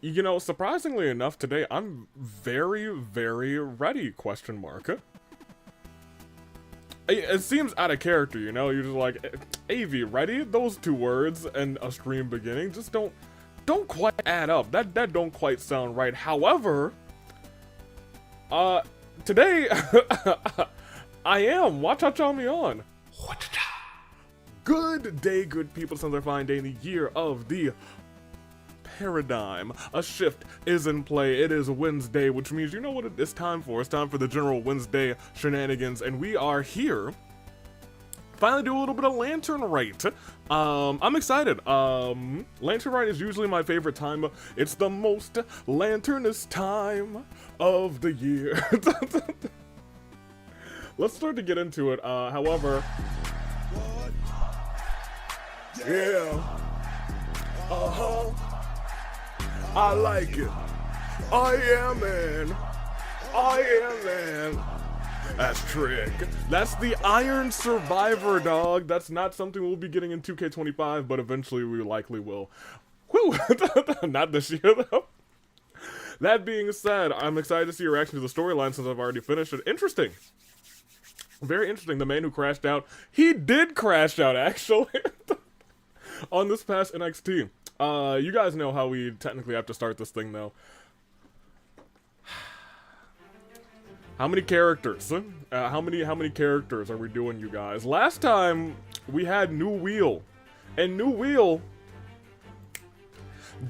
You know, surprisingly enough, today I'm very, very ready, question mark. It seems out of character, you know? You're just like, AV, ready? Those two words and a stream beginning just don't quite add up. That don't quite sound right. However, today, I am. Watch out, on me on. Good day, good people. It's another fine day in the year of the paradigm. A shift is in play. It is Wednesday, which means you know what it's time for. It's time for the general Wednesday shenanigans, and we are here. Finally do a little bit of Lantern Rite. I'm excited. Lantern Rite is usually my favorite time. It's the most lanternous time of the year. Let's start to get into it. However, yeah. I like it. I am man. I am man. That's Trick. That's the Iron Survivor, dog. That's not something we'll be getting in 2K25, but eventually we likely will. Whew. Not this year, though. That being said, I'm excited to see your reaction to the storyline since I've already finished it. Interesting. Very interesting. The man who crashed out. He did crash out, actually. On this past NXT. You guys know how we technically have to start this thing, though. How many characters? How many characters are we doing, you guys? Last time, we had New Wheel. And New Wheel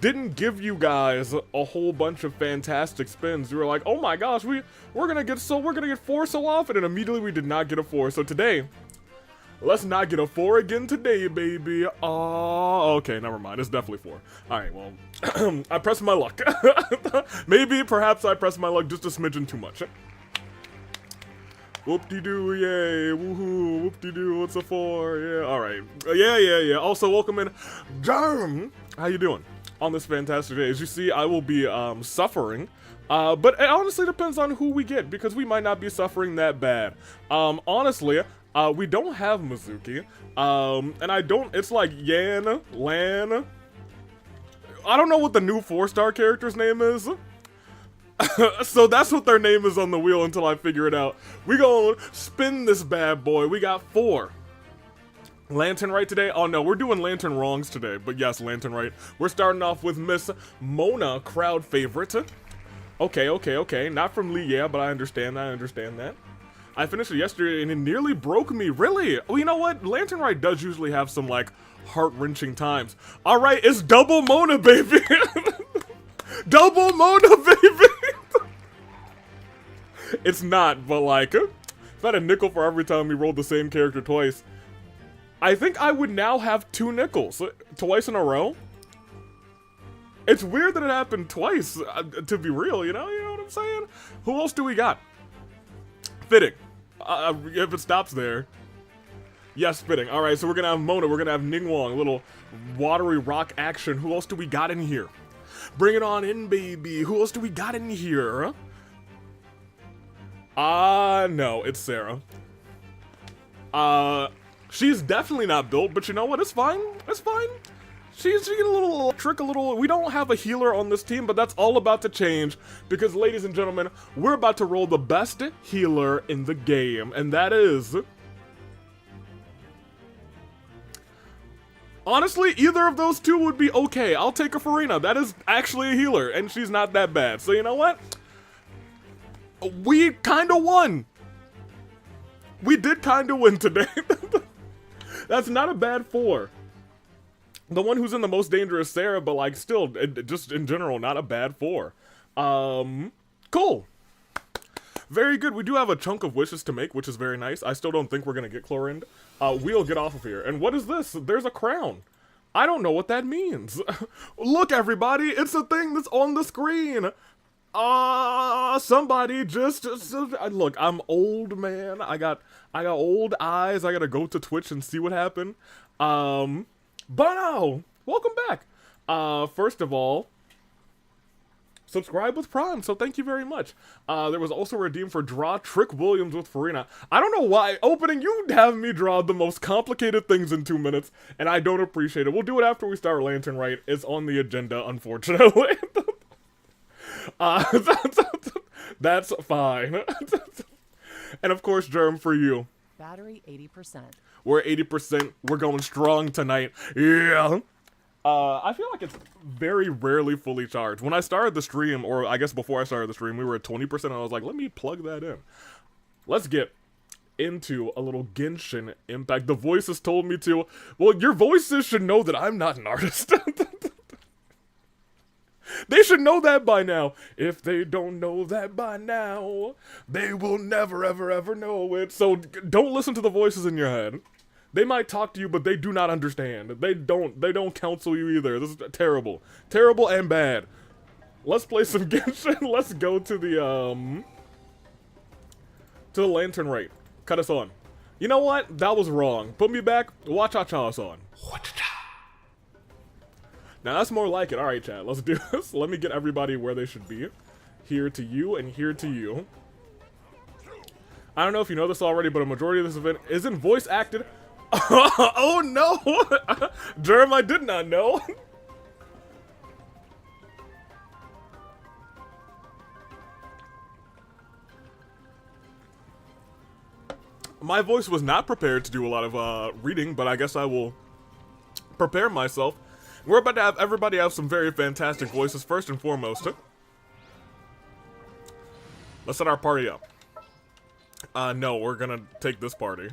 didn't give you guys a whole bunch of fantastic spins. You were like, oh my gosh, we're gonna get 4 so often, and immediately we did not get a 4. So today, let's not get a 4 again today, baby. Oh, okay, never mind. It's definitely 4. Alright, well, I pressed my luck. Maybe, perhaps I pressed my luck just a smidgen too much. Whoop-de-doo, yay, woohoo, whoop-de-doo, what's a 4, yeah, alright. Yeah. Also, welcome in, Jarm! How you doing on this fantastic day? As you see, I will be, suffering. But it honestly depends on who we get, because we might not be suffering that bad. Honestly, we don't have Mizuki, and it's like Yan, Lan. I don't know what the new 4-star character's name is. So that's what their name is on the wheel until I figure it out. We gonna spin this bad boy. We got 4. Lantern Rite today? Oh no, we're doing Lantern Wrongs today, but yes, Lantern Rite. We're starting off with Miss Mona, crowd favorite. Okay. Not from Lee, yeah, but I understand that. I finished it yesterday and it nearly broke me. Really? Well, you know what? Lantern Rite does usually have some, like, heart-wrenching times. Alright, it's double Mona, baby! Double Mona, baby! It's not, but like, if I had a nickel for every time we rolled the same character twice, I think I would now have 2 nickels. Twice in a row? It's weird that it happened twice, to be real, you know what I'm saying? Who else do we got? Fitting. If it stops there. Yes, fitting. Alright, so we're gonna have Mona, we're gonna have Ningguang, a little watery rock action. Who else do we got in here? Bring it on in, baby. Who else do we got in here? No, it's Sarah. She's definitely not built, but you know what? It's fine. It's fine. She's a little electric, we don't have a healer on this team, but that's all about to change because, ladies and gentlemen, we're about to roll the best healer in the game, and that is... Honestly, either of those two would be okay. I'll take a Farina. That is actually a healer, and she's not that bad. So you know what? We kinda won. We did kinda win today. That's not a bad 4. The one who's in the most dangerous, Sarah, but like still, just in general, not a bad 4. Cool. Very good. We do have a chunk of wishes to make, which is very nice. I still don't think we're gonna get chlorined. We'll get off of here. And what is this? There's a crown. I don't know what that means. Look, everybody, it's a thing that's on the screen. Somebody just look, I'm old, man. I got old eyes. I gotta go to Twitch and see what happened. Bono, welcome back. First of all, subscribe with Prime, so thank you very much. There was also redeemed for draw Trick Williams with Farina. I don't know why, opening, you have me draw the most complicated things in 2 minutes, and I don't appreciate it. We'll do it after we start Lantern Rite. It's on the agenda, unfortunately. Uh, that's fine. And of course, Germ, for you. Battery 80%. We're 80%. We're going strong tonight. Yeah. I feel like it's very rarely fully charged. When I started the stream, or I guess before I started the stream, we were at 20%, and I was like, let me plug that in. Let's get into a little Genshin Impact. The voices told me to. Well, your voices should know that I'm not an artist. They should know that by now. If they don't know that by now, they will never, ever, ever know it. So don't listen to the voices in your head. They might talk to you, but they do not understand. They don't counsel you either. This is terrible. Terrible and bad. Let's play some Genshin. Let's go to the lantern rate. Cut us on. You know what? That was wrong. Put me back. Watch us on. Now that's more like it. Alright, chat. Let's do this. Let me get everybody where they should be. Here to you and here to you. I don't know if you know this already, but a majority of this event isn't voice acted. Oh no! Germ, I did not know. My voice was not prepared to do a lot of reading, but I guess I will prepare myself. We're about to have everybody have some very fantastic voices, first and foremost. Let's set our party up. No, we're gonna take this party.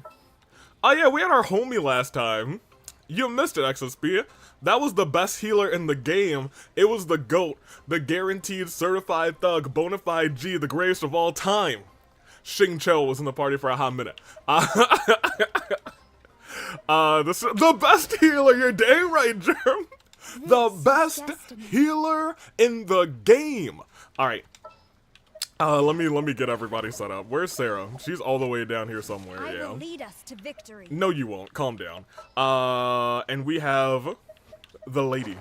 Oh yeah, we had our homie last time. You missed it, XSP. That was the best healer in the game. It was the GOAT, the guaranteed certified thug, bona fide G, the greatest of all time. Xing Cho was in the party for a hot minute. The best healer, you're dang right, Germ. The best healer in the game. Alright. Let me get everybody set up. Where's Sarah? She's all the way down here somewhere, yeah. I will lead us to victory. No, you won't. Calm down. And we have the lady.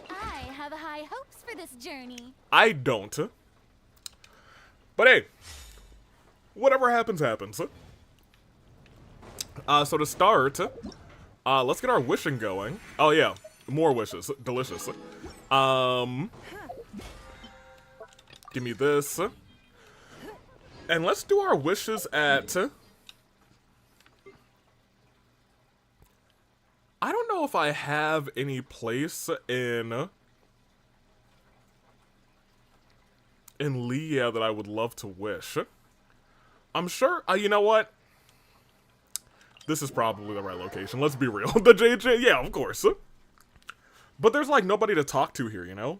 I have high hopes for this journey. I don't. But hey, whatever happens, happens. So to start, let's get our wishing going. Oh yeah, more wishes. Delicious. Give me this. And let's do our wishes at... I don't know if I have any place in Leah that I would love to wish. I'm sure... you know what? This is probably the right location. Let's be real. The JJ? Yeah, of course. But there's like nobody to talk to here, you know?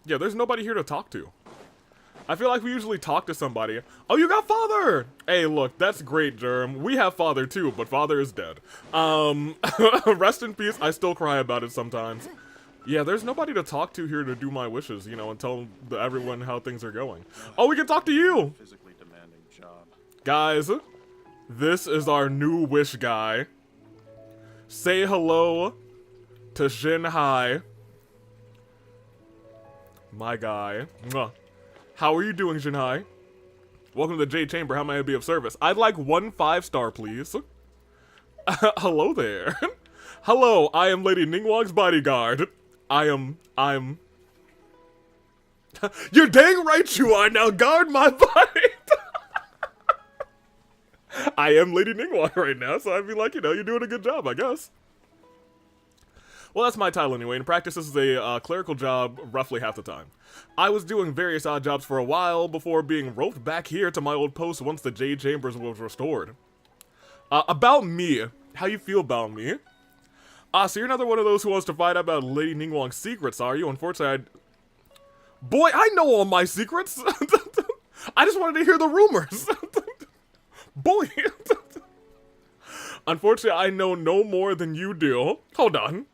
Yeah, there's nobody here to talk to. I feel like we usually talk to somebody. Oh, you got father! Hey, look, that's great, Germ. We have father too, but father is dead. Rest in peace. I still cry about it sometimes. Yeah, there's nobody to talk to here to do my wishes, you know, and tell everyone how things are going. Oh, we can talk to you! Physically demanding job. Guys, this is our new wish guy. Say hello to Jin Hai. My guy. Mwah. How are you doing, Jin Hai? Welcome to the J Chamber. How may I be of service? I'd like 1 5-star, please. Hello there. Hello, I am Lady Ningguang's bodyguard. I'm... You're dang right you are. Now guard my body. I am Lady Ningguang right now, so I'd be like, you know, you're doing a good job, I guess. Well, that's my title anyway. In practice, this is a clerical job roughly half the time. I was doing various odd jobs for a while before being roped back here to my old post once the Jade Chambers was restored. About me. How you feel about me? So you're another one of those who wants to find out about Lady Ningguang's secrets, are you? Unfortunately, Boy, I know all my secrets. I just wanted to hear the rumors. Boy. Unfortunately, I know no more than you do. Hold on.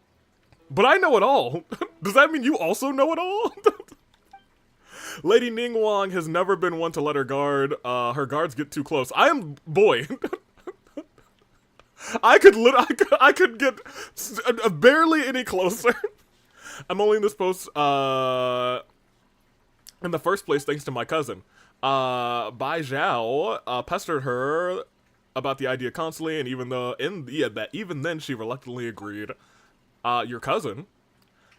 But I know it all. Does that mean you also know it all? Lady Ningguang has never been one to let her guards get too close. I am, boy. I could get barely any closer. I'm only in this post, in the first place thanks to my cousin. Bai Zhao, pestered her about the idea constantly, and even then she reluctantly agreed. Your cousin?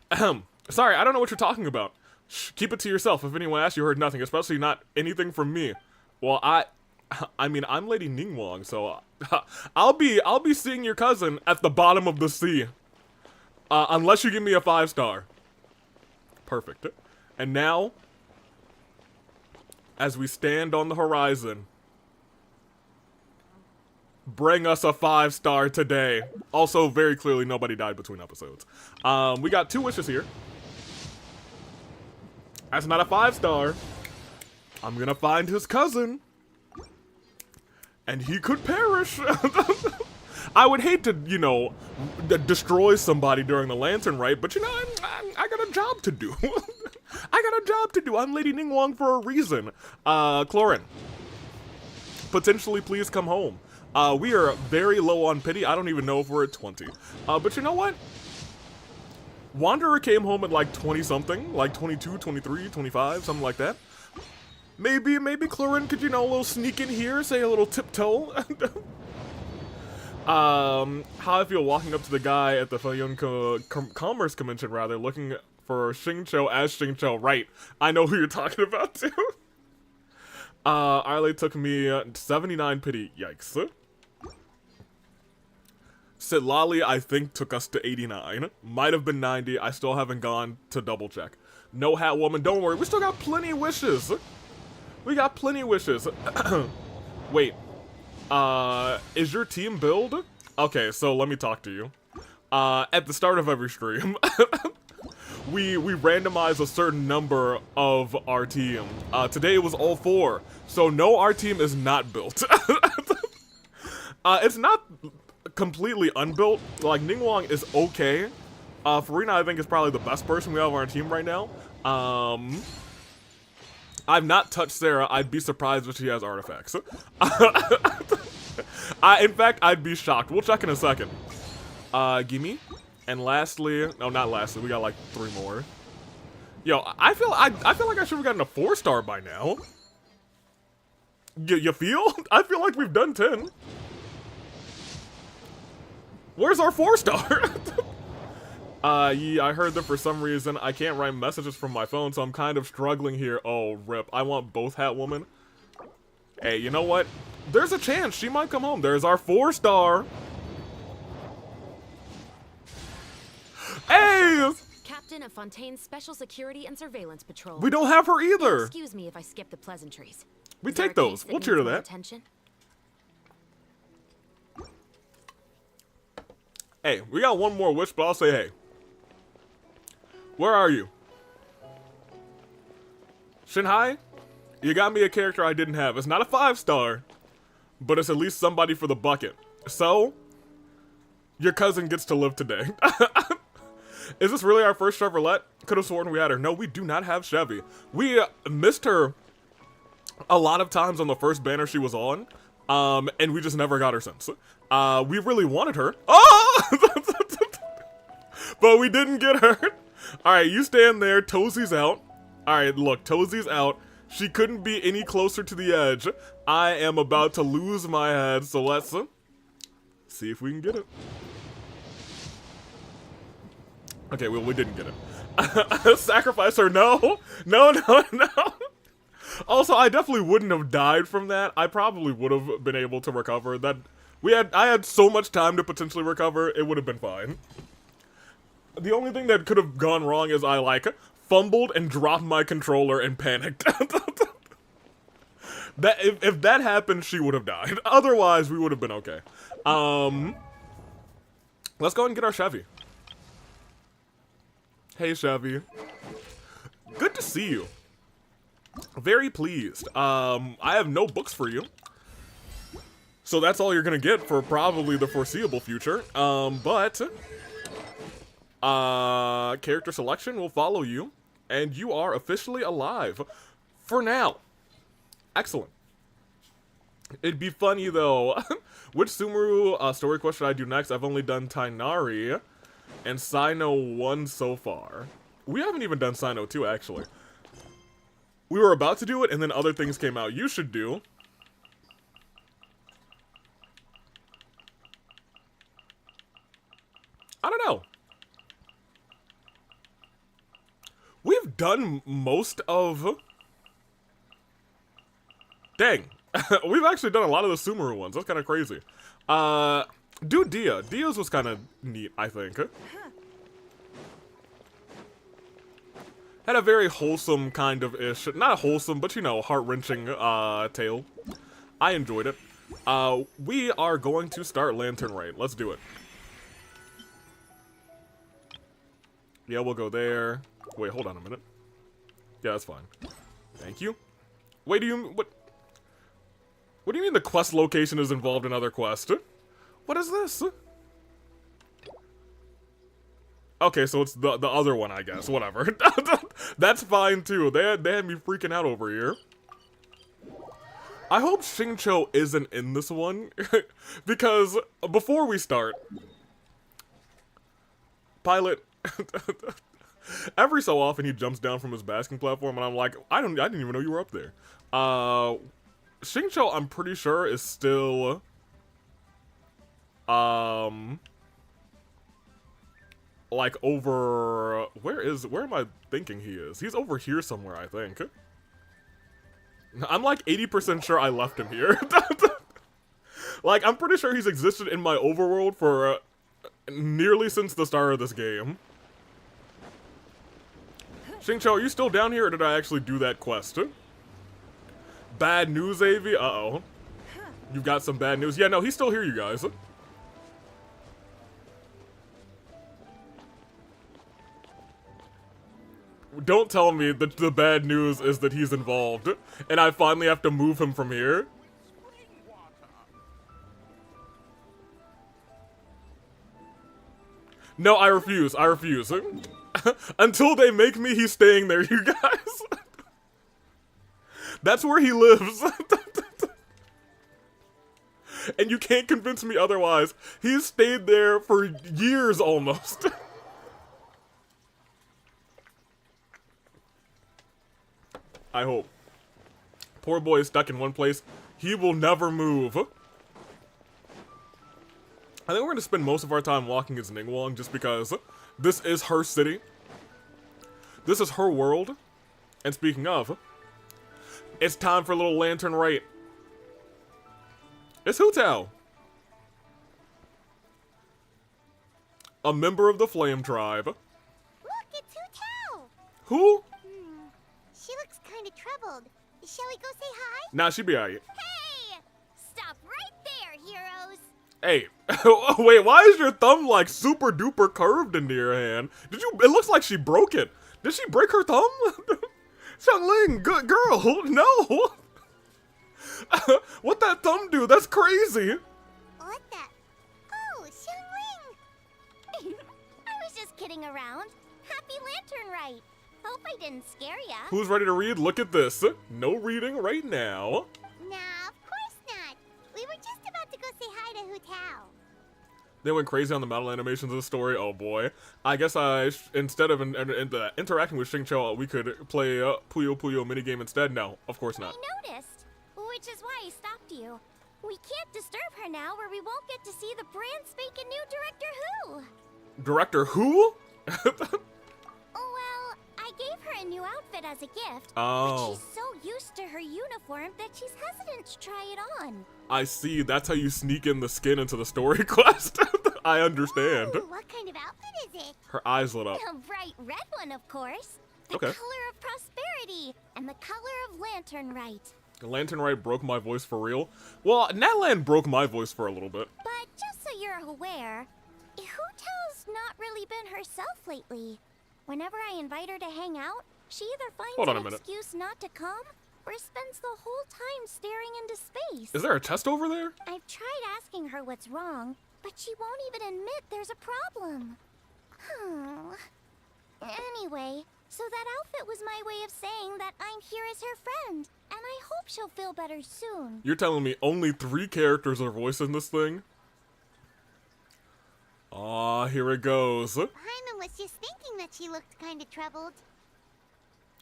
Ahem. Sorry, I don't know what you're talking about. Shh, keep it to yourself. If anyone asks, you heard nothing, especially not anything from me. Well, I mean, I'm Lady Ningguang, so I'll be seeing your cousin at the bottom of the sea. Unless you give me a 5-star. Perfect. And now, as we stand on the horizon, bring us a 5-star today. Also, very clearly, nobody died between episodes. We got 2 wishes here. That's not a 5-star. I'm gonna find his cousin. And he could perish. I would hate to, you know, destroy somebody during the Lantern Rite, but you know, I got a job to do. I got a job to do. I'm Lady Ningguang for a reason. Clorin, potentially please come home. We are very low on pity. I don't even know if we're at 20. But you know what? Wanderer came home at like 20-something, like 22, 23, 25, something like that. Maybe Clorin could, you know, a little sneak in here, say a little tiptoe. How I feel walking up to the guy at the Fayun Commerce Convention, rather, looking for Xingqiu as Xingqiu. Right, I know who you're talking about, too. Arle took me 79 pity. Yikes. Sitlali, I think, took us to 89. Might have been 90. I still haven't gone to double check. No Hat Woman, don't worry. We still got plenty of wishes. We got plenty of wishes. Wait. Is your team build? Okay, so let me talk to you. At the start of every stream, we randomize a certain number of our team. Today it was all 4. So no, our team is not built. It's not completely unbuilt. Like, Ningguang is okay. Farina, I think, is probably the best person we have on our team right now. I've not touched Sarah. I'd be surprised if she has artifacts. In fact, I'd be shocked. We'll check in a second. Gimme. And lastly, no, not lastly. We got like 3 more. Yo, I feel like I should have gotten a 4-star by now. You feel? I feel like we've done 10. Where's our 4-star? Yeah, I heard that for some reason I can't write messages from my phone, so I'm kind of struggling here. Oh, rip. I want both Hat Woman. Hey, you know what? There's a chance she might come home. There's our 4-star. Hey! Captain of Fontaine's Special Security and Surveillance Patrol. We don't have her either. Excuse me if I skip the pleasantries. We Is there take a those. case that We'll cheer to needs more that. attention? Hey, we got one more wish, but I'll say hey. Where are you? Shinhai? You got me a character I didn't have. It's not a 5-star, but it's at least somebody for the bucket. So, your cousin gets to live today. Is this really our first Chevrolet? Could have sworn we had her. No, we do not have Chevy. We missed her a lot of times on the first banner she was on, and we just never got her since. We really wanted her. Oh! But we didn't get her. Alright, you stand there. Tozy's out. Alright, look, Tozy's out. She couldn't be any closer to the edge. I am about to lose my head, so let's see if we can get it. Okay, well, we didn't get it. Sacrifice her, no. No. Also, I definitely wouldn't have died from that. I probably would have been able to recover. I had so much time to potentially recover, it would have been fine. The only thing that could have gone wrong is I, like, fumbled and dropped my controller and panicked. If that happened, she would have died. Otherwise, we would have been okay. Let's go and get our Chevy. Hey, Chevy. Good to see you. Very pleased. I have no books for you. So that's all you're gonna get for probably the foreseeable future. Character selection will follow you, and you are officially alive. For now. Excellent. It'd be funny, though. Which Sumeru story quest should I do next? I've only done Tainari and Sino 1 so far. We haven't even done Sino 2, actually. We were about to do it, and then other things came out. You should do... I don't know. done most of... Dang. We've actually done a lot of the Sumeru ones. That's kind of crazy. Do Dia. Dia's was kind of neat, I think. Had a very wholesome kind of ish. Not wholesome, but you know, heart-wrenching tale. I enjoyed it. We are going to start Lantern Rite. Let's do it. Yeah, we'll go there. Wait, hold on a minute. Yeah, that's fine. Thank you. Wait, what do you mean the quest location is involved in other quests? What is this? Okay, so it's the other one, I guess. Whatever. That's fine, too. They had me freaking out over here. I hope Xingqiu isn't in this one. Because before we start... Pilot... Every so often he jumps down from his basking platform and I'm like, I didn't even know you were up there. Xingqiu, I'm pretty sure, is still... like over... Where am I thinking he is? He's over here somewhere, I think. I'm like 80% sure I left him here. Like, I'm pretty sure he's existed in my overworld for nearly since the start of this game. Xingqiu, are you still down here, or did I actually do that quest? Bad news, AV? Uh-oh. You've got some bad news. Yeah, no, he's still here, you guys. Don't tell me that the bad news is that he's involved, and I finally have to move him from here. No, I refuse. I refuse. Until they make me, he's staying there, you guys. That's where he lives. And you can't convince me otherwise. He's stayed there for years almost. I hope. Poor boy is stuck in one place. He will never move. I think we're going to spend most of our time walking as Ningguang just because this is her city. This is her world. And speaking of, it's time for a little Lantern Rite. It's Hu Tao. A member of the Flame Tribe. Look, it's Hu Tao. Who? She looks kind of troubled. Shall we go say hi? Nah, she be alright. Hey! Stop right there, heroes! Hey, wait, why is your thumb like super duper curved into your hand? It looks like she broke it. Did she break her thumb? Xiangling, good girl, no. What that thumb do? That's crazy. What the? Oh, Xiangling! I was just kidding around. Happy Lantern Rite. Hope I didn't scare ya. Who's ready to read? Look at this. No reading right now. Nah, of course not. We were just about to go say hi to Hu Tao. They went crazy on the model animations of the story. Oh boy. I guess instead of interacting with Xingqiu, we could play Puyo Puyo minigame instead. No, of course not. I noticed, which is why I stopped you. We can't disturb her now, or we won't get to see the brand spanking new Director Who. Director who? Well, I gave her a new outfit as a gift, Oh. but she's so used to her uniform that she's hesitant to try it on. I see. That's how you sneak in the skin into the story quest. I understand. Ooh, what kind of outfit is it? Her eyes lit up. A bright red one, of course. The Okay. color of prosperity and the color of Lantern Rite. Lantern Rite broke my voice for real. Well, Natlan broke my voice for a little bit. But just so you're aware, Hu Tao's not really been herself lately. Whenever I invite her to hang out, she either Hold on finds a an minute. excuse not to come, or spends the whole time staring into space. Is there a test over there? I've tried asking her what's wrong, but she won't even admit there's a problem. Anyway, so that outfit was my way of saying that I'm here as her friend, and I hope she'll feel better soon. You're telling me only 3 characters are voicing this thing? Aw, here it goes. Hyman was just thinking that she looked kind of troubled.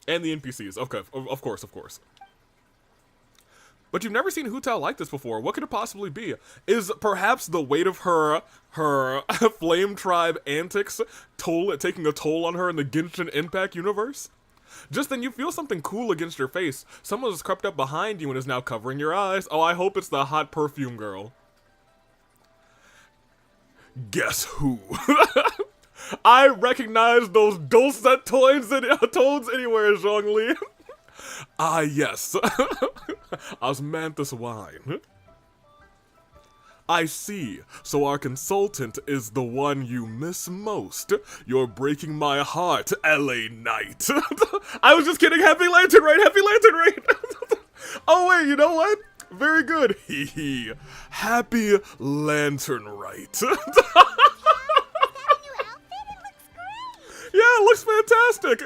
And the NPCs. Okay, of course, of course. But you've never seen Hu Tao like this before. What could it possibly be? Is perhaps the weight of her Flame Tribe antics taking a toll on her in the Genshin Impact universe? Just then you feel something cool against your face. Someone has crept up behind you and is now covering your eyes. Oh, I hope it's the hot perfume girl. Guess who? I recognize those dulcet tones anywhere, Zhongli. Ah, yes. Osmanthus wine. I see. So our consultant is the one you miss most. You're breaking my heart, LA Knight. I was just kidding. Happy Lantern Raid. Happy Lantern Raid. Oh, wait, you know what? Very good. Hee hee. Happy Lantern Right. Yeah, it looks fantastic.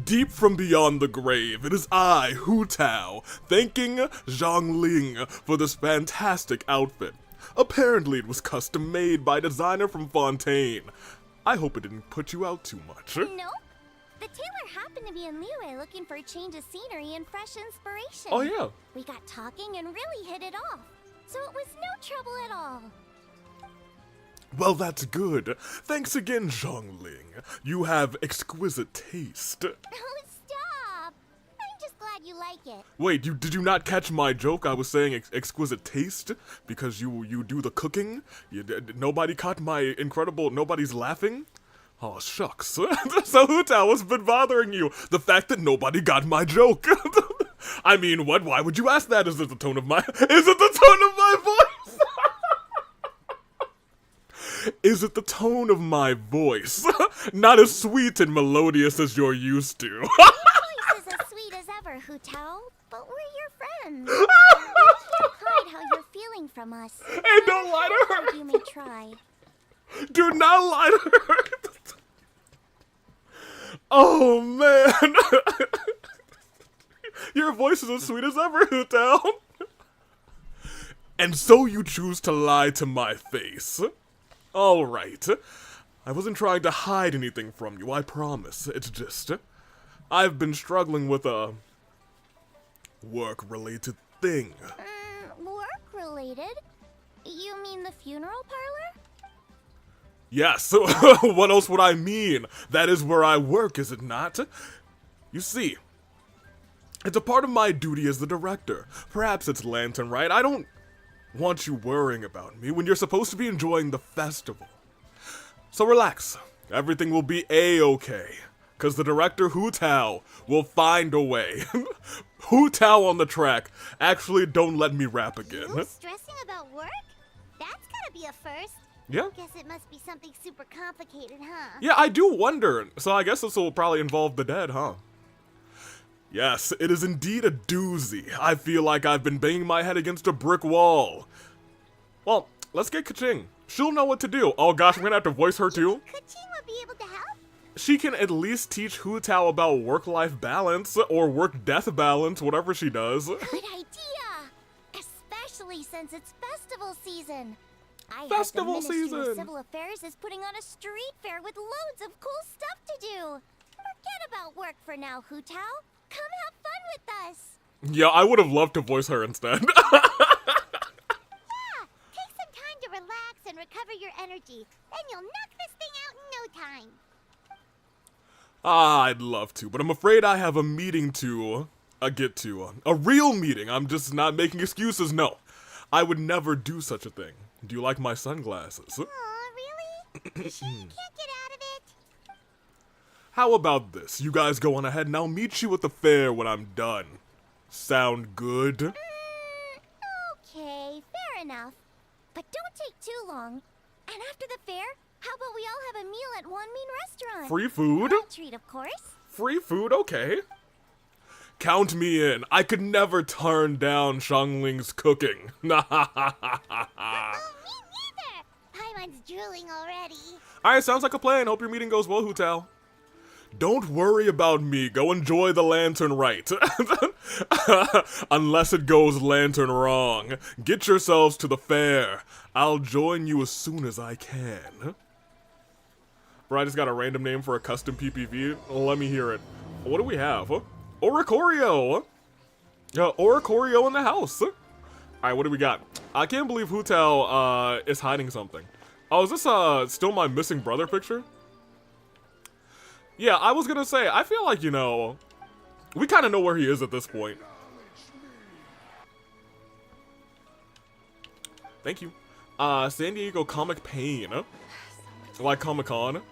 Deep from beyond the grave, it is I, Hu Tao, thanking Zhang Ling for this fantastic outfit. Apparently it was custom made by a designer from Fontaine. I hope it didn't put you out too much. No. The tailor happened to be in Liyue looking for a change of scenery and fresh inspiration. Oh yeah. We got talking and really hit it off. So it was no trouble at all. Well, that's good. Thanks again, Zhongling. You have exquisite taste. Oh, stop! I'm just glad you like it. Wait, did you not catch my joke? I was saying exquisite taste because you do the cooking. Nobody caught my incredible. Nobody's laughing. Oh shucks. So Hu Tao, what's been bothering you? The fact that nobody got my joke. I mean, what? Why would you ask that? Is it the tone of my? Is it the tone of my voice? Is it the tone of my voice? Not as sweet and melodious as you're used to. Your voice is as sweet as ever, Hu Tao, but we're your friends. Hide how you're feeling from us. Hey, don't lie to her. You may try. Do not lie to her. Oh man. Your voice is as sweet as ever, Hu Tao. And so you choose to lie to my face. All right. I wasn't trying to hide anything from you, I promise. It's just, I've been struggling with a work-related thing. Work-related? You mean the funeral parlor? Yes, what else would I mean? That is where I work, is it not? You see, it's a part of my duty as the director. Perhaps it's Lantern, right? I don't want you worrying about me when you're supposed to be enjoying the festival. So relax. Everything will be A-okay. Cause the director, Hu Tao, will find a way. Hu Tao on the track. Actually, don't let me rap again. You stressing about work? That's gotta be a first. Yeah? Guess it must be something super complicated, huh? Yeah, I do wonder. So I guess this will probably involve the dead, huh? Yes, it is indeed a doozy. I feel like I've been banging my head against a brick wall. Well, let's get Kaching. She'll know what to do. Oh gosh, I'm gonna have to voice her too. Kaching would be able to help? She can at least teach Hu Tao about work-life balance, or work-death balance, whatever she does. Good idea! Especially since it's festival season. I Festival heard the Ministry season. of Civil Affairs is putting on a street fair with loads of cool stuff to do. Forget about work for now, Hu Tao. Come have fun with us. Yeah, I would have loved to voice her instead. Yeah, take some time to relax and recover your energy. Then you'll knock this thing out in no time. Ah, I'd love to, but I'm afraid I have a meeting to get to. A real meeting. I'm just not making excuses. No, I would never do such a thing. Do you like my sunglasses? Aw, really? You sure you can't get out of it? How about this? You guys go on ahead and I'll meet you at the fair when I'm done. Sound good? Okay, fair enough. But don't take too long. And after the fair, how about we all have a meal at One Mean Restaurant? Free food? A treat, of course. Free food, okay. Count me in. I could never turn down Xiangling's cooking. Oh, me neither. Paimon's drooling already. Alright, sounds like a plan. Hope your meeting goes well, Hu Tao. Don't worry about me. Go enjoy the lantern right. Unless it goes lantern wrong. Get yourselves to the fair. I'll join you as soon as I can. Bro, I just got a random name for a custom PPV. Let me hear it. What do we have? Oricorio! Oricorio in the house. Alright, what do we got? I can't believe Hu Tao is hiding something. Oh, is this still my missing brother picture? Yeah, I was gonna say, I feel like, you know, we kind of know where he is at this point. Thank you. San Diego Comic Pain. Like Comic-Con.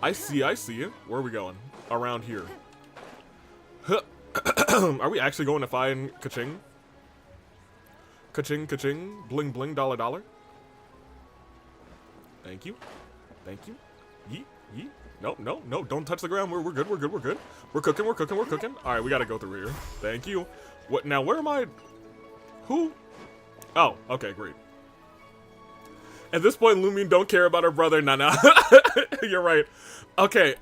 I see it. Where are we going? Around here. Are we actually going to find Ka-ching? Ka-ching, ka-ching, bling bling, dollar dollar. Thank you. Thank you. Yeet, yeet. No, don't touch the ground. We're good. We're cooking. Alright, we gotta go through here. Thank you. What now, where am I? Who? Oh, okay, great. At this point, Lumine don't care about her brother. Nah. You're right. Okay.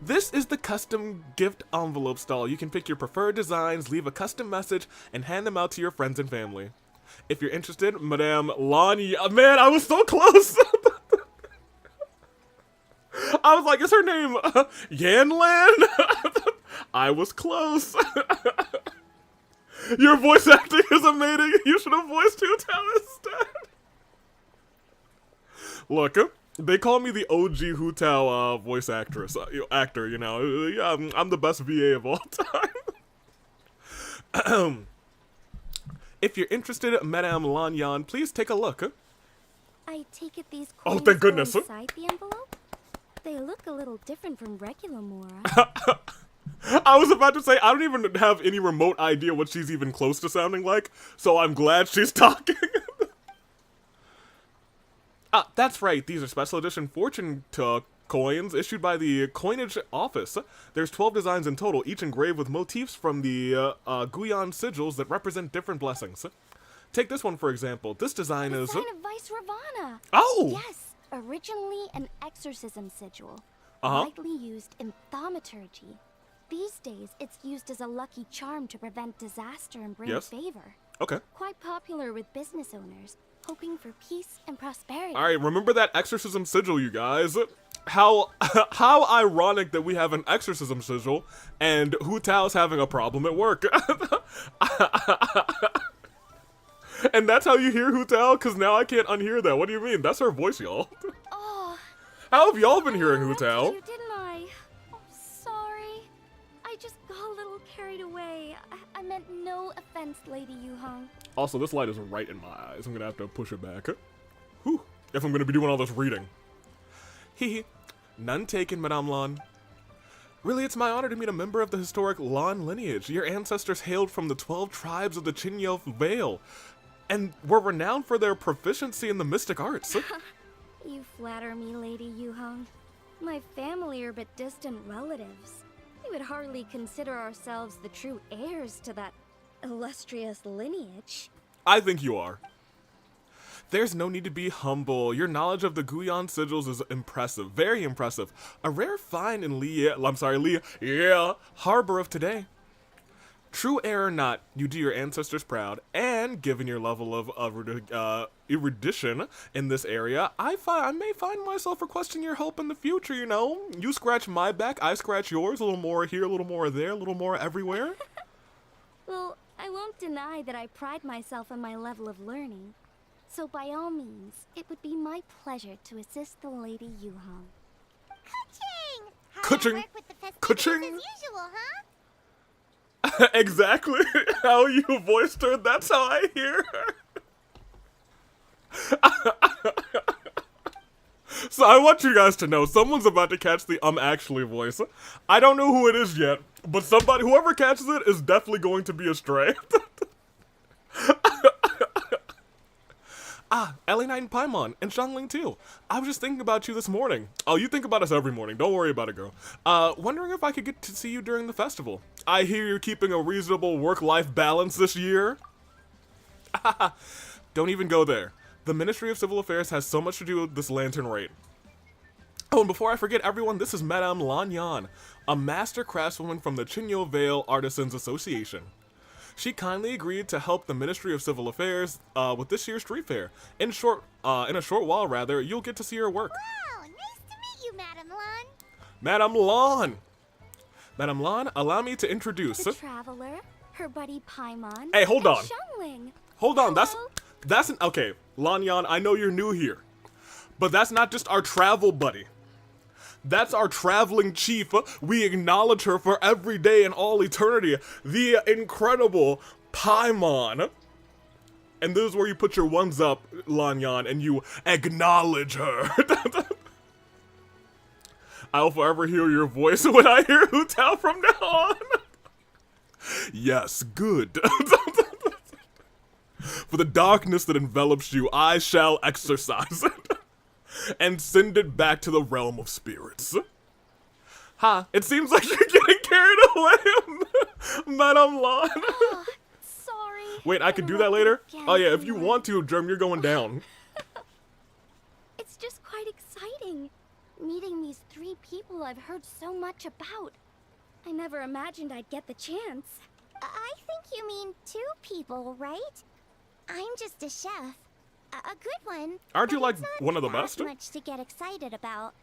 This is the custom gift envelope stall. You can pick your preferred designs, leave a custom message, and hand them out to your friends and family. If you're interested, Madame Lonnie. Man, I was so close. I was like, is her name Yanlan? I was close. Your voice acting is amazing. You should have voiced Hutao instead. Look, they call me the OG Hutao voice actor, you know. Yeah, I'm the best VA of all time. If you're interested, Madame Lanyan, please take a look. I take it these Oh, coins thank goodness. go inside the envelope? They look a little different from regular Mora. I was about to say, I don't even have any remote idea what she's even close to sounding like, so I'm glad she's talking. That's right, these are special edition fortune coins issued by the coinage office. There's 12 designs in total, each engraved with motifs from the Guyan sigils that represent different blessings. Take this one for example. This design is... Sign of Vice Ravana! Oh! Yes, originally an exorcism sigil. Uh-huh. Widely used in thaumaturgy. These days, it's used as a lucky charm to prevent disaster and bring favor. Okay. Quite popular with business owners, hoping for peace and prosperity. Alright, remember that exorcism sigil, you guys. How ironic that we have an exorcism sigil and Hu Tao's having a problem at work. And that's how you hear Hu Tao? Because now I can't unhear that. What do you mean? That's her voice, y'all. Oh, How have y'all been hearing Hu Tao? you, didn't I? Oh, sorry. I just got a little carried away. I meant no offense, Lady Yuhong. Also, this light is right in my eyes. I'm gonna have to push it back. Whew. If I'm gonna be doing all this reading. Hehe. None taken, Madame Lan. Really, it's my honor to meet a member of the historic Lan lineage. Your ancestors hailed from the 12 tribes of the Chinyo Vale, and were renowned for their proficiency in the mystic arts. You flatter me, Lady Yuhong. My family are but distant relatives. We would hardly consider ourselves the true heirs to that illustrious lineage. I think you are. There's no need to be humble. Your knowledge of the Guyan sigils is impressive, very impressive. A rare find in Lia, harbor of today. True heir or not, you do your ancestors proud, and given your level of erudition in this area, I may find myself requesting your help in the future, you know? You scratch my back, I scratch yours, a little more here, a little more there, a little more everywhere. Well, I won't deny that I pride myself on my level of learning. So by all means, it would be my pleasure to assist the Lady Yuhong. Ka-ching! Ka-ching! Work with the festivities Ka-ching! as usual, huh? Exactly how you voiced her, that's how I hear her. So I want you guys to know, someone's about to catch the actually voice. I don't know who it is yet, but somebody, whoever catches it is definitely going to be a stray. Ellie Knight and Paimon, and Xiangling too. I was just thinking about you this morning. Oh, you think about us every morning. Don't worry about it, girl. Wondering if I could get to see you during the festival. I hear you're keeping a reasonable work-life balance this year. Don't even go there. The Ministry of Civil Affairs has so much to do with this lantern rite. Oh, and before I forget, everyone, this is Madame Lanyan, a master craftswoman from the Chinyo Vale Artisans Association. She kindly agreed to help the Ministry of Civil Affairs with this year's street fair. In a short while, you'll get to see her work. Wow, nice to meet you, Madame Lan. Madame Lan! Madame Lan, allow me to introduce... The Traveler, her buddy Paimon, Hey, hold on. Xiangling. Hold on, Hello? that's an... Okay, Lanyan, I know you're new here. But that's not just our travel buddy. That's our traveling chief. We acknowledge her for every day and all eternity. The incredible Paimon. And this is where you put your ones up, Lanyan, and you acknowledge her. I'll forever hear your voice when I hear Hu Tao from now on. Yes, good. For the darkness that envelops you, I shall exorcise it and send it back to the realm of spirits. Ha, it seems like you're getting carried away, Madame Lan. Sorry. Wait, I could do that later? Oh yeah, if you want to, Germ, you're going down. It's just quite exciting. Meeting these 3 people I've heard so much about. I never imagined I'd get the chance. I think you mean 2 people, right? I'm just a chef. A good one. Aren't you but like it's not one of the that best? much to get excited about.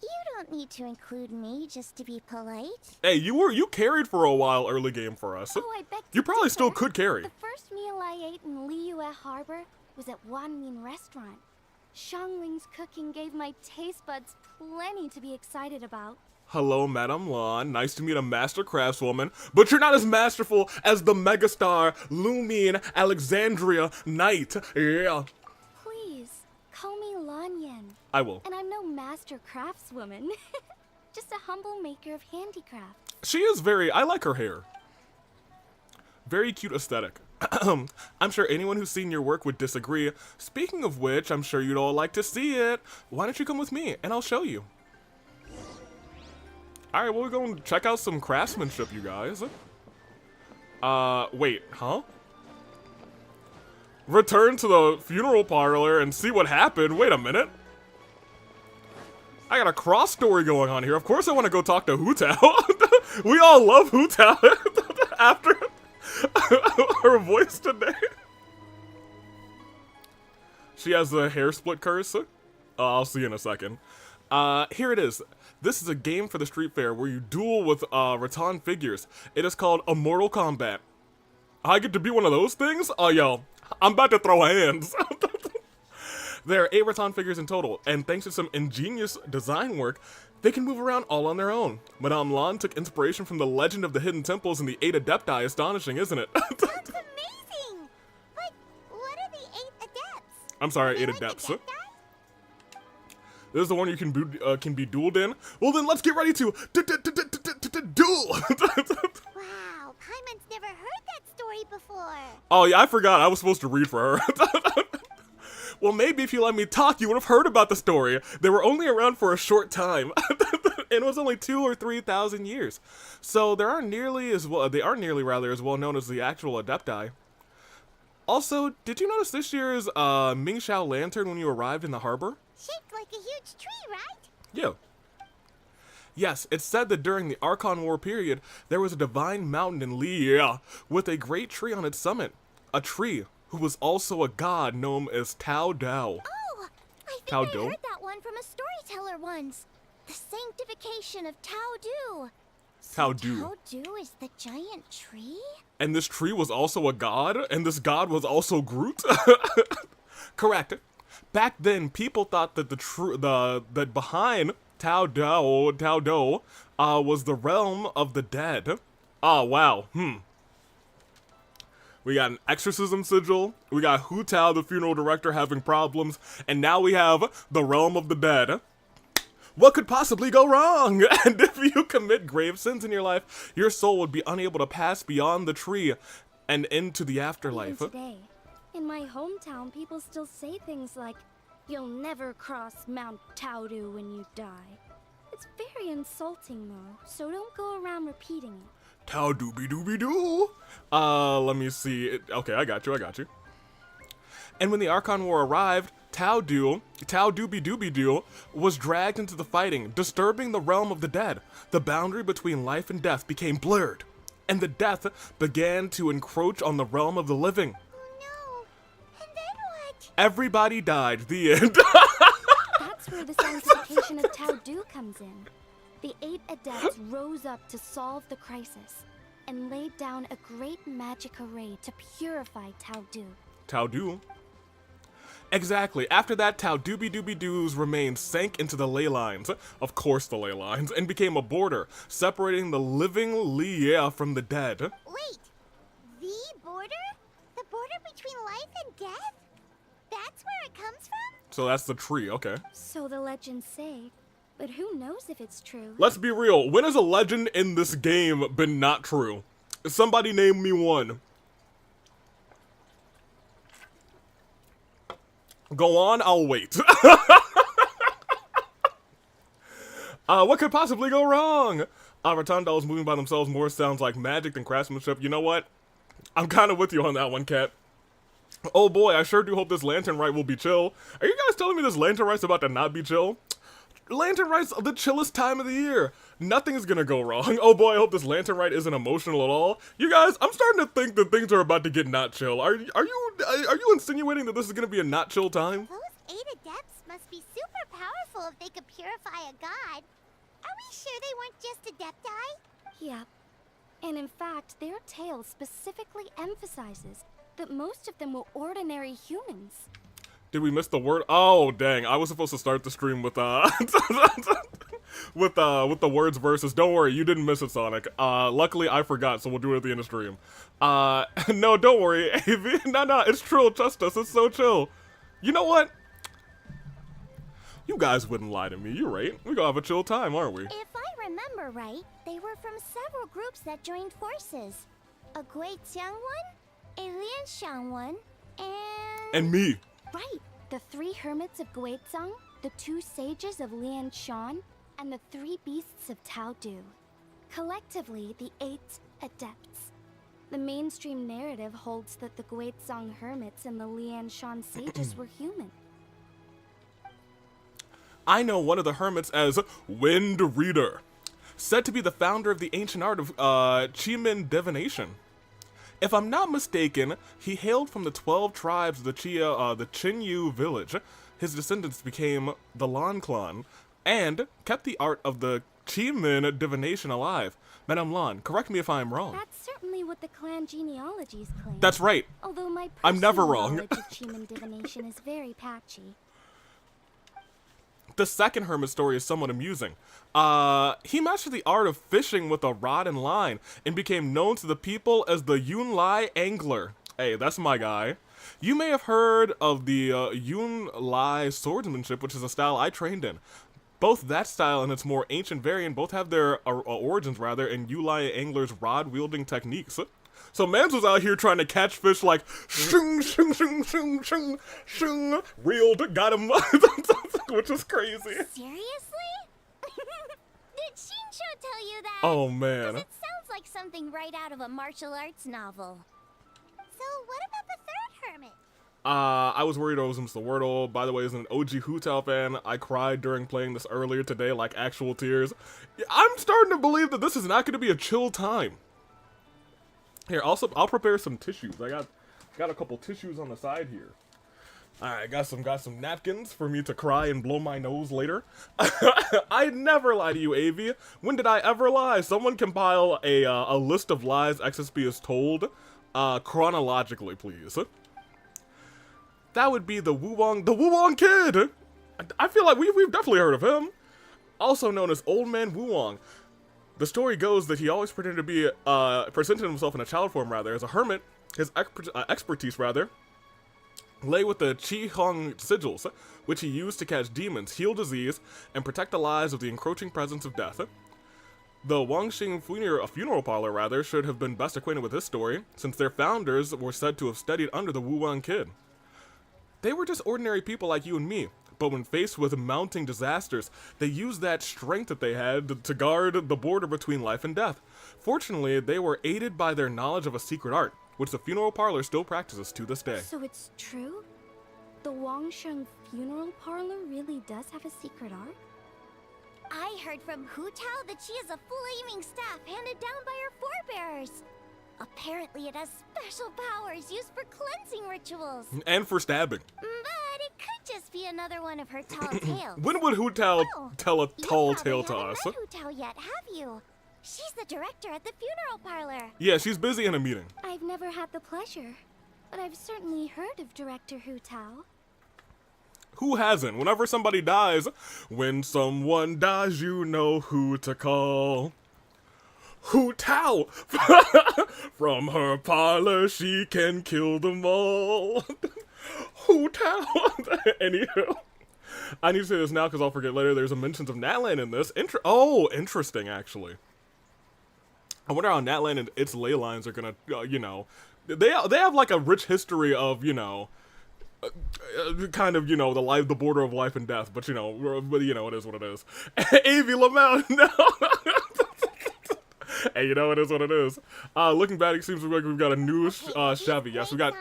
You don't need to include me just to be polite. Hey, you carried for a while early game for us. Oh, I beg to You probably still differ. could carry. The first meal I ate in Liyue Harbor was at Wanmin Restaurant. Xiangling's cooking gave my taste buds plenty to be excited about. Hello, Madame Lan. Nice to meet a master craftswoman, but you're not as masterful as the megastar Lumine Alexandria Knight. Yeah. Please, call me Lanyan. I will. And I'm no master craftswoman. Just a humble maker of handicrafts. She is I like her hair. Very cute aesthetic. I'm sure anyone who's seen your work would disagree. Speaking of which, I'm sure you'd all like to see it. Why don't you come with me, and I'll show you. Alright, well, we're going to check out some craftsmanship, you guys. Wait, huh? Return to the funeral parlor and see what happened. Wait a minute. I got a cross story going on here. Of course I want to go talk to Hu Tao. We all love Hu Tao after her voice today. She has the hair split curse. I'll see you in a second. Here it is. This is a game for the street fair where you duel with rattan figures. It is called Immortal Combat. I get to be one of those things? Oh, yo, I'm about to throw hands. There are 8 rattan figures in total, and thanks to some ingenious design work, they can move around all on their own. Madame Lan took inspiration from the legend of the hidden temples and the 8 adepti. Astonishing, isn't it? That's amazing! But what are the 8 adepts? I'm sorry, 8 Like adepts. Adepti? This is the one you can be dueled in. Well, then let's get ready to duel. Wow, Paimon's never heard that story before. Oh yeah, I forgot. I was supposed to read for her. Well, maybe if you let me talk, you would have heard about the story. They were only around for a short time. It was only 2,000 or 3,000 years. So they aren't nearly as well known as the actual adepti. Also, did you notice this year's Mingxiao lantern when you arrived in the harbor? Shaped like a huge tree, right? Yeah. Yes, it's said that during the Archon War period, there was a divine mountain in Liyue with a great tree on its summit. A tree who was also a god known as Tao Dao. Oh, I think Tao I Do? heard that one from a storyteller once. The sanctification of Tao Du. Tao Du. Tao Du is the giant tree? And this tree was also a god, and this god was also Groot? Correct. Back then, people thought that that behind Tao Do was the realm of the dead. Oh, wow. We got an exorcism sigil, we got Hu Tao, the funeral director, having problems, and now we have the realm of the dead. What could possibly go wrong? And if you commit grave sins in your life, your soul would be unable to pass beyond the tree and into the afterlife. Even today, in my hometown, people still say things like, "You'll never cross Mount Taodu when you die." It's very insulting, though, so don't go around repeating it. Tao doobie doobie doo. Let me see. Okay, I got you. And when the Archon War arrived, Tao doobie doobie doo, was dragged into the fighting, disturbing the realm of the dead. The boundary between life and death became blurred, and the death began to encroach on the realm of the living. Oh no. And then what? Everybody died. The end. That's where the sanctification of Tao Du comes in. The 8 adepts rose up to solve the crisis and laid down a great magic array to purify Tao Du. Tao Du. Exactly. After that, Tao Doobie Doobie Doo's remains sank into the ley lines, of course the ley lines, and became a border, separating the living Liea from the dead. Wait, the border? The border between life and death? That's where it comes from? So that's the tree, okay. So the legends say, but who knows if it's true? Let's be real, when has a legend in this game been not true? Somebody name me one. Go on, I'll wait. What could possibly go wrong? Rattan dolls moving by themselves more sounds like magic than craftsmanship. You know what? I'm kind of with you on that one, Cat. Oh boy, I sure do hope this Lantern Rite will be chill. Are you guys telling me this Lantern Rite's about to not be chill? Lantern Rite's the chillest time of the year. Nothing's gonna go wrong. Oh boy, I hope this Lantern Rite isn't emotional at all. You guys, I'm starting to think that things are about to get not chill. Are you insinuating that this is gonna be a not chill time? Those 8 adepts must be super powerful if they could purify a god. Are we sure they weren't just adepti? Yep. And in fact, their tale specifically emphasizes that most of them were ordinary humans. Did we miss the word? Oh dang! I was supposed to start the stream with with the words versus. Don't worry, you didn't miss it, Sonic. Luckily I forgot, so we'll do it at the end of stream. No, don't worry, Avi. No, it's true. Trust us, it's so chill. You know what? You guys wouldn't lie to me. You're right. We gonna have a chill time, aren't we? If I remember right, they were from several groups that joined forces. A Guixiang one, a Lianshan one, And me. Right. The 3 hermits of Guizhang, the 2 sages of Lianshan, and the 3 beasts of Taodu. Collectively, the 8 adepts. The mainstream narrative holds that the Guizhang hermits and the Lianshan sages were human. I know one of the hermits as Wind Reader, said to be the founder of the ancient art of Chimin divination. If I'm not mistaken, he hailed from the 12 tribes of the Chinyu village. His descendants became the Lan clan and kept the art of the Chimin divination alive. Madame Lan, correct me if I'm wrong. That's certainly what the clan genealogies claim. That's right. Although my I'm never personal wrong. knowledge of Chimin divination is very patchy. The second hermit story is somewhat amusing. He mastered the art of fishing with a rod and line and became known to the people as the Yun Lai Angler. Hey, that's my guy. You may have heard of the Yun Lai swordsmanship, which is a style I trained in. Both that style and its more ancient variant both have their origins, rather, in Yun Lai Angler's rod-wielding techniques. So Mans was out here trying to catch fish like shing, shing, shing, shing, shing, shing, reeled, got him, which is crazy. seriously? Did Shinsho tell you that? Oh man. 'Cause it sounds like something right out of a martial arts novel. So what about the 3rd hermit? I was worried I was Mr. Wordle. By the way, as an OG Hootao fan, I cried during playing this earlier today, like actual tears. I'm starting to believe that this is not going to be a chill time. Here, also, I'll prepare some tissues. I got a couple tissues on the side here. Alright, got some napkins for me to cry and blow my nose later. I never lie to you, Avi. When did I ever lie? Someone compile a list of lies XSP is told, chronologically, please. That would be the Wuwang Kid! I feel like we've definitely heard of him. Also known as Old Man Wuwang. The story goes that he always pretended to be, presented himself in a child form, rather, as a hermit. His expertise, rather, lay with the Qi Hong sigils, which he used to catch demons, heal disease, and protect the lives of the encroaching presence of death. The Wangxing funeral parlor, rather, should have been best acquainted with this story, since their founders were said to have studied under the Wuwang Kid. They were just ordinary people like you and me, but when faced with mounting disasters, they used that strength that they had to guard the border between life and death. Fortunately, they were aided by their knowledge of a secret art, which the funeral parlor still practices to this day. So it's true? The Wangsheng funeral parlor really does have a secret art? I heard from Hu Tao that she has a flaming staff handed down by her forebears. Apparently it has special powers used for cleansing rituals. And for stabbing. But it could just be another one of her tall tales. When would Hu Tao tell a tall tale to You us? haven't met Hu Tao yet, have you? She's the director at the funeral parlor. Yeah, she's busy in a meeting. I've never had the pleasure, but I've certainly heard of Director Hu Tao. Who hasn't? Whenever somebody dies, when someone dies, you know who to call. Hu Tao! From her parlor, she can kill them all. Hu Tao! Anywho, I need to say this now because I'll forget later. There's a mention of Natlan in this. Interesting, actually. I wonder how Natlan and its ley lines are gonna, you know, they have like a rich history of, you know, kind of, you know, the border of life and death, but you know, it is what it is. Avi Lamau, no. Hey, you know, it is what it is. Looking back, it seems like we've got a new Chevy. Yes, we got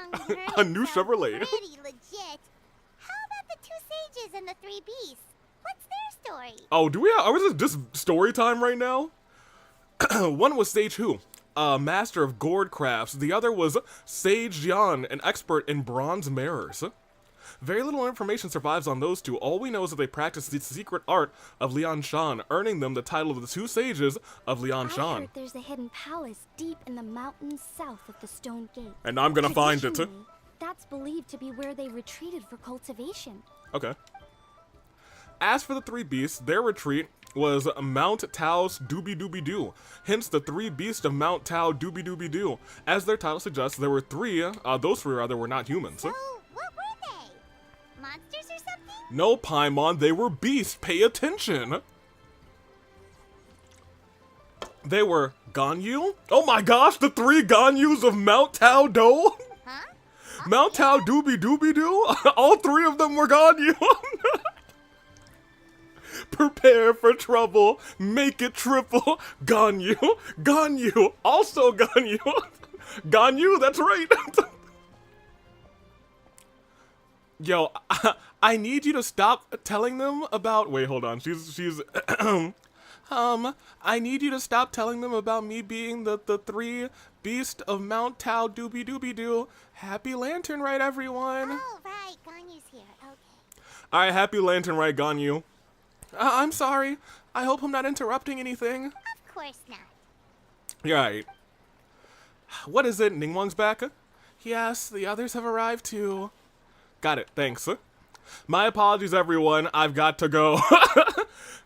a new Chevrolet. Pretty legit. How about the two sages and the three beasts? What's their story? Oh, are we just story time right now? One was Sage Hu, a master of gourd crafts. The other was Sage Jian, an expert in bronze mirrors. Very little information survives on those two. All we know is that they practice the secret art of Lian Shan, earning them the title of the two sages of Lian I Shan. heard there's a hidden palace deep in the mountains south of the Stone Gate. And I'm gonna find it. Traditionally, that's believed to be where they retreated for cultivation. Okay. As for the three beasts, their retreat was Mount Tao's Doobie Doobie Doo. Hence the three beasts of Mount Tao Doobie Doobie Doo. As their title suggests, there were those three were not humans. So, what were they? Monsters or something? No, Paimon, they were beasts. Pay attention. They were Ganyu. Oh my gosh, the three Ganyus of Mount Tao Do. Huh? Mount Tao Doobie Doobie Doo. All three of them were Ganyu. Prepare for trouble. Make it triple. Ganyu. Ganyu. Also Ganyu. Ganyu, that's right. Yo, I need you to stop telling them about. Wait, hold on. She's. I need you to stop telling them about me being the three beast of Mount Tao Doobie Doobie Doo. Happy Lantern Rite, everyone. Oh, right. Ganyu's here. Okay. Alright, happy Lantern Rite, Ganyu. I'm sorry. I hope I'm not interrupting anything. Of course not. You're right. What is it? Ningguang's back? Yes, the others have arrived too. Got it, thanks. My apologies, everyone. I've got to go.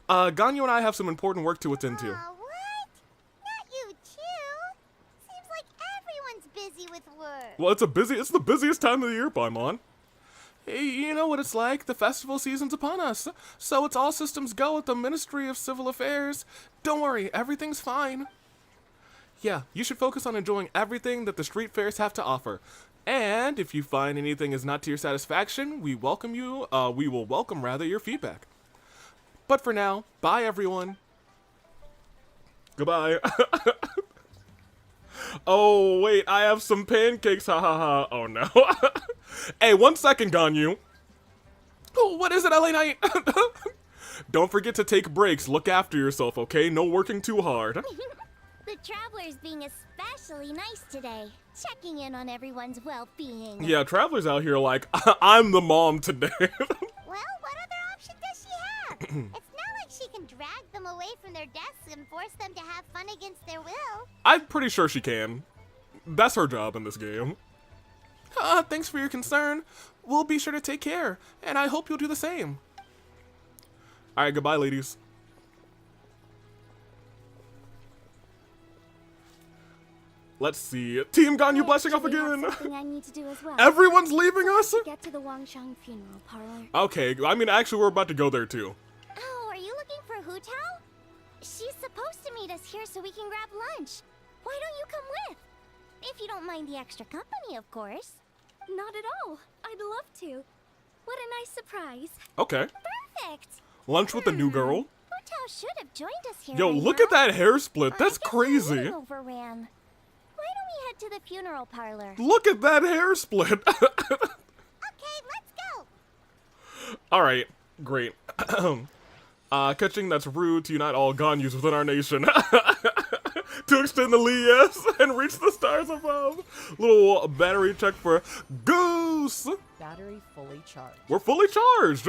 Ganyu and I have some important work to attend to. What? Not you too. Seems like everyone's busy with work. Well, it's the busiest time of the year, Paimon. Hey, you know what it's like. The festival season's upon us. So it's all systems go at the Ministry of Civil Affairs. Don't worry, everything's fine. Yeah, you should focus on enjoying everything that the street fairs have to offer. And if you find anything is not to your satisfaction, we will welcome your feedback. But for now, bye everyone. Goodbye. Oh, wait, I have some pancakes, ha ha ha. Oh no. Hey, 1 second, Ganyu. Oh, what is it, LA Knight? Don't forget to take breaks. Look after yourself, okay? No working too hard. The Traveler's being especially nice today, checking in on everyone's well-being. Yeah, Traveler's out here like, I'm the mom today. Well, what other option does she have? It's not like she can drag them away from their desks and force them to have fun against their will. I'm pretty sure she can. That's her job in this game. Thanks for your concern. We'll be sure to take care, and I hope you'll do the same. Alright, goodbye, ladies. Let's see. Team Ganyu blessing off again. Something I need to do as well. Everyone's leaving us? Get to the Wangshang funeral parlor. Okay, I mean, actually, we're about to go there, too. Oh, are you looking for Hu Tao? She's supposed to meet us here so we can grab lunch. Why don't you come with? If you don't mind the extra company, of course. Not at all. I'd love to. What a nice surprise. Okay. Perfect. Lunch with the new girl. Hu Tao should have joined us here. Yo, by look now. at that hair split. That's I guess crazy. I overran. Why don't we head to the funeral parlor? Look at that hair split. Okay, let's go. Alright, great. Catching that's rude to unite all Ganyus within our nation. To extend the lies and reach the stars above. Little battery check for Goose. Battery fully charged. We're fully charged.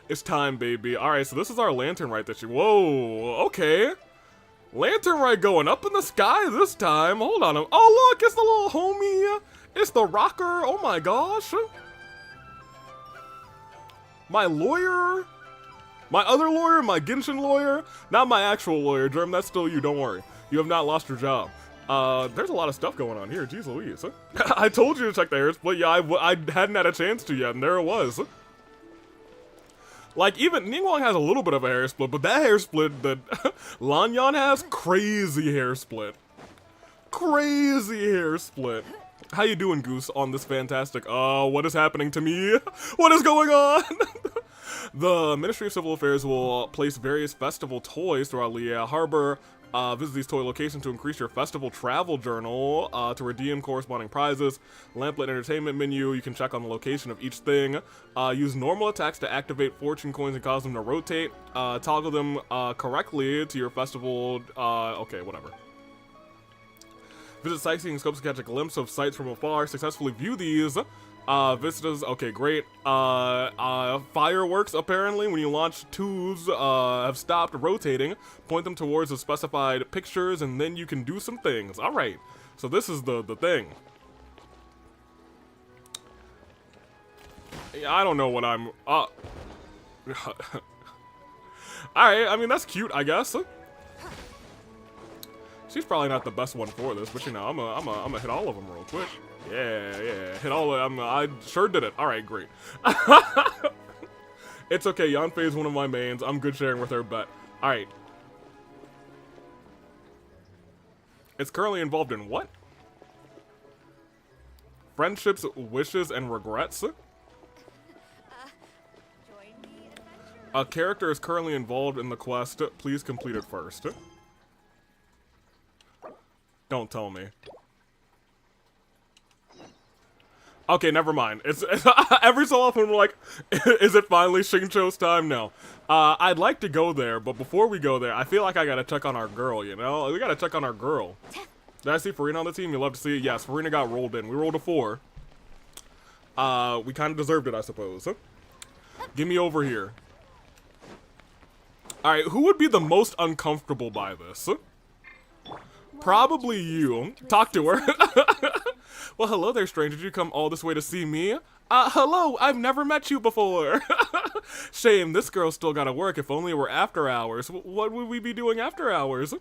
It's time, baby. Alright, so this is our lantern right that whoa, okay. Lantern Rite going up in the sky this time. Hold on. Oh, look, it's the little homie. It's the rocker. Oh my gosh. My lawyer? My other lawyer? My Genshin lawyer? Not my actual lawyer, Germ. That's still you. Don't worry. You have not lost your job. There's a lot of stuff going on here. Jeez Louise. I told you to check the hair split. Yeah, I hadn't had a chance to yet, and there it was. Like, even Ningguang has a little bit of a hair split, but that hair split that Lanyan has, crazy hair split. Crazy hair split. How you doing, Goose, on this fantastic, what is happening to me? What is going on? The Ministry of Civil Affairs will place various festival toys throughout Liyue Harbor. Visit these toy locations to increase your festival travel journal, to redeem corresponding prizes. Lamplit entertainment menu, you can check on the location of each thing. Use normal attacks to activate fortune coins and cause them to rotate. Toggle them correctly to your festival, okay, whatever. Visit sightseeing scopes to catch a glimpse of sights from afar. Successfully view these. Visitors, okay, great. Fireworks, apparently, when you launch tubes, have stopped rotating. Point them towards the specified pictures, and then you can do some things. Alright, so this is the thing. I don't know what I'm, alright, I mean, that's cute, I guess. She's probably not the best one for this, but you know, I'm gonna hit all of them real quick. Yeah, hit all of them. I sure did it. Alright, great. It's okay, Yanfei is one of my mains. I'm good sharing with her, but alright. It's currently involved in what? Friendships, wishes, and regrets? A character is currently involved in the quest. Please complete it first. Don't tell me. Okay, never mind. It's every so often we're like, is it finally Xingqiu's time? No. I'd like to go there, but before we go there, I feel like I gotta check on our girl, you know? We gotta check on our girl. Did I see Farina on the team? You love to see it? Yes, Farina got rolled in. We rolled a 4. We kind of deserved it, I suppose. Give me over here. Alright, who would be the most uncomfortable by this? Probably you. Talk to her. Well, hello there, stranger. Did you come all this way to see me? Hello. I've never met you before. Shame, this girl's still gotta work. If only it were after hours. What would we be doing after hours?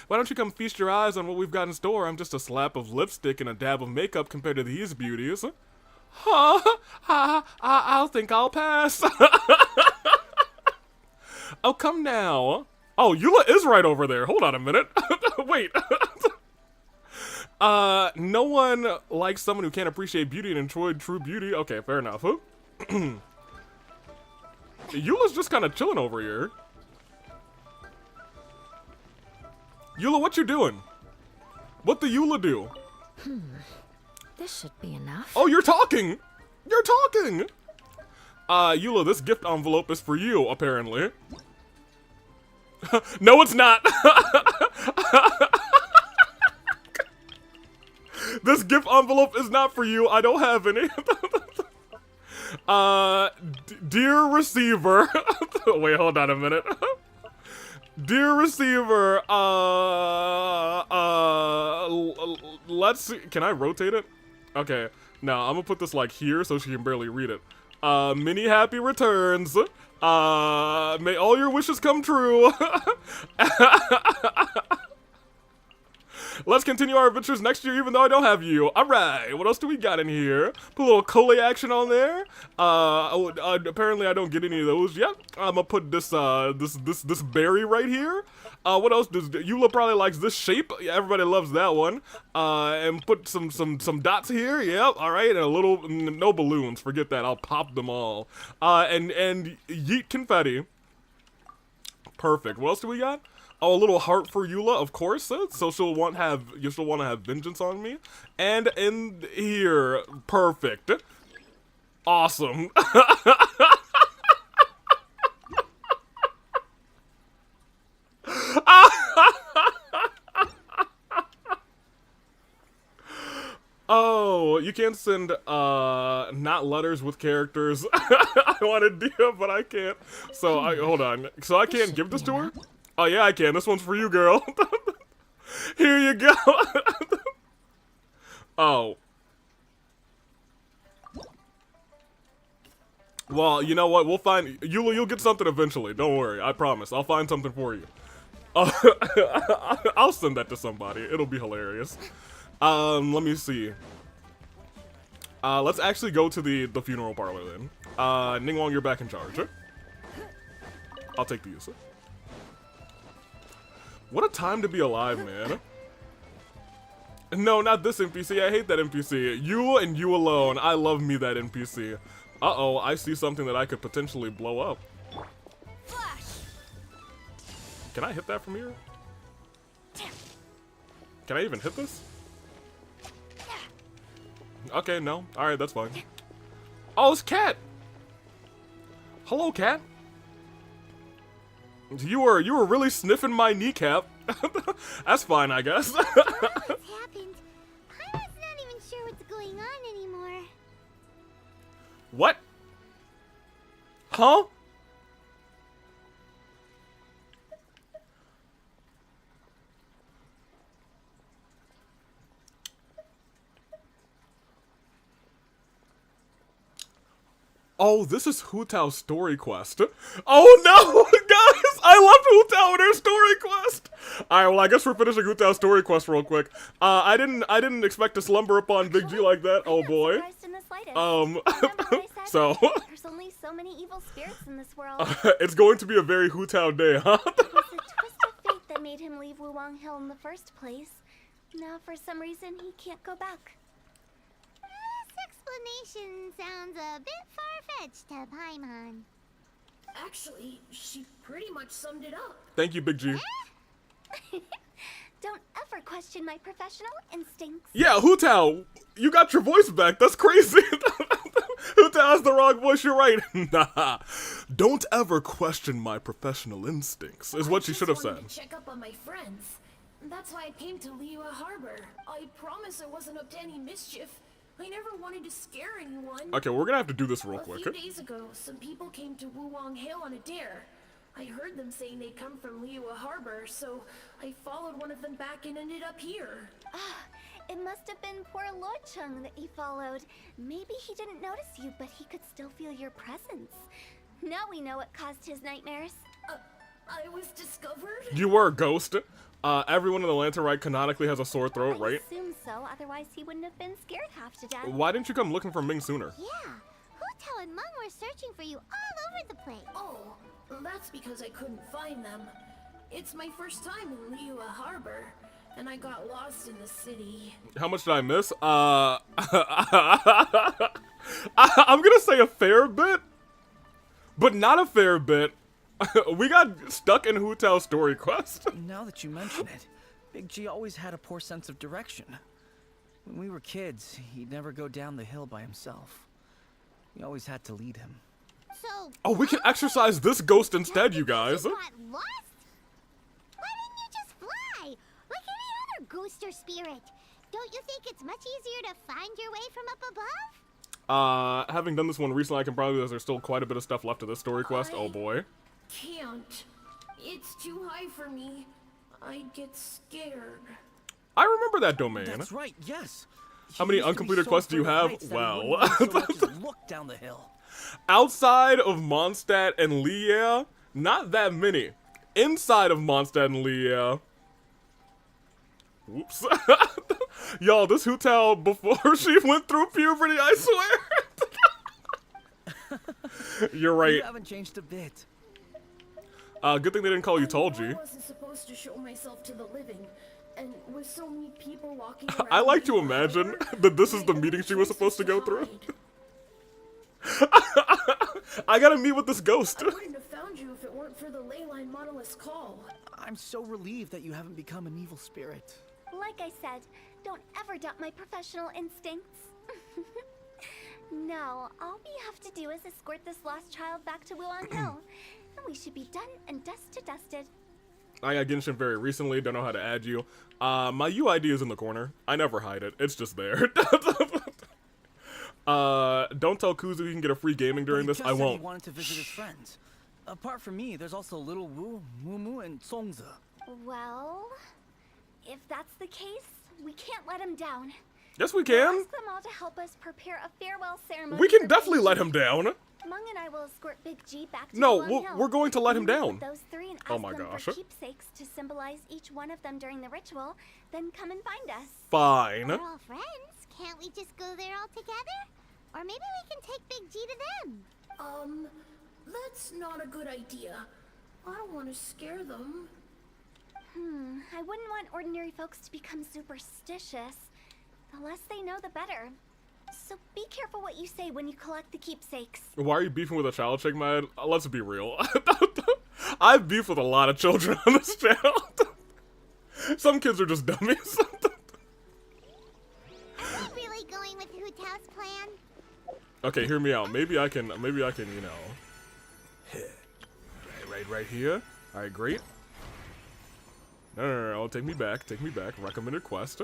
Why don't you come feast your eyes on what we've got in store? I'm just a slap of lipstick and a dab of makeup compared to these beauties. Huh? I'll think I'll pass. Oh, come now. Oh, Eula is right over there. Hold on a minute. Wait. No one likes someone who can't appreciate beauty and enjoy true beauty. Okay, fair enough. Eula's just kind of chilling over here. Eula, what you doing? What the Eula do? This should be enough. Oh, you're talking! You're talking! Eula, this gift envelope is for you, apparently. No, it's not! This gift envelope is not for you. I don't have any. Dear receiver. Wait, hold on a minute. Dear receiver, let's see. Can I rotate it? Okay. Now, I'm gonna put this like here so she can barely read it. Many happy returns. May all your wishes come true. Let's continue our adventures next year even though I don't have you. Alright, what else do we got in here? Put a little Kole action on there. Apparently I don't get any of those yet. I'm gonna put this this berry right here. What else does Eula probably likes this shape? Yeah, everybody loves that one. And put some dots here. Yep, alright, and a little no balloons, forget that. I'll pop them all. And yeet confetti. Perfect. What else do we got? Oh, a little heart for Eula, of course. So she'll want to have vengeance on me. And in here, perfect. Awesome. Oh, you can't send not letters with characters. I want to do it, but I can't. So hold on. So I can't give this to her? Oh yeah, I can. This one's for you, girl. Here you go. Oh. Well, you know what? We'll find you'll get something eventually. Don't worry. I promise. I'll find something for you. I'll send that to somebody. It'll be hilarious. Let me see. Let's actually go to the funeral parlor then. Ningwong, you're back in charge. I'll take the user. What a time to be alive, man. No, not this NPC. I hate that NPC. You and you alone. I love me that NPC. Uh-oh, I see something that I could potentially blow up. Flash. Can I hit that from here? Can I even hit this? Okay, no. Alright, that's fine. Oh, it's Cat! Hello, Cat. You were really sniffing my kneecap. That's fine, I guess. What's happened? Paimon's not even sure what's going on anymore. What? Huh? Oh, this is Hu Tao's story quest. Oh no, guys! I loved Hu Tao and her story quest. All right, well, I guess we're finishing Hu Tao's story quest real quick. I didn't expect to slumber upon Big G like that. Oh boy. So There's only so many evil spirits in this world. it's going to be a very Hu Tao day, huh? It was a twist of fate that made him leave Wuwang Hill in the first place. Now, for some reason, he can't go back. This explanation sounds a bit far-fetched to Paimon. Actually, she pretty much summed it up. Thank you, Big G. Don't ever question my professional instincts. Yeah, Hu Tao, you got your voice back. That's crazy. Hu Tao has the wrong voice. You're right. Nah. Don't ever question my professional instincts, is what she should have said. I just wanted to check up on my friends. That's why I came to Liyue Harbor. I promise I wasn't up to any mischief. I never wanted to scare anyone. Okay, we're gonna have to do this real A quick. few days ago, some people came to Wuwang Hill on a dare. I heard them saying they'd come from Liyue Harbor, so I followed one of them back and ended up here. It must have been poor Lord Chung that he followed. Maybe he didn't notice you, but he could still feel your presence. Now we know what caused his nightmares. I was discovered? You were a ghost. Everyone in the Lantern Rite canonically has a sore throat, right? I assume so, otherwise he wouldn't have been scared half to death. Why didn't you come looking for Ming sooner? Yeah, Hu Tao and Meng were searching for you all over the place. Oh, that's because I couldn't find them. It's my first time in Liyue Harbor, and I got lost in the city. How much did I miss? I'm gonna say a fair bit, but not a fair bit. We got stuck in Hu Tao's story quest. Now that you mention it, Big G always had a poor sense of direction. When we were kids, he'd never go down the hill by himself. We always had to lead him. So, Oh, we can exercise this ghost instead, you guys. got lost? Why didn't you just fly? Like any other ghost or spirit? Don't you think it's much easier to find your way from up above? Having done this one recently, I can probably realize there's still quite a bit of stuff left of this story quest. Oh boy. Can't. It's too high for me. I'd get scared. I remember that domain. That's right, yes. How many uncompleted quests do you have? Well, Look down the hill. outside of Mondstadt and Liyue, not that many. Inside of Mondstadt and Liyue, whoops. Y'all, this Hu Tao before she went through puberty, I swear. You're right. You haven't changed a bit. Good thing they didn't call you Tall G. I wasn't supposed to show myself to the living, and with so many people walking around. I like to Liyue imagine Harbor, that this is the I meeting had she was no supposed to go places through. hide. I gotta meet with this ghost. I wouldn't have found you if it weren't for the Leyline Monolith's call. I'm so relieved that you haven't become an evil spirit. Like I said, don't ever doubt my professional instincts. Now, all we have to do is escort this lost child back to Wuwang Hill, and we should be done and dusted. I got Genshin very recently, don't know how to add you. My UID is in the corner. I never hide it, it's just there. Don't tell Kuzu he can get a free gaming during this, I He won't. wanted to visit his friends. Apart from me, there's also Little Wu, Mumu, and Songza. Well, if that's the case, we can't let him down. Yes, we We'll can. ask them all to help us prepare a farewell ceremony. We can for definitely Big let G. him down. Mung and I will escort Big G back to No, Wulong Hill. we're going to let him We meet down. with those three and Oh ask my them gosh. for keepsakes to symbolize each one of them during the ritual. Then come and find us. Fine. We're all friends. Can't we just go there all together? Or maybe we can take Big G to them. That's not a good idea. I don't want to scare them. I wouldn't want ordinary folks to become superstitious. The less they know, the better. So be careful what you say when you collect the keepsakes. Why are you beefing with a child chick, man? Let's be real. I've beefed with a lot of children on this channel. Some kids are just dummies. I'm not really going with Hu Tao's plan. Okay, hear me out. Maybe I can, you know. Right here. All right, great. No, take me back. Recommended quest.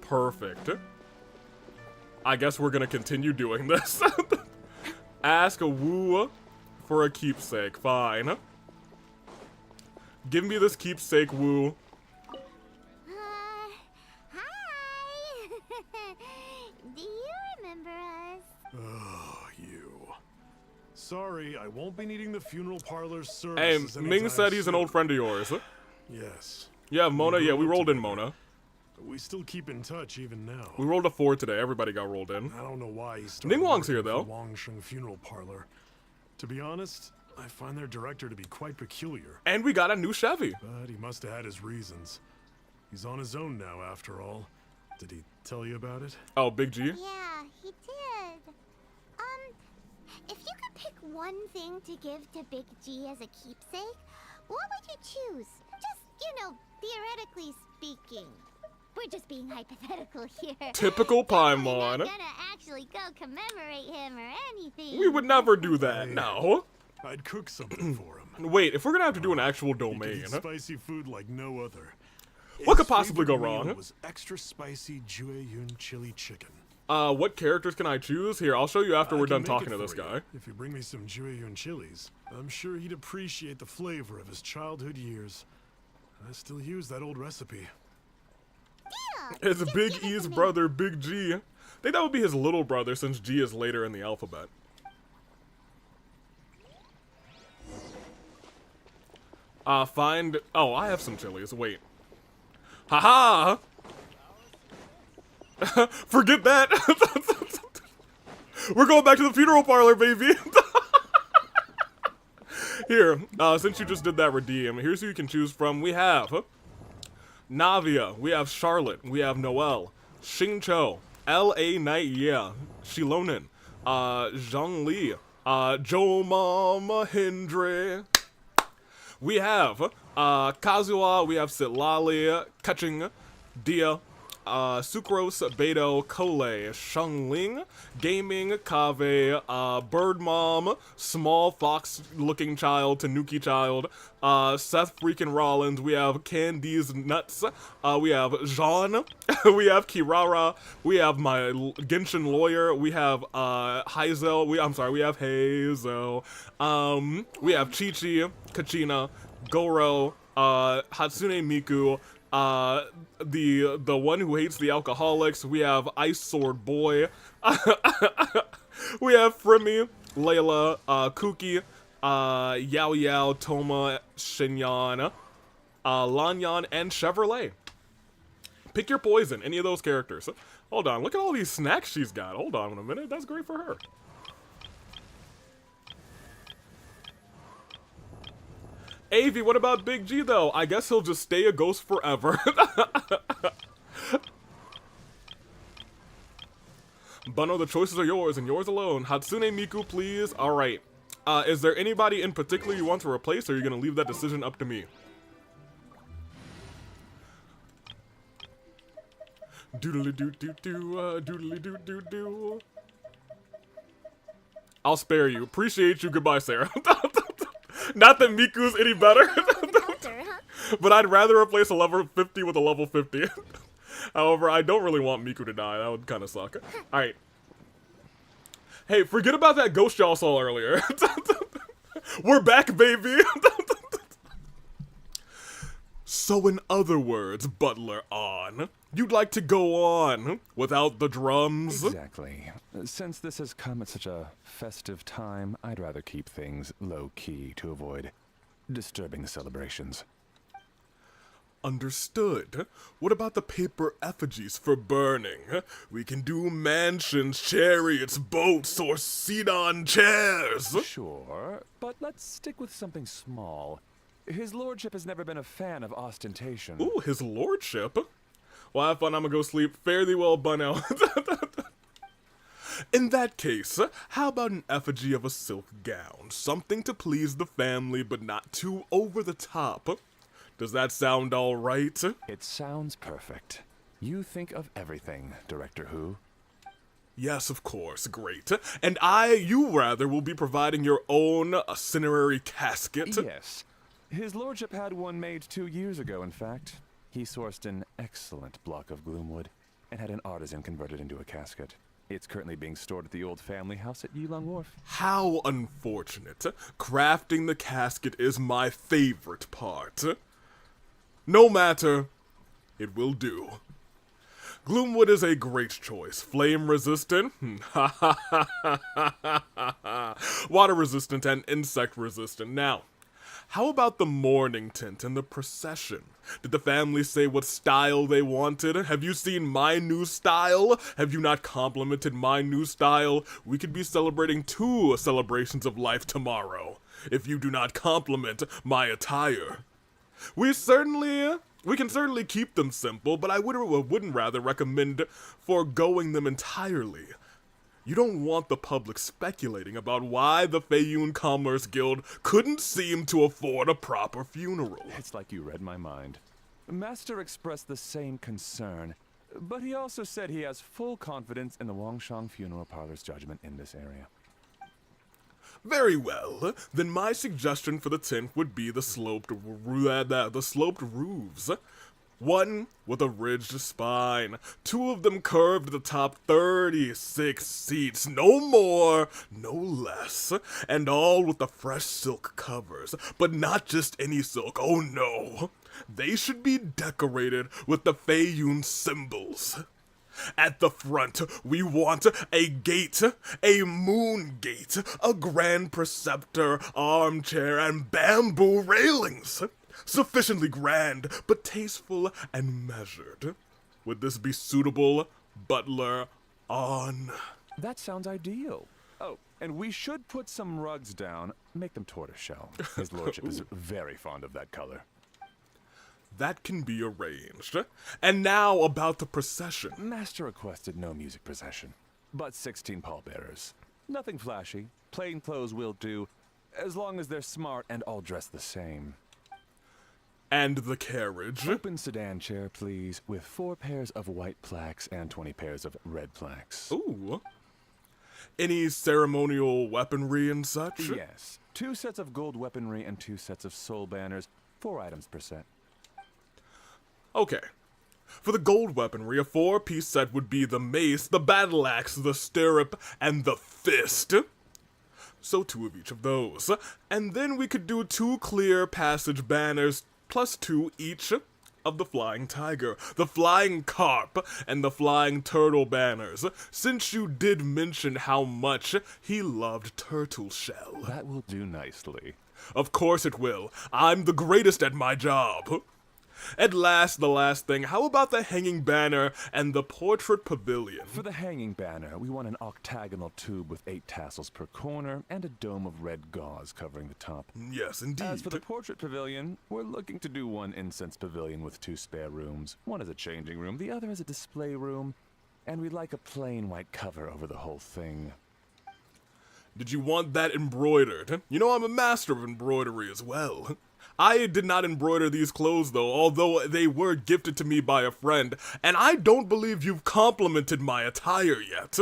Perfect. I guess we're gonna continue doing this. Ask a woo for a keepsake. Fine. Give me this keepsake, woo. Hi! Do you remember us? Oh, you. Sorry, I won't be needing the funeral parlor's Hey, services Ming anytime said he's an soon. old friend of yours. Yes. Yeah, Mona. Yeah, we rolled in Mona. We still keep in touch even now. We rolled a 4 today. Everybody got rolled in. I don't know why he started Ning Wang's working here, though. for Wangsheng Funeral Parlor. To be honest, I find their director to be quite peculiar. And we got a new Chevy. But he must have had his reasons. He's on his own now, after all. Did he tell you about it? Oh, Big G. Yeah, he did. If you could pick one thing to give to Big G as a keepsake, what would you choose? Just, theoretically speaking. We're just being hypothetical here. Typical We're not Paimon. gonna actually go commemorate him or anything. We would never do that. No. I'd cook something for him. Wait, if we're gonna have to do an actual He could domain, eat spicy food like no other. what could His possibly go favorite meal wrong? was extra spicy Jueyun chili chicken. What characters can I choose? Here, I'll show you after I we're can done make talking it to this for you. guy. If you bring me some Jueyun chilies, I'm sure he'd appreciate the flavor of his childhood years. I still use that old recipe. It's Big E's brother, Big G. I think that would be his little brother since G is later in the alphabet. Oh, I have some chilies. Wait. Haha! Forget that! We're going back to the funeral parlor, baby! Here, since you just did that redeem, here's who you can choose from. We have Navia, we have Charlotte, we have Noelle, Xingqiu, L.A. Knight, yeah, Shilonin, Zhang Li, Jo Mama Hindre. We have Kazuha, we have Sitlali, Kaching, Dia, Sucrose, Beto, Kole, Shengling, Gaming, Kave, Bird Mom, Small Fox Looking Child, Tanuki Child, Seth freaking Rollins, we have Candy's Nuts, we have Jean, we have Kirara, we have my Genshin lawyer, we have Hazel, we have Hazel, we have Chi-Chi, Kachina, Goro, Hatsune Miku, the one who hates the alcoholics, we have Ice Sword Boy, we have Frimmy, Layla, Kuki, Yao Yao, Toma, Shinyan, Lanyan, and Chevrolet. Pick your poison, any of those characters. Hold on, look at all these snacks she's got. Hold on a minute, that's great for her. Avi, what about Big G though? I guess he'll just stay a ghost forever. Bunno, the choices are yours and yours alone. Hatsune Miku, please. Alright. Is there anybody in particular you want to replace, or are you gonna leave that decision up to me? Doodly doo doo doo, doodly doo doo doo. I'll spare you. Appreciate you. Goodbye, Sarah. Not that Miku's any better. But I'd rather replace a level 50 with a level 50. However, I don't really want Miku to die. That would kind of suck. Alright. Hey, forget about that ghost y'all saw earlier. We're back, baby. So in other words, Butler On, you'd like to go on without the drums? Exactly. Since this has come at such a festive time, I'd rather keep things low-key to avoid disturbing the celebrations. Understood. What about the paper effigies for burning? We can do mansions, chariots, boats, or seat-on chairs. Sure, but let's stick with something small. His lordship has never been a fan of ostentation. Ooh, his lordship. Well, have fun. I'm gonna go sleep. Fare thee well, Bunnell. In that case, how about an effigy of a silk gown? Something to please the family, but not too over the top. Does that sound all right? It sounds perfect. You think of everything, Director Who. Yes, of course. Great. And you rather, will be providing your own cinerary casket. Yes. His lordship had one made 2 years ago, in fact. He sourced an excellent block of gloomwood and had an artisan convert it into a casket. It's currently being stored at the old family house at Yulong Wharf. How unfortunate. Crafting the casket is my favorite part. No matter, it will do. Gloomwood is a great choice. Flame resistant, water resistant, and insect resistant. Now, how about the mourning tent and the procession? Did the family say what style they wanted? Have you seen my new style? Have you not complimented my new style? We could be celebrating 2 celebrations of life tomorrow, if you do not compliment my attire. We can certainly keep them simple, but I wouldn't rather recommend foregoing them entirely. You don't want the public speculating about why the Feiyun Commerce Guild couldn't seem to afford a proper funeral. It's like you read my mind. Master expressed the same concern, but he also said he has full confidence in the Wangshang Funeral Parlor's judgment in this area. Very well. Then my suggestion for the tent would be the sloped roofs. One with a ridged spine, 2 of them curved at the top, 36 seats, no more, no less, and all with the fresh silk covers. But not just any silk, oh no. They should be decorated with the Feiyun symbols. At the front, we want a gate, a moon gate, a grand preceptor, armchair, and bamboo railings. Sufficiently grand, but tasteful and measured. Would this be suitable, Butler On? That sounds ideal. Oh, and we should put some rugs down. Make them tortoiseshell. His lordship is very fond of that color. That can be arranged. And now about the procession. Master requested no music procession, but 16 pallbearers. Nothing flashy. Plain clothes will do, as long as they're smart and all dressed the same. And the carriage. Open sedan chair, please, with 4 pairs of white plaques and 20 pairs of red plaques. Ooh. Any ceremonial weaponry and such? Yes. 2 sets of gold weaponry and 2 sets of soul banners. 4 items per set. Okay. For the gold weaponry, a 4-piece set would be the mace, the battle axe, the stirrup, and the fist. So 2 of each of those. And then we could do 2 clear passage banners, plus 2 each of the flying tiger, the flying carp, and the flying turtle banners, since you did mention how much he loved turtle shell. That will do nicely. Of course it will. I'm the greatest at my job. At last, the last thing, how about the hanging banner and the portrait pavilion? For the hanging banner, we want an octagonal tube with 8 tassels per corner and a dome of red gauze covering the top. Yes, indeed. As for the portrait pavilion, we're looking to do 1 incense pavilion with 2 spare rooms. One as a changing room, the other as a display room, and we'd like a plain white cover over the whole thing. Did you want that embroidered? You know I'm a master of embroidery as well. I did not embroider these clothes, though, although they were gifted to me by a friend, and I don't believe you've complimented my attire yet.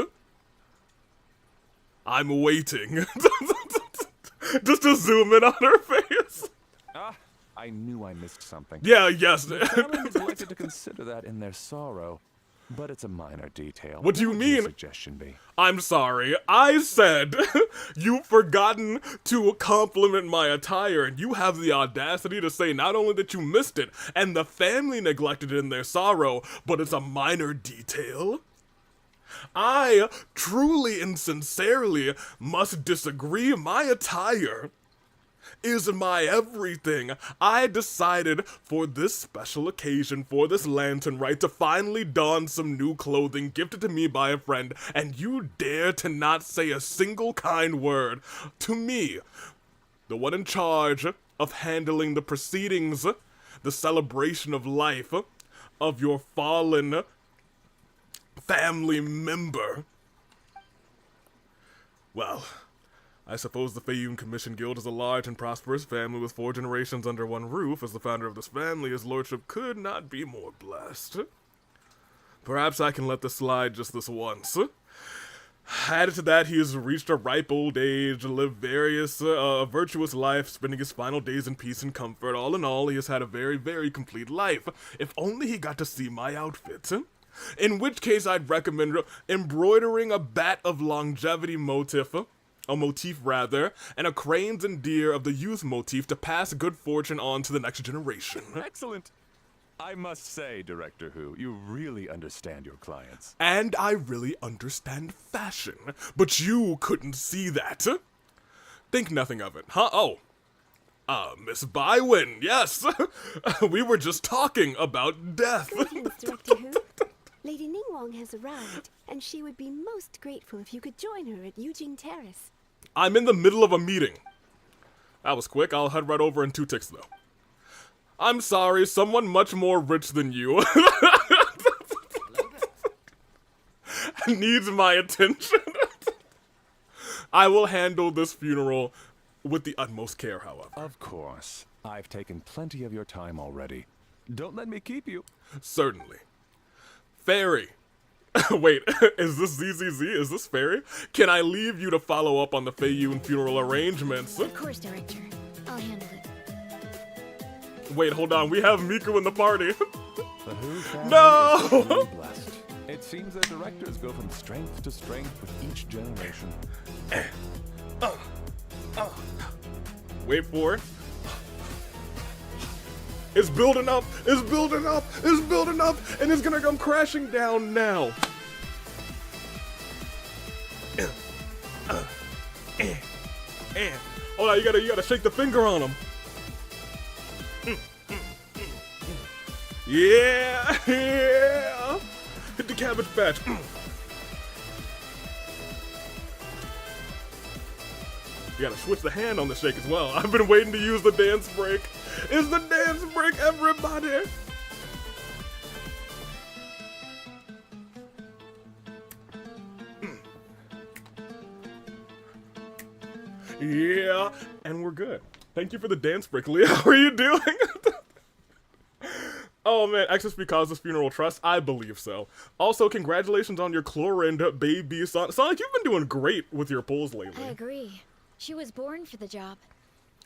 I'm waiting. Just to zoom in on her face. Ah, I knew I missed something. Yeah, yes. The family has elected to consider that in their sorrow. but it's a minor detail. What do you would your mean? Suggestion be? I'm sorry, I said you've forgotten to compliment my attire, and you have the audacity to say not only that you missed it, and the family neglected it in their sorrow, but it's a minor detail? I truly and sincerely must disagree. My attire is my everything. I decided for this special occasion, for this lantern rite, to finally don some new clothing gifted to me by a friend, and you dare to not say a single kind word to me, the one in charge of handling the proceedings, the celebration of life of your fallen family member. Well, I suppose the Faeyun Commission Guild is a large and prosperous family with 4 generations under one roof. As the founder of this family, his lordship could not be more blessed. Perhaps I can let this slide just this once. Added to that, he has reached a ripe old age, lived a virtuous life, spending his final days in peace and comfort. All in all, he has had a very, very complete life. If only he got to see my outfit. In which case, I'd recommend embroidering a bat of longevity motif, and a cranes and deer of the youth motif to pass good fortune on to the next generation. Excellent. I must say, Director Who, you really understand your clients. And I really understand fashion, but you couldn't see that. Think nothing of it, huh? Oh, Miss Bywin, yes. We were just talking about death. Greetings, Director Who. Lady Ningguang has arrived, and she would be most grateful if you could join her at Yujing Terrace. I'm in the middle of a meeting. That was quick. I'll head right over in 2 ticks, though. I'm sorry, someone much more rich than you needs my attention. I will handle this funeral with the utmost care, however. Of course. I've taken plenty of your time already. Don't let me keep you. Certainly. Fairy. Wait, is this ZZZ? Is this Fairy? Can I leave you to follow up on the Faeyun funeral arrangements? Of course, Director. I'll handle it. Wait, hold on. We have Miku in the party. The Who family No! is truly blessed. It seems that directors go from strength to strength with each generation. Wait for it. It's building up, it's building up, it's building up, and it's gonna come crashing down now. Oh, you gotta shake the finger on him. Yeah, yeah. Hit the cabbage patch. You gotta switch the hand on the shake as well. I've been waiting to use the dance break. It's the dance break, everybody! Yeah, and we're good. Thank you for the dance break, Leah. How are you doing? Oh man, XSP caused this funeral trust? I believe so. Also, congratulations on your Chlorind baby son. Sonic, you've been doing great with your polls lately. I agree. She was born for the job.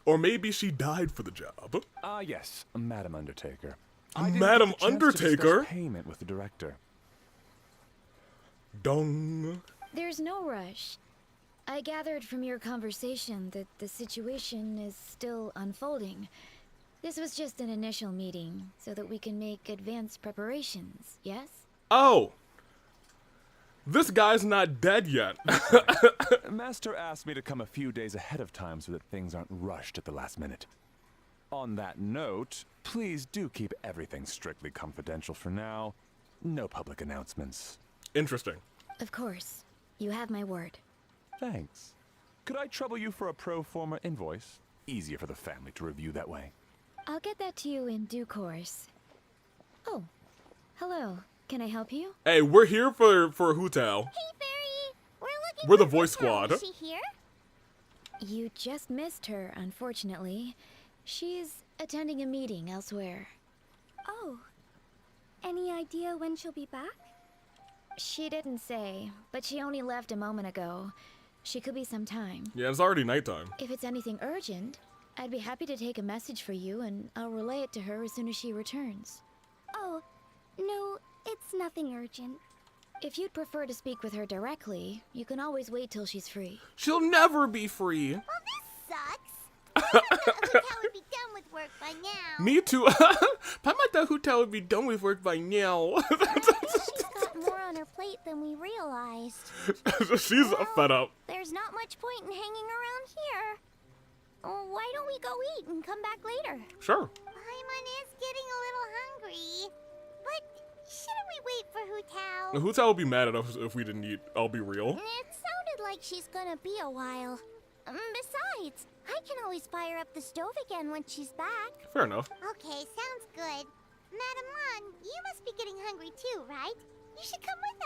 Or maybe she died for the job. Yes, Madam Undertaker. Madam Undertaker? Payment with the director. Dong. There's no rush. I gathered from your conversation that the situation is still unfolding. This was just an initial meeting, so that we can make advanced preparations, yes? Oh! This guy's not dead yet. Master asked me to come a few days ahead of time so that things aren't rushed at the last minute. On that note, please do keep everything strictly confidential for now. No public announcements. Interesting. Of course. You have my word. Thanks. Could I trouble you for a pro forma invoice? Easier for the family to review that way. I'll get that to you in due course. Oh, hello. Can I help you? Hey, we're here for Hutao. Hey, Fairy! We're the for voice Hutao. squad. Is she here? You just missed her, unfortunately. She's attending a meeting elsewhere. Oh. Any idea when she'll be back? She didn't say, but she only left a moment ago. She could be some time. Yeah, it's already nighttime. If it's anything urgent, I'd be happy to take a message for you and I'll relay it to her as soon as she returns. Oh, no, It's nothing urgent. If you'd prefer to speak with her directly, you can always wait till she's free. She'll never be free. Well, this sucks. I thought Hotel would be done with work by now. Me too. I might that hotel would be done with work by now. She's got more on her plate than we realized. She's fed up. There's not much point in hanging around here. Why don't we go eat and come back later? Sure. Paimon is getting a little hungry. But shouldn't we wait for Hotel? Hotel will be mad at us if we didn't eat. I'll be real. It sounded like she's gonna be a while. Besides, I can always fire up the stove again when she's back. Fair enough. Okay, sounds good. Madam Lan, you must be getting hungry too, right? You should come with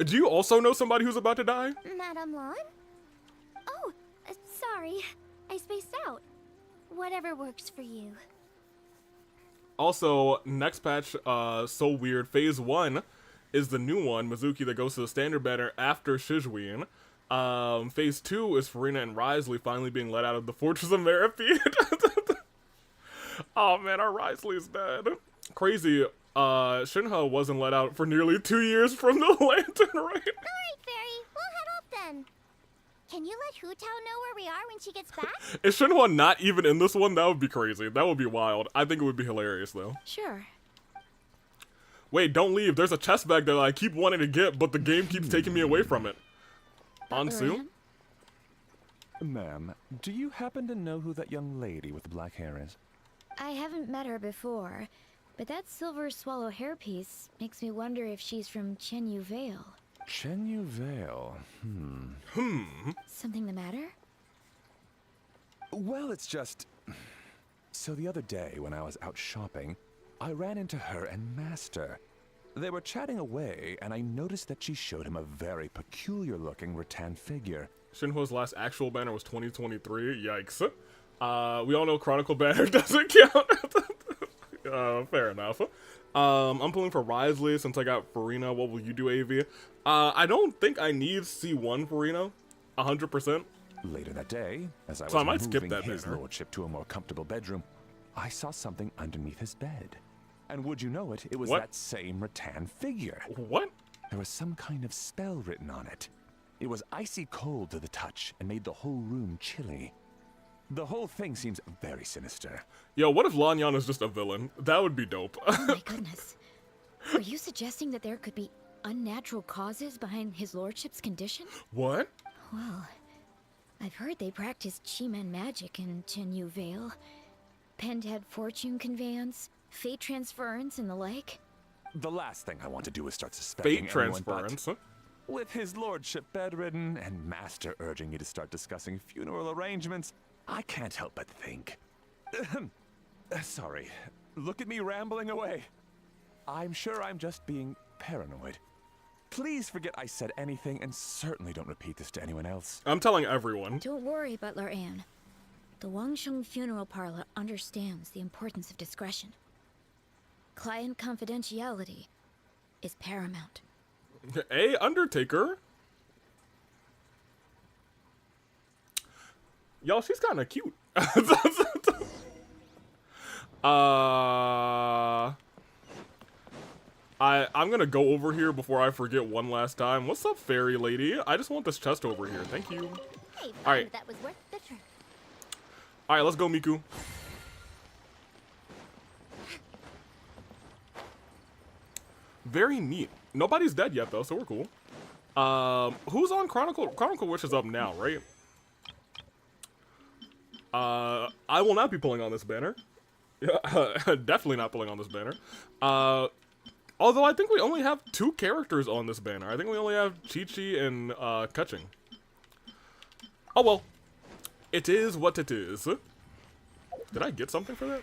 us. Do you also know somebody who's about to die? Madam Lan? Oh, sorry. I spaced out. Whatever works for you. Also, next patch, so weird. Phase 1 is the new one, Mizuki, that goes to the standard banner after Shizuin. Phase 2 is Farina and Risley finally being let out of the Fortress of Meripede. Oh man, our Risley's dead. Crazy, Shinha wasn't let out for nearly 2 years from the lantern, right? Alright, Fairy, we'll head off then. Can you let Hu Tao know where we are when she gets back? Is Shinhua not even in this one? That would be crazy. That would be wild. I think it would be hilarious, though. Sure. Wait, don't leave. There's a chest bag that I keep wanting to get, but the game keeps taking me away from it. Ansu? Ma'am, do you happen to know who that young lady with the black hair is? I haven't met her before, but that silver swallow hairpiece makes me wonder if she's from Chenyu Vale. Chenyu Vale. Something the matter? Well, it's just... So the other day, when I was out shopping, I ran into her and Master. They were chatting away, and I noticed that she showed him a very peculiar-looking rattan figure. Shinhua's last actual banner was 2023. Yikes. We all know Chronicle banner doesn't count. Fair enough. I'm pulling for Risley since I got Farina. What will you do, AV? I don't think I need C1 Farina. 100%. Later that day, as I was So I might skip moving that his banner. lordship to a more comfortable bedroom, I saw something underneath his bed. And would you know it, it was What? that same rattan figure. What? There was some kind of spell written on it. It was icy cold to the touch and made the whole room chilly. The whole thing seems very sinister. Yo, what if Lanyan is just a villain? That would be dope. Oh my goodness. Are you suggesting that there could be unnatural causes behind his lordship's condition? What? Well, I've heard they practice Chi-Men magic in Chenyu Vale. Pen-head fortune conveyance, fate transference, and the like. The last thing I want to do is start suspecting Fate anyone but- transference. Huh? With his lordship bedridden and Master urging me to start discussing funeral arrangements, I can't help but think. Sorry, look at me rambling away. I'm sure I'm just being paranoid. Please forget I said anything, and certainly don't repeat this to anyone else. I'm telling everyone. Don't worry, Butler Anne. The Wangsheng Funeral Parlor understands the importance of discretion. Client confidentiality is paramount. Hey, Undertaker. Yo, she's kind of cute. I'm gonna go over here before I forget one last time. What's up, fairy lady? I just want this chest over here. Thank you. Hey, All right. that was worth the trip. All right, let's go, Miku. Very neat. Nobody's dead yet, though, so we're cool. Who's on Chronicle? Chronicle Wish is up now, right? I will not be pulling on this banner. Definitely not pulling on this banner. Although I think we only have 2 characters on this banner. I think we only have Chi-Chi and Kaching. Oh well. It is what it is. Did I get something for that?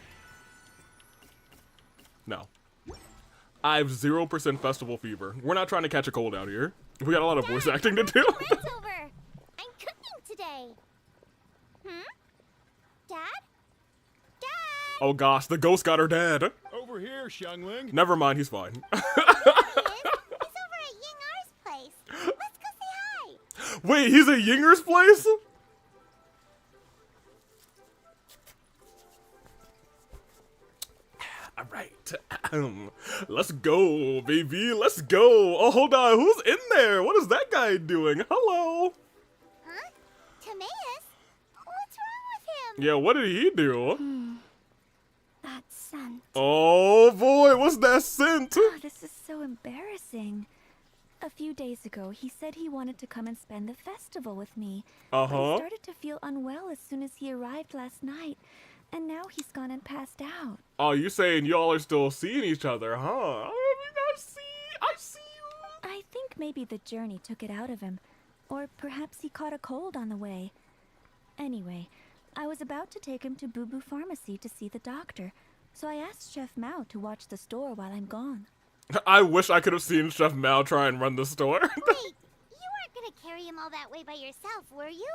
No. I have 0% festival fever. We're not trying to catch a cold out here. We got a lot of voice acting to do. Friends over. I'm cooking today. Dad? Dad? Oh gosh, the ghost got her dad. Over here, Xiangling. Never mind, he's fine. He's over at Ying-Ar's place. Let's go say hi. Wait, he's at Yinger's place? Alright. Let's go, baby. Let's go. Oh, hold on. Who's in there? What is that guy doing? Hello. Huh? Timaeus? What's wrong with him? Yeah, what did he do? That scent. Oh, boy. What's that scent? Oh, this is so embarrassing. A few days ago, he said he wanted to come and spend the festival with me. But he started to feel unwell as soon as he arrived last night. And now he's gone and passed out. Oh, you saying y'all are still seeing each other, huh? I see you. I think maybe the journey took it out of him. Or perhaps he caught a cold on the way. Anyway, I was about to take him to Boo Boo Pharmacy to see the doctor. So I asked Chef Mao to watch the store while I'm gone. I wish I could have seen Chef Mao try and run the store. Wait, you weren't gonna carry him all that way by yourself, were you?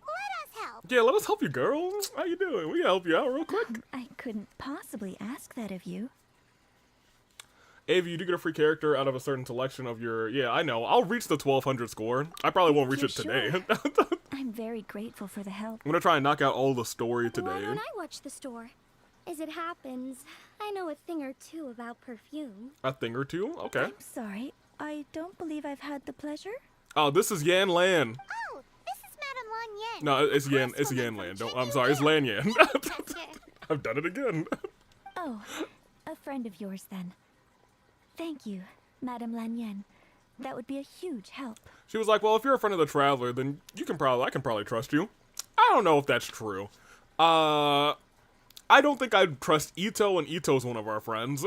Let us help. Yeah, let us help you, girl. How you doing? We can help you out real quick. I couldn't possibly ask that of you. Avi, you do get a free character out of a certain selection of your... Yeah, I know. I'll reach the 1200 score. I probably won't reach it today. Sure? I'm very grateful for the help. I'm gonna try and knock out all the story today. Why don't I watch the store? As it happens, I know a thing or two about perfume. A thing or two? Okay. I'm sorry. I don't believe I've had the pleasure. Oh, this is Yan Lan. Oh, this is Madame Lan Yan. No, it's Yan. It's Yan Lan. Don't. I'm sorry. It's Lan Yan. I've done it again. Oh, a friend of yours then. Thank you, Madame Lan Yan. That would be a huge help. She was like, "Well, if you're a friend of the Traveler, then I can probably trust you." I don't know if that's true. I don't think I'd trust Ito, and Ito's one of our friends.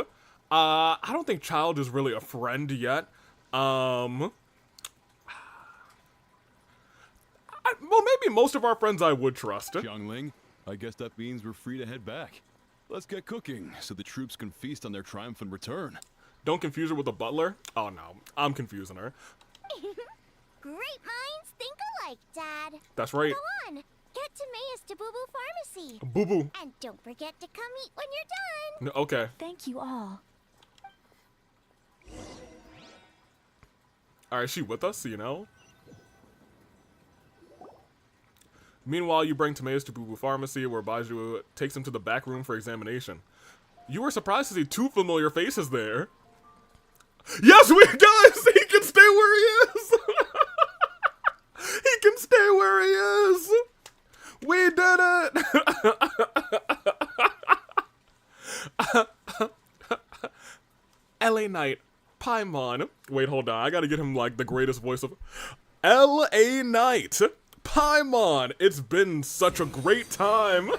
I don't think Child is really a friend yet. Well, maybe most of our friends I would trust. Youngling, I guess that means we're free to head back. Let's get cooking so the troops can feast on their triumphant return. Don't confuse her with the butler. Oh no, I'm confusing her. Great minds think alike, Dad. That's right. Go on, get Timaeus to Boo Boo Pharmacy. Boo Boo. And don't forget to come eat when you're done. No, okay. Thank you all. Alright, she with us, you know? Meanwhile, you bring Timaeus to Boo Boo Pharmacy, where Baiju takes him to the back room for examination. You were surprised to see two familiar faces there. Yes, guys, he can stay where he is. He can stay where he is. We did it. LA Knight, Paimon. Wait, hold on. I gotta get him like the greatest voice of LA Knight, Paimon. It's been such a great time.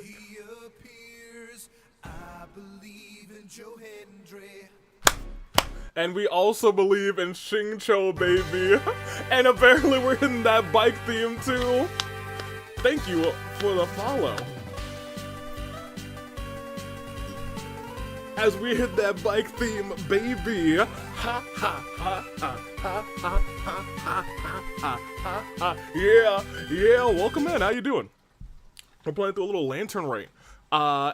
He appears, I believe in Joe Hendry. And we also believe in Xingqiu, baby. And apparently we're in that bike theme too. Thank you for the follow. As we hit that bike theme, baby. Ha ha ha ha ha ha ha ha ha ha. Yeah, welcome in. How you doing? We're playing through a little Lantern Rite.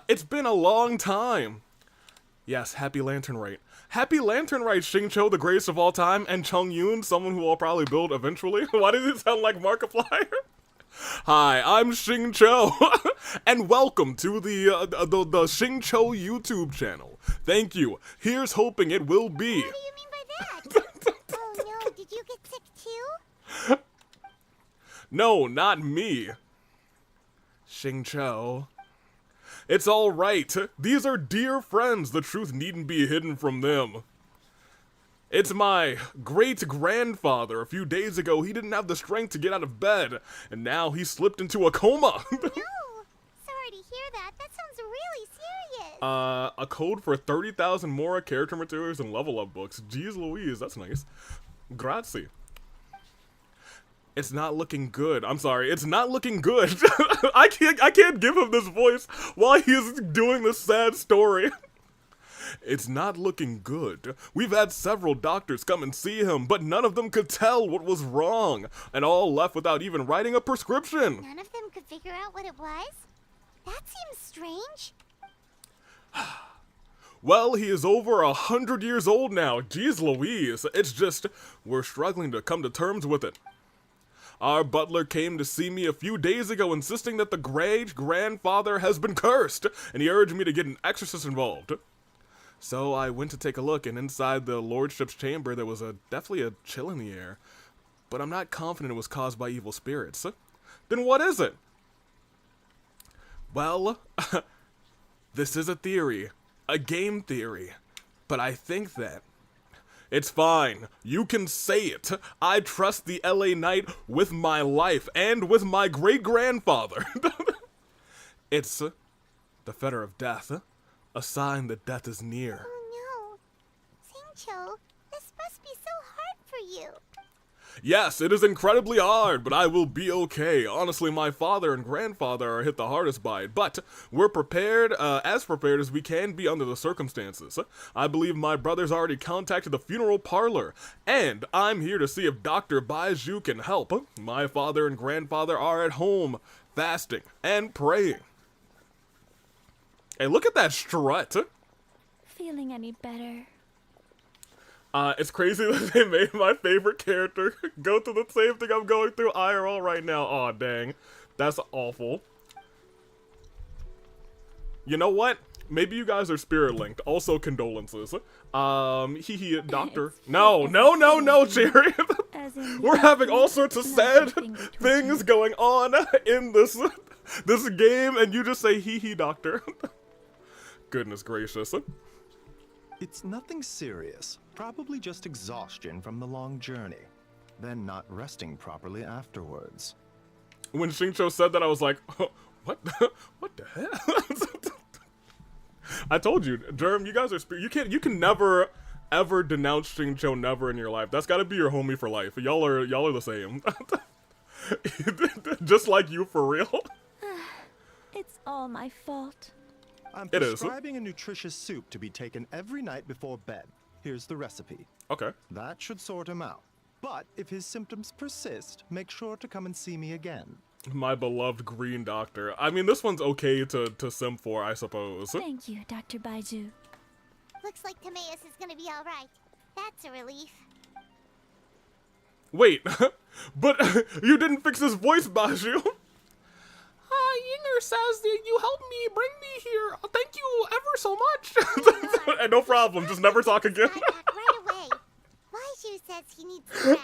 It's been a long time. Yes, happy Lantern Rite. Happy Lantern Rite, Xingqiu, the greatest of all time, and Chung Yoon, someone who I'll probably build eventually. Why does it sound like Markiplier? Hi, I'm Xingqiu, and welcome to the Xingqiu YouTube channel. Thank you. Here's hoping it will be. What do you mean by that? Oh no, did you get sick too? No, not me. Xingqiu. It's all right. These are dear friends. The truth needn't be hidden from them. It's my great-grandfather. A few days ago, he didn't have the strength to get out of bed, and now he slipped into a coma. No, sorry to hear that. That sounds really serious. A code for 30,000 more character materials and level up books. Jeez Louise, that's nice. Grazie. It's not looking good. I'm sorry, it's not looking good. I can't give him this voice while he's doing this sad story. It's not looking good. We've had several doctors come and see him, but none of them could tell what was wrong, and all left without even writing a prescription. None of them could figure out what it was? That seems strange. Well, he is over 100 years old now. Jeez Louise. It's just, we're struggling to come to terms with it. Our butler came to see me a few days ago insisting that the great-grandfather has been cursed, and he urged me to get an exorcist involved. So I went to take a look, and inside the lordship's chamber there was definitely a chill in the air. But I'm not confident it was caused by evil spirits. Then what is it? Well, this is a theory. A game theory. But I think that it's fine. You can say it. I trust the LA Knight with my life and with my great-grandfather. It's the fetter of death. A sign that death is near. Oh no. Xingqiu, this must be so hard for you. Yes, it is incredibly hard, but I will be okay. Honestly, my father and grandfather are hit the hardest by it, but we're prepared, as prepared as we can be under the circumstances. I believe my brother's already contacted the funeral parlor, and I'm here to see if Dr. Baizhu can help. My father and grandfather are at home, fasting and praying. Hey, look at that strut. Feeling any better? It's crazy that they made my favorite character go through the same thing I'm going through IRL right now. Aw, dang. That's awful. You know what? Maybe you guys are spirit linked. Also, condolences. Doctor. No, Jerry. We're having all sorts of sad things going on in this game, and you just say doctor. Goodness gracious. It's nothing serious. Probably just exhaustion from the long journey. Then not resting properly afterwards. When Xingqiu said that, I was like, oh, what the hell? I told you, Germ, you guys are you can never ever denounce Xingqiu never in your life. That's gotta be your homie for life. Y'all are the same. Just like you for real. It's all my fault. I'm prescribing a nutritious soup to be taken every night before bed. Here's the recipe. Okay. That should sort him out. But if his symptoms persist, make sure to come and see me again. My beloved green doctor. I mean, this one's okay to sim for, I suppose. Thank you, Dr. Baizhu. Looks like Timaeus is gonna be alright. That's a relief. Wait, but you didn't fix his voice, Baizhu. Yinger says that you helped me bring me here. Thank you ever so much. And no problem, just never talk again. Right away. Baizhu says he needs rest.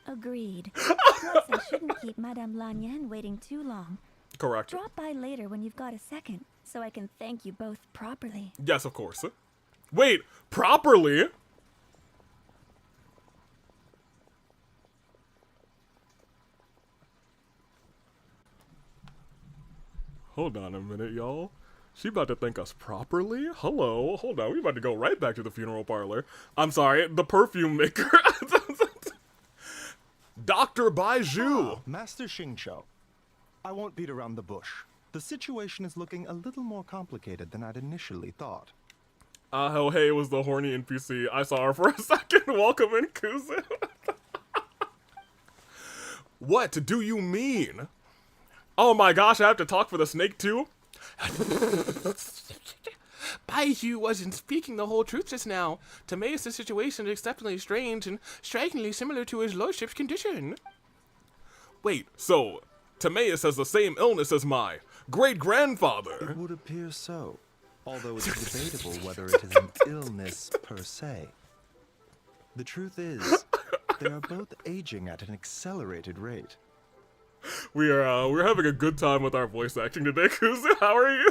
Agreed. Plus, I shouldn't keep Madame Lanyan waiting too long. Correct. Drop by later when you've got a second, so I can thank you both properly. Yes, of course. Wait, properly? Hold on a minute, y'all. She about to thank us properly? Hello, hold on. We about to go right back to the funeral parlor. I'm sorry, the perfume maker. Dr. Baizhu. Master Xingqiu. I won't beat around the bush. The situation is looking a little more complicated than I'd initially thought. Oh, hey, it was the horny NPC. I saw her for a second. Welcome in, Kuzu. What do you mean? Oh my gosh, I have to talk for the snake too? Baizhu wasn't speaking the whole truth just now. Timaeus' situation is exceptionally strange and strikingly similar to his lordship's condition. Wait, so Timaeus has the same illness as my great-grandfather? It would appear so, although it's debatable whether it is an illness per se. The truth is, they are both aging at an accelerated rate. We're having a good time with our voice acting today, Kuzu. How are you?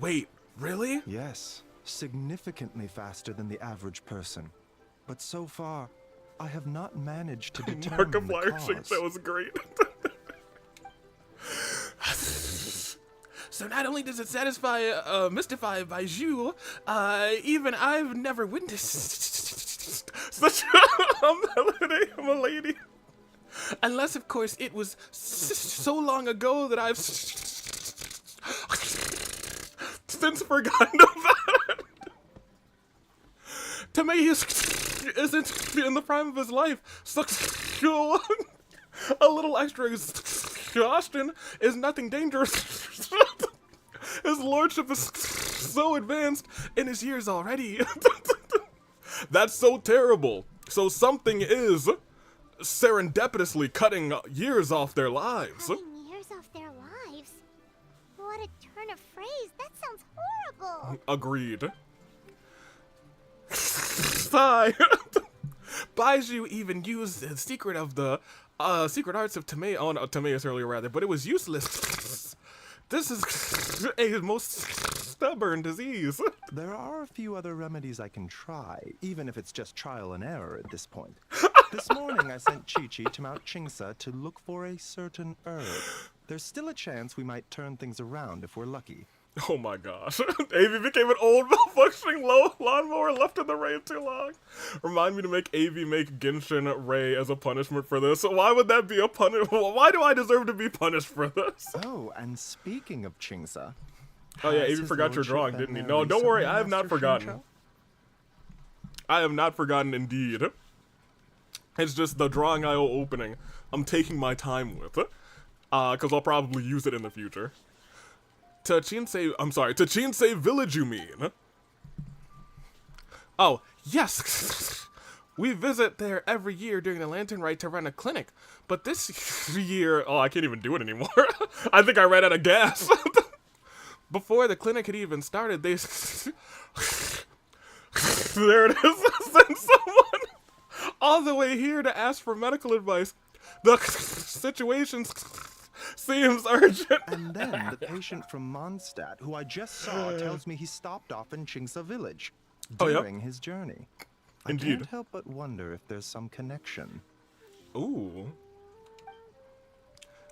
Wait, really? Yes, significantly faster than the average person. But so far, I have not managed to determine the cause. That was great. So not only does it mystify Baizhu, even I've never witnessed such a lady. Unless, of course, it was so long ago that I've since forgotten about it. Timaeus isn't in the prime of his life, so a little extra exhaustion is nothing dangerous. His lordship is so advanced in his years already. That's so terrible. So something is serendipitously cutting years off their lives. Cutting years off their lives? What a turn of phrase. That sounds Agreed. Sigh. Baiju even used the secret of the secret arts of Timaeus earlier, rather, but it was useless. This is a most stubborn disease. There are a few other remedies I can try, even if it's just trial and error at this point. This morning I sent Chi-Chi to Mount Chingsa to look for a certain herb. There's still a chance we might turn things around if we're lucky. Oh my gosh. Avi became an old malfunctioning lawnmower left in the rain too long. Remind me to make Avi make Genshin Ray as a punishment for this. Why would that be a punishment? Why do I deserve to be punished for this? Oh, and speaking of Chingsa. Oh yeah, Avi forgot your drawing, didn't he? No, don't worry, I have not forgotten. I have not forgotten indeed. It's just the drawing IO opening I'm taking my time with. Because I'll probably use it in the future. To Chinsei Village, you mean? Oh, yes! We visit there every year during the Lantern Rite to run a clinic. But this year... Oh, I can't even do it anymore. I think I ran out of gas. Before the clinic had even started, they... There it is. Send someone all the way here to ask for medical advice. The situation seems urgent. And then the patient from Mondstadt, who I just saw, tells me he stopped off in Chingsa Village during his journey. Indeed. I can't help but wonder if there's some connection. Ooh.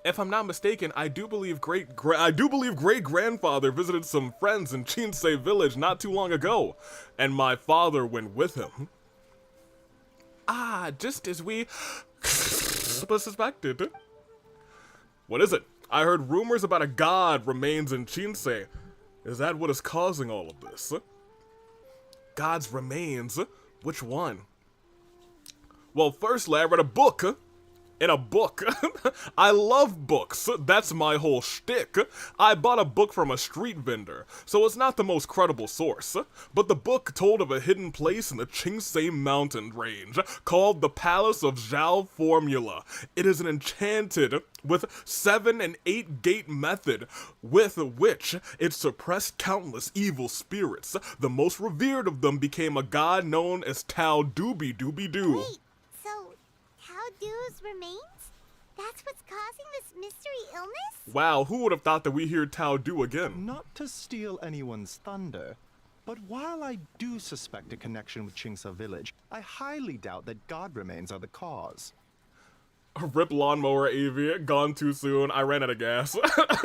If I'm not mistaken, I do believe great-grandfather visited some friends in Chinsei Village not too long ago, and my father went with him. Ah, just as we suspected. What is it? I heard rumors about a god remains in Chinsei. Is that what is causing all of this? God's remains? Which one? Well, firstly, I read a book. In a book. I love books. That's my whole shtick. I bought a book from a street vendor, so it's not the most credible source. But the book told of a hidden place in the Chingsei mountain range called the Palace of Zhao Formula. It is an enchanted with 7 and 8 gate method with which it suppressed countless evil spirits. The most revered of them became a god known as Tao Doobie Doobie Doo. Wait, so Tao Doo's remains? That's what's causing this mystery illness? Wow, who would have thought that we hear Tao Doo again? Not to steal anyone's thunder, but while I do suspect a connection with Chingsa Village, I highly doubt that god remains are the cause. Rip lawnmower, Avi. Gone too soon. I ran out of gas.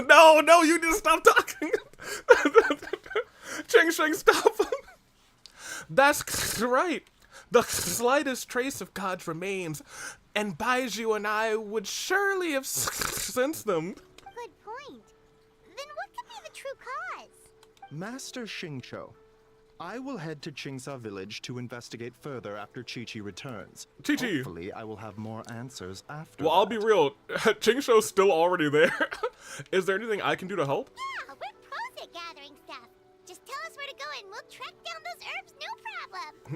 No, you need to stop talking. Ching Shing, stop. That's right. The slightest trace of God's remains, and Baiju and I would surely have sensed them. Good point. Then what could be the true cause? Master Xingqiu, I will head to Chingsa Village to investigate further after Chi-Chi returns. Chi-Chi. Hopefully, I will have more answers after Well, I'll be real. Chingsho's still already there. Is there anything I can do to help? Yeah, we're pros at gathering stuff. Just tell us where to go and we'll track down those herbs, no problem.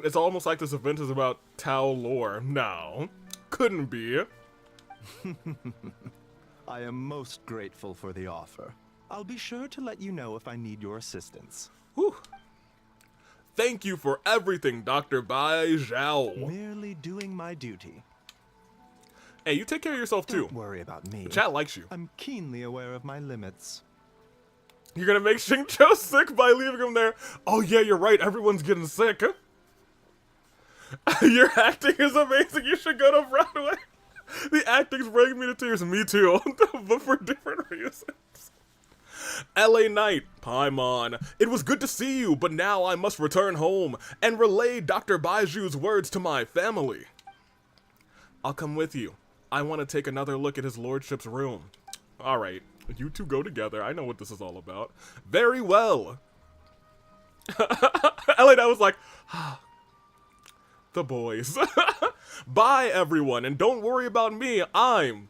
It's almost like this event is about Tao lore. No, couldn't be. I am most grateful for the offer. I'll be sure to let you know if I need your assistance. Whew. Thank you for everything, Dr. Bai Zhao. Merely doing my duty. Hey, you take care of yourself too. Don't worry about me. The chat likes you. I'm keenly aware of my limits. You're gonna make Xingqiu sick by leaving him there? Oh yeah, you're right, everyone's getting sick. Your acting is amazing, you should go to Broadway. The acting's bringing me to tears, me too, but for different reasons. LA Knight, Paimon, it was good to see you, but now I must return home and relay Dr. Baiju's words to my family. I'll come with you. I want to take another look at his lordship's room. Alright, you two go together. I know what this is all about. Very well. LA Knight was like, the boys. Bye, everyone, and don't worry about me. I'm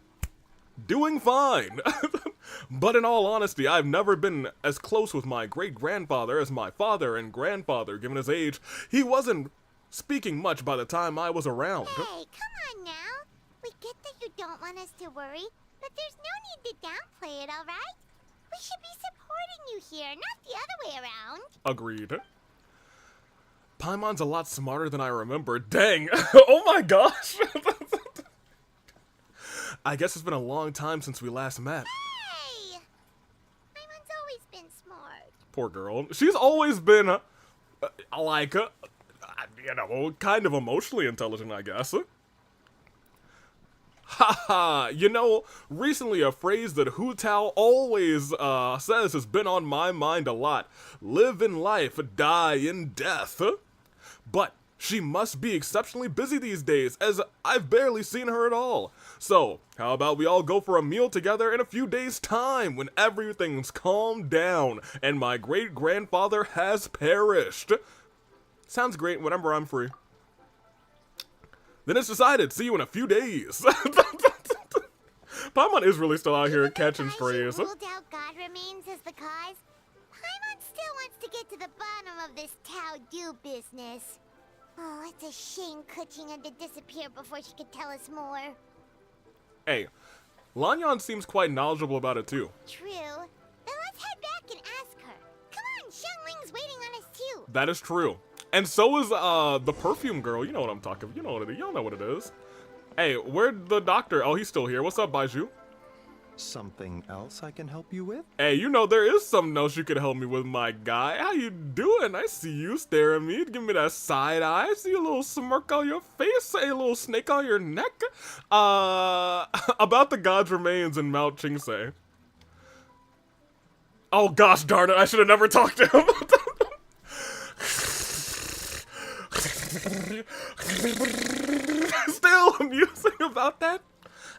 doing fine. But in all honesty, I've never been as close with my great-grandfather as my father and grandfather, given his age. He wasn't speaking much by the time I was around. Hey, come on now. We get that you don't want us to worry, but there's no need to downplay it, alright? We should be supporting you here, not the other way around. Agreed. Paimon's a lot smarter than I remember. Dang! Oh my gosh! I guess it's been a long time since we last met. Hey! Paimon's always been smart. Poor girl. She's always been, kind of emotionally intelligent, I guess. Haha, you know, recently a phrase that Hu Tao always says has been on my mind a lot. Live in life, die in death. But she must be exceptionally busy these days, as I've barely seen her at all. So, how about we all go for a meal together in a few days' time, when everything's calmed down and my great-grandfather has perished? Sounds great whenever I'm free. Then it's decided. See you in a few days. Paimon is really still out here catching strays. Ruled out God remains as the cause. Paimon still wants to get to the bottom of this Tao Do business. Oh, it's a shame Kuching had to disappear before she could tell us more. Hey, Lanyan seems quite knowledgeable about it too. True. Then let's head back and ask her. Come on, Xiangling's waiting on us too. That is true. And so is the perfume girl. You know what I'm talking about. You know what it is. Y'all know what it is. Hey, where'd the doctor? Oh, he's still here. What's up, Baiju? Something else I can help you with? Hey, you know there is something else you could help me with, my guy. How you doing? I see you staring at me. Give me that side eye. I see a little smirk on your face. A little snake on your neck. About the god's remains in Mount Chingsei. Oh gosh darn it, I should have never talked to him. Still musing about that?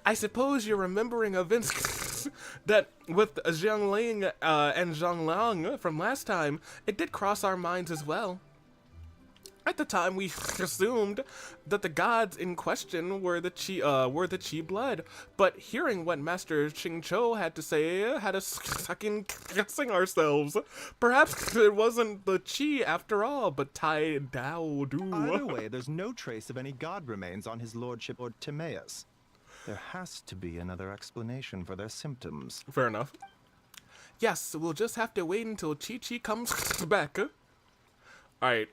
I suppose you're remembering events that with Xiangling and Zhanglang from last time, it did cross our minds as well. At the time, we assumed that the gods in question were the Qi blood, but hearing what Master Xingqiu had to say had us second guessing ourselves. Perhaps it wasn't the Qi after all, but Tai Dao Du. Either way, there's no trace of any god remains on his lordship or Timaeus. There has to be another explanation for their symptoms. Fair enough. Yes, we'll just have to wait until Chi-Chi comes back. Alright.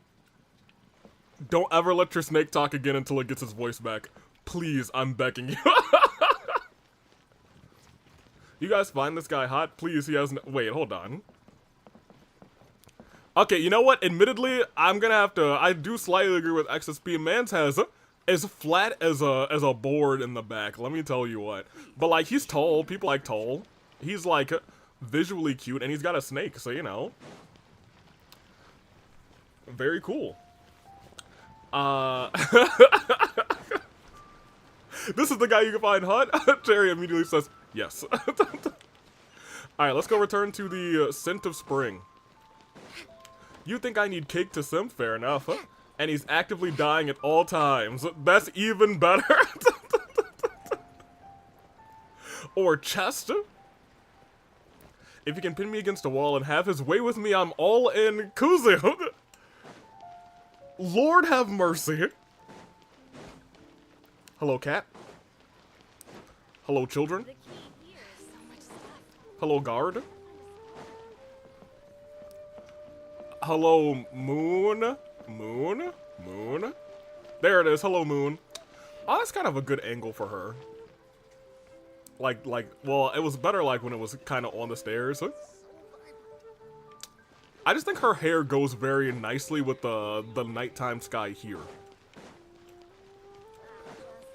Don't ever let your snake talk again until it gets his voice back. Please, I'm begging you. You guys find this guy hot? Please, he has no— wait, hold on. Okay, you know what? Admittedly, I'm gonna have to— I do slightly agree with XSP. Mans has as flat as a board in the back, let me tell you what. But like, he's tall, people like tall. He's like visually cute, and he's got a snake, so you know. Very cool. This is the guy you can find hot? Jerry immediately says, yes. Alright, let's go return to the scent of spring. You think I need cake to simp? Fair enough. And he's actively dying at all times. That's even better. Or chest. If he can pin me against a wall and have his way with me, I'm all in. Kuzu. Lord have mercy. Hello, cat. Hello, children. Hello, guard. Hello, moon. Moon. There it is. Hello, moon. Oh, that's kind of a good angle for her. Well, it was better like when it was kind of on the stairs. I just think her hair goes very nicely with the nighttime sky here.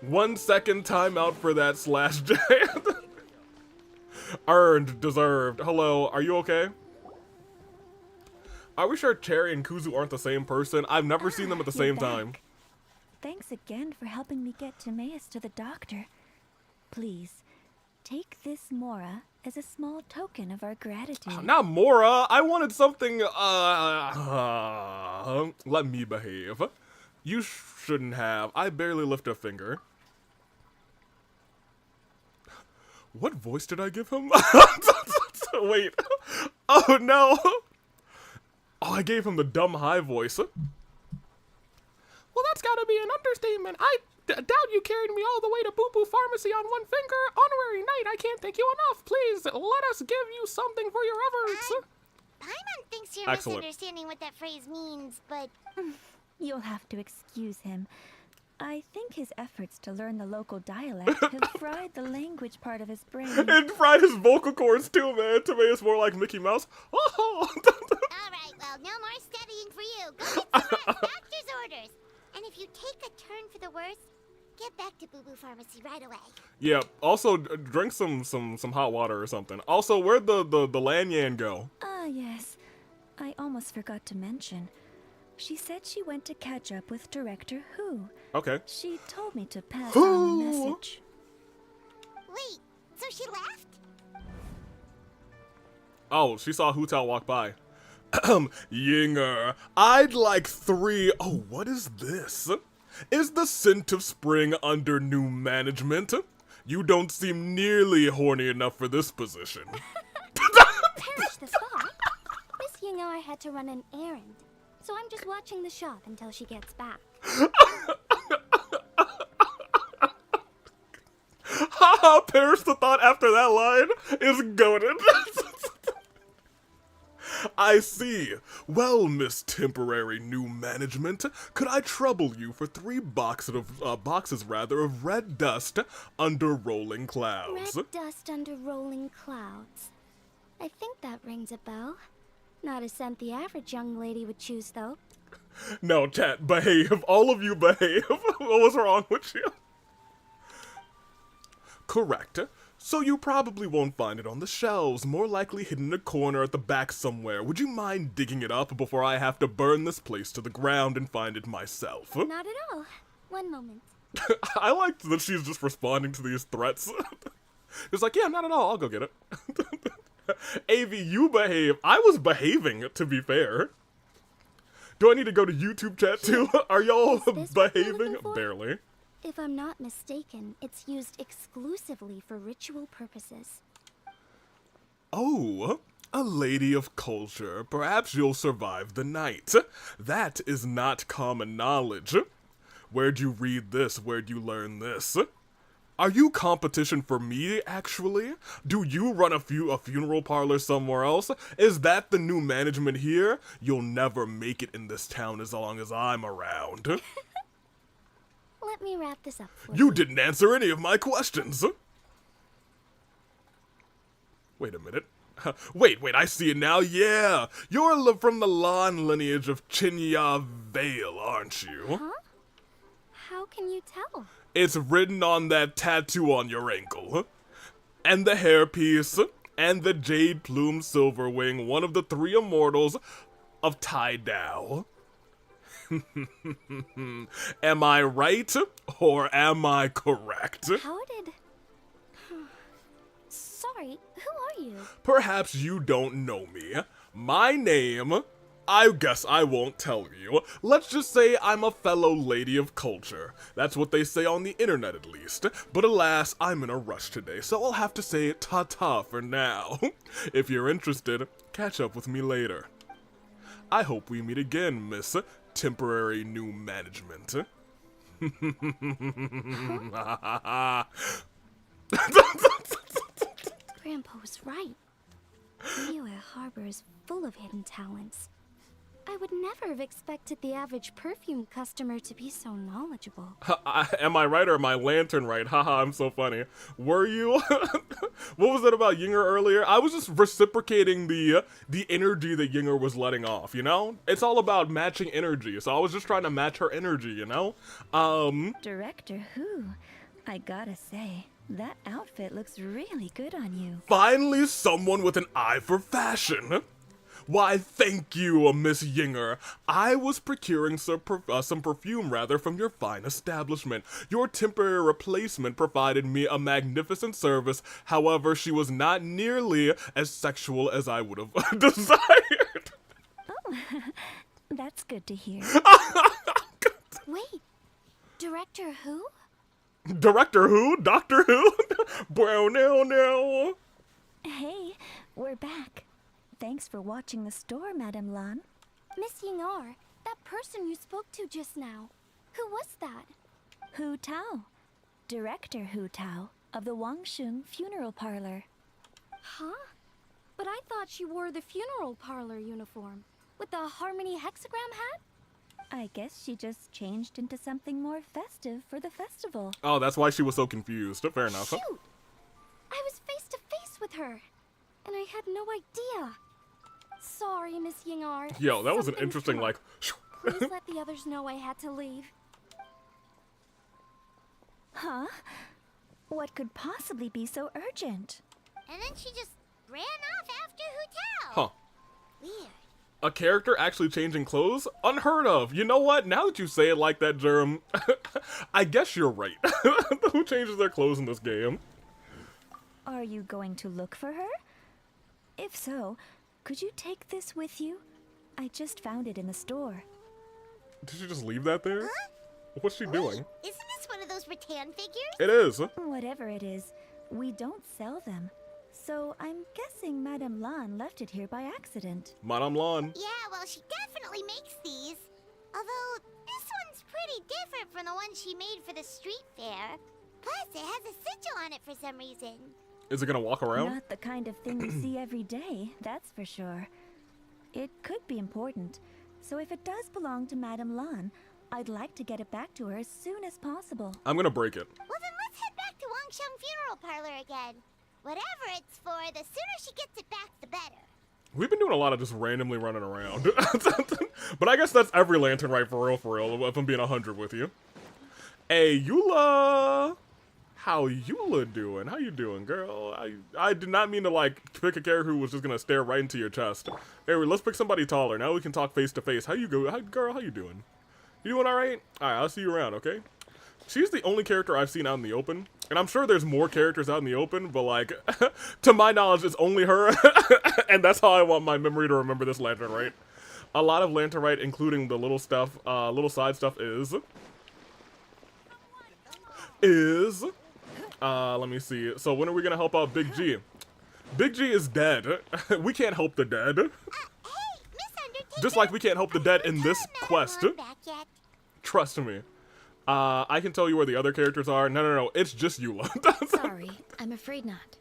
1 second timeout for that slash J. Earned, deserved. Hello, are you okay? Are we sure Cherry and Kuzu aren't the same person? I've never seen them at the same time. Thanks again for helping me get Timaeus to the doctor. Please, take this Mora as a small token of our gratitude. Not Mora. I wanted something, let me behave. You shouldn't have. I barely lift a finger. What voice did I give him? Wait. Oh, no. Oh, I gave him the dumb high voice. Well, that's gotta be an understatement. doubt you carried me all the way to Boo Boo Pharmacy on one finger. Honorary knight, I can't thank you enough. Please, let us give you something for your efforts. Paimon thinks you're Excellent. misunderstanding what that phrase means, but... You'll have to excuse him. I think his efforts to learn the local dialect have fried the language part of his brain. And fried his vocal cords too, man, to make us more like Mickey Mouse. Oh. Alright, well, no more studying for you. Go get some rest. Doctor's orders. And if you take a turn for the worse, get back to Boo Boo Pharmacy right away. Yeah, also drink some hot water or something. Also, where'd the Lanyan go? Ah, yes. I almost forgot to mention. She said she went to catch up with Director Who. Okay. She told me to pass on the message. Wait, so she left? Oh, she saw Hu Tao walk by. Yinger, I'd like 3... Oh, what is this? Is the scent of spring under new management? You don't seem nearly horny enough for this position. Perish the thought. Miss Yinger had to run an errand. So I'm just watching the shop until she gets back. Haha, perish the thought after that line is goated. I see. Well, Miss Temporary New Management, could I trouble you for 3 boxes of red dust under rolling clouds? Red dust under rolling clouds. I think that rings a bell. Not a scent the average young lady would choose, though. No, chat, behave. All of you behave. What was wrong with you? Correct. So you probably won't find it on the shelves, more likely hidden in a corner at the back somewhere. Would you mind digging it up before I have to burn this place to the ground and find it myself? Not at all. One moment. I like that she's just responding to these threats. It's like, yeah, not at all, I'll go get it. AV, you behave. I was behaving, to be fair. Do I need to go to YouTube chat too? Are y'all behaving? Barely. If I'm not mistaken, it's used exclusively for ritual purposes. Oh, a lady of culture. Perhaps you'll survive the night. That is not common knowledge. Where'd you read this? Where'd you learn this? Are you competition for me, actually? Do you run a funeral parlor somewhere else? Is that the new management here? You'll never make it in this town as long as I'm around. Let me wrap this up for You didn't answer any of my questions. Wait a minute. Wait, I see it now. Yeah, you're from the Lan lineage of Chinya Vale, aren't you? Huh? How can you tell? It's written on that tattoo on your ankle. And the hairpiece, and the jade plume silver wing, one of the 3 immortals of Tai Dao. Am I right, or am I correct? How did... Sorry, who are you? Perhaps you don't know me. My name... I guess I won't tell you. Let's just say I'm a fellow lady of culture. That's what they say on the internet, at least. But alas, I'm in a rush today, so I'll have to say ta-ta for now. If you're interested, catch up with me later. I hope we meet again, Miss Temporary New Management. Grandpa was right. Liyue Harbor is full of hidden talents. I would never have expected the average perfume customer to be so knowledgeable. Am I right or am I lantern right? Haha, I'm so funny. Were you? What was it about Yinger earlier? I was just reciprocating the energy that Yinger was letting off, you know? It's all about matching energy, so I was just trying to match her energy, you know? Director Who? I gotta say, that outfit looks really good on you. Finally someone with an eye for fashion. Why, thank you, Miss Yinger. I was procuring some perfume, from your fine establishment. Your temporary replacement provided me a magnificent service. However, she was not nearly as sexual as I would have desired. Oh, that's good to hear. Wait, Director Who? Director Who? Doctor Who? Brown now. Hey, we're back. Thanks for watching the store, Madame Lan. Miss Yinger, that person you spoke to just now. Who was that? Hu Tao, Director Hu Tao of the Wangsheng Funeral Parlor. Huh? But I thought she wore the funeral parlor uniform with the Harmony hexagram hat? I guess she just changed into something more festive for the festival. Oh, that's why she was so confused. Fair enough. Shoot! I was face to face with her, and I had no idea. Sorry, Miss Yingar. Yo, that was an Something interesting, came up. like... Please let the others know I had to leave. Huh? What could possibly be so urgent? And then she just ran off after Hu Tao. Huh. Weird. A character actually changing clothes? Unheard of. You know what? Now that you say it like that, Germ, I guess you're right. Who changes their clothes in this game? Are you going to look for her? If so, could you take this with you? I just found it in the store. Did she just leave that there? Huh? What's she doing? Isn't this one of those rattan figures? It is. Whatever it is, we don't sell them. So I'm guessing Madame Lan left it here by accident. Madame Lan. Yeah, well, she definitely makes these. Although, this one's pretty different from the one she made for the street fair. Plus, it has a sigil on it for some reason. Is it gonna walk around? Not the kind of thing we see every day, that's for sure. It could be important, so if it does belong to Madame Lan, I'd like to get it back to her as soon as possible. I'm gonna break it. Well, then let's head back to Wangsheng Funeral Parlor again. Whatever it's for, the sooner she gets it back, the better. We've been doing a lot of just randomly running around. But I guess that's every Lantern Rite for real, if I'm being 100 with you. Hey, Eula! How Eula doing? How you doing, girl? I did not mean to, like, pick a character who was just gonna stare right into your chest. Anyway, let's pick somebody taller. Now we can talk face to face. How you go? Girl, how you doing? You doing alright? Alright, I'll see you around, okay? She's the only character I've seen out in the open. And I'm sure there's more characters out in the open, but, like, to my knowledge, it's only her. And that's how I want my memory to remember this Lantern Rite. A lot of Lantern Rite, including the little stuff, little side stuff is... let me see. So when are we gonna help out Big G? Big G is dead. We can't help the dead. Hey, Miss Undertaker. Just like we can't help the dead in this quest. Back yet. Trust me. I can tell you where the other characters are. No, it's just Eula. Sorry, I'm afraid not.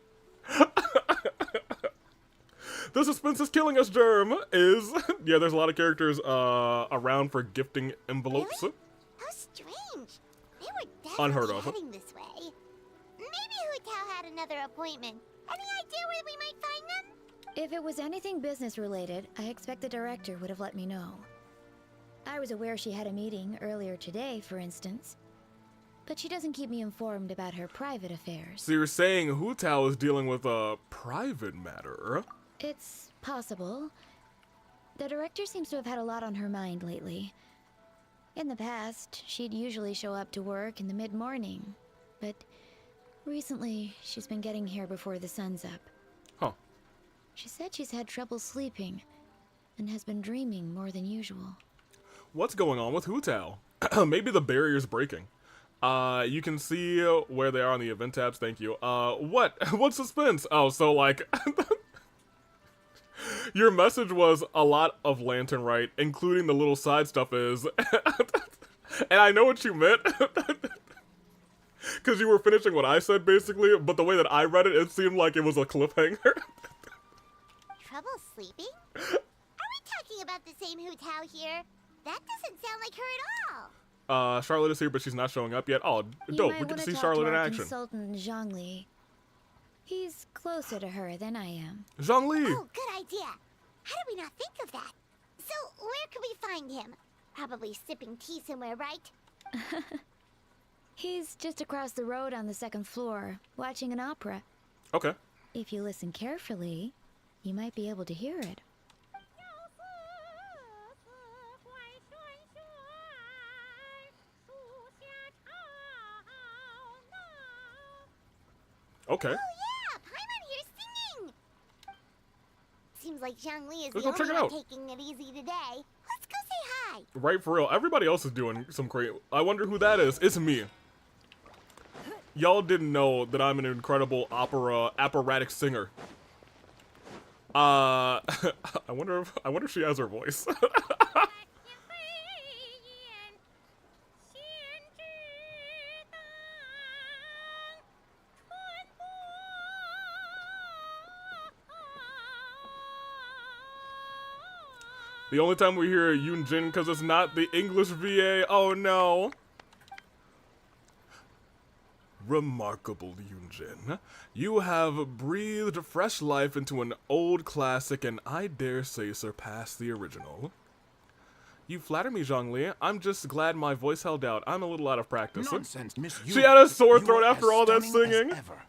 The suspense is killing us, Germ. Yeah, there's a lot of characters around for gifting envelopes. Really? How strange. They were Unheard definitely of. heading this way. Maybe Hu Tao had another appointment. Any idea where we might find them? If it was anything business related, I expect the director would have let me know. I was aware she had a meeting earlier today, for instance. But she doesn't keep me informed about her private affairs. So you're saying Hu Tao is dealing with a private matter? It's possible. The director seems to have had a lot on her mind lately. In the past, she'd usually show up to work in the mid-morning. But recently, she's been getting here before the sun's up. Huh. She said she's had trouble sleeping and has been dreaming more than usual. What's going on with Hu Tao? Maybe the barrier's breaking. You can see where they are on the event tabs. Thank you. What suspense? Oh, so like, your message was a lot of Lantern Rite, including the little side stuff is, and I know what you meant, because you were finishing what I said basically, but the way that I read it, it seemed like it was a cliffhanger. Trouble sleeping? Are we talking about the same Hu Tao here? That doesn't sound like her at all. Charlotte is here, but she's not showing up yet. Oh, dope. We get to see Charlotte in action. Consultant Zhongli. He's closer to her than I am. Zhongli! Oh, good idea. How did we not think of that? So, where can we find him? Probably sipping tea somewhere, right? He's just across the road on the second floor, watching an opera. Okay. If you listen carefully, you might be able to hear it. Okay. Oh yeah, Paimon here's singing. Seems like Zhongli is Let's the go check only it one out. taking it easy today. Let's go say hi. Right, for real. Everybody else is doing some great. I wonder who that is. It's me. Y'all didn't know that I'm an incredible operatic singer. I wonder if she has her voice. The only time we hear Yunjin because it's not the English VA. Oh no. Remarkable, Yunjin. You have breathed fresh life into an old classic and I dare say surpassed the original. You flatter me, Zhongli. I'm just glad my voice held out. I'm a little out of practice. Nonsense, Miss Yu. She had a sore You throat are after as all that stunning as singing. ever.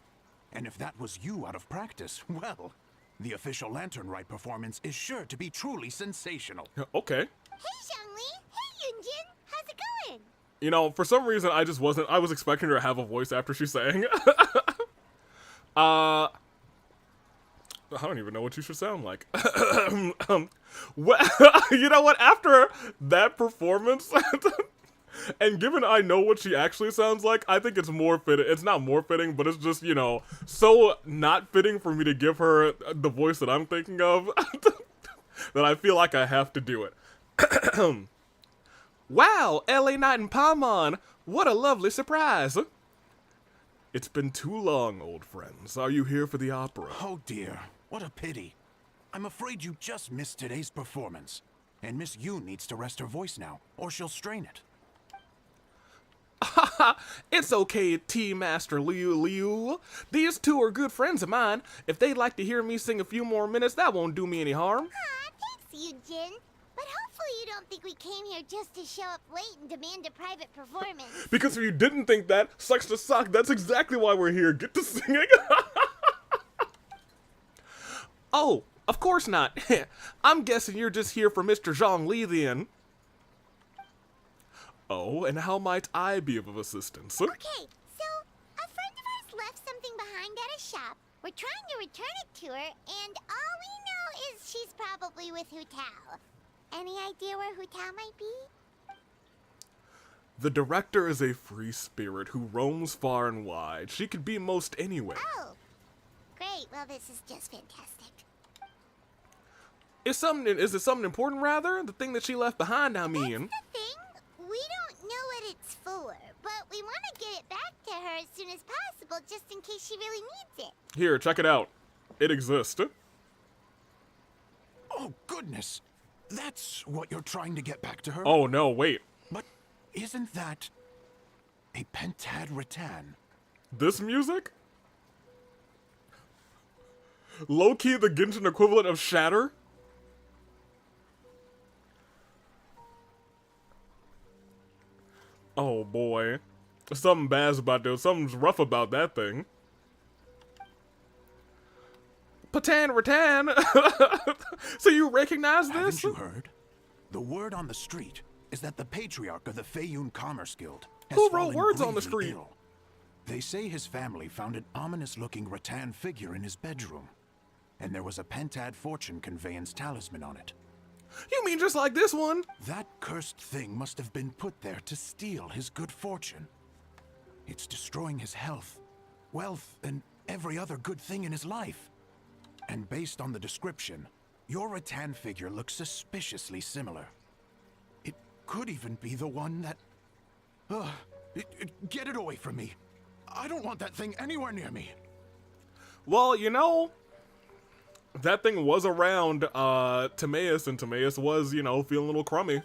And if that was you out of practice, well, the official Lantern Rite performance is sure to be truly sensational. Okay. Hey, Zhongli. Hey, Yunjin. How's it going? You know, for some reason, I was expecting her to have a voice after she sang. I don't even know what you should sound like. You know what? After that performance, and given I know what she actually sounds like, I think it's more fitting. It's not more fitting, but it's just, you know, so not fitting for me to give her the voice that I'm thinking of that I feel like I have to do it. Wow, LA Night in Paimon! What a lovely surprise! It's been too long, old friends. Are you here for the opera? Oh dear, what a pity. I'm afraid you just missed today's performance. And Miss Yu needs to rest her voice now, or she'll strain it. It's okay, Tea-Master Liu. These two are good friends of mine. If they'd like to hear me sing a few more minutes, that won't do me any harm. Aw, thanks, Yunjin. But hopefully you don't think we came here just to show up late and demand a private performance. Because if you didn't think that, sucks to suck. That's exactly why we're here. Get to singing. Oh, of course not. I'm guessing you're just here for Mr. Zhongli then. Oh, and how might I be of assistance? Okay, so a friend of ours left something behind at a shop. We're trying to return it to her, and all we know is she's probably with Hu Tao. Any idea where Hu Tao might be? The director is a free spirit who roams far and wide. She could be most anywhere. Oh, great. Well, this is just fantastic. Is it something important, rather? The thing that she left behind, I mean. That's the thing. We don't know what it's for, but we want to get it back to her as soon as possible, just in case she really needs it. Here, check it out. It exists. Oh, goodness. That's what you're trying to get back to her? Oh, no, wait. But isn't that a pentad rattan? This music? Low-key the Genshin equivalent of Shatter? Oh boy. Something bad's about to, something's rough about that thing. Patan Rattan! So you recognize this? Haven't you heard? The word on the street is that the patriarch of the Feiyun Commerce Guild has Who wrote fallen words on the gravely street? ill. They say his family found an ominous-looking rattan figure in his bedroom, and there was a pentad fortune conveyance talisman on it. You mean just like this one? That cursed thing must have been put there to steal his good fortune. It's destroying his health, wealth, and every other good thing in his life. And based on the description, your rattan figure looks suspiciously similar. It could even be the one that... get it away from me. I don't want that thing anywhere near me. Well, you know, that thing was around Timaeus, and Timaeus was, you know, feeling a little crummy.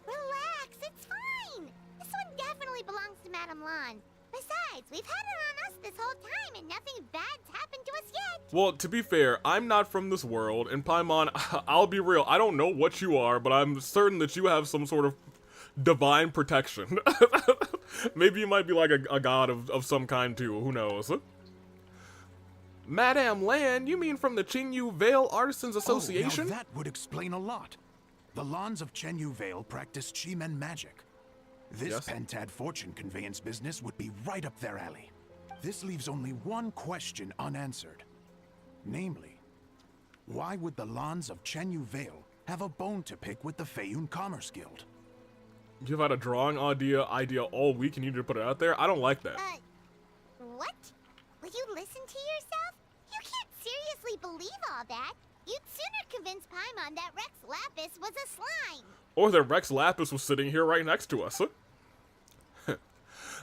Relax, it's fine. This one definitely belongs to Madame Lan. Besides, we've had it on us this whole time, and nothing bad's happened to us yet. Well, to be fair, I'm not from this world, and Paimon, I'll be real, I don't know what you are, but I'm certain that you have some sort of divine protection. Maybe you might be like a god of some kind too, who knows? Madame Lan, you mean from the Qingyu Vale Artisans Association? Oh, now that would explain a lot. The Lans of Qingyu Vale practice Chi-Men magic. This pentad fortune conveyance business would be right up their alley. This leaves only one question unanswered. Namely, why would the Lans of Qingyu Vale have a bone to pick with the Feiyun Commerce Guild? You've had a drawing idea all week and you need to put it out there? I don't like that. What? Will you listen to yourself? You can't seriously believe all that. You'd sooner convince Paimon that Rex Lapis was a slime. Or that Rex Lapis was sitting here right next to us.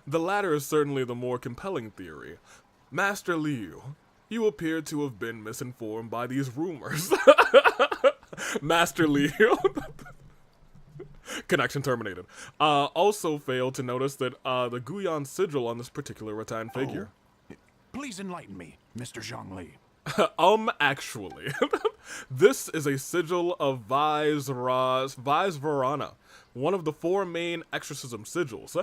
The latter is certainly the more compelling theory. Master Liu, you appear to have been misinformed by these rumors. Master Liu. Connection terminated. Also failed to notice that the Guyan sigil on this particular rattan figure. Oh. Please enlighten me, Mr. Zhongli. Actually, this is a sigil of Visvarana, one of the 4 main exorcism sigils,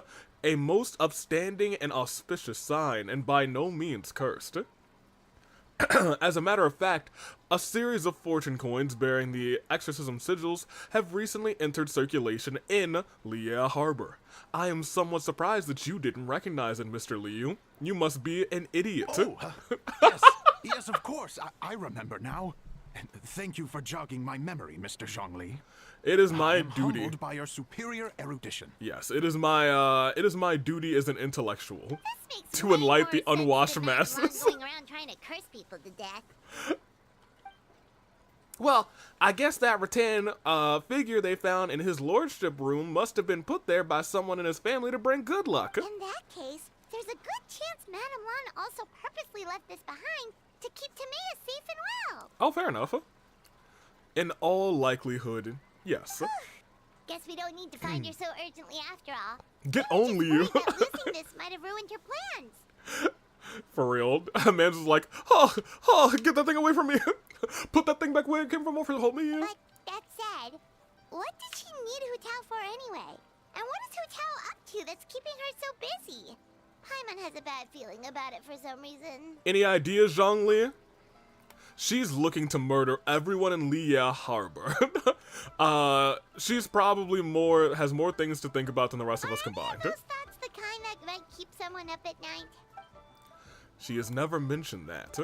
a most upstanding and auspicious sign, and by no means cursed. As a matter of fact, a series of fortune coins bearing the exorcism sigils have recently entered circulation in Liyue Harbor. I am somewhat surprised that you didn't recognize it, Mr. Liu. You must be an idiot. Oh, yes, yes, of course. I remember now. And thank you for jogging my memory, Mr. Zhongli. It is my I am duty. humbled by your superior erudition. Yes, it is my duty as an intellectual to enlighten the unwashed masses. Going around trying to curse people to death. Well, I guess that rattan figure they found in his lordship room must have been put there by someone in his family to bring good luck. In that case, there's a good chance Madame Lan also purposely left this behind to keep Tamea safe and well. Oh, fair enough. In all likelihood, yes. Guess we don't need to find her so urgently after all. Get only you. That losing this might have ruined your plans. For real. Man's just like, oh, get that thing away from me. Put that thing back where it came from over, hold me in. But that said, what did she need Hu Tao for anyway? And what is Hu Tao up to that's keeping her so busy? Paimon has a bad feeling about it for some reason. Any ideas, Zhongli? She's looking to murder everyone in Liyue Harbor. She's probably has more things to think about than the rest of us combined. Are those thoughts the kind that might keep someone up at night? She has never mentioned that.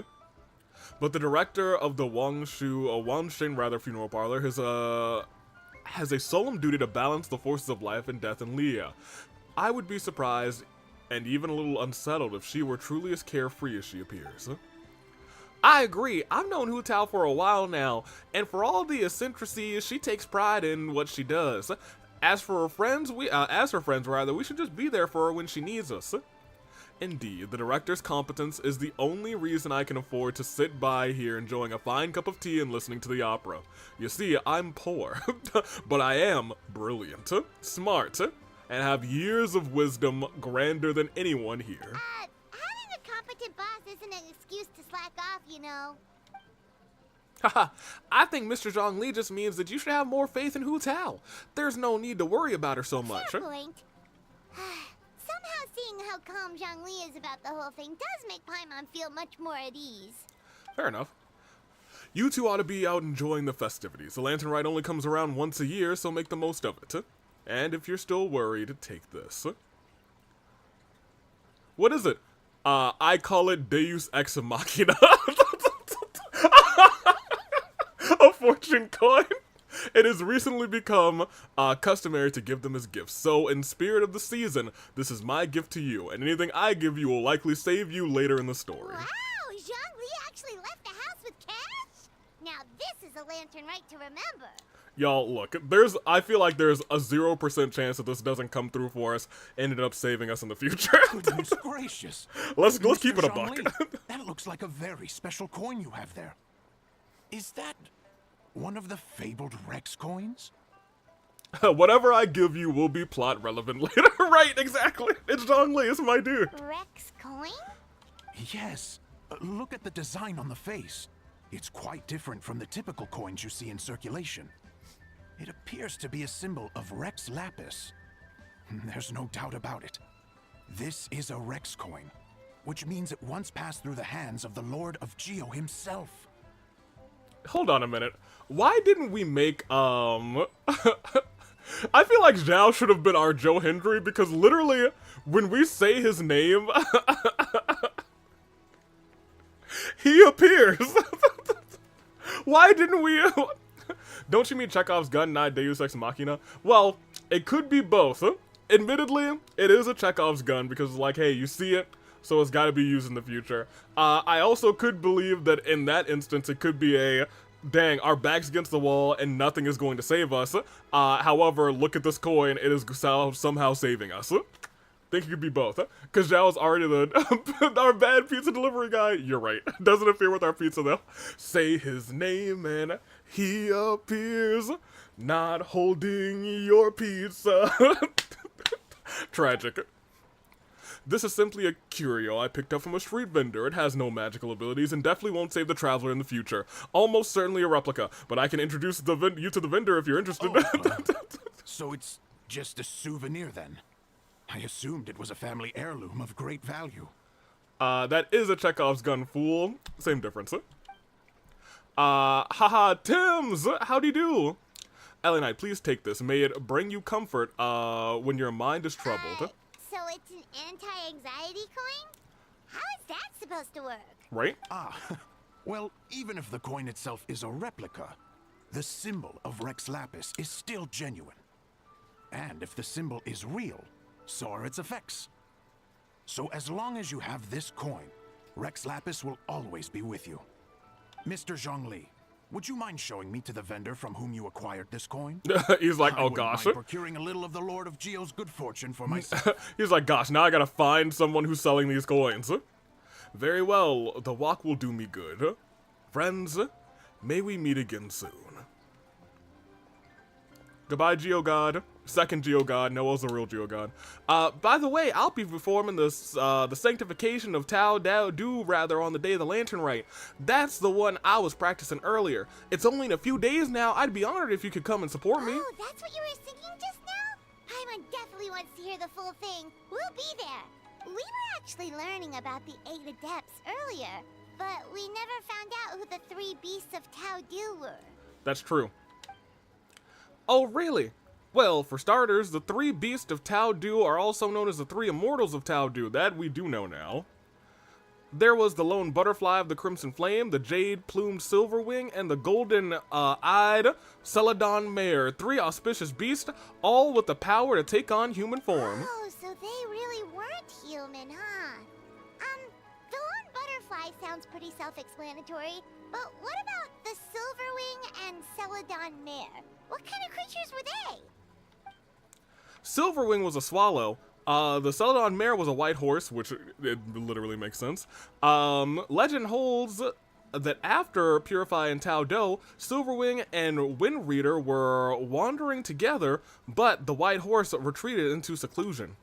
But the director of the Wangshen funeral parlor has a solemn duty to balance the forces of life and death in Liyue. I would be surprised and even a little unsettled if she were truly as carefree as she appears. I agree. I've known Hu Tao for a while now, and for all the eccentricities, she takes pride in what she does. As for her friends, we should just be there for her when she needs us. Indeed, the director's competence is the only reason I can afford to sit by here enjoying a fine cup of tea and listening to the opera. You see, I'm poor, but I am brilliant, smart, and have years of wisdom grander than anyone here. Having a competent boss isn't an excuse to slack off, you know. Haha, I think Mr. Zhongli just means that you should have more faith in Hu Tao. There's no need to worry about her so much. Fair point. Somehow seeing how calm Zhongli is about the whole thing does make Paimon feel much more at ease. Fair enough. You two ought to be out enjoying the festivities. The Lantern Rite only comes around once a year, so make the most of it. And if you're still worried, take this. What is it? I call it Deus Ex Machina. A fortune coin. It has recently become customary to give them as gifts. So, in spirit of the season, this is my gift to you, and anything I give you will likely save you later in the story. Wow, Zhongli actually left the house with cash? Now this is a Lantern Rite to remember. Y'all, look, I feel like there's a 0% chance that this doesn't come through for us, ended up saving us in the future. Goodness gracious. Let's Mr. keep it a Zhongli, buck. That looks like a very special coin you have there. Is that one of the fabled Rex coins? Whatever I give you will be plot relevant later. Right, exactly. It's Zhongli, it's my dude. Rex coin? Yes. Look at the design on the face. It's quite different from the typical coins you see in circulation. It appears to be a symbol of Rex Lapis. There's no doubt about it. This is a Rex coin, which means it once passed through the hands of the Lord of Geo himself. Hold on a minute. Why didn't we make, I feel like Zhao should have been our Joe Hendry, because literally, when we say his name, he appears. Why didn't we? Don't you mean Chekhov's gun, not Deus Ex Machina? Well, it could be both. Admittedly, it is a Chekhov's gun because it's like, hey, you see it, so it's got to be used in the future. I also could believe that in that instance, it could be a, dang, our back's against the wall and nothing is going to save us. However, look at this coin, it is somehow saving us. Think it could be both. Because Zhao's already our bad pizza delivery guy. You're right. Doesn't interfere with our pizza though. Say his name and He appears, not holding your pizza. Tragic. This is simply a curio I picked up from a street vendor. It has no magical abilities and definitely won't save the traveler in the future. Almost certainly a replica, but I can introduce you to the vendor if you're interested. So it's just a souvenir then? I assumed it was a family heirloom of great value. That is a Chekhov's gun, fool. Same difference. Haha, Tims! How'd you do? Ellie Knight, please take this. May it bring you comfort, when your mind is troubled. So it's an anti-anxiety coin? How is that supposed to work? Right? Well, even if the coin itself is a replica, the symbol of Rex Lapis is still genuine. And if the symbol is real, so are its effects. So as long as you have this coin, Rex Lapis will always be with you. Mr. Zhongli, would you mind showing me to the vendor from whom you acquired this coin? He's like, oh I gosh. mind procuring a little of the Lord of Geo's good fortune for myself. He's like, gosh, now I gotta find someone who's selling these coins. Very well, the walk will do me good. Friends, may we meet again soon. Goodbye, Geogod. Second Geogod. Noah's the real Geogod. By the way, I'll be performing the sanctification of Tao Dao Du, rather, on the day of the Lantern Rite. That's the one I was practicing earlier. It's only in a few days now. I'd be honored if you could come and support me. Oh, that's what you were thinking just now? Paimon definitely wants to hear the full thing. We'll be there. We were actually learning about the 8 Adepts earlier, but we never found out who the 3 Beasts of Tao Du were. That's true. Oh, really? Well, for starters, the 3 Beasts of Tao Du are also known as the 3 Immortals of Tao Du. That we do know now. There was the Lone Butterfly of the Crimson Flame, the Jade-Plumed Silverwing, and the Golden-Eyed Celadon Mare. 3 auspicious beasts, all with the power to take on human form. Oh, so they really weren't human, huh? The Lone Butterfly sounds pretty self-explanatory, but what about the Silverwing and Celadon Mare? What kind of creatures were they? Silverwing was a swallow. The Celadon Mare was a white horse, which it literally makes sense. Legend holds that after purifying Tao Do, Silverwing and Wind Reader were wandering together, but the white horse retreated into seclusion.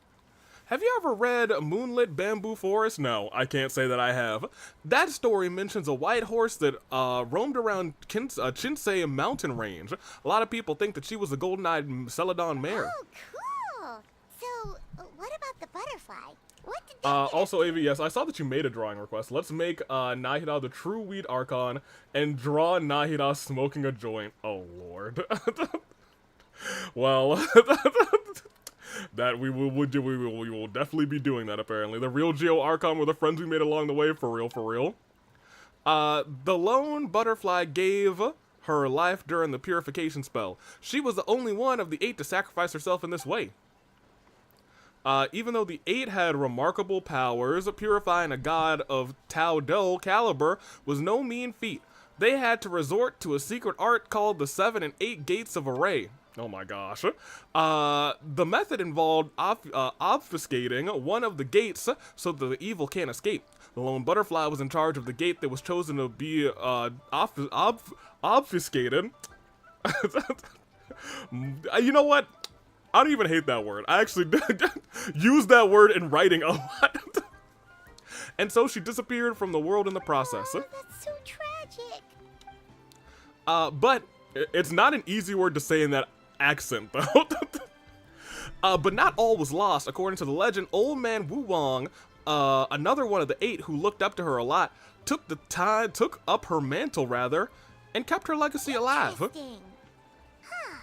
Have you ever read Moonlit Bamboo Forest? No, I can't say that I have. That story mentions a white horse that roamed around Chinsei mountain range. A lot of people think that she was the golden-eyed Celadon Mare. Oh, cool! So, what about the butterfly? What did they also, Avi, yes, I saw that you made a drawing request. Let's make Nahida the true Weed Archon and draw Nahida smoking a joint. Oh, Lord. Well... That we will definitely be doing that, apparently. The real Geo Archon were the friends we made along the way, for real, for real. The Lone Butterfly gave her life during the purification spell. She was the only one of the 8 to sacrifice herself in this way. Even though the 8 had remarkable powers, purifying a god of Tao Do caliber was no mean feat. They had to resort to a secret art called the 7 and 8 Gates of Array. Oh my gosh. The method involved obfuscating one of the gates so that the evil can't escape. The Lone Butterfly was in charge of the gate that was chosen to be obfuscated. You know what? I don't even hate that word. I actually use that word in writing a lot. And so she disappeared from the world in the process. Oh, that's so tragic. But it's not an easy word to say in that accent, though. But not all was lost. According to the legend, Old Man Wu Wang, another one of the 8 who looked up to her a lot, took up her mantle, rather, and kept her legacy alive. Interesting. Huh.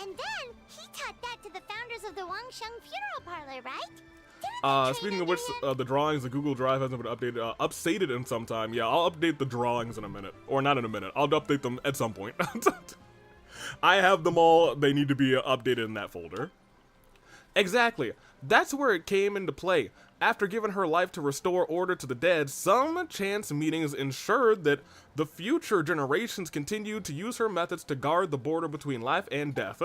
And then he taught that to the founders of the Wangsheng Funeral Parlor, right? Speaking of which, the drawings, the Google Drive hasn't been updated, updated in some time. Yeah, I'll update the drawings in a minute. Or not in a minute. I'll update them at some point. I have them all. They need to be updated in that folder. Exactly. That's where it came into play. After giving her life to restore order to the dead, some chance meetings ensured that the future generations continued to use her methods to guard the border between life and death.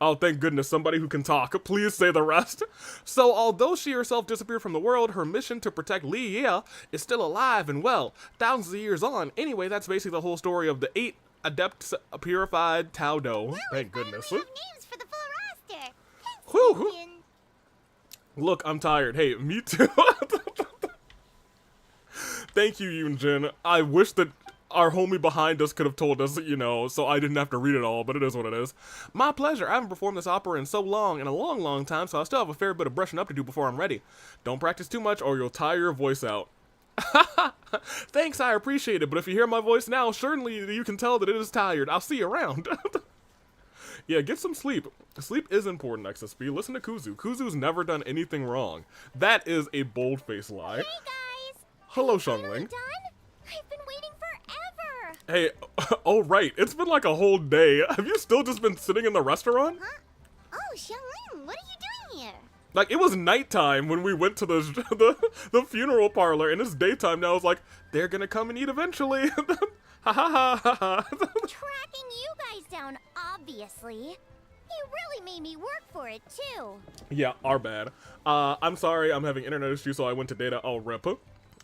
Oh, thank goodness, somebody who can talk. Please say the rest. So, although she herself disappeared from the world, her mission to protect Li Ye is still alive and well, thousands of years on. Anyway, that's basically the whole story of the 8 Adepts Purified Tao Do. Thank goodness. Names for the full roster. Whew. Look, I'm tired. Hey, me too. Thank you, Yoonjin. I wish that our homie behind us could have told us, you know, so I didn't have to read it all, but it is what it is. My pleasure. I haven't performed this opera in so long, in a long, long time, so I still have a fair bit of brushing up to do before I'm ready. Don't practice too much or you'll tire your voice out. Thanks, I appreciate it, but if you hear my voice now, certainly you can tell that it is tired. I'll see you around. Yeah, get some sleep. Sleep is important, XSP. Listen to Kuzu. Kuzu's never done anything wrong. That is a bold-faced lie. Hey guys! Hello, Xiangling. Done? I've been waiting forever! Hey, oh right, it's been like a whole day. Have you still just been sitting in the restaurant? Huh? Oh, Xiangling, what are you doing here? Like, it was nighttime when we went to the funeral parlor, and it's daytime now. It's like, they're gonna come and eat eventually. Ha ha ha ha ha. Tracking you guys down, obviously. You really made me work for it, too. Yeah, our bad. I'm sorry, I'm having internet issues, so I went to data. Oh, rip.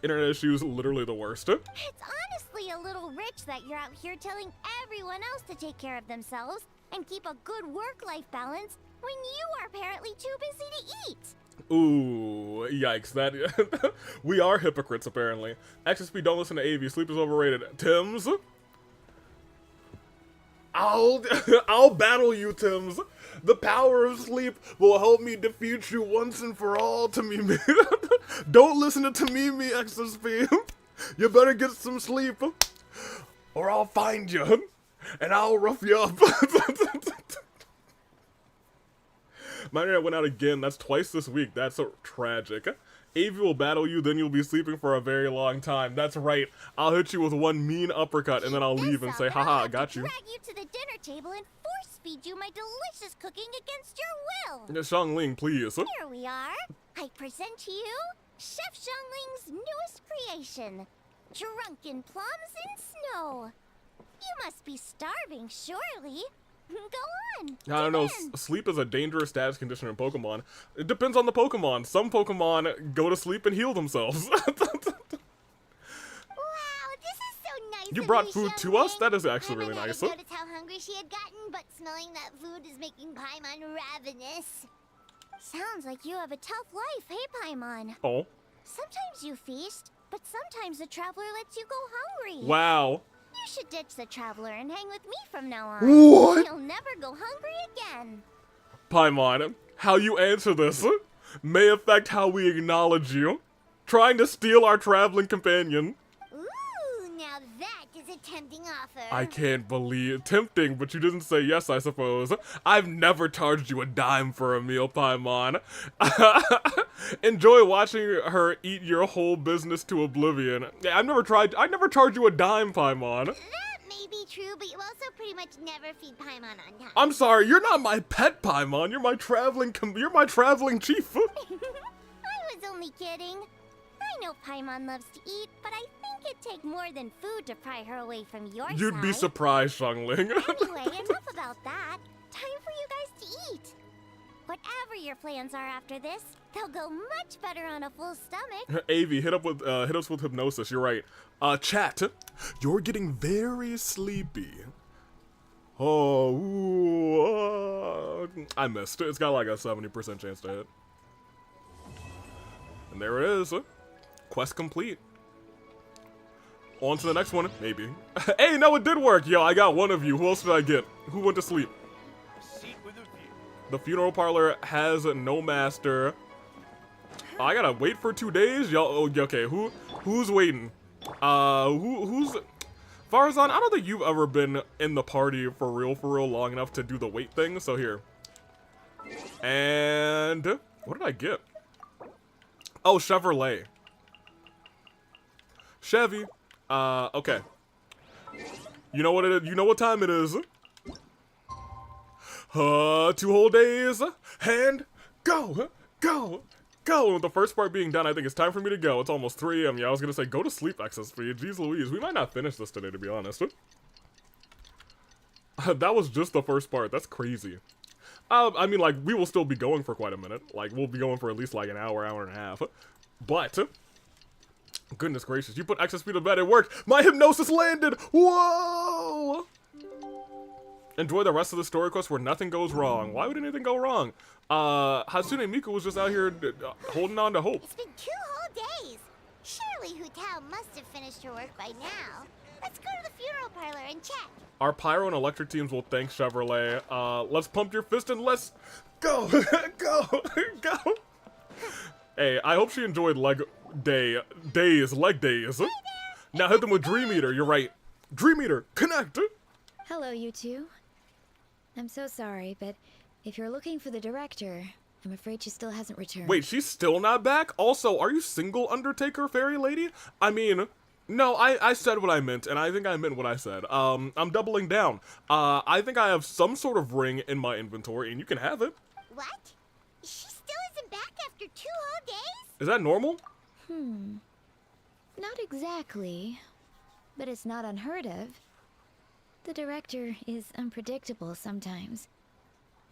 Internet issues, literally the worst. It's honestly a little rich that you're out here telling everyone else to take care of themselves and keep a good work-life balance when you are apparently too busy to eat. Ooh, yikes, that, we are hypocrites, apparently. XSP, don't listen to AV, sleep is overrated. Tims? I'll battle you, Tims. The power of sleep will help me defeat you once and for all, Tamimi. Don't listen to Tamimi, XSP. You better get some sleep, or I'll find you, and I'll rough you up. My internet went out again. That's twice this week. That's so tragic. Avi will battle you, then you'll be sleeping for a very long time. That's right. I'll hit you with one mean uppercut, and then I'll leave and say, haha, I got you. Drag you to the dinner table and force feed you my delicious cooking against your will. Xiangling, please. Here we are. I present to you Chef Xiangling's newest creation, Drunken Plums in Snow. You must be starving, surely. Go on. I don't know. Sleep is a dangerous status condition in Pokemon. It depends on the Pokemon. Some Pokemon go to sleep and heal themselves. Wow, this is so nice. You brought food to us? That is actually really nice. Notice how hungry she had gotten, but smelling that food is making Paimon ravenous. Sounds like you have a tough life, hey Paimon? Oh. Sometimes you feast, but sometimes the traveler lets you go hungry. Wow. You should ditch the traveler and hang with me from now on. What? You'll never go hungry again. Paimon, how you answer this may affect how we acknowledge you. Trying to steal our traveling companion. Ooh, now that is a tempting offer. I can't believe tempting, but you didn't say yes, I suppose. I've never charged you a dime for a meal, Paimon. Enjoy watching her eat your whole business to oblivion. Yeah, I'd never charged you a dime, Paimon. That may be true, but you also pretty much never feed Paimon on time. I'm sorry, you're not my pet, Paimon. You're my traveling chief. I was only kidding. I know Paimon loves to eat, but I think it'd take more than food to pry her away from your side. You'd be surprised, Xiangling. Anyway, enough about that. Time for you guys to eat. Whatever your plans are after this, they'll go much better on a full stomach. Avi, hit us with hypnosis. You're right. Chat, you're getting very sleepy. Oh, ooh, I missed it. It's got like a 70% chance to hit. And there it is. Quest complete. On to the next one, maybe. Hey, no, it did work. Yo, I got one of you. Who else did I get? Who went to sleep? The funeral parlor has no master. Oh, I gotta wait for 2 days? Y'all, oh, okay, who's waiting? Who's... Farazan, I don't think you've ever been in the party for real long enough to do the wait thing, so here. And... what did I get? Oh, Chevrolet. Chevy. Okay. You know what it is? You know what time it is? 2 whole days, and go. And with the first part being done, I think it's time for me to go. It's almost 3 AM. Yeah, I was gonna say, go to sleep, XSP. Jeez Louise, we might not finish this today, to be honest. That was just the first part. That's crazy. I mean, like, we will still be going for quite a minute. Like, we'll be going for at least, like, an hour, hour and a half. But, goodness gracious, you put extra speed to bed, it worked! My hypnosis landed! Whoa! Enjoy the rest of the story quest where nothing goes wrong. Why would anything go wrong? Hatsune Miku was just out here holding on to hope. It's been 2 whole days. Surely Hu Tao must have finished her work by now. Let's go to the funeral parlor and check. Our Pyro and Electric teams will thank Chevrolet. Let's pump your fist and let's go! Go! Go! Hey, I hope she enjoyed leg days. Now hit them with Dream Eater, you're right. Dream Eater, connect! Hello, you two. I'm so sorry, but if you're looking for the director, I'm afraid she still hasn't returned. Wait, she's still not back? Also, are you single, Undertaker Fairy Lady? I mean, no, I said what I meant, and I think I meant what I said. I'm doubling down. I think I have some sort of ring in my inventory, and you can have it. What? She still isn't back after 2 whole days? Is that normal? Not exactly, but it's not unheard of. The director is unpredictable sometimes.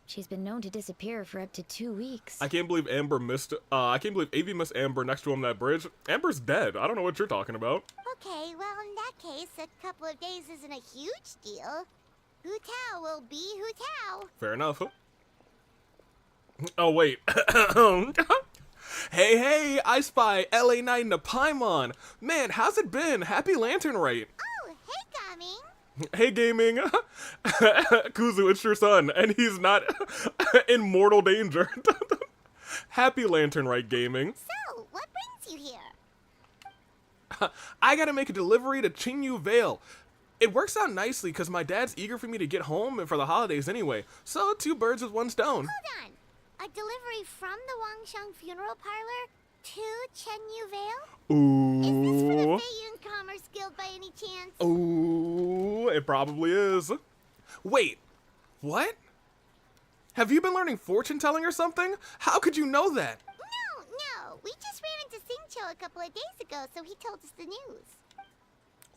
She's been known to disappear for up to 2 weeks. I can't believe Amber missed, I can't believe AV missed Amber next to him on that bridge. Amber's dead. I don't know what you're talking about. Okay, well, in that case, a couple of days isn't a huge deal. Hu Tao will be Hu Tao. Fair enough. Oh, wait. Hey, I spy LA Knight and a Paimon. Man, how's it been? Happy Lantern Rite. Oh, hey, Gaming. Hey, gaming. Kuzu, it's your son, and he's not in mortal danger. Happy Lantern Rite, gaming. So, what brings you here? I gotta make a delivery to Chinyu Vale. It works out nicely because my dad's eager for me to get home for the holidays anyway. So 2 birds with 1 stone. Hold on. A delivery from the Wangsheng Funeral Parlor to Chenyu Vale? Ooh. Is this for the Feiyun Commerce Guild by any chance? Ooh, it probably is. Wait, what? Have you been learning fortune telling or something? How could you know that? No. We just ran into Singcho a couple of days ago, so he told us the news.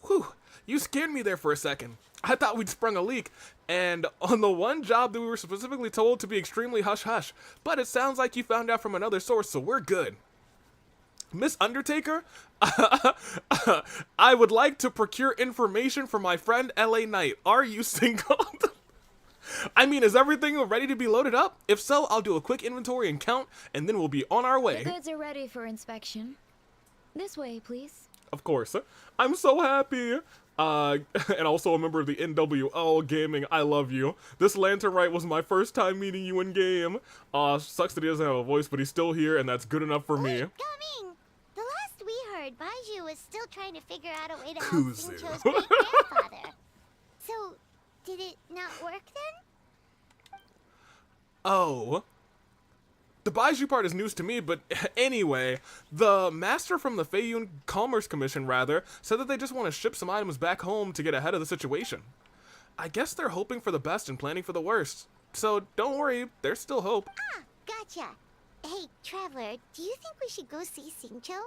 Whew, you scared me there for a second. I thought we'd sprung a leak, and on the one job that we were specifically told to be extremely hush-hush, but it sounds like you found out from another source, so we're good. Miss Undertaker, I would like to procure information from my friend LA Knight. Are you single? I mean, is everything ready to be loaded up? If so, I'll do a quick inventory and count, and then we'll be on our way. The goods are ready for inspection. This way, please. Of course. I'm so happy. And also a member of the NWO Gaming, I love you. This Lantern Rite was my first time meeting you in game. Sucks that he doesn't have a voice, but he's still here, and that's good enough for me. Coming! The last we heard, Baiju was still trying to figure out a way to help Kuzu. Singcho's great-grandfather. So, did it not work then? Oh. The Baiju part is news to me, but anyway, the master from the Feiyun Commerce Commission, rather, said that they just want to ship some items back home to get ahead of the situation. I guess they're hoping for the best and planning for the worst. So don't worry, there's still hope. Ah, gotcha. Hey, Traveler, do you think we should go see Singcho?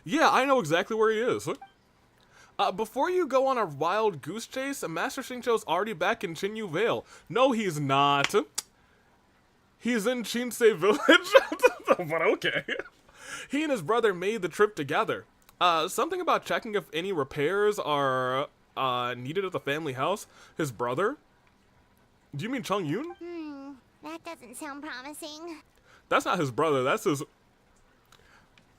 Yeah, I know exactly where he is. Before you go on a wild goose chase, Master Singcho's already back in Chinyu Vale. No, he's not. He's in Shinsei Village, but okay. He and his brother made the trip together. Something about checking if any repairs are needed at the family house. His brother? Do you mean Chung Yoon? That doesn't sound promising. That's not his brother, that's his...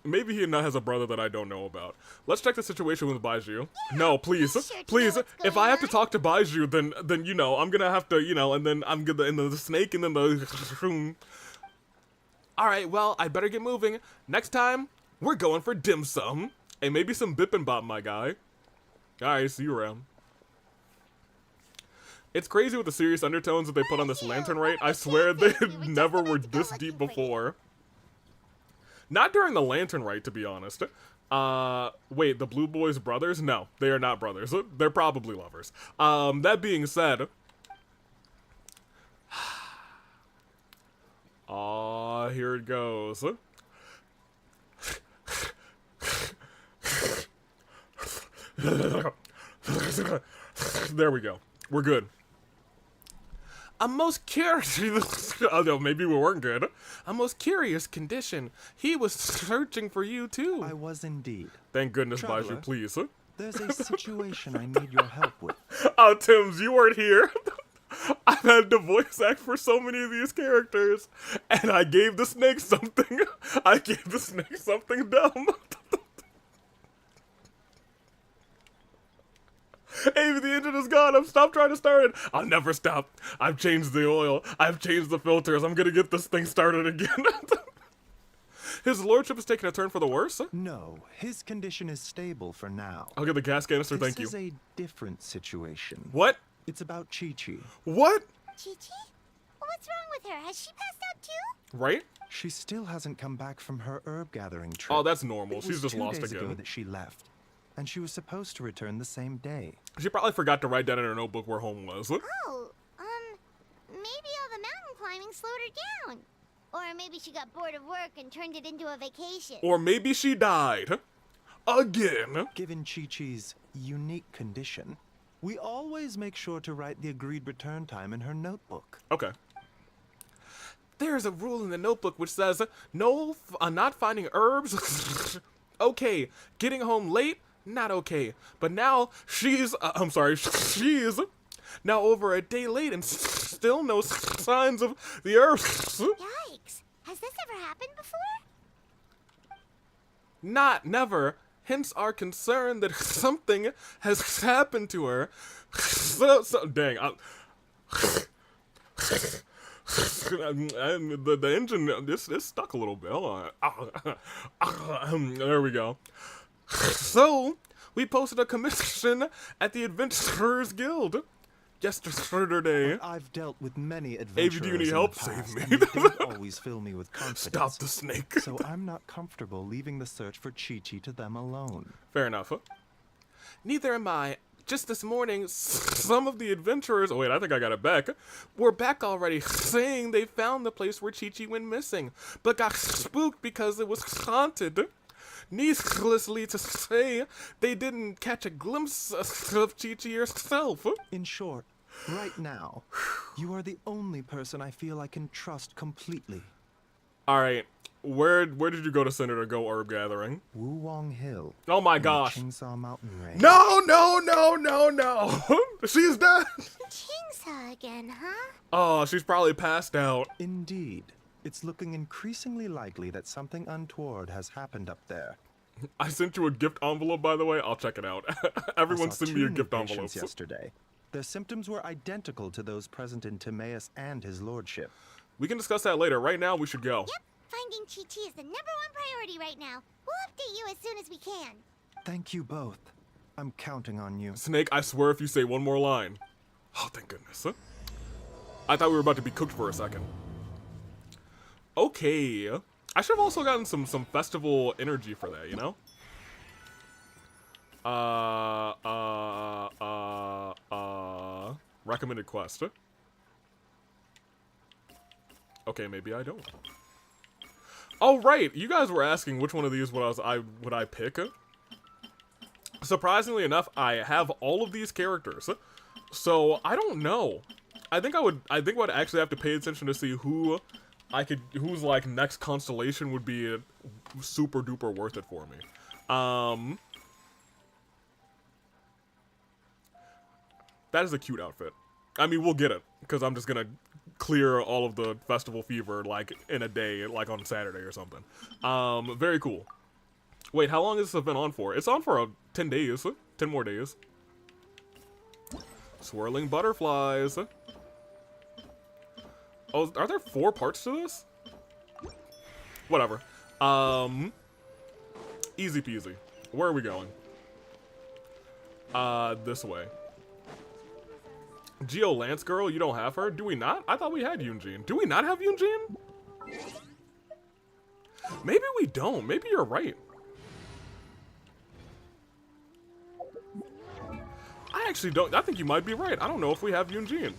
Maybe he has a brother that I don't know about. Let's check the situation with Baiju. Yeah, no, please, please. If I have to talk to Baiju, then you know, I'm gonna have to, you know, and then I'm gonna, and the snake, and then the... Alright, well, I better get moving. Next time, we're going for dim sum. And maybe some bippin' my guy. Alright, see you around. It's crazy with the serious undertones that they put on this Lantern Rite. I swear they never were this deep before. Not during the Lantern Rite, to be honest. Wait, the Blue Boys brothers? No, they are not brothers. They're probably lovers. That being said... here it goes. There we go. We're good. A most curious... Although maybe we weren't good. A most curious condition. He was searching for you, too. I was indeed. Thank goodness, Traveler, Baiju, please. There's a situation I need your help with. Oh, Timms, you weren't here. I've had to voice act for so many of these characters, and I gave the snake something. I gave the snake something dumb. Hey, the engine is gone. I'm stop trying to start it. I'll never stop. I've changed the oil. I've changed the filters. I'm gonna get this thing started again. His lordship is taking a turn for the worse? No, his condition is stable for now. I'll get the gas canister, thank you. This is a different situation. What? It's about Chi-Chi. What? Chi-Chi? What's wrong with her? Has she passed out too? Right? She still hasn't come back from her herb gathering trip. Oh, that's normal. It She's was just 2 lost days again. ago that she left, and she was supposed to return the same day. She probably forgot to write down in her notebook where home was. Oh, maybe all the mountain climbing slowed her down. Or maybe she got bored of work and turned it into a vacation. Or maybe she died. Again. Given Chi-Chi's unique condition, we always make sure to write the agreed return time in her notebook. Okay. There's a rule in the notebook which says, no, not finding herbs. Okay. Getting home late? Not okay. But now she's now over a day late and still no signs of the herbs. Yikes. Has this ever happened before? Never. Hence our concern that something has happened to her. Dang. The engine, this stuck a little bit. Hold on. There we go. So, we posted a commission at the Adventurers Guild yesterday. I've dealt with many adventurers. Avery, do you need help? Save me. And they didn't always fill me with confidence. Stop the snake. So I'm not comfortable leaving the search for Chi-Chi to them alone. Fair enough. Neither am I. Just this morning, some of the adventurers, oh wait, I think I got it back, were back already, saying they found the place where Chi-Chi went missing, but got spooked because it was haunted. Needlessly to say, they didn't catch a glimpse of Chi-Chi herself. In short, right now, you are the only person I feel I can trust completely. Alright, where did you go to Senator Go herb gathering? Wulong Hill. Oh my gosh. Chainsaw Mountain Range. No! She's dead! Chainsaw again, huh? Oh, she's probably passed out. Indeed. It's looking increasingly likely that something untoward has happened up there. I sent you a gift envelope, by the way. I'll check it out. Everyone send me a gift envelope. Patients yesterday. Their symptoms were identical to those present in Timaeus and his lordship. We can discuss that later. Right now, we should go. Yep, finding Chi-Chi is the #1 priority right now. We'll update you as soon as we can. Thank you both. I'm counting on you. Snake, I swear if you say one more line. Oh, thank goodness. I thought we were about to be cooked for a second. Okay. I should have also gotten some festival energy for that, you know? Recommended quest. Okay, maybe I don't. Oh, right. You guys were asking which one of these would I pick. Surprisingly enough, I have all of these characters. So, I don't know. I think I'd actually have to pay attention to see whose like next constellation would be super duper worth it for me. That is a cute outfit. I mean, we'll get it, because I'm just gonna clear all of the festival fever, like, in a day, like on Saturday or something. Very cool. Wait, how long has this event on for? It's on for 10 days. 10 more days. Swirling butterflies. Oh, are there 4 parts to this? Whatever. Easy peasy. Where are we going? This way. Geo Lance Girl, you don't have her? Do we not? I thought we had Yunjin. Do we not have Yunjin? Maybe we don't. Maybe you're right. I actually don't. I think you might be right. I don't know if we have Yunjin.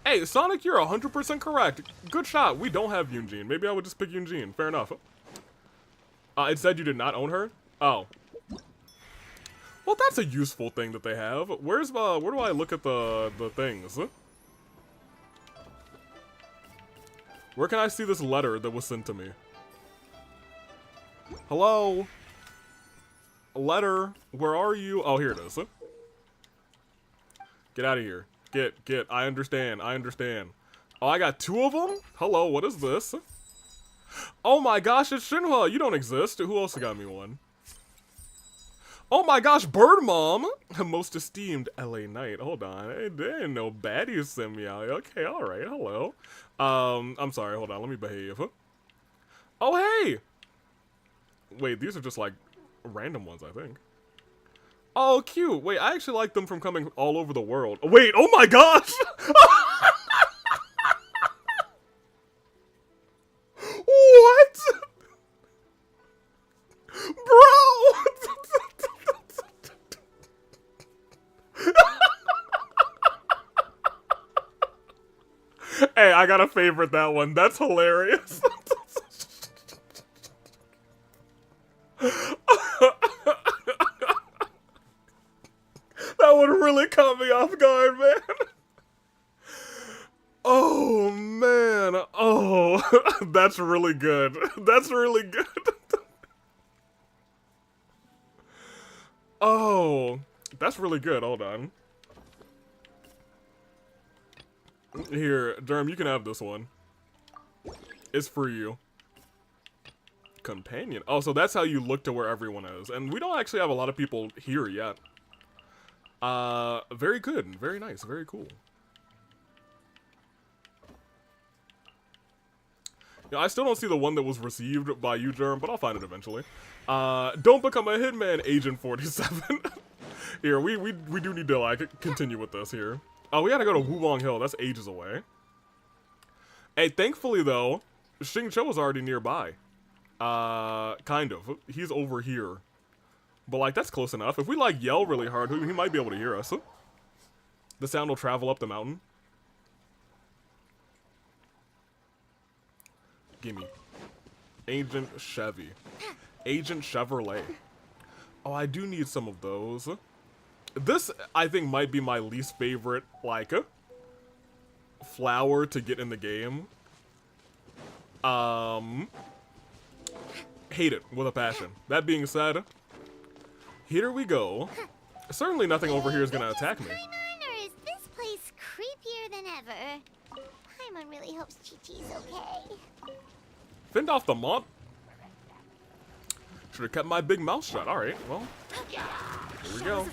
Hey, Sonic, you're 100% correct. Good shot. We don't have Yunjin. Maybe I would just pick Yunjin. Fair enough. It said you did not own her? Oh. Well, that's a useful thing that they have. Where do I look at the things? Where can I see this letter that was sent to me? Hello? A letter? Where are you? Oh, here it is. Get out of here. Get. I understand. Oh, I got 2 of them? Hello, what is this? Oh my gosh, it's Shinhwa. You don't exist. Who else got me one? Oh my gosh, Bird Mom! Most esteemed LA Knight. Hold on. Hey, there ain't no baddies sent me out. Okay, alright, hello. I'm sorry, hold on, let me behave. Oh, hey! Wait, these are just like random ones, I think. Oh, cute. Wait, I actually like them from coming all over the world. Wait, oh my gosh! What? Bro! Hey, I gotta favorite that one. That's hilarious. That would really caught me off guard, man. Oh, man. Oh, that's really good. That's really good. Oh, that's really good. Hold on. Here, Derm, you can have this one. It's for you. Companion. Oh, so that's how you look to where everyone is. And we don't actually have a lot of people here yet. Very good. Very nice. Very cool. Yeah, I still don't see the one that was received by you, Germ, but I'll find it eventually. Don't become a hitman, Agent 47. Here, we do need to, like, continue with this here. Oh, we gotta go to Wulong Hill. That's ages away. Hey, thankfully, though, Xingqiu is already nearby. Kind of. He's over here. But, like, that's close enough. If we, like, yell really hard, he might be able to hear us. The sound will travel up the mountain. Gimme. Agent Chevy. Agent Chevrolet. Oh, I do need some of those. This, I think, might be my least favorite, like, flower to get in the game. Hate it with a passion. That being said, here we go. Certainly nothing over here is gonna attack me. Or is this place creepier than ever? Paimon really hopes Chi-Chi's okay. Fend off the mob. Should have kept my big mouth shut. Alright, well. Here we go.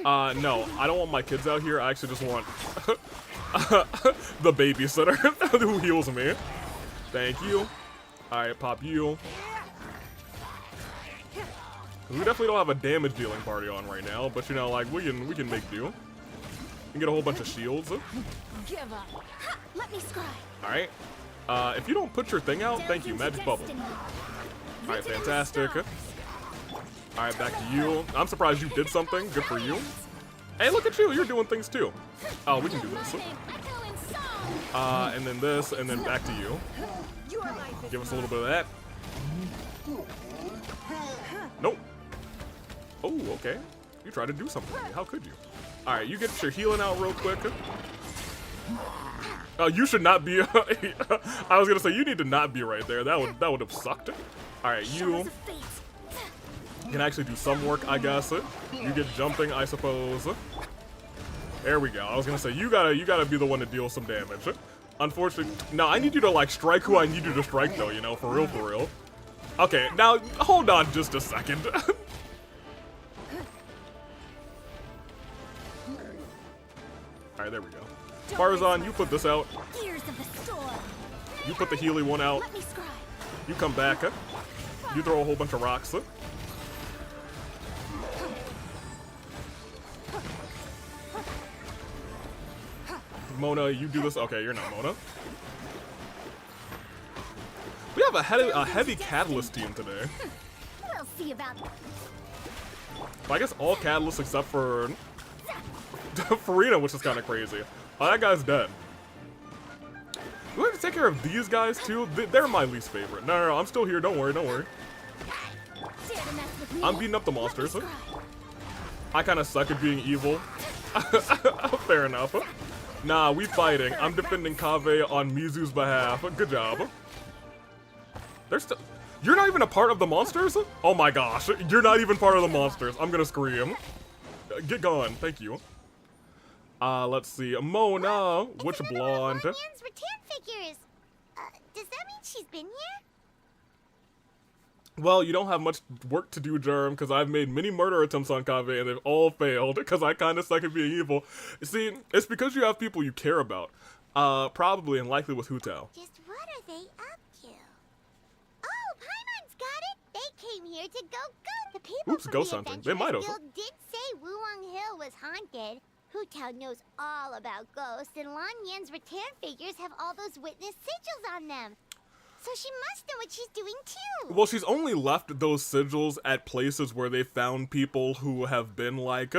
No, I don't want my kids out here. I actually just want the babysitter who heals me. Thank you. Alright, pop you. We definitely don't have a damage dealing party on right now, but you know, like, we can make do. We can get a whole bunch of shields. Give up. Let me scry. Alright. If you don't put your thing out, thank you, magic bubble. Alright, fantastic. Alright, back to you. I'm surprised you did something. Good for you. Hey, look at you. You're doing things too. Oh, we can do this. And then this, and then back to you. Give us a little bit of that. Nope. Oh, okay. You tried to do something to me. How could you? Alright, you get your healing out real quick. You should not be. I was gonna say you need to not be right there. That would have sucked. All right, you can actually do some work, I guess. You get jumping, I suppose. There we go. I was gonna say you gotta be the one to deal some damage. Unfortunately, no, I need you to like strike who I need you to strike though. You know, for real, for real. Okay, now hold on just a second. All right, there we go. Farzan, you put this out. You put the Healy one out. You come back. You throw a whole bunch of rocks. Mona, you do this. Okay, you're not Mona. We have a heavy Catalyst team today. We'll see about that. I guess all Catalysts except for Farina, which is kind of crazy. Oh, that guy's dead. We have to take care of these guys too. They're my least favorite. No, I'm still here. Don't worry. I'm beating up the monsters. I kind of suck at being evil. Fair enough. Nah, we fighting. I'm defending Kaveh on Mizu's behalf. Good job. There's still... You're not even a part of the monsters? Oh my gosh. You're not even part of the monsters. I'm gonna scream. Get going. Thank you. Let's see. Mona. Which blonde? Yan's rattan figures. Does that mean she's been here? Well, you don't have much work to do, Germ, because I've made many murder attempts on Kaveh and they've all failed because I kind of suck at being evil. See, it's because you have people you care about. Probably and likely with Hu Tao. Just what are they up to? Oh, Paimon's got it! They came here to go good! The people Oops, from ghost the hunting. They might have. Guild did say Wulong Hill was haunted. Hu Tao knows all about ghosts, and Lan Yan's rattan figures have all those witness sigils on them. So she must know what she's doing too. Well, she's only left those sigils at places where they found people who have been like,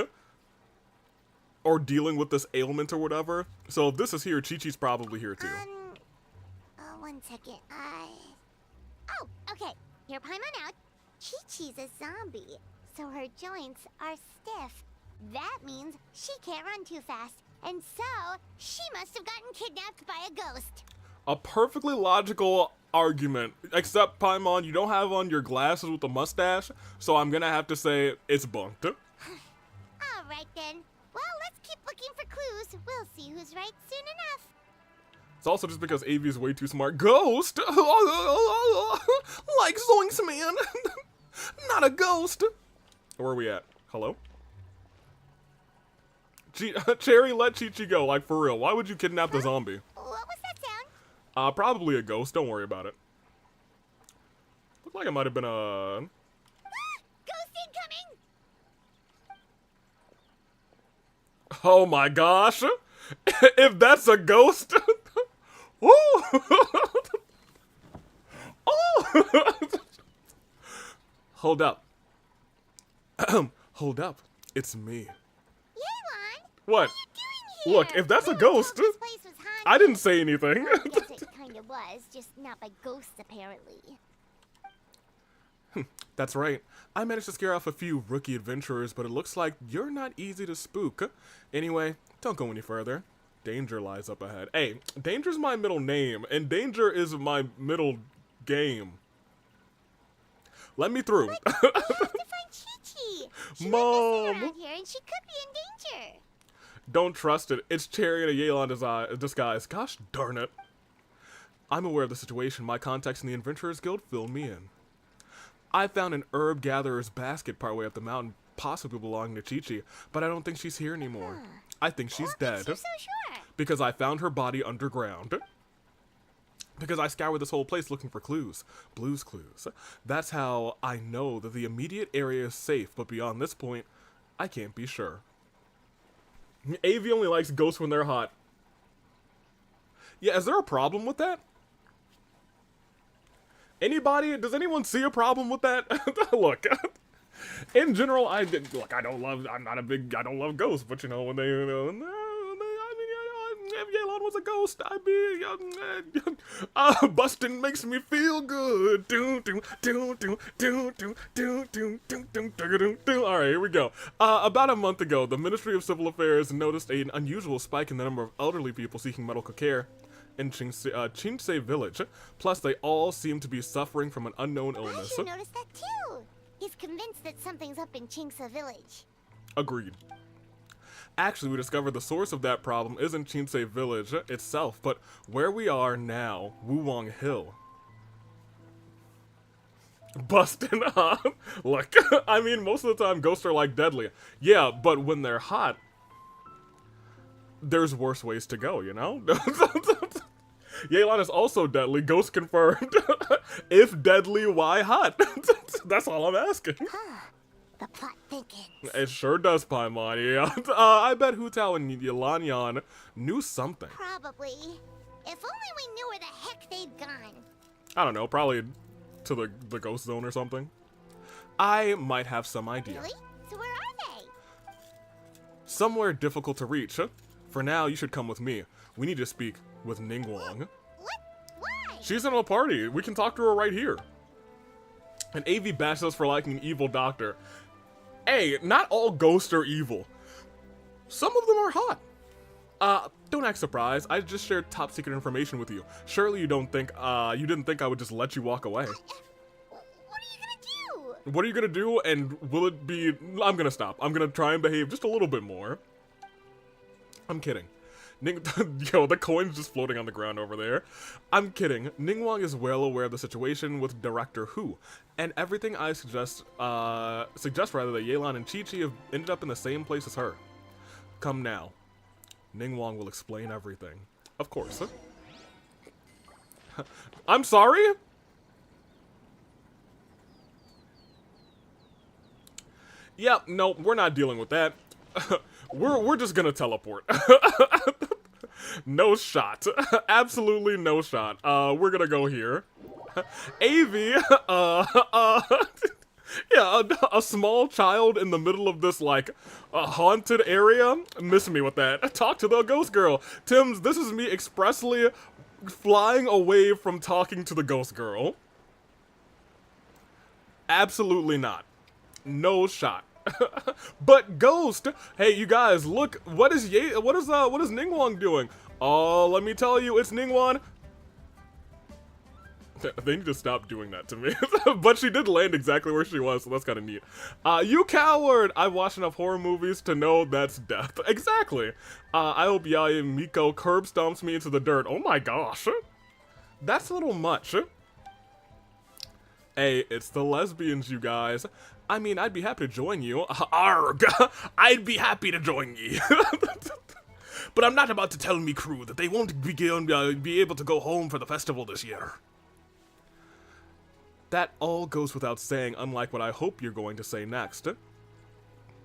or dealing with this ailment or whatever. So if this is here, Chi-Chi's probably here too. 1 second. Oh, okay. Hear Paimon out. Chi-Chi's a zombie, so her joints are stiff. That means she can't run too fast, and so she must have gotten kidnapped by a ghost. A perfectly logical argument, except Paimon, you don't have on your glasses with the mustache, so I'm gonna have to say it's bunked. Alright then. Well, let's keep looking for clues. We'll see who's right soon enough. It's also just because Avi's way too smart. Ghost? Like Zoinks, man. Not a ghost. Where are we at? Hello? Cherry, let Chi-Chi go, like for real. Why would you kidnap the zombie? What was that sound? Probably a ghost. Don't worry about it. Looked like it might have been a... Ghost incoming! Oh my gosh! If that's a ghost... Oh! Oh! Hold up. Hold up. It's me. What? Look, if that's a ghost, I didn't say anything. I guess it kind of was, just not by ghosts apparently. That's right. I managed to scare off a few rookie adventurers, but it looks like you're not easy to spook. Anyway, don't go any further. Danger lies up ahead. Hey, Danger's my middle name, and Danger is my middle game. Let me through. But we have to find Chi-Chi. She Mom. went missing around here, and she could be in danger. Don't trust it. It's Cherry in a Yelan disguise. Gosh darn it. I'm aware of the situation. My contacts in the Adventurers Guild filled me in. I found an herb gatherer's basket partway up the mountain, possibly belonging to Chi-Chi, but I don't think she's here anymore. I think she's dead. You're so sure. Because I found her body underground. Because I scoured this whole place looking for clues. Blues clues. That's how I know that the immediate area is safe, but beyond this point, I can't be sure. Avi only likes ghosts when they're hot. Yeah, is there a problem with that? Anybody? Does anyone see a problem with that? Look, in general, I don't love ghosts, but you know, when they, if Yelan was a ghost, I'd be, busting makes me feel good. Alright, here we go. About a month ago, the Ministry of Civil Affairs noticed an unusual spike in the number of elderly people seeking medical care in Qingce village. Plus, they all seem to be suffering from an unknown illness. I noticed that too. He's convinced that something's up in Qingce village. Agreed. Actually, we discovered the source of that problem isn't Qingce village itself, but where we are now, Wulong Hill. Bustin', huh? Look, I mean, most of the time ghosts are like deadly. Yeah, but when they're hot, there's worse ways to go, you know? Yelan is also deadly, ghost confirmed. If deadly, why hot? That's all I'm asking. The plot thickens. It sure does, Paimon, yeah. I bet Hu Tao and Yelan knew something. Probably. If only we knew where the heck they'd gone. I don't know, probably to the ghost zone or something. I might have some idea. Really? So where are they? Somewhere difficult to reach. For now, you should come with me. We need to speak with Ningguang. What? Why? She's in a party. We can talk to her right here. And AV bashed us for liking an evil doctor. Hey, not all ghosts are evil. Some of them are hot. Don't act surprised. I just shared top secret information with you. Surely you didn't think I would just let you walk away. What are you gonna do, and will it be... I'm gonna stop. I'm gonna try and behave just a little bit more. I'm kidding. Yo, the coin's just floating on the ground over there. I'm kidding. Ningguang is well aware of the situation with Director Hu, and everything I suggest rather that Yelan and Chi-Chi have ended up in the same place as her. Come now. Ningguang will explain everything. Of course. I'm sorry? Yep, no, we're not dealing with that. we're just gonna teleport. No shot. Absolutely no shot. We're gonna go here. AV, yeah, a small child in the middle of this, like, haunted area. Miss me with that. Talk to the ghost girl. Tim's, this is me expressly flying away from talking to the ghost girl. Absolutely not. No shot. But Ghost, hey you guys, look, what is Ningguang doing? Oh, let me tell you, it's Ningguang. They need to stop doing that to me. But she did land exactly where she was, so that's kind of neat. You coward! I've watched enough horror movies to know that's death. Exactly. I hope Yaya Miko curb stomps me into the dirt. Oh my gosh. That's a little much. Hey, it's the lesbians, you guys. I mean, I'd be happy to join you. Arg! I'd be happy to join ye. But I'm not about to tell me crew that they won't be able to go home for the festival this year. That all goes without saying, unlike what I hope you're going to say next. Ha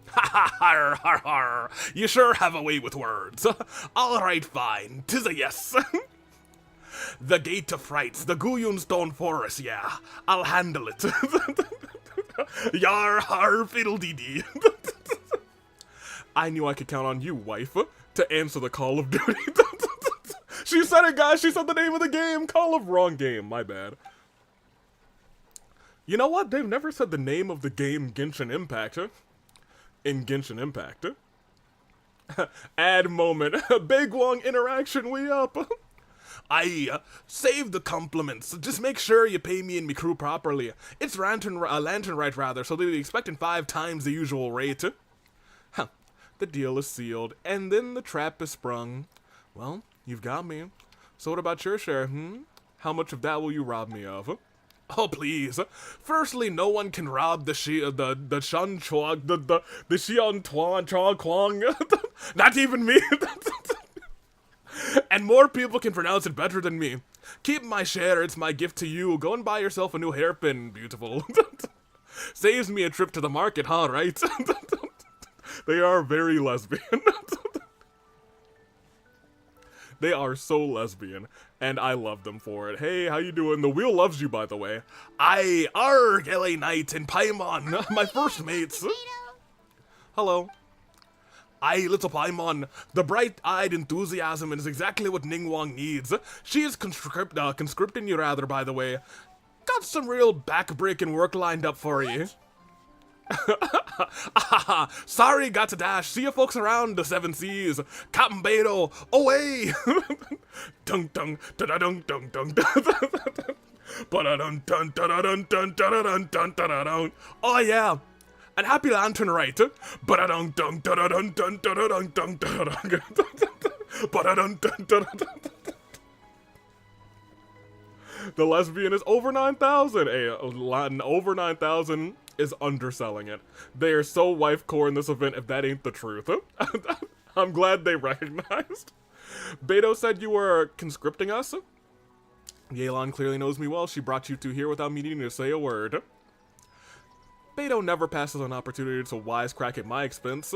ha har har har. You sure have a way with words. Alright, fine. 'Tis a yes. The Gate of Rites, the Guyun Stone Forest, yeah. I'll handle it. Yar har fiddle dee dee. I knew I could count on you, wife, to answer the call of duty. She said it, guys. She said the name of the game. Call of wrong game. My bad. You know what? They've never said the name of the game Genshin Impact. In Genshin Impact. Add moment. Big Wong interaction. We up. I save the compliments. Just make sure you pay me and me crew properly. It's lantern right rather, so they'll be expecting 5 times the usual rate. Huh. The deal is sealed, and then the trap is sprung. Well, you've got me. So what about your share, How much of that will you rob me of? Oh please! Firstly, no one can rob the Xian Tuan Chua Kwang. Not even me. And more people can pronounce it better than me. Keep my share, it's my gift to you. Go and buy yourself a new hairpin, beautiful. Saves me a trip to the market, huh, right? They are very lesbian. They are so lesbian, and I love them for it. Hey, how you doing? The wheel loves you, by the way. Arg, LA Knight and Paimon, my first mates. Hello. Little Paimon, the bright-eyed enthusiasm is exactly what Ningguang needs. She is conscripting you rather, by the way. Got some real back-breaking work lined up for you. Sorry, got to dash. See you folks around the 7 Seas. Captain Beto, away! Dun dun da da dun dun dun dun. Oh yeah. And happy lantern right. The lesbian is over 9,000. Over 9,000 is underselling it. They are so wife-core in this event if that ain't the truth. I'm glad they recognized. Beto said you were conscripting us. Yelan clearly knows me well. She brought you two here without me needing to say a word. Beto never passes an opportunity to wisecrack at my expense.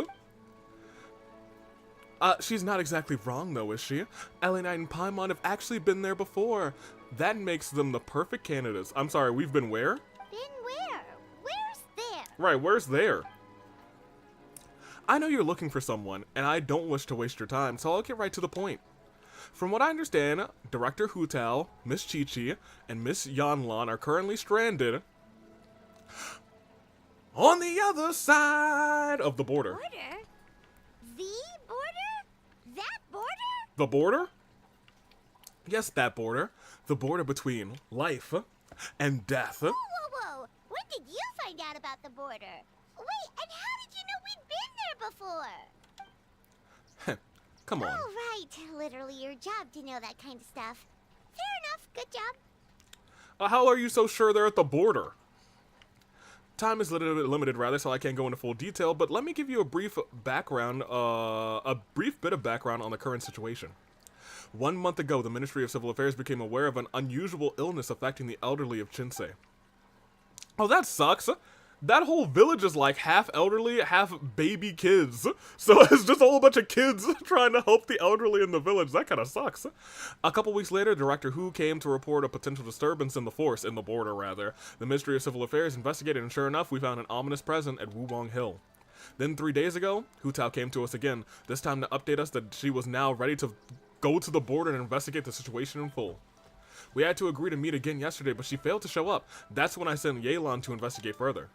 She's not exactly wrong though, is she? Ellie Knight and Paimon have actually been there before. That makes them the perfect candidates. I'm sorry, we've been where? Been where? Where's there? Right, where's there? I know you're looking for someone, and I don't wish to waste your time, so I'll get right to the point. From what I understand, Director Hu Tao, Miss Chi-Chi, and Miss Yanlan are currently stranded. On the other side of the border. Border? The border? That border? The border? Yes, that border. The border between life and death. Whoa, whoa, whoa. When did you find out about the border? Wait, and how did you know we'd been there before? Come on. Oh, right. Literally your job to know that kind of stuff. Fair enough. Good job. How are you so sure they're at the border? Time is limited, rather, so I can't go into full detail, but let me give you a brief background, a brief bit of background on the current situation. 1 month ago, the Ministry of Civil Affairs became aware of an unusual illness affecting the elderly of Chinsei. Oh, that sucks. That whole village is like half elderly, half baby kids. So it's just a whole bunch of kids trying to help the elderly in the village. That kind of sucks. A couple weeks later, Director Hu came to report a potential disturbance in the border rather. The Ministry of Civil Affairs investigated, and sure enough, we found an ominous presence at Wulong Hill. Then 3 days ago, Hu Tao came to us again, this time to update us that she was now ready to go to the border and investigate the situation in full. We had to agree to meet again yesterday, but she failed to show up. That's when I sent Yelan to investigate further.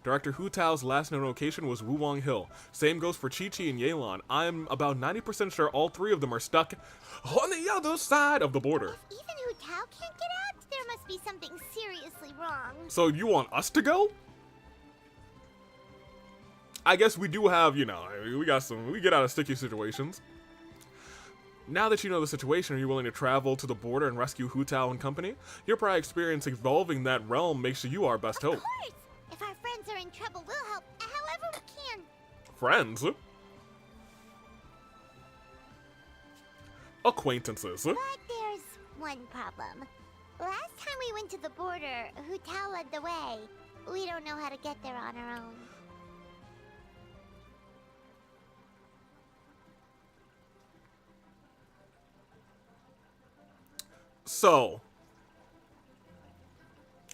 Director Hu Tao's last known location was Wulong Hill. Same goes for Chi-Chi and Yelan. I'm about 90% sure all three of them are stuck on the other side of the border. If even Hu Tao can't get out, there must be something seriously wrong. So you want us to go? I guess we do have, we get out of sticky situations. Now that you know the situation, are you willing to travel to the border and rescue Hu Tao and company? Your prior experience evolving that realm makes you our best hope. Of course! If our friends are in trouble, we'll help however we can. Friends? Acquaintances. But there's one problem. Last time we went to the border, Hu Tao led the way. We don't know how to get there on our own. So,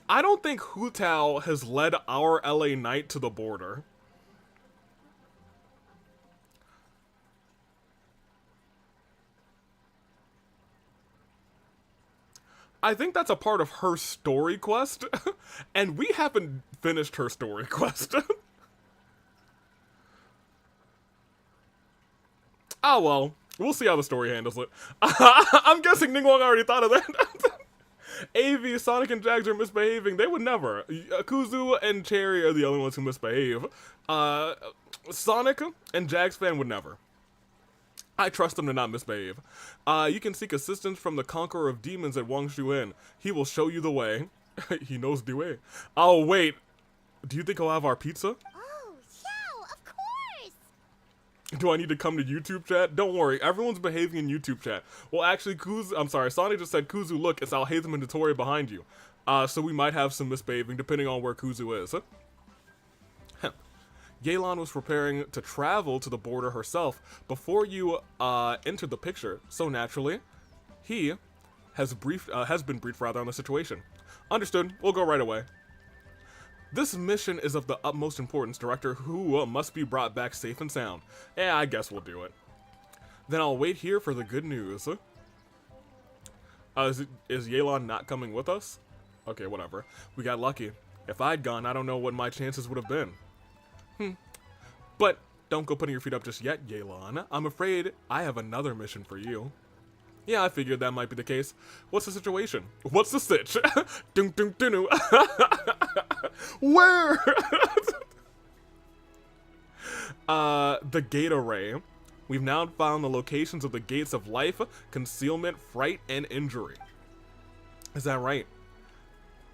I don't think Hu Tao has led our LA Knight to the border. I think that's a part of her story quest, and we haven't finished her story quest. Oh well, we'll see how the story handles it. I'm guessing Ningguang already thought of that. AV, Sonic, and Jags are misbehaving. They would never. Kuzu and Cherry are the only ones who misbehave. Sonic and Jags fan would never. I trust them to not misbehave. You can seek assistance from the Conqueror of Demons at Wangshu Inn. He will show you the way. He knows the way. Oh, wait. Do you think he'll have our pizza? Oh, yeah, of course! Do I need to come to YouTube chat? Don't worry, everyone's behaving in YouTube chat. Well, actually, Sonic just said, Kuzu, look, it's Alhaitham and Dottore behind you. So we might have some misbehaving, depending on where Kuzu is. Yelan was preparing to travel to the border herself before you entered the picture, so naturally, he has been briefed on the situation. Understood, we'll go right away. This mission is of the utmost importance, Director Hu must be brought back safe and sound. Yeah, I guess we'll do it. Then I'll wait here for the good news. Is Yelan not coming with us? Okay, whatever. We got lucky. If I'd gone, I don't know what my chances would have been. But don't go putting your feet up just yet, Yelan. I'm afraid I have another mission for you. Yeah, I figured that might be the case. What's the situation? What's the sitch? Dun dun dun. Where? The gate array. We've now found the locations of the gates of life, concealment, fright, and injury. Is that right?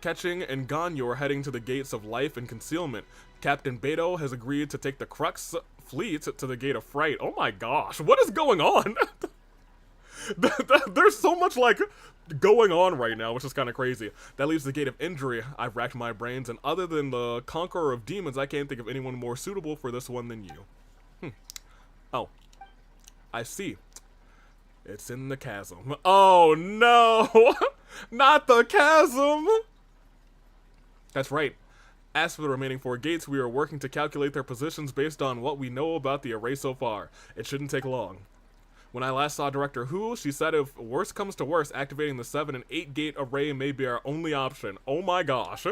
Ketching and Ganyu are heading to the gates of life and concealment. Captain Beto has agreed to take the Crux fleet to the gate of fright. Oh my gosh, what is going on? There's so much like going on right now, which is kind of crazy. That leaves the gate of injury. I've racked my brains, and other than the Conqueror of Demons, I can't think of anyone more suitable for this one than you. Oh, I see. It's in the chasm. Oh no, not the chasm. That's right. As for the remaining 4 gates, we are working to calculate their positions based on what we know about the array so far. It shouldn't take long. When I last saw Director Hu, she said if worse comes to worse, activating the 7 and 8 gate array may be our only option. Oh my gosh.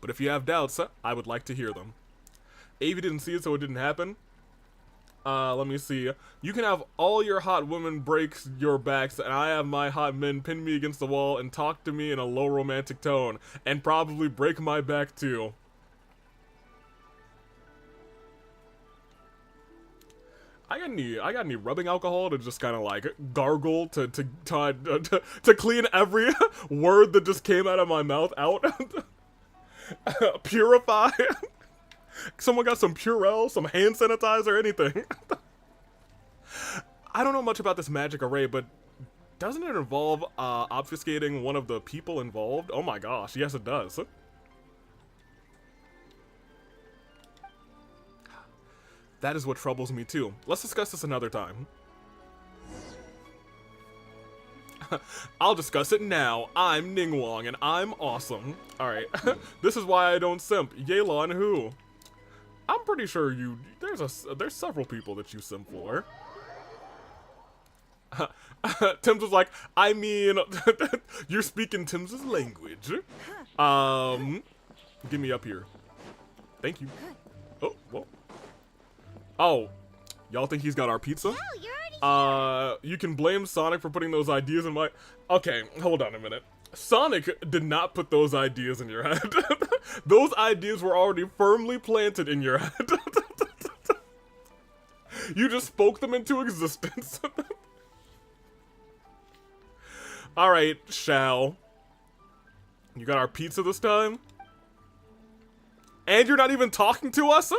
But if you have doubts, I would like to hear them. Avi didn't see it, so it didn't happen. Let me see. You can have all your hot women break your backs, and I have my hot men pin me against the wall and talk to me in a low romantic tone, and probably break my back too. I got any rubbing alcohol to just kind of like gargle to clean every word that just came out of my mouth out. Purify. Someone got some Purell, some hand sanitizer, anything. I don't know much about this magic array, but doesn't it involve obfuscating one of the people involved? Oh my gosh, yes it does. That is what troubles me too. Let's discuss this another time. I'll discuss it now. I'm Ningguang and I'm awesome. Alright. This is why I don't simp. Yelan who? I'm pretty sure there's several people that you simp for. Tim's was like, I mean, you're speaking Tim's language. Get me up here. Thank you. Oh, whoa. Oh, y'all think he's got our pizza? No, you're already here. You can blame Sonic for putting those ideas in my... Okay, hold on a minute. Sonic did not put those ideas in your head. Those ideas were already firmly planted in your head. You just spoke them into existence. Alright, Shao. You got our pizza this time? And you're not even talking to us?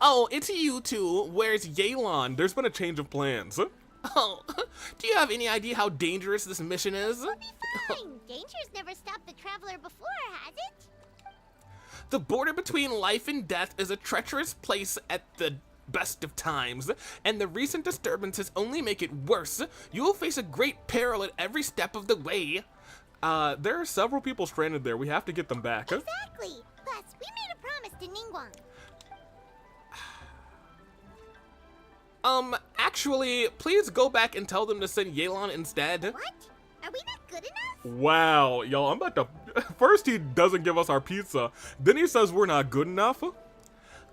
Oh, it's you two. Where's Yelan? There's been a change of plans. Oh, do you have any idea how dangerous this mission is? We'll be fine. Danger's never stopped the traveler before, has it? The border between life and death is a treacherous place at the best of times, and the recent disturbances only make it worse. You will face a great peril at every step of the way. There are several people stranded there. We have to get them back. Exactly. Plus, we made a promise to Ningguang. Actually, please go back and tell them to send Yelan instead. What? Are we not good enough? Wow, y'all, I'm about to... First he doesn't give us our pizza, then he says we're not good enough.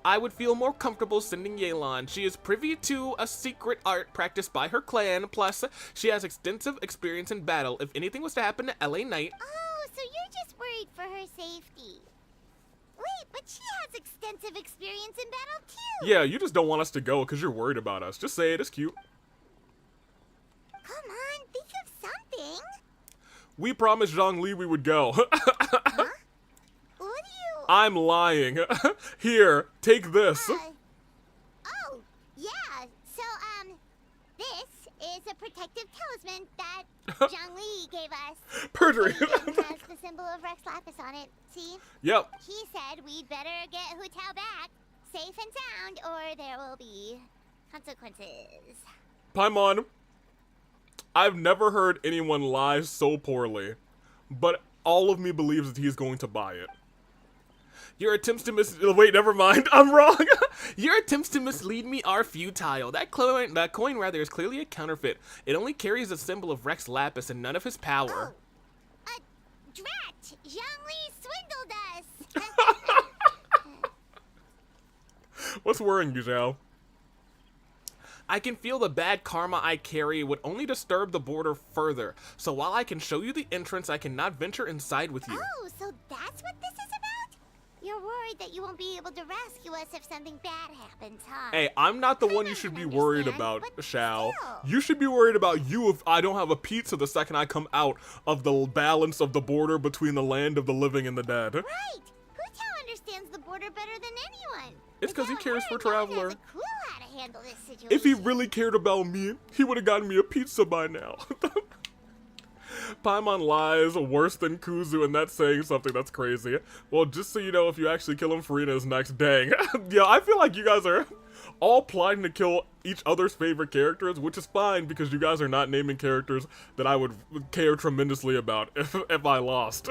I would feel more comfortable sending Yelan. She is privy to a secret art practiced by her clan, plus she has extensive experience in battle. If anything was to happen to LA Knight... Oh, so you're just worried for her safety. Wait, but she has extensive experience in battle too. Yeah, you just don't want us to go because you're worried about us. Just say it, it's cute. Come on, think of something. We promised Zhongli we would go. Huh? What do you... I'm lying. Here, take this. Oh, yeah. So, this is a protective talisman that Zhongli gave us. Perjury. It has the symbol of Rex Lapis on it. See? Yep. He said we'd better get Hu Tao back, safe and sound, or there will be consequences. Paimon, I've never heard anyone lie so poorly, but all of me believes that he's going to buy it. Your attempts to wait, never mind. I'm wrong. Your attempts to mislead me are futile. That coin rather is clearly a counterfeit. It only carries the symbol of Rex Lapis and none of his power. Oh. Drat! Zhongli swindled us! What's worrying you, Zhao? I can feel the bad karma I carry would only disturb the border further. So while I can show you the entrance, I cannot venture inside with you. Oh, so that's what this is about? You're worried that you won't be able to rescue us if something bad happens, huh? Hey, I'm not the one you should be worried about, Shao. You should be worried about you if I don't have a pizza the second I come out of the balance of the border between the land of the living and the dead. Right! Hu Tao understands the border better than anyone. It's because he cares for Traveler. Has a clue how to handle this situation. If he really cared about me, he would have gotten me a pizza by now. Paimon lies worse than Kuzu, and that's saying something. That's crazy. Well, just so you know, if you actually kill him, Farina is next. Dang. Yeah, I feel like you guys are all plotting to kill each other's favorite characters, which is fine because you guys are not naming characters that I would care tremendously about if I lost.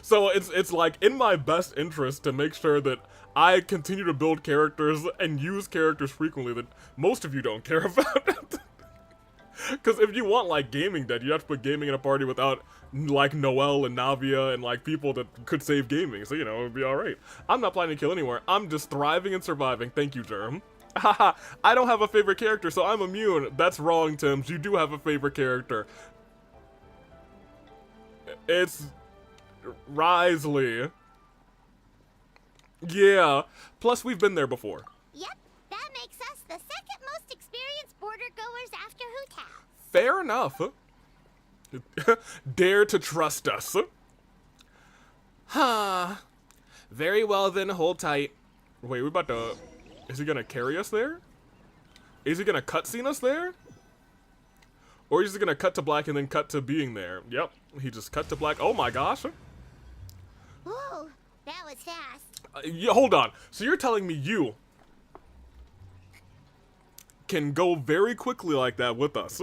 So it's like in my best interest to make sure that I continue to build characters and use characters frequently that most of you don't care about. Because if you want, like, gaming dead, you have to put gaming in a party without, like, Noelle and Navia and, like, people that could save gaming. So, you know, it'd be alright. I'm not planning to kill anywhere. I'm just thriving and surviving. Thank you, Germ. Haha, I don't have a favorite character, so I'm immune. That's wrong, Tims. You do have a favorite character. It's Risley. Yeah. Plus, we've been there before. Yep, that makes us the second most experienced border goers after Hu Tao. Fair enough. Dare to trust us. Huh. Very well then, hold tight. Wait, we're about to... Is he gonna carry us there? Is he gonna cutscene us there? Or is he gonna cut to black and then cut to being there? Yep, he just cut to black. Oh my gosh. Whoa, that was fast. Yeah, hold on. So you're telling me you can go very quickly like that with us,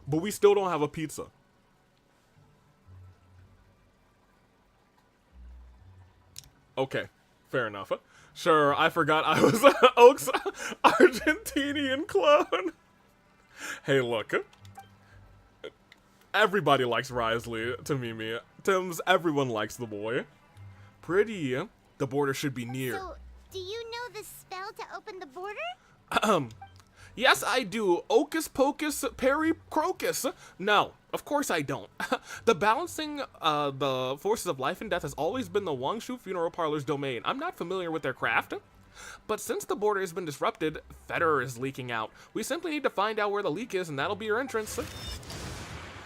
but we still don't have a pizza. Okay, fair enough. Sure, I forgot I was Oak's Argentinian clone. Hey, look. Everybody likes Risley to Mimi. Tim's, everyone likes the boy. Pretty. The border should be near. So, do you know the spell to open the border? Yes, I do. Ocus pocus peri crocus. No, of course I don't. The balancing the forces of life and death has always been the Wangshu Funeral Parlor's domain. I'm not familiar with their craft. But since the border has been disrupted, Fetter is leaking out. We simply need to find out where the leak is, and that'll be your entrance.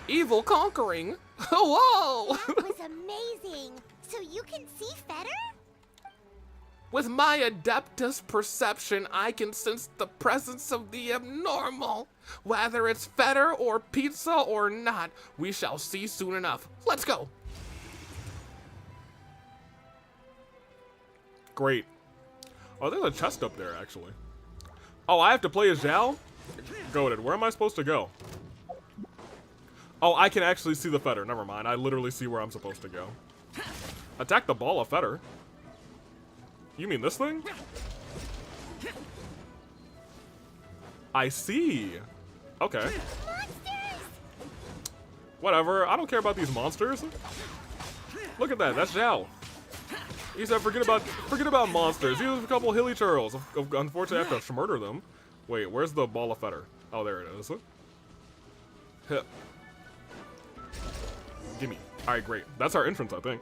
Evil conquering. Whoa! That was amazing. So you can see Fetter? With my Adeptus perception, I can sense the presence of the abnormal. Whether it's Fetter or pizza or not, we shall see soon enough. Let's go. Great. Oh, there's a chest up there, actually. Oh, I have to play as Zhao? Goated. Where am I supposed to go? Oh, I can actually see the Fetter. Never mind. I literally see where I'm supposed to go. Attack the ball of Fetter. You mean this thing? I see. Okay. Whatever. I don't care about these monsters. Look at that. That's Zhao. He said, forget about monsters. He was a couple hilly churls. Unfortunately, I have to murder them. Wait, where's the ball of Fetter? Oh, there it is. Hit. Gimme. Alright, great. That's our entrance, I think.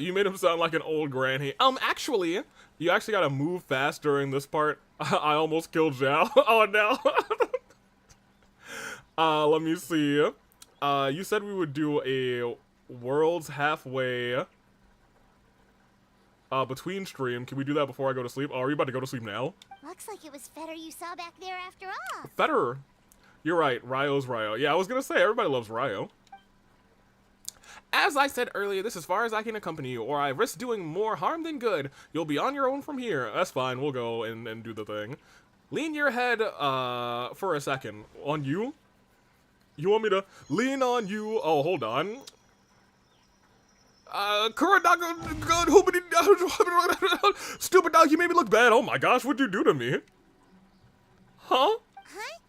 You made him sound like an old granny. Actually, you actually gotta move fast during this part. I almost killed Zhao. Oh, no. Let me see. You said we would do a world's halfway between stream. Can we do that before I go to sleep? Oh, are you about to go to sleep now? Looks like it was Fetter you saw back there after all. Fetter. You're right. Ryo's Ryo. Yeah, I was gonna say, everybody loves Ryo. As I said earlier, this is as far as I can accompany you, or I risk doing more harm than good. You'll be on your own from here. That's fine. We'll go and do the thing. Lean your head for a second. On you? You want me to lean on you? Oh, hold on. Stupid dog, you made me look bad. Oh my gosh, what'd you do to me? Huh? Huh?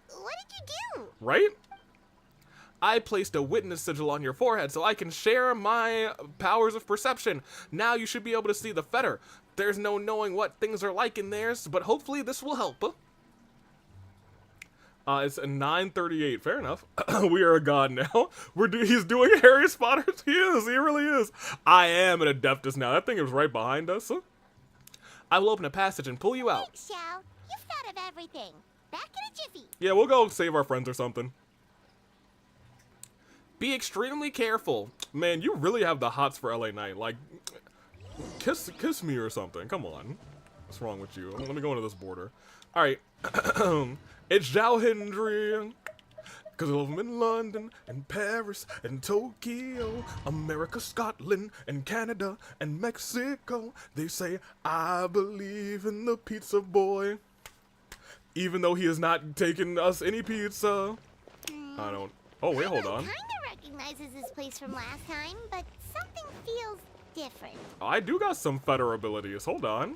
What did you do? Right? I placed a witness sigil on your forehead so I can share my powers of perception. Now you should be able to see the Fetter. There's no knowing what things are like in theirs, but hopefully this will help. It's 9:38. Fair enough. We are a god now. He's doing Harry Spotters. He is. He really is. I am an Adeptus now. That thing is right behind us. I will open a passage and pull you out. Thanks, Xiao. You've thought of everything. Back in a jiffy. Yeah, we'll go save our friends or something. Be extremely careful. Man, you really have the hots for LA Knight. Like, kiss me or something. Come on. What's wrong with you? Let me go into this border. All right. It's Zhao Hendry. Cause I love him in London, and Paris, and Tokyo, America, Scotland, and Canada, and Mexico. They say, I believe in the pizza boy. Even though he has not taken us any pizza. I don't. Oh, wait, hold on. Kinda recognizes this place from last time, but something feels different. I do got some Fetter abilities. Hold on.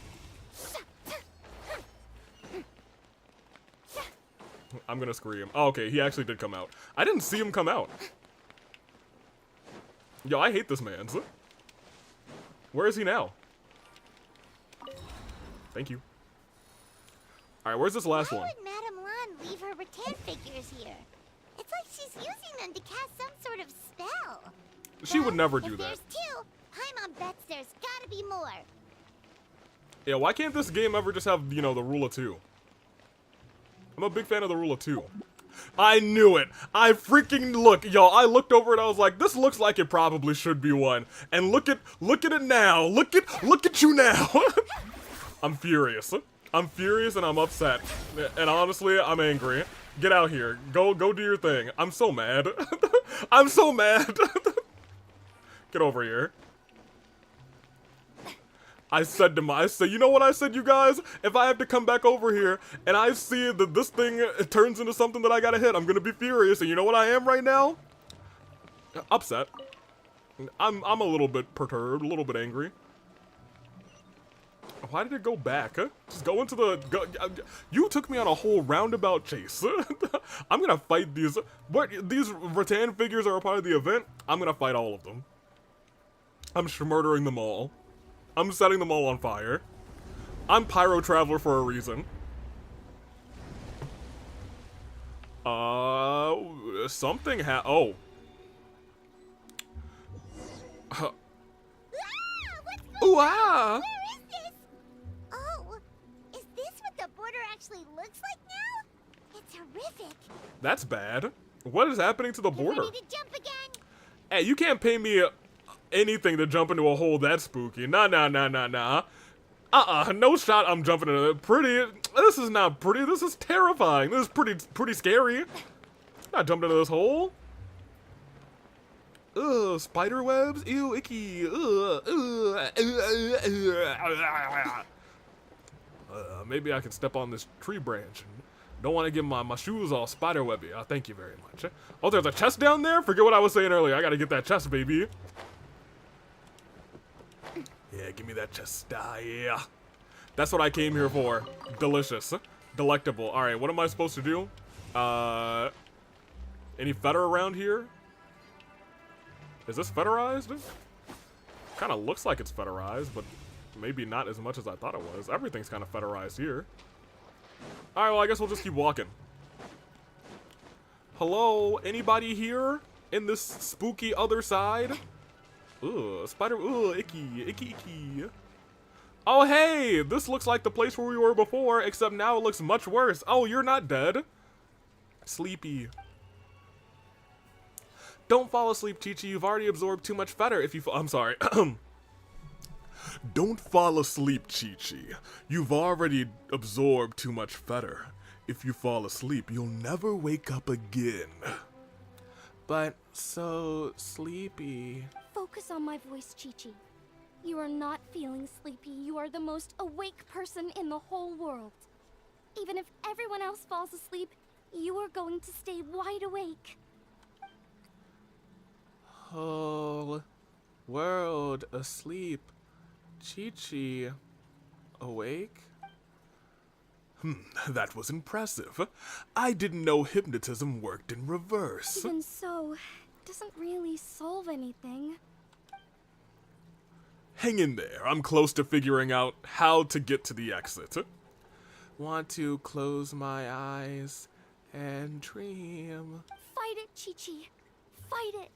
I'm gonna scream. Oh, okay, he actually did come out. I didn't see him come out. Yo, I hate this man. Where is he now? Thank you. Alright, where's this last one? Why would Madame Lan leave her rattan figures here? It's like she's using them to cast some sort of spell. She would never do if that. there's two, Paimon bets there's gotta be more. Yeah, why can't this game ever just have, you know, the rule of two? I'm a big fan of the rule of two. I knew it. I freaking look, yo. I looked over and I was like, this looks like it probably should be one. And look at it now. Look at you now. I'm furious. I'm furious and I'm upset. And honestly, I'm angry. Get out here. Go do your thing. I'm so mad. I'm so mad. Get over here. I said, you know what I said, you guys? If I have to come back over here and I see that this thing turns into something that I gotta hit, I'm gonna be furious. And you know what I am right now? Upset. I'm a little bit perturbed, a little bit angry. Why did it go back? Huh? Just go into the... you took me on a whole roundabout chase. I'm gonna fight these... These rattan figures are a part of the event? I'm gonna fight all of them. I'm murdering them all. I'm setting them all on fire. I'm Pyro Traveler for a reason. Something oh. Where is this? Oh, is this what the border actually looks like now? It's horrific. That's bad. What is happening to the border? Ready to jump again? Hey, you can't pay me anything to jump into a hole that spooky. Nah. No shot I'm jumping into it. This is not pretty. This is terrifying. This is pretty scary. Not jumping into this hole. Ugh, spider webs? Ew, icky. Maybe I can step on this tree branch. Don't want to get my shoes all spider webby. Thank you very much. Oh, there's a chest down there? Forget what I was saying earlier. I gotta get that chest, baby. Yeah, give me that chest. Yeah. That's what I came here for. Delicious. Delectable. Alright, what am I supposed to do? Any feather around here? Is this featherized? Kind of looks like it's featherized, but maybe not as much as I thought it was. Everything's kind of featherized here. Alright, well, I guess we'll just keep walking. Hello? Anybody here? In this spooky other side? Ugh, spider, ugh, icky. Oh, hey! This looks like the place where we were before, except now it looks much worse. Oh, you're not dead. Sleepy. Don't fall asleep, Chi-Chi. You've already absorbed too much feather if you I'm sorry. Don't fall asleep, Chi-Chi. You've already absorbed too much feather. If you fall asleep, you'll never wake up again. But so sleepy. Focus on my voice, Chi-Chi. You are not feeling sleepy. You are the most awake person in the whole world. Even if everyone else falls asleep, you are going to stay wide awake. Whole world asleep. Chi-Chi awake? That was impressive. I didn't know hypnotism worked in reverse. Even so, it doesn't really solve anything. Hang in there. I'm close to figuring out how to get to the exit. Want to close my eyes and dream. Fight it, Chi-Chi. Fight it.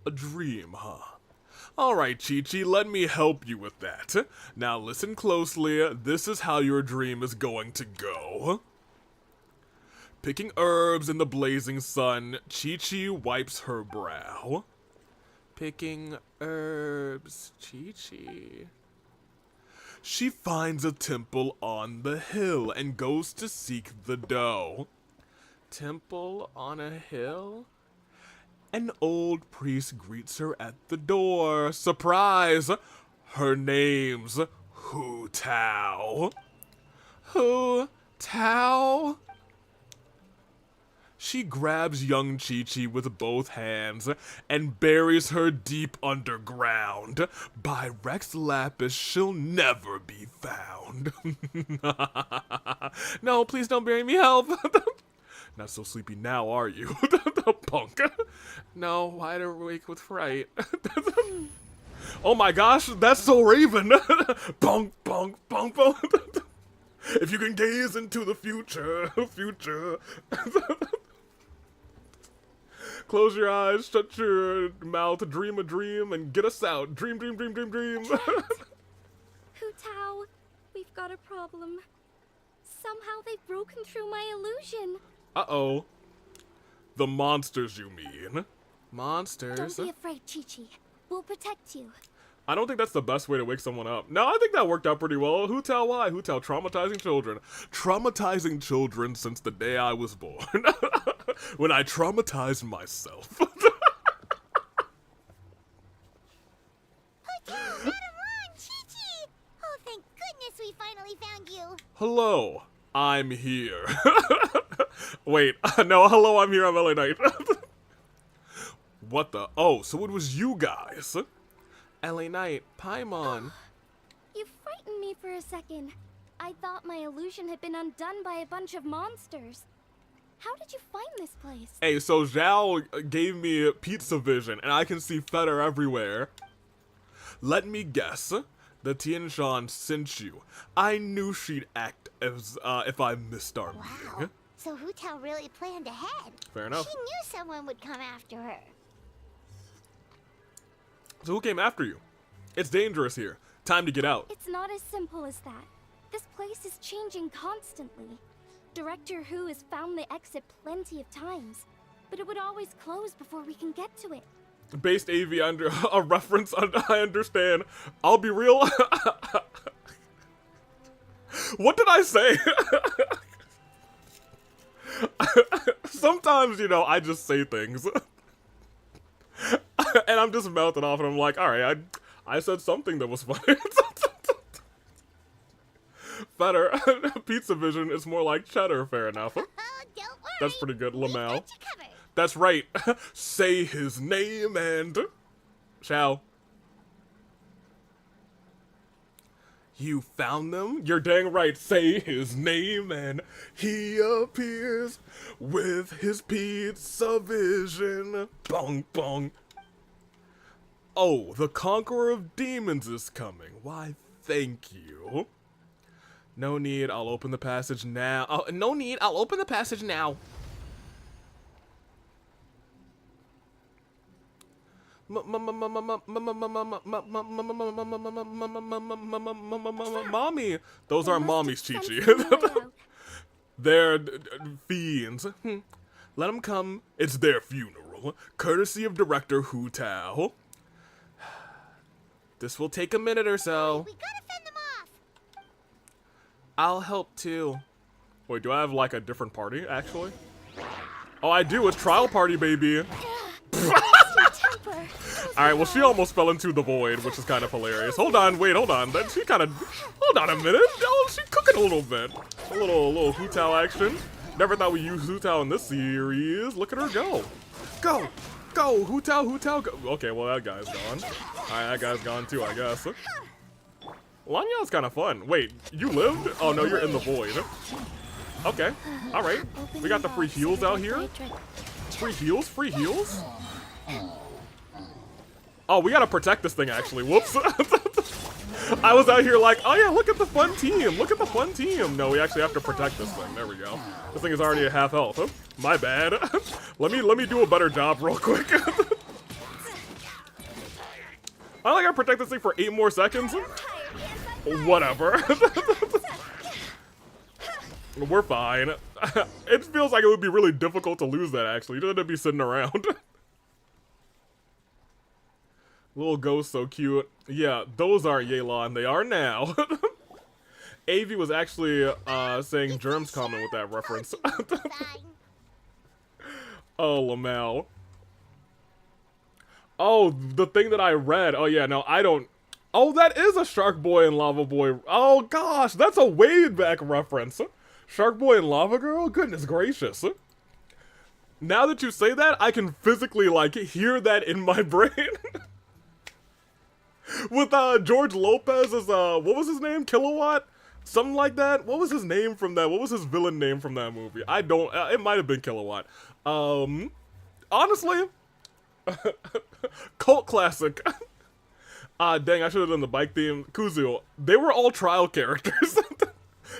A dream, huh? Alright, Chi-Chi, let me help you with that. Now listen closely, this is how your dream is going to go. Picking herbs in the blazing sun, Chi-Chi wipes her brow. Picking herbs, Chi-Chi. She finds a temple on the hill and goes to seek the dough. Temple on a hill? An old priest greets her at the door. Surprise! Her name's Hu Tao. Hu Tao? She grabs young Chi-Chi with both hands and buries her deep underground. By Rex Lapis, she'll never be found. No, please don't bury me, help. Not so sleepy now, are you? Punk. No, wide awake with fright. Oh my gosh, that's so Raven. Bonk, bonk, bonk, bonk. If you can gaze into the future, future. Close your eyes, shut your mouth, dream a dream, and get us out. Dream, dream, dream, dream, dream. Hu Tao, we've got a problem. Somehow they've broken through my illusion. Uh-oh. The monsters, you mean? Monsters? Don't be afraid, Chi-Chi. We'll protect you. I don't think that's the best way to wake someone up. No, I think that worked out pretty well. Hu Tao why? Hu Tao traumatizing children. Traumatizing children since the day I was born. When I traumatized myself. Hu Tao, Madam Ron, Chi-Chi! Oh, thank goodness we finally found you. Hello, I'm here. Wait, no, hello, I'm here, I'm LA Knight. What the? Oh, so it was you guys. LA Knight, Paimon. You frightened me for a second. I thought my illusion had been undone by a bunch of monsters. How did you find this place? Hey, so Zhao gave me pizza vision, and I can see Fetter everywhere. Let me guess. The Tianshan sent you. I knew she'd act as if I missed our meeting. So Hu Tao really planned ahead. Fair enough. She knew someone would come after her. So who came after you? It's dangerous here. Time to get out. It's not as simple as that. This place is changing constantly. Director Hu has found the exit plenty of times, but it would always close before we can get to it. Based AV under a reference, I understand. I'll be real. What did I say? Sometimes, you know, I just say things. And I'm just mouthing off and I'm like, alright, I said something that was funny. Better. Pizza vision is more like cheddar, fair enough. Oh, don't worry. That's pretty good, Lamau. Got you covered. That's right. Say his name and... Ciao. You found them? You're dang right. Say his name and he appears with his pizza vision. Bong, bong. Oh, the Conqueror of Demons is coming. Why, thank you. No need, I'll open the passage now. Oh, no need, I'll open the passage now. Mommy! Those aren't mommies, Chi-Chi. They're fiends. Let them come. It's their funeral. Courtesy of director Hu Tao. This will take a minute or so. We gotta fend them off. I'll help too. Wait, do I have like a different party, actually? Oh, I do. It's trial party, baby. Alright, well, she almost fell into the void, which is kind of hilarious. Hold on, wait, hold on. She kind of... Hold on a minute. Oh, she's cooking a little bit. A little Hu Tao action. Never thought we'd use Hu Tao in this series. Look at her go. Go! Go! Hu Tao, go! Okay, well, that guy's gone. Alright, that guy's gone too, I guess. Lanya's kind of fun. Wait, you lived? Oh, no, you're in the void. Okay, alright. We got the free heals out here. Free heals? Free heals? Oh, we gotta protect this thing, actually. Whoops. I was out here like, oh yeah, look at the fun team. Look at the fun team. No, we actually have to protect this thing. There we go. This thing is already at half health. Oh, my bad. let me do a better job real quick. I only gotta protect this thing for 8 more seconds. Whatever. We're fine. It feels like it would be really difficult to lose that, actually. You don't have to be sitting around. Little ghost, so cute. Yeah, those are Yelan. They are now. Avi was actually saying Germ's comment with that reference. Oh, Lamau. Oh, the thing that I read. Oh, yeah, no, I don't... Oh, that is a Shark Boy and Lava Boy. Oh, gosh, that's a way back reference. Shark Boy and Lava Girl? Goodness gracious. Now that you say that, I can physically, like, hear that in my brain. With, George Lopez as, what was his name? Kilowatt? Something like that? What was his name from that? What was his villain name from that movie? I don't, it might have been Kilowatt. Honestly, cult classic. Dang, I should have done the bike theme. Kuzuo, they were all trial characters.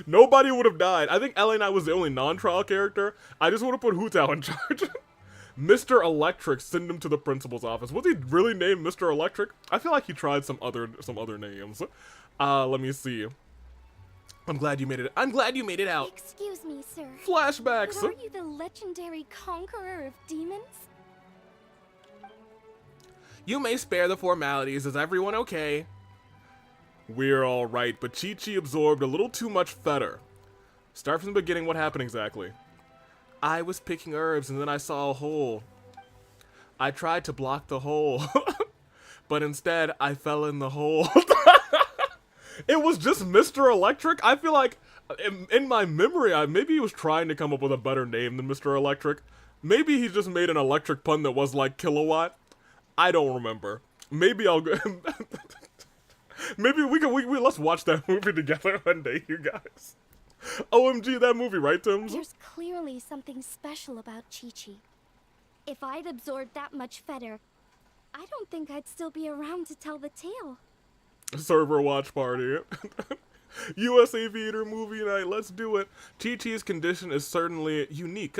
Nobody would have died. I think LA Knight was the only non-trial character. I just would have put Hu Tao in charge. Mr. Electric, send him to the principal's office. Was he really named Mr. Electric? I feel like he tried some other names. Let me see. I'm glad you made it. I'm glad you made it out. Excuse me, sir. Flashbacks. But are you the legendary conqueror of demons? You may spare the formalities. Is everyone okay? We're alright, but Chi-Chi absorbed a little too much fetter. Start from the beginning, what happened exactly? I was picking herbs and then I saw a hole. I tried to block the hole, but instead I fell in the hole. It was just Mr. Electric? I feel like, in my memory, maybe he was trying to come up with a better name than Mr. Electric. Maybe he just made an electric pun that was like Kilowatt. I don't remember. Maybe I'll go... Maybe we let's watch that movie together one day, you guys. OMG, that movie, right, Tim's? There's clearly something special about Chi-Chi. If I'd absorbed that much fetter, I don't think I'd still be around to tell the tale. Server watch party. US Aviator movie night, let's do it. Chi-Chi's condition is certainly unique,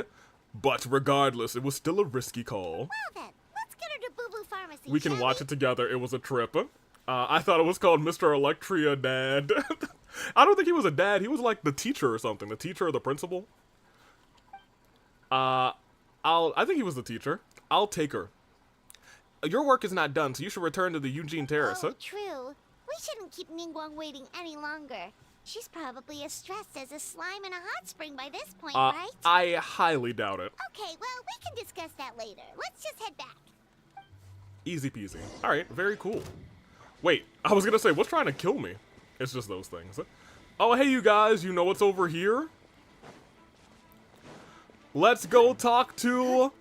but regardless, it was still a risky call. Well then, let's get her to Boo Boo Pharmacy. We can watch it together. It was a trip. I thought it was called Mr. Electria Dad. I don't think he was a dad. He was like the teacher or something. The teacher or the principal. I think he was the teacher. I'll take her. Your work is not done, so you should return to the Eugene Terrace. Oh, true. We shouldn't keep Ningguang waiting any longer. She's probably as stressed as a slime in a hot spring by this point, right? I highly doubt it. Okay, well, we can discuss that later. Let's just head back. Easy peasy. Alright, very cool. Wait, I was gonna say, what's trying to kill me? It's just those things. Oh, hey, you guys, you know what's over here? Let's go talk to...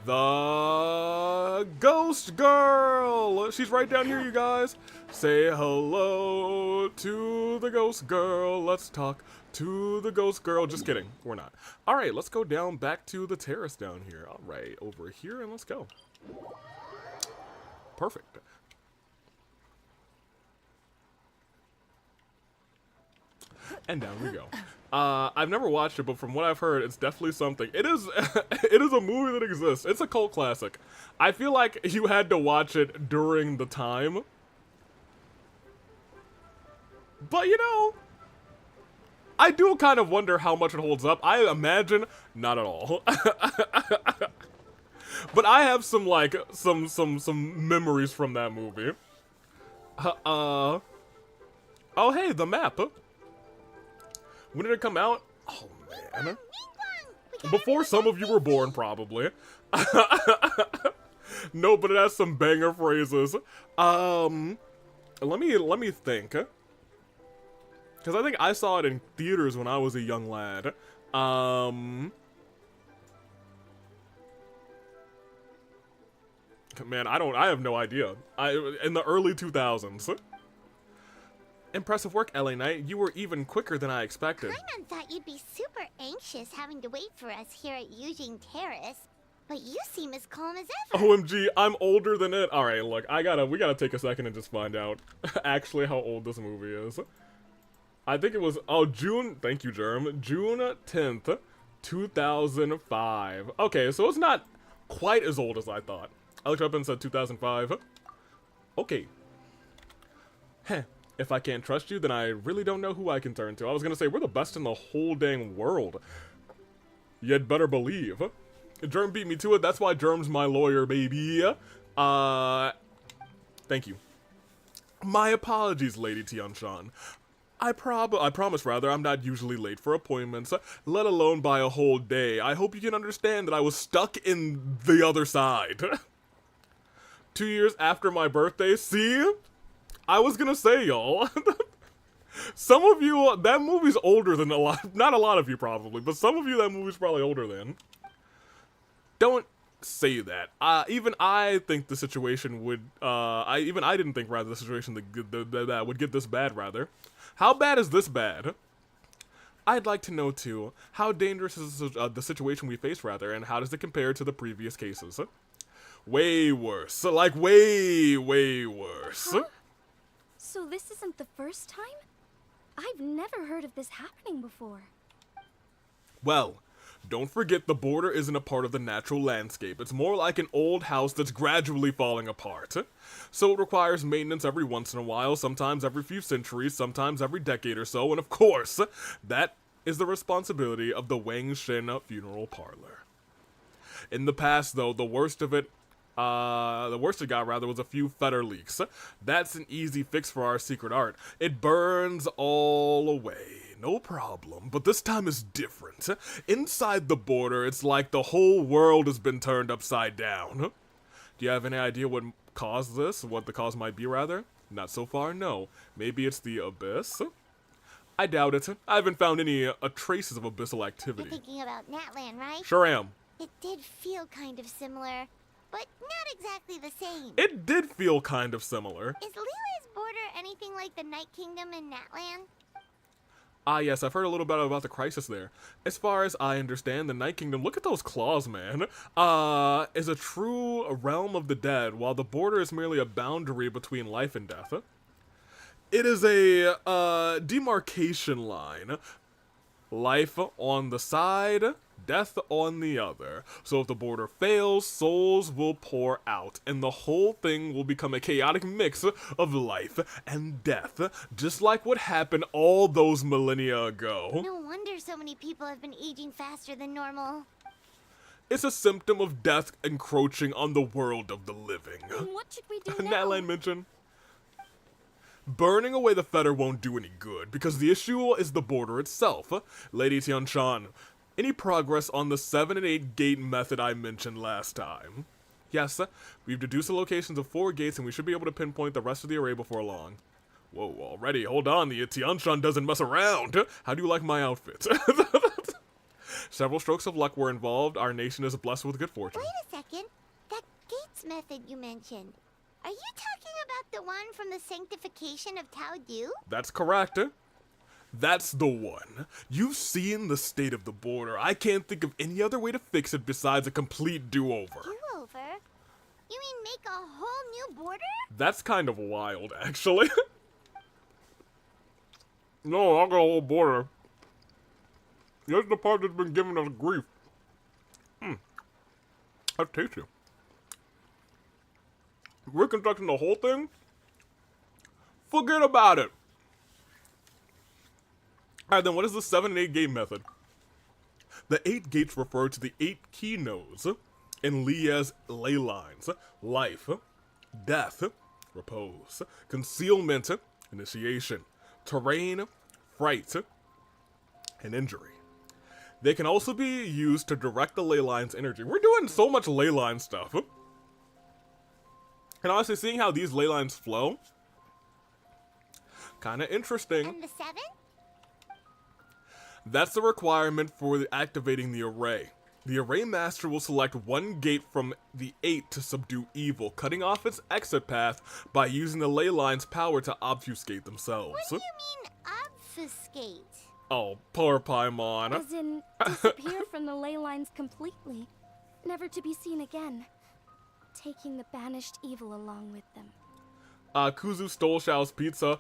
the ghost girl! She's right down here, you guys. Say hello to the ghost girl. Let's talk to the ghost girl. Just kidding, we're not. Alright, let's go down back to the terrace down here. Alright, over here, and let's go. Perfect. And down we go. I've never watched it, but from what I've heard, it's definitely something. It is it is a movie that exists. It's a cult classic. I feel like you had to watch it during the time. But, you know, I do kind of wonder how much it holds up. I imagine not at all. But I have some, like, some memories from that movie. Oh, hey, the map. When did it come out? Oh, man. Before some of you were born, probably. No, but it has some banger phrases. Let me think. Because I think I saw it in theaters when I was a young lad. Man, I have no idea. In the early 2000s. Impressive work, LA Knight. You were even quicker than I expected. Paimon thought you'd be super anxious having to wait for us here at Eugene Terrace, but you seem as calm as ever. OMG, I'm older than it. Alright, look, we gotta take a second and just find out actually how old this movie is. I think it was, June, thank you, Germ, June 10th, 2005. Okay, so it's not quite as old as I thought. I looked up and said 2005. Okay. Heh. If I can't trust you, then I really don't know who I can turn to. I was gonna say, we're the best in the whole dang world. You'd better believe. Germ beat me to it, that's why Germ's my lawyer, baby. Thank you. My apologies, Lady Tianshan. I promise, rather, I'm not usually late for appointments, let alone by a whole day. I hope you can understand that I was stuck in the other side. 2 years after my birthday, see? I was gonna say, y'all. Some of you, that movie's older than a lot, not a lot of you probably, but some of you that movie's probably older than. Don't say that. Even I think the situation would, I didn't think rather the situation that would get this bad rather. How bad is this bad? I'd like to know too, how dangerous is the situation we face rather, and how does it compare to the previous cases? Way worse. Like way worse. Huh? So this isn't the first time? I've never heard of this happening before. Well, don't forget the border isn't a part of the natural landscape. It's more like an old house that's gradually falling apart. So it requires maintenance every once in a while, sometimes every few centuries, sometimes every decade or so, and of course, that is the responsibility of the Wang Shen Funeral Parlor. In the past, though, the worst it got rather was a few fetter leaks. That's an easy fix for our secret art. It burns all away. No problem, but this time is different. Inside the border, it's like the whole world has been turned upside down. Do you have any idea what caused this? What the cause might be, rather? Not so far, no. Maybe it's the abyss? I doubt it. I haven't found any traces of abyssal activity. You're thinking about Natlan, right? Sure am. It did feel kind of similar, but not exactly the same. It did feel kind of similar. Is Lila's border anything like the Night Kingdom in Natlan? Ah, yes, I've heard a little bit about the crisis there. As far as I understand, the Night Kingdom, look at those claws, man, is a true realm of the dead, while the border is merely a boundary between life and death. It is a, demarcation line. Life on the side, death on the other. So if the border fails, souls will pour out, and the whole thing will become a chaotic mix of life and death, just like what happened all those millennia ago. No wonder so many people have been aging faster than normal. It's a symptom of death encroaching on the world of the living. What should we do now? Natlan mentioned. Burning away the fetter won't do any good, because the issue is the border itself. Lady Tianshan, any progress on the 7 and 8 gate method I mentioned last time? Yes, we've deduced the locations of 4 gates and we should be able to pinpoint the rest of the array before long. Whoa, already, hold on, the Tianshan doesn't mess around. How do you like my outfit? Several strokes of luck were involved. Our nation is blessed with good fortune. Wait a second. That gates method you mentioned. Are you talking about the one from the sanctification of Tao Du? That's correct. That's the one. You've seen the state of the border. I can't think of any other way to fix it besides a complete do-over. Do-over? You mean make a whole new border? That's kind of wild, actually. No, I got a whole border. Here's the part that's been giving us grief. That's tasty. Reconstructing the whole thing? Forget about it. Alright, then what is the 7 and 8 gate method? The 8 gates refer to the 8 key nodes in Lia's ley lines. Life, death, repose, concealment, initiation, terrain, fright, and injury. They can also be used to direct the ley line's energy. We're doing so much ley line stuff. And honestly, seeing how these ley lines flow, kind of interesting. And the 7? That's the requirement for activating the array. The array master will select one gate from the 8 to subdue evil, cutting off its exit path by using the ley line's power to obfuscate themselves. What do you mean, obfuscate? Oh, poor Paimon. As in, disappear from the ley lines completely, never to be seen again, taking the banished evil along with them. Kuzu stole Xiao's pizza.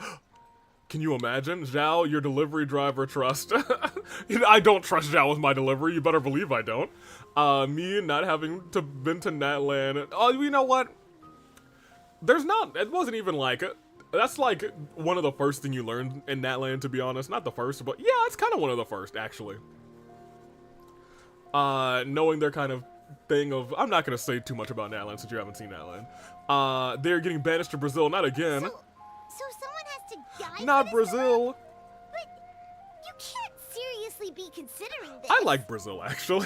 Can you imagine? Zhao, your delivery driver trust. I don't trust Zhao with my delivery, you better believe I don't. Me not having been to Natlan. Oh, you know what? It wasn't even like, that's like one of the first thing you learn in Natlan, to be honest. Not the first, but yeah, it's kind of one of the first, actually. Knowing their kind of thing of, I'm not going to say too much about Natlan since you haven't seen Natlan. They're getting banished to Brazil, not again. So someone has to die? Not Brazil. But you can't seriously be considering this. I like Brazil, actually.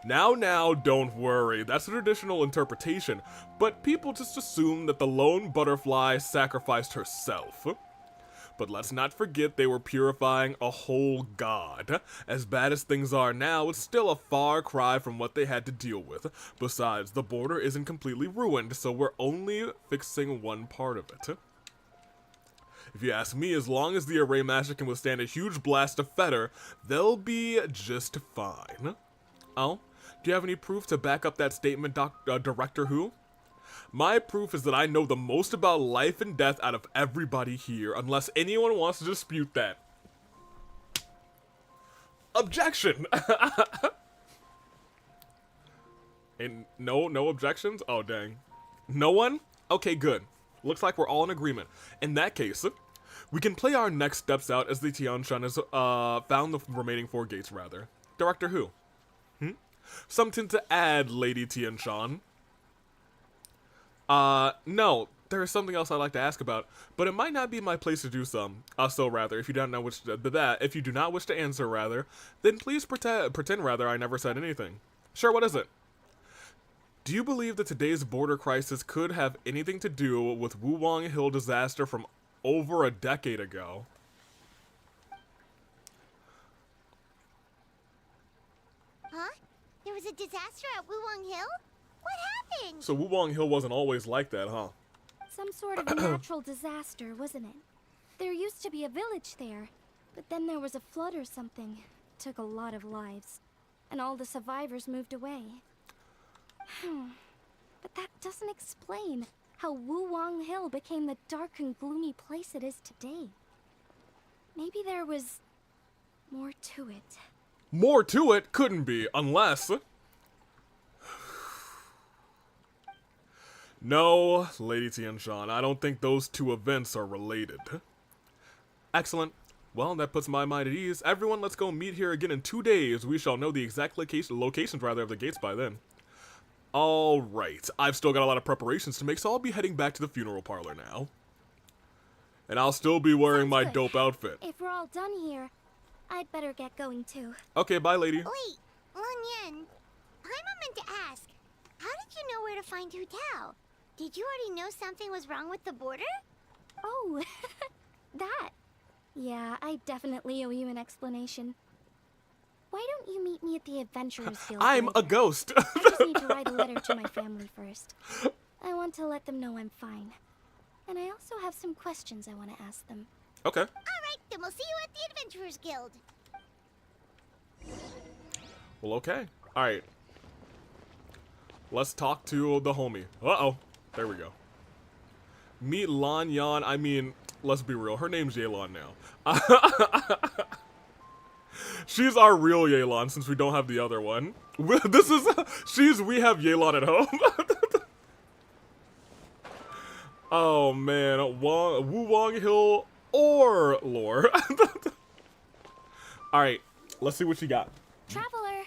Now, don't worry. That's a traditional interpretation. But people just assume that the lone butterfly sacrificed herself. But let's not forget they were purifying a whole god. As bad as things are now, it's still a far cry from what they had to deal with. Besides, the border isn't completely ruined, so we're only fixing one part of it. If you ask me, as long as the array master can withstand a huge blast of fetter, they'll be just fine. Oh? Do you have any proof to back up that statement, Director Who? My proof is that I know the most about life and death out of everybody here, unless anyone wants to dispute that. Objection! And no objections? Oh, dang. No one? Okay, good. Looks like we're all in agreement. In that case, we can play our next steps out as the Tianshan has found the remaining 4 gates, rather. Director Who? Something to add, Lady Tianshan? No. There is something else I'd like to ask about, but it might not be my place to do so. If you don't know if you do not wish to answer, rather, then please pretend rather I never said anything. Sure, what is it? Do you believe that today's border crisis could have anything to do with Wuwang Hill disaster from over a decade ago? Huh? There was a disaster at Wuwang Hill? What happened? So Wuwang Hill wasn't always like that, huh? Some sort of natural disaster, wasn't it? There used to be a village there, but then there was a flood or something. It took a lot of lives, and all the survivors moved away. But that doesn't explain how Wuwang Hill became the dark and gloomy place it is today. Maybe there was more to it. More to it couldn't be, unless... No, Lady Tianshan, I don't think those two events are related. Excellent. Well, that puts my mind at ease. Everyone, let's go meet here again in 2 days. We shall know the exact locations of the gates by then. Alright, I've still got a lot of preparations to make, so I'll be heading back to the funeral parlor now. And I'll still be wearing my dope outfit. If we're all done here, I'd better get going too. Okay, bye, lady. Wait, Lun, Paimon meant to ask, how did you know where to find Hu Tao? Did you already know something was wrong with the border? Oh, that. Yeah, I definitely owe you an explanation. Why don't you meet me at the Adventurers Guild? I'm a ghost. I just need to write a letter to my family first. I want to let them know I'm fine. And I also have some questions I want to ask them. Okay. Alright, then we'll see you at the Adventurers Guild. Well, okay. Alright. Let's talk to the homie. Uh-oh. There we go. Meet Lan Yan. I mean, let's be real. Her name's Yelan now. She's our real Yelan since we don't have the other one. We have Yelan at home. Oh man, Wuwang Hill or lore. Alright, let's see what you got. Traveler!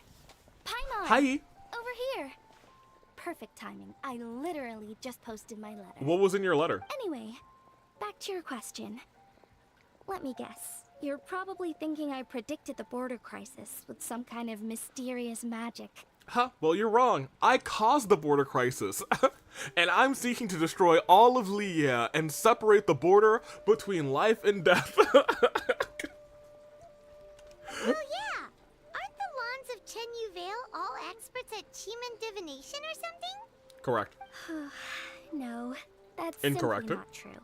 Paimon! Hi! Over here! Perfect timing. I literally just posted my letter. What was in your letter? Anyway, back to your question. Let me guess. You're probably thinking I predicted the border crisis with some kind of mysterious magic. Huh, well you're wrong. I caused the border crisis. And I'm seeking to destroy all of Liya and separate the border between life and death. Oh yeah! Aren't the Lons of Chenyu Vale all experts at Chiman divination or something? Correct. No, that's incorrect. Simply not true.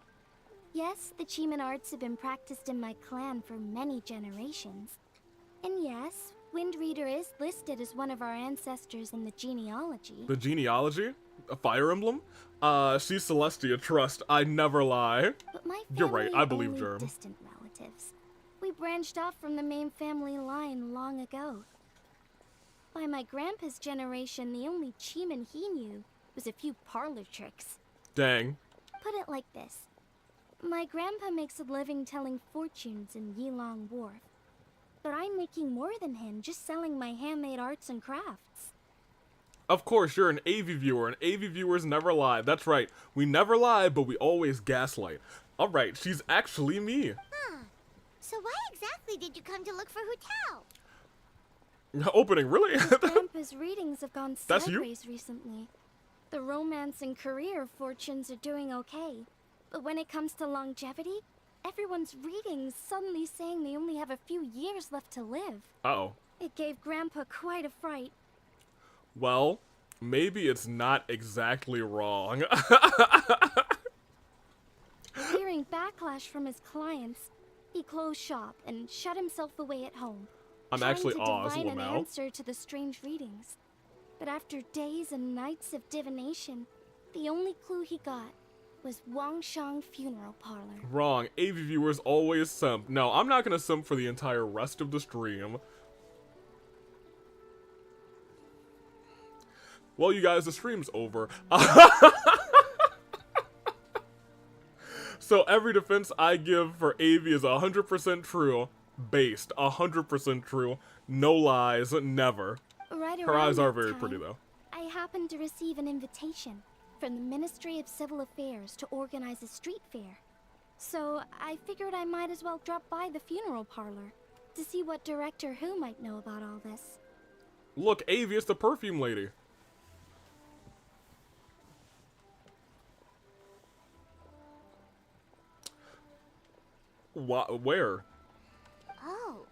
Yes, the Chiman arts have been practiced in my clan for many generations. And yes, Wind Reader is listed as one of our ancestors in the genealogy. The genealogy? A fire emblem? She's Celestia, trust, I never lie. But my You're right, I believe only Germ. distant relatives. We branched off from the main family line long ago. By my grandpa's generation, the only Chiman he knew was a few parlor tricks. Dang. Put it like this. My grandpa makes a living telling fortunes in Yilong Wharf. But I'm making more than him just selling my handmade arts and crafts. Of course, you're an AV viewer, and AV viewers never lie. That's right. We never lie, but we always gaslight. Alright, she's actually me. Huh. So why exactly did you come to look for Hu Tao? Opening, really? Grandpa's readings have gone That's you? sideways recently. The romance and career fortunes are doing okay. But when it comes to longevity, everyone's readings suddenly saying they only have a few years left to live. Uh-oh. It gave Grandpa quite a fright. Well, maybe it's not exactly wrong. Fearing backlash from his clients, he closed shop and shut himself away at home. I'm actually trying to divine an now. answer to the strange readings. But after days and nights of divination, the only clue he got was Wangshang Funeral Parlor. Wrong. AV viewers always simp. No, I'm not gonna simp for the entire rest of the stream. Well, you guys, the stream's over. So every defense I give for AV is 100% true. Based. 100% true. No lies. Never. Her eyes are very pretty, though. I happened to receive an invitation from the Ministry of Civil Affairs to organize a street fair. So I figured I might as well drop by the funeral parlor to see what Director Who might know about all this. Look, AV, it's the perfume lady. Where? Oh.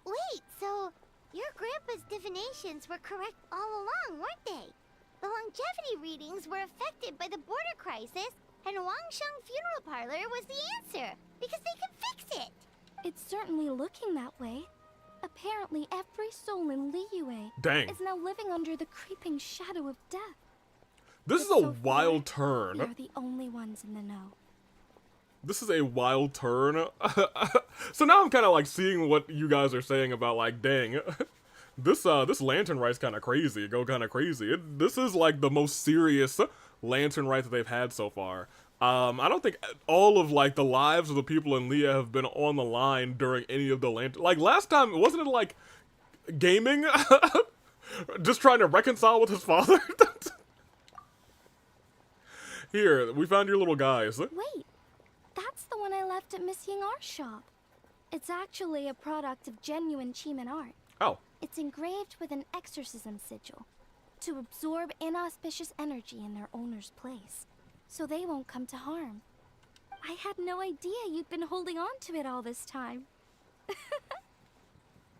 Wait, so your grandpa's divinations were correct all along, weren't they? The longevity readings were affected by the border crisis, and Wangsheng Funeral Parlor was the answer, because they can fix it. It's certainly looking that way. Apparently every soul in Liyue is now living under the creeping shadow of death. This is a wild turn. We are the only ones in the know. This is a wild turn. So now I'm kind of like seeing what you guys are saying about like, dang, this lantern rite's kind of crazy. Go kind of crazy. This is like the most serious lantern rite that they've had so far. I don't think all of like the lives of the people in Leah have been on the line during any of the lantern. Like last time, wasn't it like gaming? Just trying to reconcile with his father. Here, we found your little guys. Wait. That's the one I left at Miss Ying Art Shop. It's actually a product of genuine Chiman art. Oh. It's engraved with an exorcism sigil to absorb inauspicious energy in their owner's place, so they won't come to harm. I had no idea you'd been holding on to it all this time.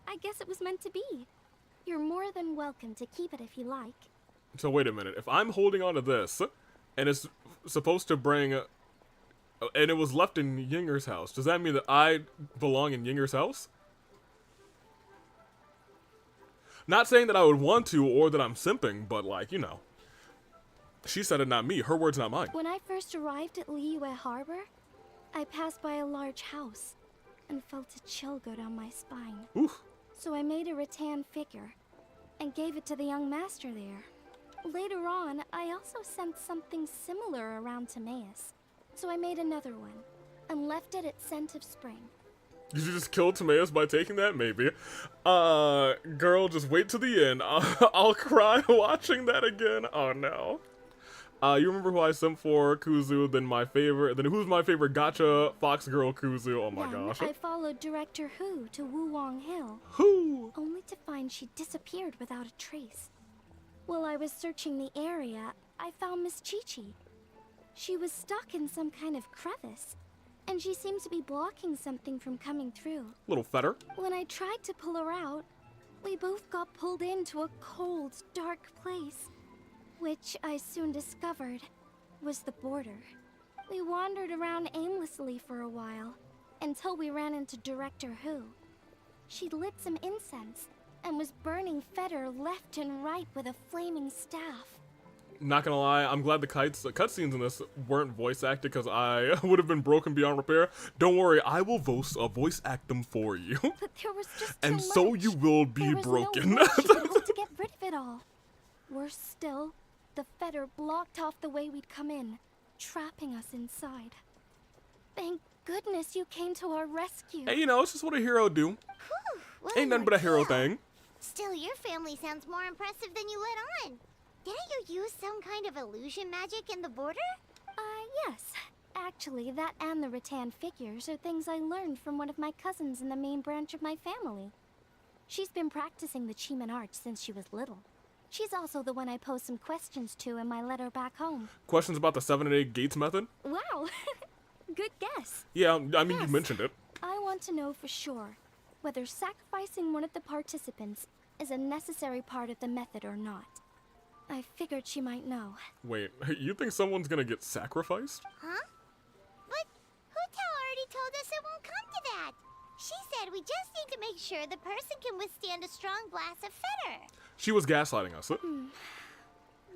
I guess it was meant to be. You're more than welcome to keep it if you like. So wait a minute. If I'm holding on to this, and it's supposed to bring... and it was left in Yinger's house. Does that mean that I belong in Yinger's house? Not saying that I would want to or that I'm simping, but like, you know. She said it, not me. Her words, not mine. When I first arrived at Liyue Harbor, I passed by a large house and felt a chill go down my spine. Oof. So I made a rattan figure and gave it to the young master there. Later on, I also sensed something similar around Timaeus. So I made another one, and left it at Scent of Spring. Did you just kill Timaeus by taking that? Maybe. Girl, just wait to the end. I'll cry watching that again. Oh no. You remember who I simped for? Kuzu, then my favorite, then who's my favorite gotcha fox girl Kuzu? Oh my gosh. I followed Director Who to Wuwang Hill. Who? Only to find she disappeared without a trace. While I was searching the area, I found Miss Chi-Chi. She was stuck in some kind of crevice, and she seemed to be blocking something from coming through. Little fetter. When I tried to pull her out, we both got pulled into a cold, dark place, which I soon discovered was the border. We wandered around aimlessly for a while, until we ran into Director Who. She'd lit some incense, and was burning Fetter left and right with a flaming staff. Not gonna lie, I'm glad the cutscenes in this weren't voice acted because I would have been broken beyond repair. Don't worry, I will voice act them for you. But there was just and too so much. you will be There was broken. No way she'd be able to get rid of it all. Worse still, the fetter blocked off the way we'd come in, trapping us inside. Thank goodness you came to our rescue. Hey, you know, it's just what a hero do. Whew, what Ain't an nothing but a hero ordeal. thing. Still, your family sounds more impressive than you let on. Didn't you use some kind of illusion magic in the border? Yes. Actually, that and the rattan figures are things I learned from one of my cousins in the main branch of my family. She's been practicing the Chiman art since she was little. She's also the one I posed some questions to in my letter back home. Questions about the 7 and 8 gates method? Wow! Good guess. Yeah, I mean, Yes. you mentioned it. I want to know for sure whether sacrificing one of the participants is a necessary part of the method or not. I figured she might know. Wait, you think someone's gonna get sacrificed? Huh? But Hutao already told us it won't come to that. She said we just need to make sure the person can withstand a strong blast of fetter. She was gaslighting us.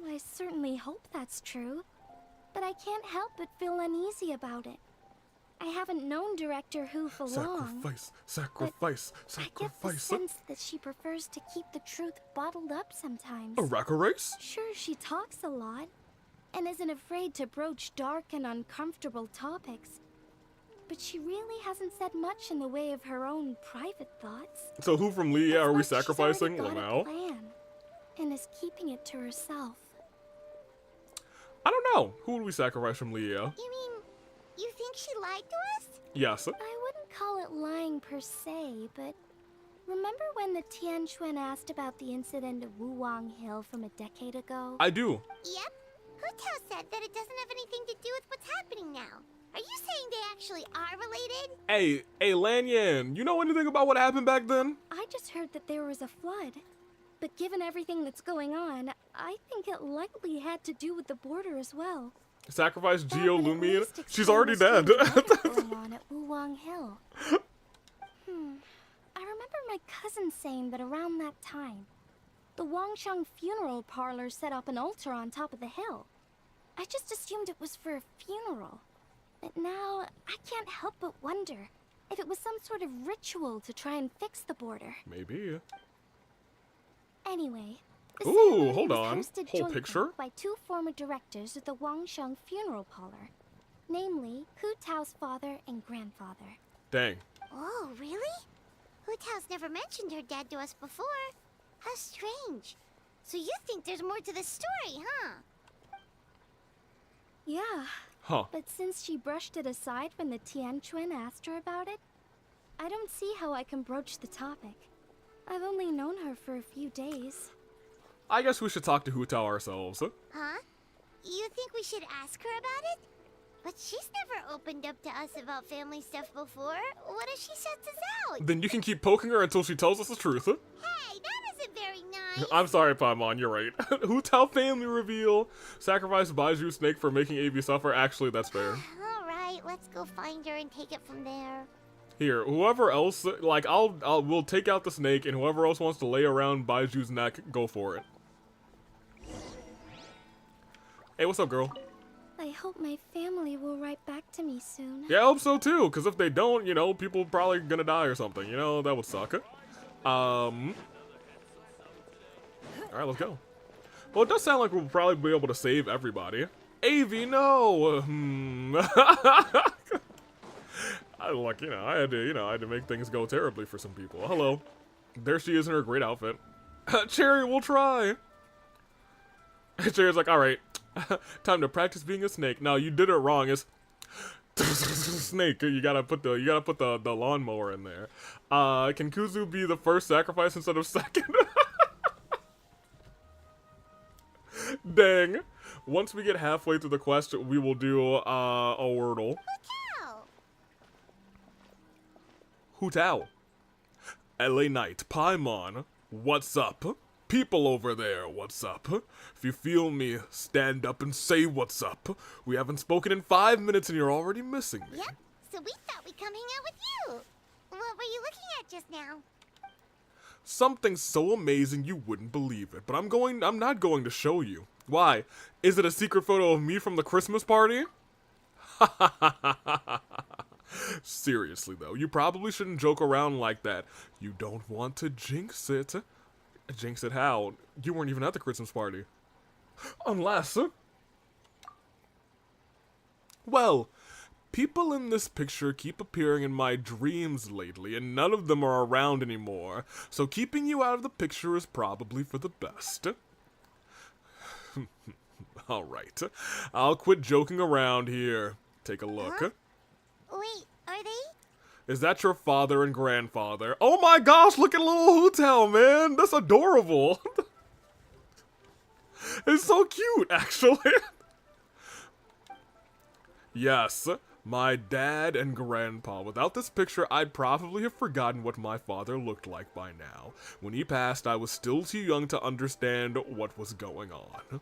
I certainly hope that's true, but I can't help but feel uneasy about it. I haven't known Director Hu for long. Sacrifice. I get the sense that she prefers to keep the truth bottled up sometimes. A rack race? Sure, she talks a lot, and isn't afraid to broach dark and uncomfortable topics. But she really hasn't said much in the way of her own private thoughts. So who from Leah are we It's like she's already sacrificing? got a Lamau? plan, and is keeping it to herself. I don't know. Who would we sacrifice from Leah? You mean, you think she lied to us? Yes. I wouldn't call it lying per se, but remember when the Tianquan asked about the incident at Wuwang Hill from a decade ago? I do. Yep. Hutao said that it doesn't have anything to do with what's happening now. Are you saying they actually are related? Hey, Lanyan, you know anything about what happened back then? I just heard that there was a flood. But given everything that's going on, I think it likely had to do with the border as well. Sacrifice Geo Lumion? least She's already dead. going on at Wuwang Hill. I remember my cousin saying that around that time, the Wangsheng funeral parlor set up an altar on top of the hill. I just assumed it was for a funeral. But now, I can't help but wonder if it was some sort of ritual to try and fix the border. Maybe. Anyway, the Ooh, ceremony hold was on. hosted Whole jointly picture? by two former directors of the Wangsheng funeral parlor, namely Hu Tao's father and grandfather. Dang. Oh, really? Hutao's never mentioned her dad to us before. How strange. So you think there's more to the story, huh? Yeah. Huh. But since she brushed it aside when the Tianquan asked her about it, I don't see how I can broach the topic. I've only known her for a few days. I guess we should talk to Hu Tao ourselves. Huh? You think we should ask her about it? But she's never opened up to us about family stuff before. What if she shuts us out? Then you can keep poking her until she tells us the truth. Hey, that isn't very nice. I'm sorry, Paimon, you're right. Hu Tao family reveal. Sacrifice Baiju Snake for making AV suffer. Actually, that's fair. Alright, let's go find her and take it from there. Here, whoever else, like, we'll take out the snake, and whoever else wants to lay around Baiju's neck, go for it. Hey, what's up, girl? I hope my family will write back to me soon. Yeah, I hope so too, because if they don't, you know, people probably gonna die or something, you know, that would suck. Alright, let's go. Well, it does sound like we'll probably be able to save everybody. AV, no! I had to make things go terribly for some people. Hello. There she is in her great outfit. Cherry, we'll try! Cherry's like, alright, time to practice being a snake. Now, you did it wrong. It's snake. You gotta put the lawnmower in there. Can Kuzu be the first sacrifice instead of second? Dang. Once we get halfway through the quest, we will do a Wordle. Hu Tao. LA Knight, Paimon, what's up? People over there, what's up? If you feel me, stand up and say what's up. We haven't spoken in 5 minutes and you're already missing me. Yep, so we thought we'd come hang out with you. What were you looking at just now? Something so amazing you wouldn't believe it, but I'm not going to show you. Why? Is it a secret photo of me from the Christmas party? Seriously though, you probably shouldn't joke around like that. You don't want to jinx it. Jinx it how? You weren't even at the Christmas party. Unless... Well, people in this picture keep appearing in my dreams lately, and none of them are around anymore, so keeping you out of the picture is probably for the best. Alright, I'll quit joking around here. Take a look. Huh? Wait, are they? Is that your father and grandfather? Oh my gosh, look at little Hu Tao, man! That's adorable! It's so cute, actually! Yes, My dad and grandpa. Without this picture, I'd probably have forgotten what my father looked like by now. When he passed, I was still too young to understand what was going on.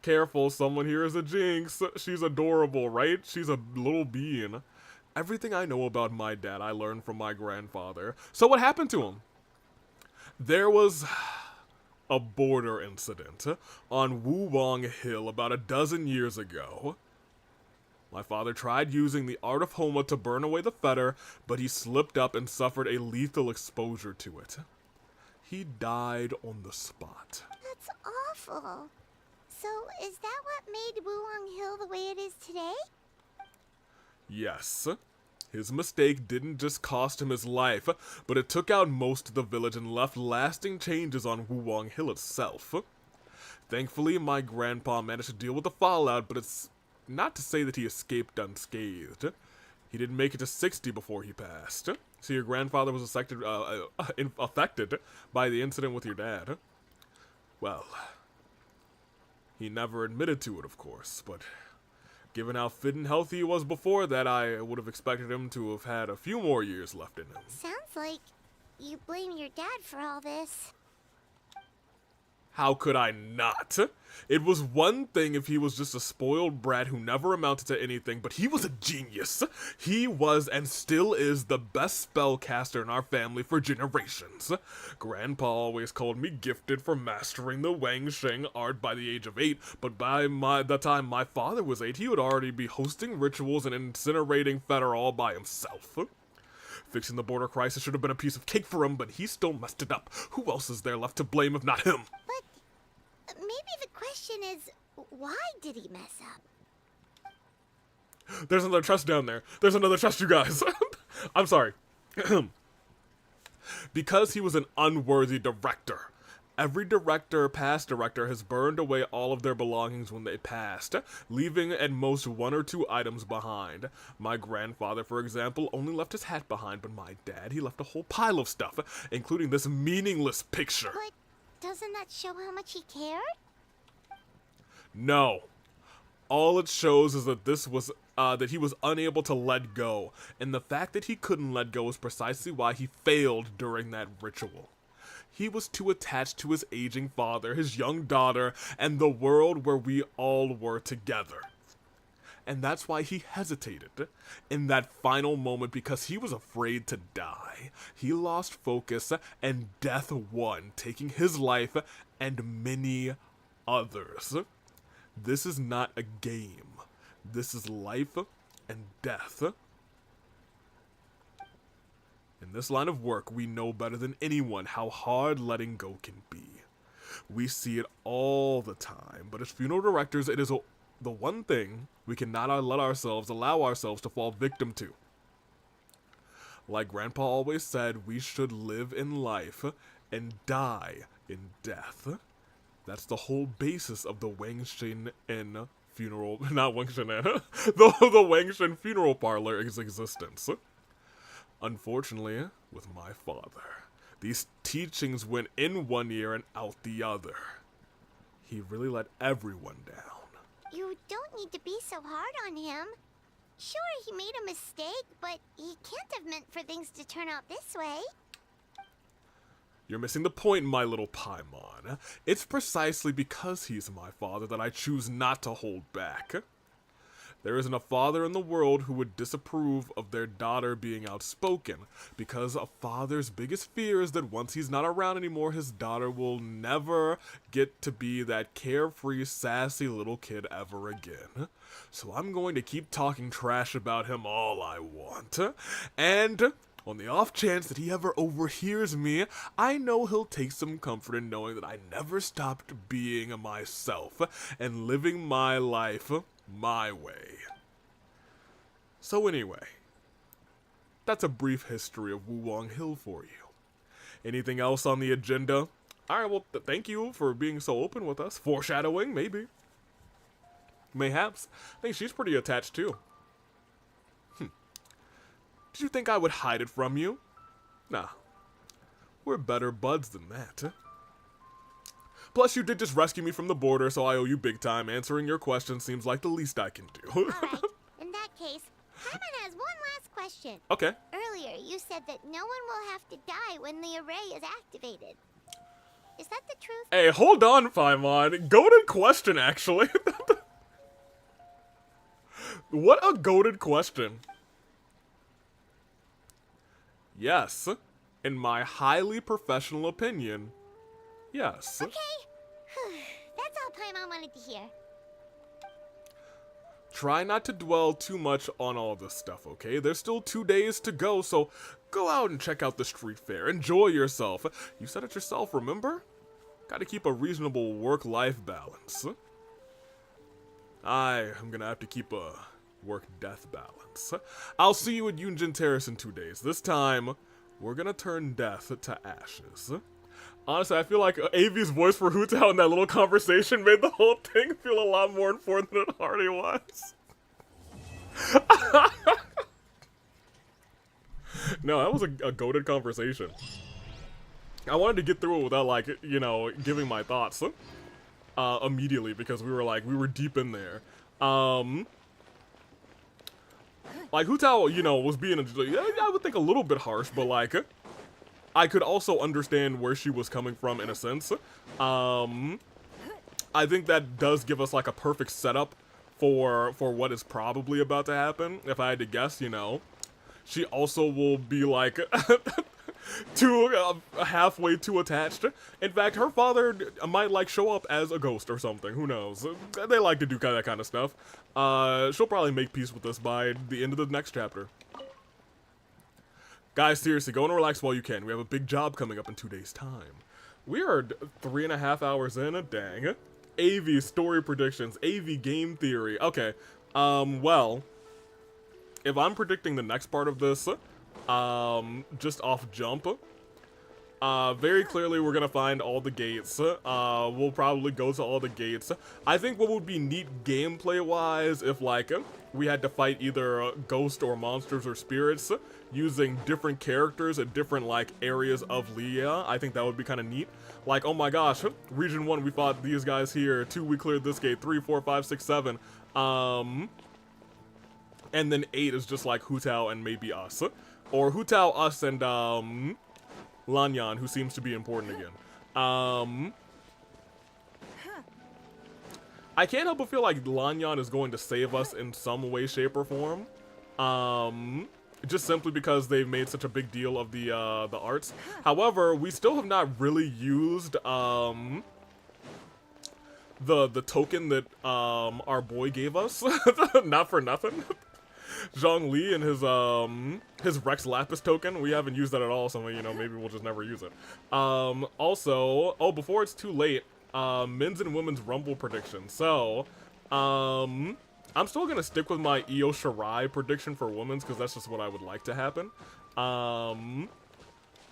Careful, someone here is a jinx. She's adorable, right? She's a little bean. Everything I know about my dad, I learned from my grandfather. So what happened to him? There was a border incident on Wuwang Hill about a dozen years ago. My father tried using the art of Homa to burn away the fetter, but he slipped up and suffered a lethal exposure to it. He died on the spot. That's awful. So, is that what made Wuwang Hill the way it is today? Yes. His mistake didn't just cost him his life, but it took out most of the village and left lasting changes on Wuwang Hill itself. Thankfully, my grandpa managed to deal with the fallout, but it's not to say that he escaped unscathed. He didn't make it to 60 before he passed. So your grandfather was affected by the incident with your dad. Well, he never admitted to it, of course, but given how fit and healthy he was before that, I would have expected him to have had a few more years left in him. Sounds like you blame your dad for all this. How could I not? It was one thing if he was just a spoiled brat who never amounted to anything, but he was a genius. He was and still is the best spellcaster in our family for generations. Grandpa always called me gifted for mastering the Wang Sheng art by the age of 8, but by the time my father was 8, he would already be hosting rituals and incinerating fetter all by himself. Fixing the border crisis should have been a piece of cake for him, but he still messed it up. Who else is there left to blame if not him? But maybe the question is, why did he mess up? There's another chest down there. There's another chest, you guys. I'm sorry. Because he was an unworthy director. Every past director, has burned away all of their belongings when they passed, leaving at most 1 or 2 items behind. My grandfather, for example, only left his hat behind, but my dad, he left a whole pile of stuff, including this meaningless picture. But doesn't that show how much he cared? No. All it shows is that that he was unable to let go, and the fact that he couldn't let go is precisely why he failed during that ritual. He was too attached to his aging father, his young daughter, and the world where we all were together. And that's why he hesitated in that final moment, because he was afraid to die. He lost focus, and death won, taking his life and many others. This is not a game. This is life and death. In this line of work, we know better than anyone how hard letting go can be. We see it all the time, but as funeral directors, it is the one thing we cannot allow ourselves to fall victim to. Like Grandpa always said, we should live in life and die in death. That's the whole basis of the Wang Shen funeral, not Wang Shen, the Wang Shen funeral parlor's existence. Unfortunately, with my father, these teachings went in one ear and out the other. He really let everyone down. You don't need to be so hard on him. Sure, he made a mistake, but he can't have meant for things to turn out this way. You're missing the point, my little Paimon. It's precisely because he's my father that I choose not to hold back. There isn't a father in the world who would disapprove of their daughter being outspoken, because a father's biggest fear is that once he's not around anymore, his daughter will never get to be that carefree, sassy little kid ever again. So I'm going to keep talking trash about him all I want. And on the off chance that he ever overhears me, I know he'll take some comfort in knowing that I never stopped being myself and living my life my way. So anyway, that's a brief history of Wuwang Hill for you. Anything else on the agenda? Alright, well, thank you for being so open with us. Foreshadowing, maybe. Mayhaps. I think she's pretty attached too. Did you think I would hide it from you? Nah. We're better buds than that. Plus, you did just rescue me from the border, so I owe you big time. Answering your question seems like the least I can do. Alright, in that case, Paimon has one last question. Okay. Earlier, you said that no one will have to die when the array is activated. Is that the truth? Hey, hold on, Paimon. Goated question, actually. What a goated question. Yes. In my highly professional opinion, yes. Okay. That's all Paimon wanted to hear. Try not to dwell too much on all this stuff, okay? There's still 2 days to go, so go out and check out the street fair. Enjoy yourself. You said it yourself, remember? Gotta keep a reasonable work-life balance. I am gonna have to keep a work-death balance. I'll see you at Yunjin Terrace in 2 days. This time, we're gonna turn death to ashes. Honestly, I feel like Avi's voice for Hutao in that little conversation made the whole thing feel a lot more important than it already was. No, that was a goated conversation. I wanted to get through it without, like, you know, giving my thoughts immediately because we were deep in there. Like, Hutao, you know, was being, I would think a little bit harsh, but, like, I could also understand where she was coming from in a sense. I think that does give us, like, a perfect setup for what is probably about to happen. If I had to guess, you know, she also will be, like, halfway too attached. In fact, her father might, like, show up as a ghost or something. Who knows? They like to do that kind of stuff. She'll probably make peace with us by the end of the next chapter. Guys, seriously, go and relax while you can. We have a big job coming up in 2 days' time. We are 3.5 hours in. Dang. AV story predictions. AV game theory. Okay. Well, if I'm predicting the next part of this, just off jump, very clearly we're gonna find all the gates. We'll probably go to all the gates. I think what would be neat gameplay-wise if, like, we had to fight either ghosts or monsters or spirits using different characters at different, like, areas of Leah. I think that would be kind of neat. Like, oh my gosh, Region 1, we fought these guys here. 2, we cleared this gate. 3, 4, 5, 6, 7. And then 8 is just, like, Hutao and maybe us. Or Hutao, us, and, Lanyan, who seems to be important again. I can't help but feel like Lanyan is going to save us in some way, shape, or form. Just simply because they've made such a big deal of the arts. However, we still have not really used the token that our boy gave us. Not for nothing. Zhongli and his Rex Lapis token, we haven't used that at all, so, you know, maybe we'll just never use it. Also, before it's too late, men's and women's Rumble predictions. So, I'm still gonna stick with my Io Shirai prediction for women's, because that's just what I would like to happen.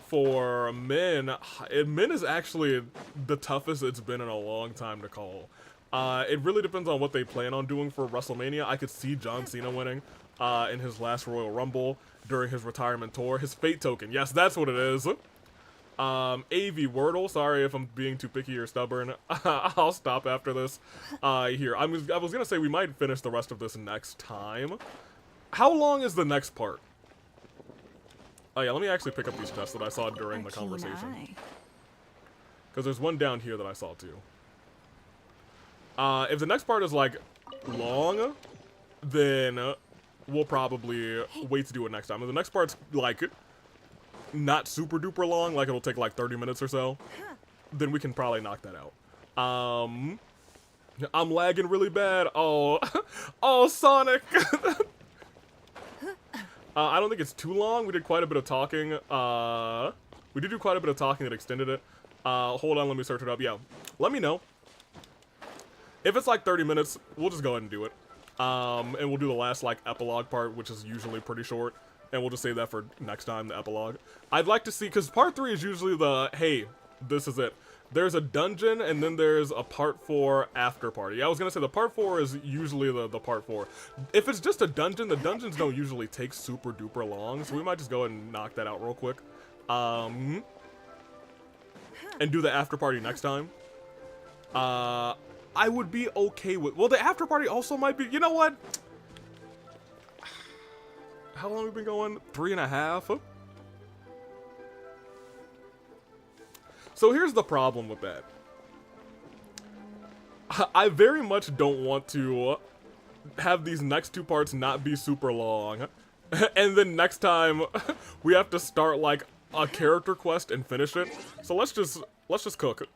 For men is actually the toughest it's been in a long time to call. It really depends on what they plan on doing for WrestleMania. I could see John Cena winning in his last Royal Rumble during his retirement tour. His Fate token, yes, that's what it is. AV Wordle, sorry if I'm being too picky or stubborn. I'll stop after this. Here, I was gonna say we might finish the rest of this next time. How long is the next part? Oh yeah, let me actually pick up these chests that I saw during the conversation. Because there's one down here that I saw too. If the next part is, like, long, then we'll probably wait to do it next time. If the next part's, like, not super duper long, like it'll take like 30 minutes or so, then we can probably knock that out. I'm lagging really bad. Oh, oh, Sonic. I don't think it's too long. We did quite a bit of talking. We did do quite a bit of talking that extended it. Hold on, let me search it up. Yeah, let me know. If it's like 30 minutes, we'll just go ahead and do it. And we'll do the last, like, epilogue part, which is usually pretty short. And we'll just save that for next time, the epilogue. I'd like to see, because part 3 is usually the, hey, this is it. There's a dungeon, and then there's a part 4 after party. I was going to say the part 4 is usually the part 4. If it's just a dungeon, the dungeons don't usually take super duper long, so we might just go ahead and knock that out real quick. And do the after party next time. I would be okay with. Well, the after party also might be. You know what? How long have we been going? 3.5. So here's the problem with that. I very much don't want to have these next 2 parts not be super long. And then next time we have to start like a character quest and finish it. So let's just cook.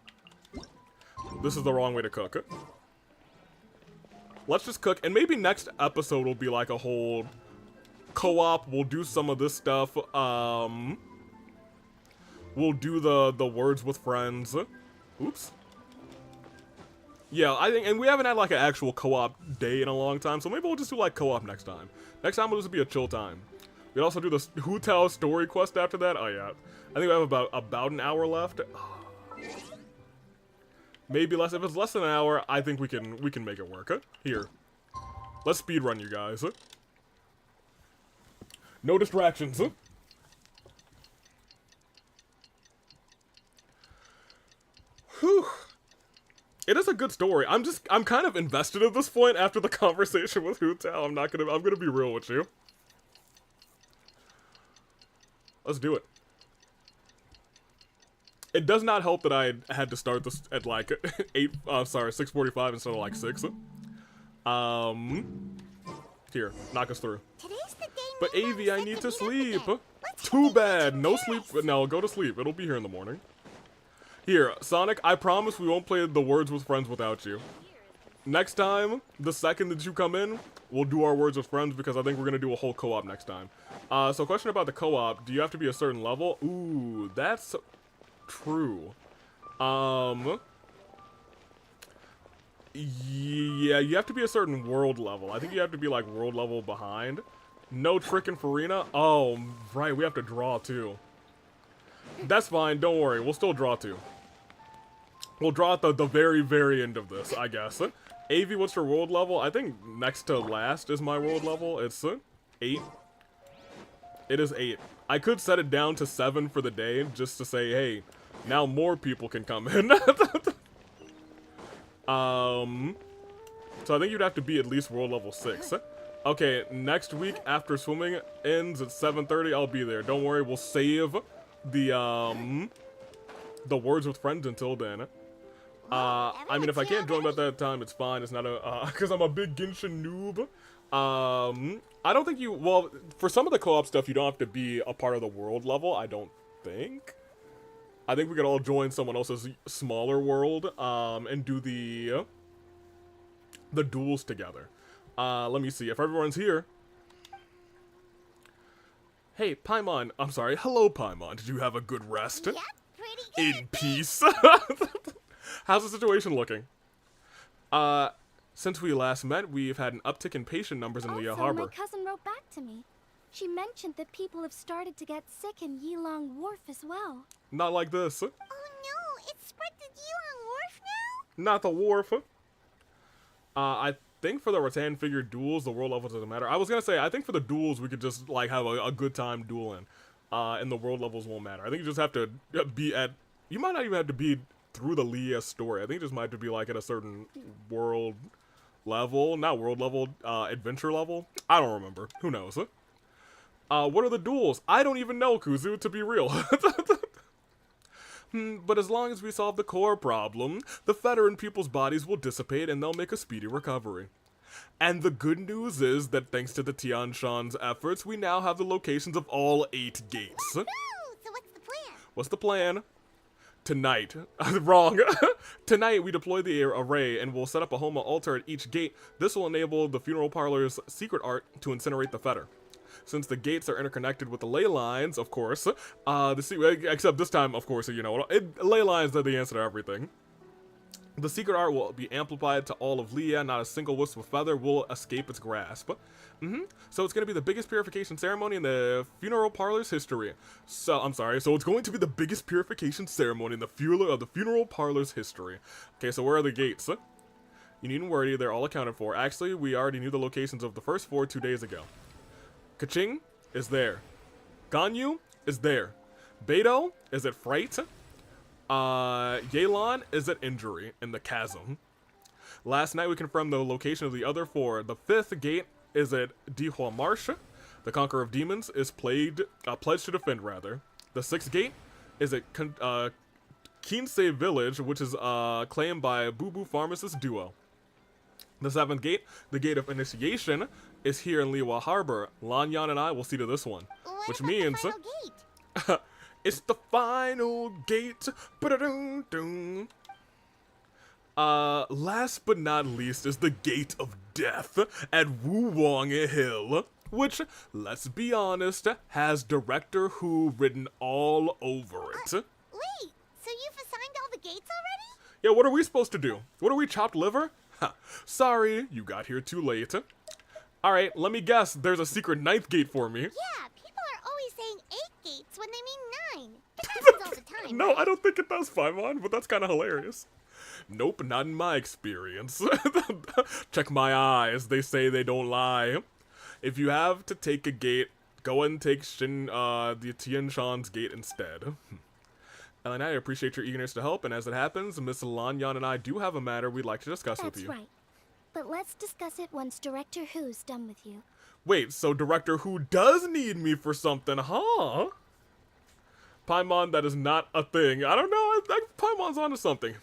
This is the wrong way to cook. Let's just cook, and maybe next episode will be like a whole co-op. We'll do some of this stuff. We'll do the words with friends. Oops. Yeah, I think, and we haven't had like an actual co-op day in a long time, so maybe we'll just do like co-op next time. Next time will just be a chill time. We'd also do the Hotel story quest after that. Oh yeah, I think we have about an hour left. Maybe less. If it's less than an hour, I think we can make it work. Here, let's speedrun, you guys. No distractions. Whew. It is a good story. I'm kind of invested at this point after the conversation with Hotel. I'm gonna be real with you. Let's do it. It does not help that I had to start this at like 6:45 instead of like 6. Here, knock us through. But Avi, I need to sleep. Too bad. No sleep. No, go to sleep. It'll be here in the morning. Here, Sonic, I promise we won't play the words with friends without you. Next time, the second that you come in, we'll do our words with friends because I think we're going to do a whole co-op next time. So question about the co-op, do you have to be a certain level? Ooh, that's true. Yeah, you have to be a certain world level. I think you have to be like world level behind. No trick in Farina? Oh, right, we have to draw too. That's fine, don't worry, we'll still draw too. We'll draw at the very, very end of this, I guess. Avi, what's your world level? I think next to last is my world level. It's 8. It is 8. I could set it down to 7 for the day, just to say, hey, now more people can come in. So I think you'd have to be at least world level 6. Okay, next week after swimming ends at 7:30, I'll be there. Don't worry, we'll save the words with friends until then. I mean, if I can't join at that time, it's fine. It's not because I'm a big Genshin noob. I don't think well, for some of the co-op stuff, you don't have to be a part of the world level, I don't think. I think we could all join someone else's smaller world, and do the duels together. Let me see, if everyone's here. Hey, Paimon, I'm sorry, hello Paimon, did you have a good rest? Yep, pretty good. In peace. How's the situation looking? Since we last met, we've had an uptick in patient numbers in Liyue Harbor. My cousin wrote back to me. She mentioned that people have started to get sick in Yilong Wharf as well. Not like this. Oh no, it's spread to Yilong Wharf now? Not the wharf. I think for the rattan figure duels, the world level doesn't matter. I was gonna say, I think for the duels, we could just like have a good time dueling. And the world levels won't matter. I think you just have to be at, you might not even have to be through the Liyue story. I think it just might have to be like at a certain world level, not world level, adventure level. I don't remember. Who knows? What are the duels? I don't even know, Kuzu, to be real. But as long as we solve the core problem, the fetter in people's bodies will dissipate and they'll make a speedy recovery. And the good news is that thanks to the Tian Shan's efforts, we now have the locations of all 8 gates. So what's the plan? What's the plan? Tonight. Wrong. Tonight, we deploy the array and we'll set up a Homa altar at each gate. This will enable the funeral parlor's secret art to incinerate the fetter. Since the gates are interconnected with the ley lines, of course, except this time, of course, you know, ley lines are the answer to everything. The secret art will be amplified to all of Liyue. Not a single wisp of feather will escape its grasp. So it's going to be the biggest purification ceremony in the funeral parlor's history. So it's going to be the biggest purification ceremony in the funeral parlor's history. Okay, so where are the gates? You needn't worry, they're all accounted for. Actually, we already knew the locations of the first 4 2 days ago. Kaching is there. Ganyu is there. Beidou is at Fright. Yelan is at injury in the chasm. Last night we confirmed the location of the other 4. The 5th gate is at Dihua Marsh. The Conqueror of Demons is pledged to defend, rather. The 6th gate is at Kinsei Village, which is claimed by Boo Boo Pharmacist Duo. The 7th gate, the Gate of Initiation, is here in Liyue Harbor. Lanyan and I will see to this one. Which means... it's the final gate. Ba-da-dum-dum. Last but not least is the Gate of Death at Wulong Hill, which, let's be honest, has Director Who written all over it. Wait, so you've assigned all the gates already? Yeah, what are we supposed to do? What are we, chopped liver? Ha, sorry, you got here too late. Alright, let me guess, there's a secret 9th gate for me. Yeah, people are always saying 8 gates when they mean 9. It happens all the time. No, right? I don't think it does, Paimon, but that's kind of hilarious. Nope, not in my experience. Check my eyes, they say they don't lie. If you have to take a gate, go and take the Tian Shan's gate instead. Ellen, I appreciate your eagerness to help, and as it happens, Miss Lanyan and I do have a matter we'd like to discuss with you. That's right. But let's discuss it once Director Who's done with you. Wait, so Director Who does need me for something, huh? Paimon, that is not a thing. I don't know, I think Paimon's onto something.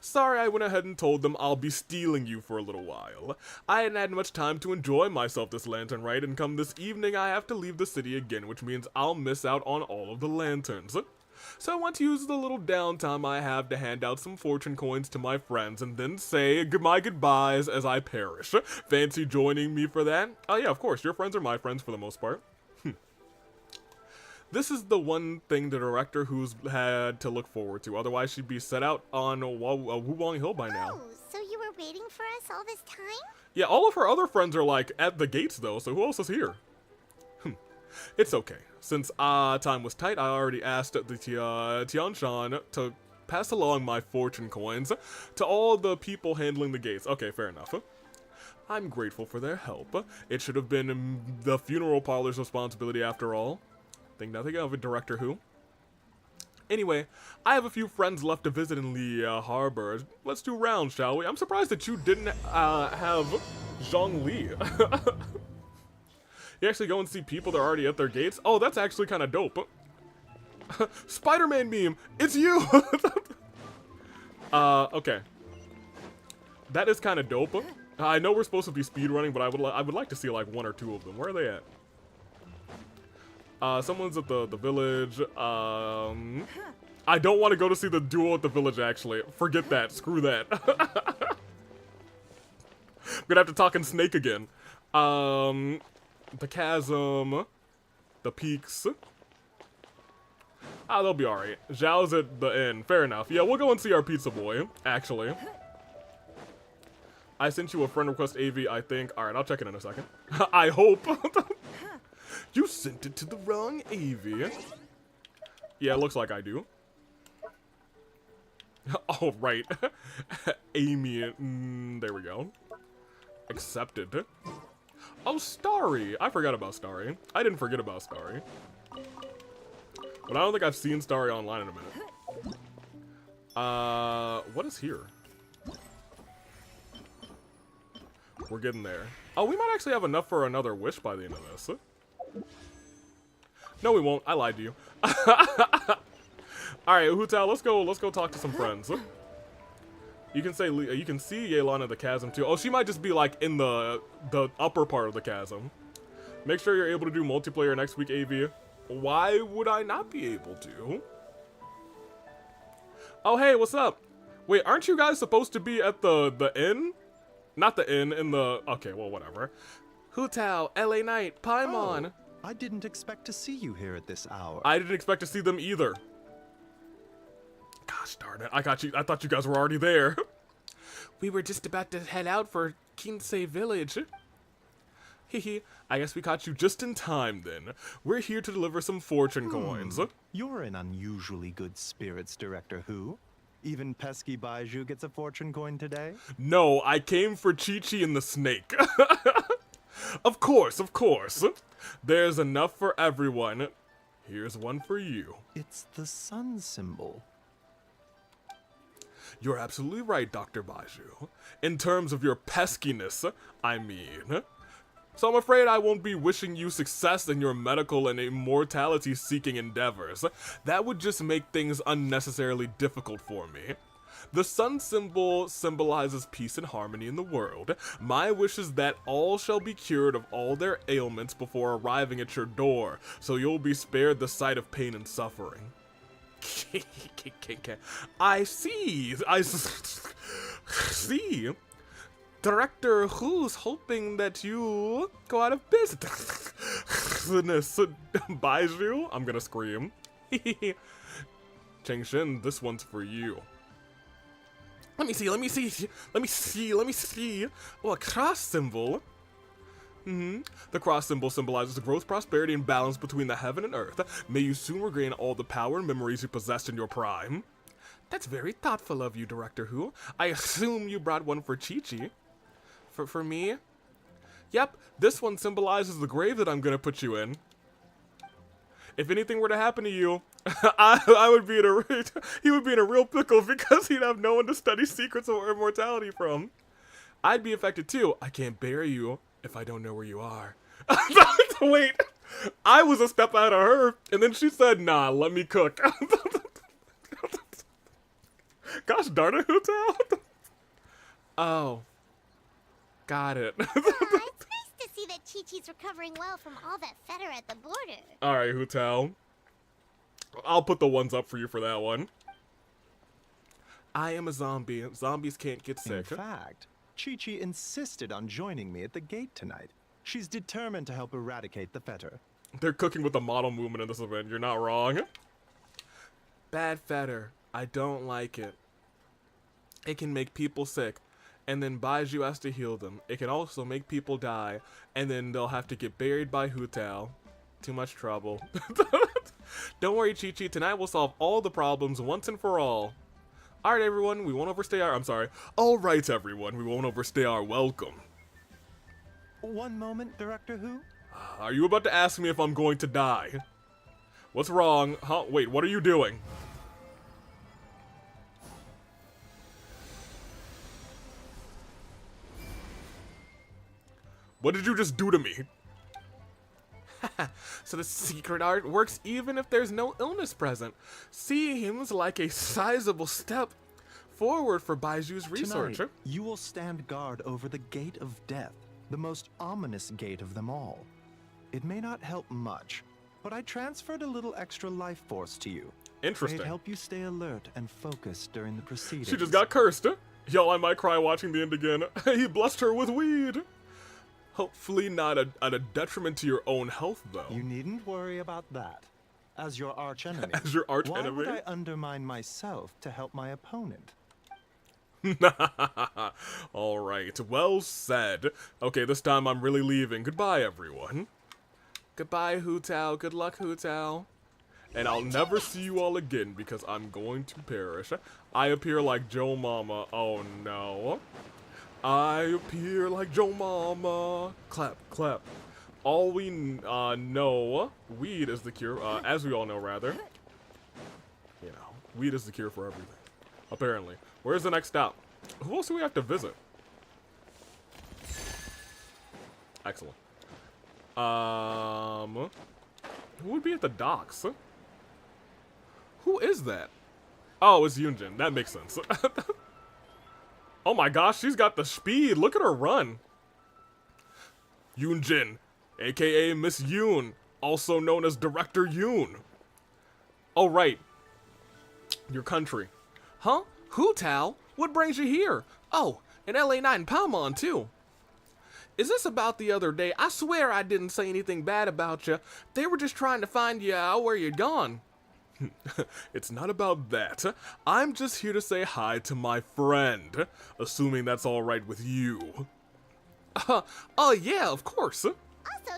Sorry, I went ahead and told them I'll be stealing you for a little while. I hadn't had much time to enjoy myself this lantern ride, and come this evening I have to leave the city again, which means I'll miss out on all of the lanterns. So I want to use the little downtime I have to hand out some fortune coins to my friends, and then say my goodbyes as I perish. Fancy joining me for that? Oh yeah, of course, your friends are my friends for the most part. This is the one thing the Director Who's had to look forward to, otherwise she'd be set out on Wulong Hill by now. Oh, so you were waiting for us all this time? Yeah, all of her other friends are like at the gates though, so who else is here? It's okay. Since time was tight, I already asked the Tianshan to pass along my fortune coins to all the people handling the gates. Okay, fair enough. I'm grateful for their help. It should have been the funeral parlor's responsibility after all. Think nothing of it, Director Who. Anyway, I have a few friends left to visit in Liyue Harbor. Let's do rounds, shall we? I'm surprised that you didn't have Zhongli. You actually go and see people that are already at their gates? Oh, that's actually kind of dope. Spider-Man meme, it's you! Okay. That is kind of dope. I know we're supposed to be speedrunning, but I would like to see like 1 or 2 of them. Where are they at? Someone's at the village. I don't want to go to see the duel at the village, actually. Forget that. Screw that. I'm gonna have to talk in Snake again. The chasm. The peaks. They'll be alright. Zhao's at the inn. Fair enough. Yeah, we'll go and see our pizza boy, actually. I sent you a friend request, AV, I think. Alright, I'll check it in a second. I hope. You sent it to the wrong AV. Yeah, it looks like I do. Oh, right. Amy. There we go. Accepted. Oh, Starry. I forgot about Starry. I didn't forget about Starry. But I don't think I've seen Starry online in a minute. What is here? We're getting there. Oh, we might actually have enough for another wish by the end of this. No, we won't. I lied to you. Alright, Hutao, let's go talk to some friends. You can say you can see Yelan in the chasm too. Oh, she might just be like in the upper part of the chasm. Make sure you're able to do multiplayer next week, AV. Why would I not be able to? Oh, hey, what's up? Wait, aren't you guys supposed to be at the inn? Not the inn, in the... Okay, well, whatever. Hutao, LA Knight, Paimon. Oh, I didn't expect to see you here at this hour. I didn't expect to see them either. Gosh darn it, I thought you guys were already there. We were just about to head out for Kinsei Village. Hehe, I guess we caught you just in time then. We're here to deliver some fortune coins. You're in unusually good spirits, Director Who. Even pesky Baiju gets a fortune coin today? No, I came for Chi-Chi and the snake. Of course, of course. There's enough for everyone. Here's one for you. It's the sun symbol. You're absolutely right, Dr. Baiju. In terms of your peskiness, I mean. So I'm afraid I won't be wishing you success in your medical and immortality-seeking endeavors. That would just make things unnecessarily difficult for me. The sun symbol symbolizes peace and harmony in the world. My wish is that all shall be cured of all their ailments before arriving at your door, so you'll be spared the sight of pain and suffering. I see. I see. Director Who's hoping that you go out of business. Baiju? I'm gonna scream. Changshin, this one's for you. Let me see. Oh, a cross symbol. The cross symbol symbolizes growth, prosperity, and balance between the heaven and earth. May you soon regain all the power and memories you possessed in your prime. That's very thoughtful of you, Director Who. I assume you brought one for Chi-Chi. For me? Yep, this one symbolizes the grave that I'm gonna put you in. If anything were to happen to you, I would be in he would be in a real pickle because he'd have no one to study secrets of immortality from. I'd be affected too. I can't bury you if I don't know where you are. Wait, I was a step out of her, and then she said, nah, let me cook. Gosh darn it, Hotel. Oh. Got it. It's nice to see that Chi-Chi's recovering well from all that fetter at the border. Alright, Hotel. I'll put the ones up for you for that one. I am a zombie. Zombies can't get sick. In fact, Chi-Chi insisted on joining me at the gate tonight. She's determined to help eradicate the fetter. They're cooking with the model movement in this event. You're not wrong. Bad fetter. I don't like it. It can make people sick. And then Baiju has to heal them. It can also make people die, and then they'll have to get buried by Hutao. Too much trouble. Don't worry, Chi-Chi. Tonight we'll solve all the problems once and for all. Alright, everyone. We won't overstay our... I'm sorry. Alright, everyone. We won't overstay our welcome. One moment, Director Who? Are you about to ask me if I'm going to die? What's wrong? Huh? Wait, what are you doing? What did you just do to me? So the secret art works even if there's no illness present. Seems like a sizable step forward for Baiju's research. Tonight, you will stand guard over the Gate of Death, the most ominous gate of them all. It may not help much, but I transferred a little extra life force to you. Interesting. It'd help you stay alert and focused during the proceedings. She just got cursed. Y'all, I might cry watching the end again. He blessed her with weed. Hopefully not at a detriment to your own health, though. You needn't worry about that. As your arch enemy. As your arch Why enemy? would I undermine myself to help my opponent? Alright, well said. Okay, this time I'm really leaving. Goodbye, everyone. Goodbye, Hutao. Good luck, Hutao. And I'll never see you all again because I'm going to perish. I appear like Joe Mama. Oh, no. I appear like Joe Mama. Clap, clap. All we know, weed is the cure, as we all know, rather. You know, weed is the cure for everything. Apparently. Where's the next stop? Who else do we have to visit? Excellent. Who would be at the docks? Who is that? Oh, it's Yunjin. That makes sense. Oh my gosh, she's got the speed. Look at her run. Yunjin, aka Miss Yoon, also known as Director Yoon. Oh, right. Your country. Huh? Hutao? What brings you here? Oh, and LA9 and Palmon, too. Is this about the other day? I swear I didn't say anything bad about you. They were just trying to find you out where you'd gone. It's not about that. I'm just here to say hi to my friend, assuming that's all right with you. Oh yeah, of course. Also,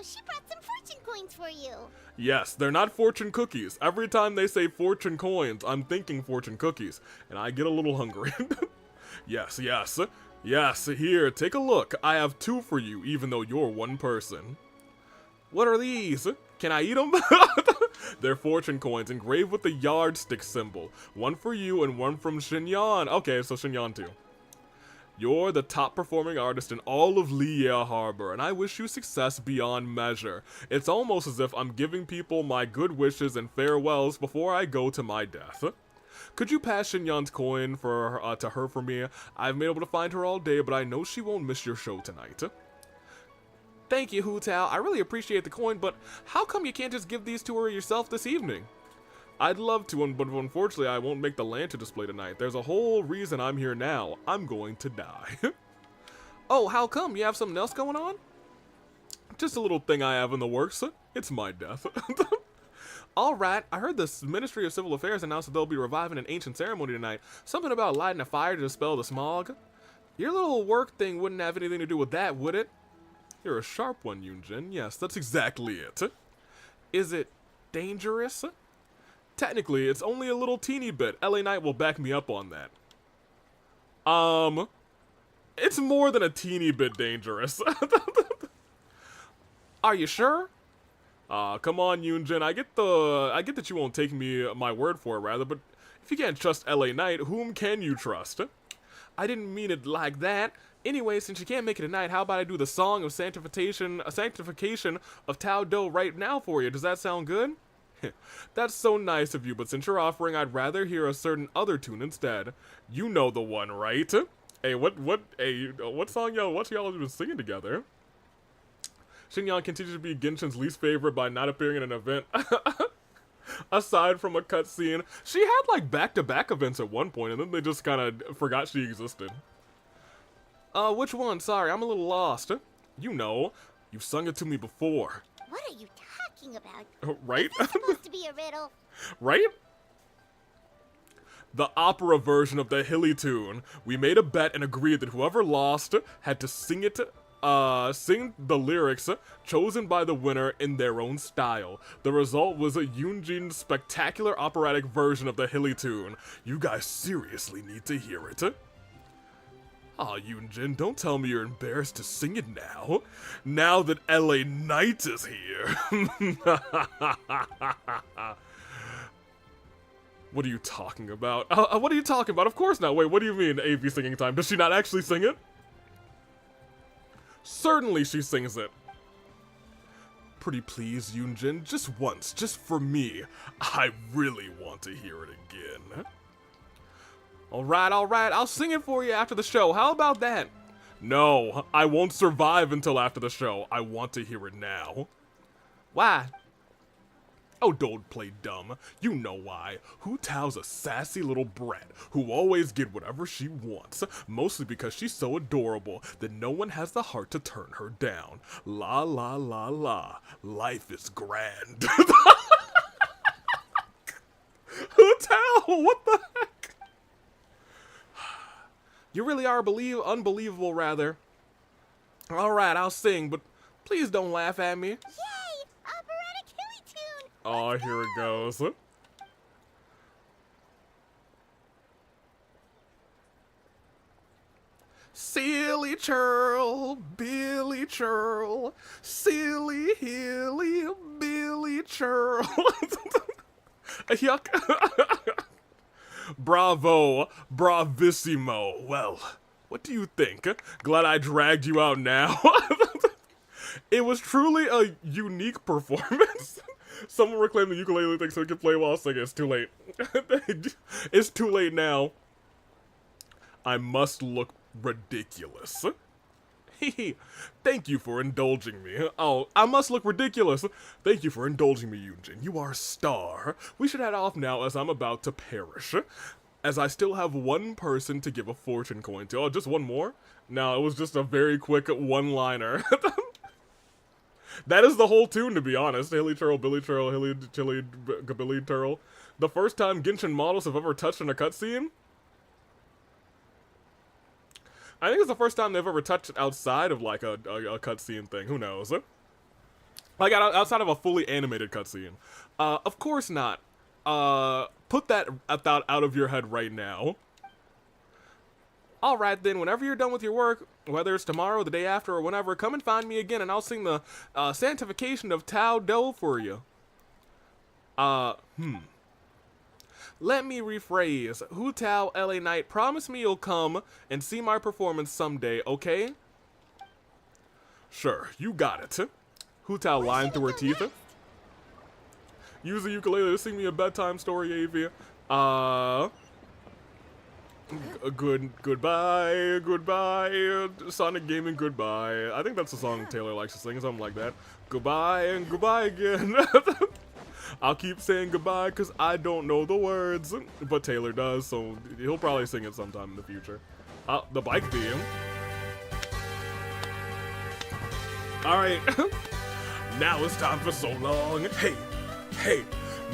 she brought some fortune coins for you. Yes, they're not fortune cookies. Every time they say fortune coins, I'm thinking fortune cookies, and I get a little hungry. Yes, yes. Yes, here, take a look. I have 2 for you, even though you're one person. What are these? Can I eat them? They're fortune coins engraved with the yardstick symbol. One for you and one from Xinyan. Okay, so Xinyan too. You're the top performing artist in all of Liyue Harbor, and I wish you success beyond measure. It's almost as if I'm giving people my good wishes and farewells before I go to my death. Could you pass Xinyan's coin to her for me? I've been able to find her all day, but I know she won't miss your show tonight. Thank you, Hu Tao. I really appreciate the coin, but how come you can't just give these to her yourself this evening? I'd love to, but unfortunately I won't make the lantern display tonight. There's a whole reason I'm here now. I'm going to die. Oh, how come? You have something else going on? Just a little thing I have in the works. It's my death. Alright, I heard the Ministry of Civil Affairs announced that they'll be reviving an ancient ceremony tonight. Something about lighting a fire to dispel the smog. Your little work thing wouldn't have anything to do with that, would it? You're a sharp one, Yunjin. Yes, that's exactly it. Is it dangerous? Technically, it's only a little teeny bit. LA Knight will back me up on that. It's more than a teeny bit dangerous. Are you sure? Come on, Yunjin. I get that you won't take my word for it, rather, but if you can't trust LA Knight, whom can you trust? I didn't mean it like that. Anyway, since you can't make it tonight, how about I do the song of sanctification of Tao Do right now for you? Does that sound good? That's so nice of you, but since you're offering, I'd rather hear a certain other tune instead. You know the one, right? Hey, what song y'all been singing together? Xinyan continues to be Genshin's least favorite by not appearing in an event. Aside from a cutscene, she had like back-to-back events at one point, and then they just kind of forgot she existed. Which one? Sorry, I'm a little lost. You know, you've sung it to me before. What are you talking about? Right? Is this supposed to be a riddle? Right? The opera version of the Hilly tune. We made a bet and agreed that whoever lost had to sing the lyrics chosen by the winner in their own style. The result was a Yunjin's spectacular operatic version of the Hilly tune. You guys seriously need to hear it. Aw, Yunjin, don't tell me you're embarrassed to sing it now. Now that LA Knight is here. What are you talking about? What are you talking about? Of course not. Wait, what do you mean, AV singing time? Does she not actually sing it? Certainly she sings it. Pretty please, Yunjin, just once, just for me. I really want to hear it again. Alright, I'll sing it for you after the show. How about that? No, I won't survive until after the show. I want to hear it now. Why? Oh, don't play dumb. You know why. Hu Tao's a sassy little brat who always get whatever she wants, mostly because she's so adorable that no one has the heart to turn her down. La la la la. Life is grand. Hu Tao, what the heck? You really are unbelievable, rather. Alright, I'll sing, but please don't laugh at me. Yay! Operatic Hilly tune! Oh, here it goes. Silly churl, Billy churl, silly hilly Billy churl. Yuck. Bravo, bravissimo. Well, what do you think? Glad I dragged you out now. It was truly a unique performance. Someone reclaimed the ukulele thing so he could play while singing. It's too late. It's too late now. I must look ridiculous. Thank you for indulging me. Oh, I must look ridiculous. Thank you for indulging me, Yunjin. You are a star. We should head off now as I'm about to perish. As I still have one person to give a fortune coin to. Oh, just one more? No, it was just a very quick one-liner. That is the whole tune, to be honest. Hilly Turtle, Billy Turtle, Hilly Chili, Billy Turtle. The first time Genshin models have ever touched in a cutscene? I think it's the first time they've ever touched it outside of, like, a cutscene thing. Who knows? Like, outside of a fully animated cutscene. Of course not. Put that thought out of your head right now. Alright then, whenever you're done with your work, whether it's tomorrow, the day after, or whenever, come and find me again and I'll sing the Sanctification of Tao Do for you. Let me rephrase. Hu Tao, LA Knight, promise me you'll come and see my performance someday, okay? Sure, you got it. Hu Tao lying through her teeth. Use the ukulele to sing me a bedtime story, Avi. Goodbye, Sonic Gaming, goodbye. I think that's a song Taylor likes to sing, something like that. Goodbye and goodbye again. I'll keep saying goodbye because I don't know the words, but Taylor does, so he'll probably sing it sometime in the future. The bike theme. Alright, now it's time for So Long. Hey, hey,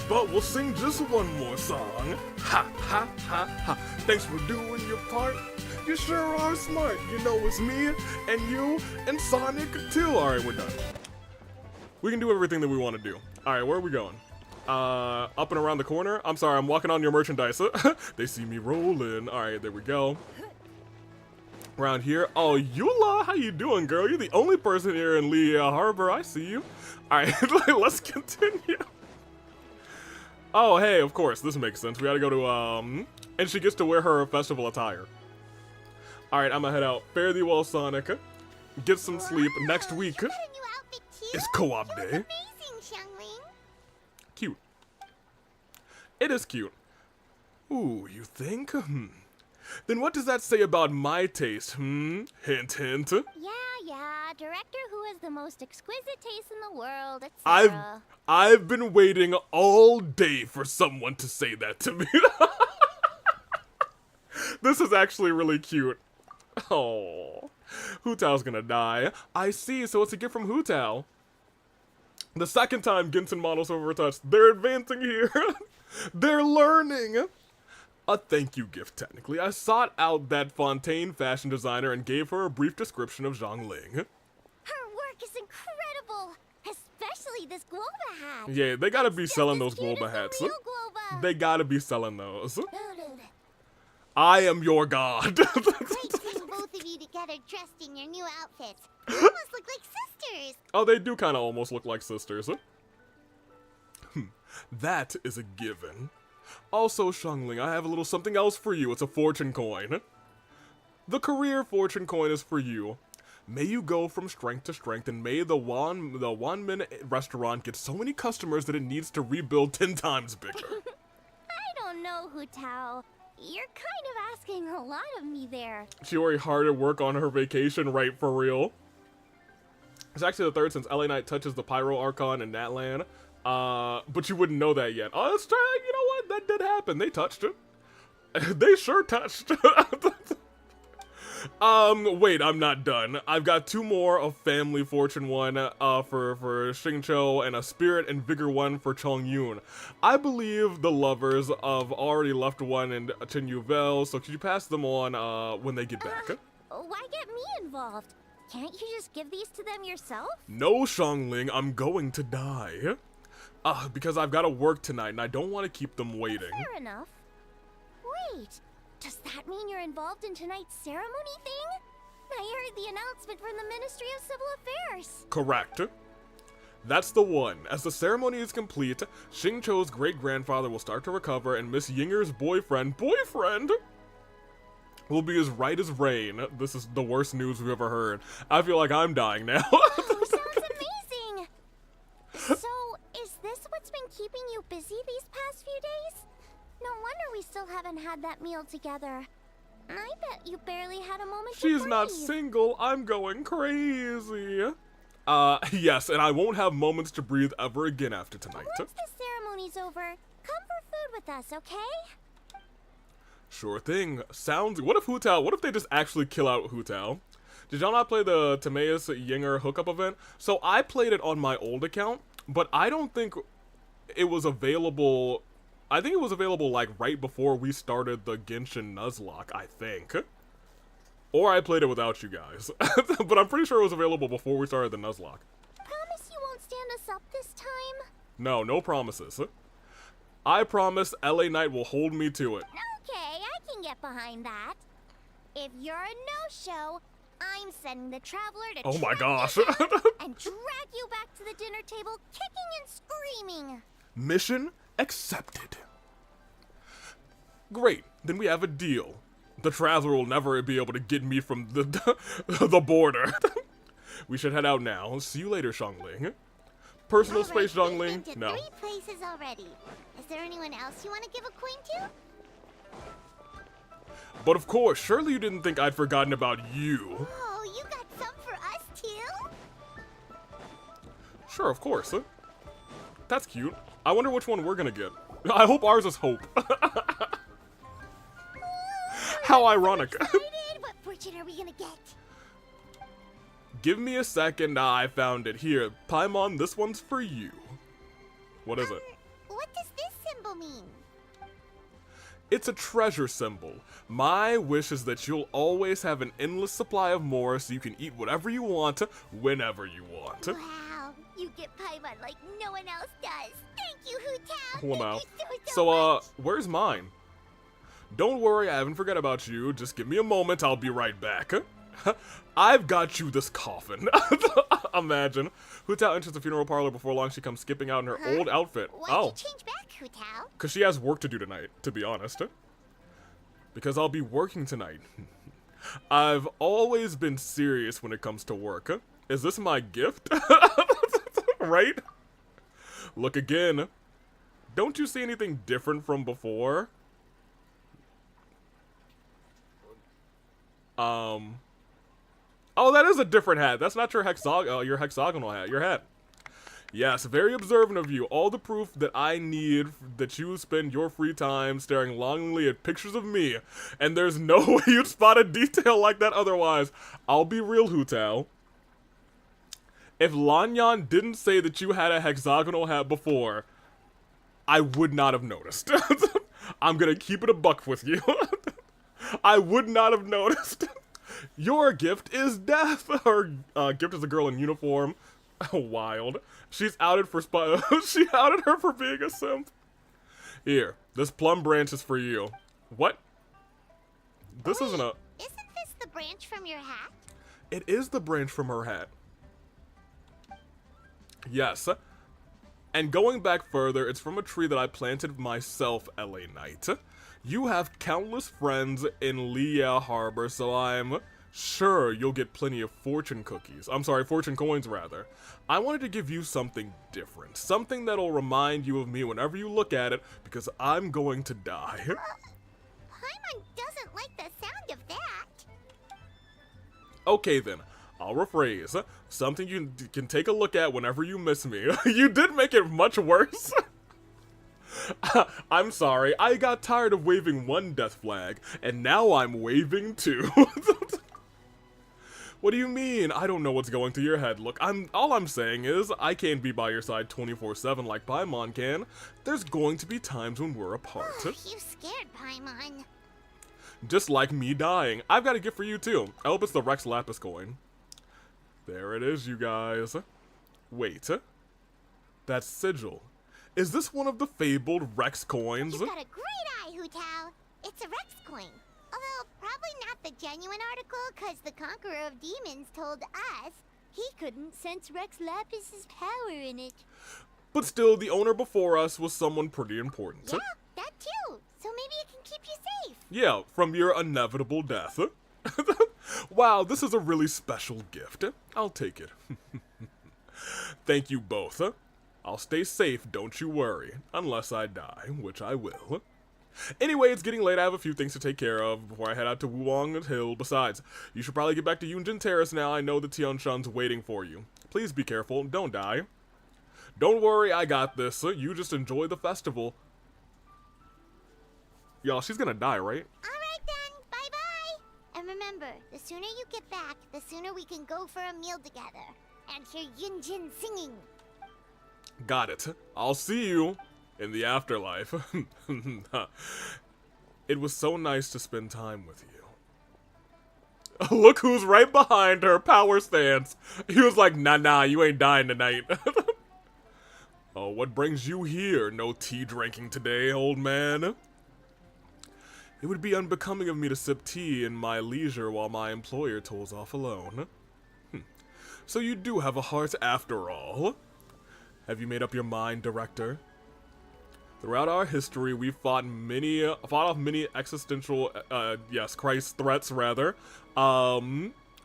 but we'll sing just one more song. Ha, ha, ha, ha. Thanks for doing your part. You sure are smart. You know it's me and you and Sonic too. Alright, we're done. We can do everything that we want to do. Alright, where are we going? Up and around the corner? I'm sorry, I'm walking on your merchandise. They see me rolling. Alright, there we go. Around here. Oh, Eula, how you doing, girl? You're the only person here in Lee Harbor. I see you. Alright, let's continue. Oh, hey, of course, this makes sense. We gotta go to, and she gets to wear her festival attire. Alright, I'm gonna head out. Fare thee well, Sonic. Get some sleep. Next week is co-op day. Amazing, Xiangling. Cute. It is cute. Ooh, you think? Then what does that say about my taste, Hint, hint. Yeah, director who has the most exquisite taste in the world, etc. I've been waiting all day for someone to say that to me. This is actually really cute. Oh, Hu Tao's gonna die. I see, so it's a gift from Hu Tao. The second time Genshin models were retouched. They're advancing here. They're learning. A thank you gift, technically. I sought out that Fontaine fashion designer and gave her a brief description of Zhang Ling. Her work is incredible, especially this Globa hat. Yeah, they gotta be selling those Globa hats. They gotta be selling those. I am your god. Great seeing both of you together dressed in your new outfits. You almost look like sisters. Oh, they do kind of almost look like sisters. That is a given. Also, Xiangling, I have a little something else for you. It's a fortune coin. The career fortune coin is for you. May you go from strength to strength, and may the Wanmin restaurant get so many customers that it needs to rebuild 10 times bigger. I don't know, Hu Tao. You're kind of asking a lot of me there. She already hard at work on her vacation, right, for real. It's actually the third since LA Knight touches the Pyro Archon in Natlan. But you wouldn't know that yet. Oh, that's right. You know what? That did happen. They touched it. They sure touched. Wait, I'm not done. I've got 2 more, a family fortune one, for Xingqiu, and a spirit and vigor one for Chongyun. I believe the lovers of already left one in Chen Yuvel, so could you pass them on, when they get back? Why get me involved? Can't you just give these to them yourself? No, Xiangling, I'm going to die. Because I've got to work tonight, and I don't want to keep them waiting. Fair enough. Wait, does that mean you're involved in tonight's ceremony thing? I heard the announcement from the Ministry of Civil Affairs. Correct. That's the one. As the ceremony is complete, Xingqiu's great-grandfather will start to recover, and Miss Yinger's boyfriend will be as right as rain. This is the worst news we've ever heard. I feel like I'm dying now. Oh, sounds amazing. So, is this what's been keeping you busy these past few days? No wonder we still haven't had that meal together. I bet you barely had a moment to breathe. She's not single. I'm going crazy. Yes, and I won't have moments to breathe ever again after tonight. Once the ceremony's over, come for food with us, okay? Sure thing. Sounds. What if they just actually kill out Hu Tao? Did y'all not play the Timaeus Yinger hookup event? So I played it on my old account, but I don't think it was available. I think it was available like right before we started the Genshin Nuzlocke, I think. Or I played it without you guys. But I'm pretty sure it was available before we started the Nuzlocke. Promise you won't stand us up this time? No promises. I promise LA Knight will hold me to it. Okay, I can get behind that. If you're a no-show, I'm sending the Traveler to oh my gosh. and drag you back to the dinner table kicking and screaming. Mission accepted. Great, then we have a deal. The Traveler will never be able to get me from the border. We should head out now. See you later, Xiangling. Personal space, Xiangling? We've been to No. 3 places already. Is there anyone else you want to give a coin to? But of course, surely you didn't think I'd forgotten about you. Oh, you got some for us too? Sure, of course. That's cute. I wonder which one we're gonna get. I hope ours is Hope. How ironic. What fortune are we gonna get? Give me a second, I found it. Here, Paimon, this one's for you. What is it? What does this symbol mean? It's a treasure symbol. My wish is that you'll always have an endless supply of more so you can eat whatever you want, whenever you want. Wow, you get Paimon like no one else does. Thank you, Hu Tao. Hold on. Thank you so much. Where's mine? Don't worry, I haven't forgot about you. Just give me a moment, I'll be right back. I've got you this coffin. Imagine. Hu Tao enters the funeral parlor before long. She comes skipping out in her old outfit. Why'd you change back, Hu Tao? Because she has work to do tonight, to be honest. Because I'll be working tonight. I've always been serious when it comes to work. Is this my gift? Right? Look again. Don't you see anything different from before? Oh, that is a different hat. That's not your hexagonal hat. Your hat. Yes, very observant of you. All the proof that I need that you spend your free time staring longingly at pictures of me. And there's no way you'd spot a detail like that otherwise. I'll be real, Hu Tao. If Lanyan didn't say that you had a hexagonal hat before, I would not have noticed. I'm gonna keep it a buck with you. I would not have noticed. Your gift is death. Her gift is a girl in uniform. Wild. She's outed for she outed her for being a simp. Here, this plum branch is for you. What? This isn't a... Isn't this the branch from your hat? It is the branch from her hat. Yes. And going back further, it's from a tree that I planted myself, LA Knight. You have countless friends in Liyue Harbor, so I'm sure you'll get plenty of fortune cookies. I'm sorry, fortune coins, rather. I wanted to give you something different. Something that'll remind you of me whenever you look at it, because I'm going to die. Paimon doesn't like the sound of that. Okay then, I'll rephrase. Something you can take a look at whenever you miss me. You did make it much worse. I'm sorry, I got tired of waving one death flag, and now I'm waving two. What do you mean? I don't know what's going through your head. Look, all I'm saying is, I can't be by your side 24/7 like Paimon can. There's going to be times when we're apart. You scared Paimon. Just like me dying. I've got a gift for you too. I hope it's the Rex Lapis coin. There it is, you guys. Wait. That sigil. Is this one of the fabled Rex coins? You got a great eye, Hu Tao. It's a Rex coin. Although, probably not the genuine article, because the Conqueror of Demons told us he couldn't sense Rex Lapis's power in it. But still, the owner before us was someone pretty important. Yeah, that too. So maybe it can keep you safe. Yeah, from your inevitable death. Wow, this is a really special gift. I'll take it. Thank you both. I'll stay safe, don't you worry. Unless I die, which I will. Anyway, it's getting late. I have a few things to take care of before I head out to Wuong Hill. Besides, you should probably get back to Yunjin Terrace now. I know the Tianshan's waiting for you. Please be careful. Don't die. Don't worry, I got this. You just enjoy the festival. Y'all, she's gonna die, right? Alright then, bye-bye. And remember, the sooner you get back, the sooner we can go for a meal together. And hear Yunjin singing. Got it. I'll see you in the afterlife. It was so nice to spend time with you. Look who's right behind her, power stance. He was like, nah, you ain't dying tonight. Oh, what brings you here? No tea drinking today, old man? It would be unbecoming of me to sip tea in my leisure while my employer tolls off alone. So you do have a heart after all. Have you made up your mind, Director? Throughout our history, we've fought off many existential, threats rather,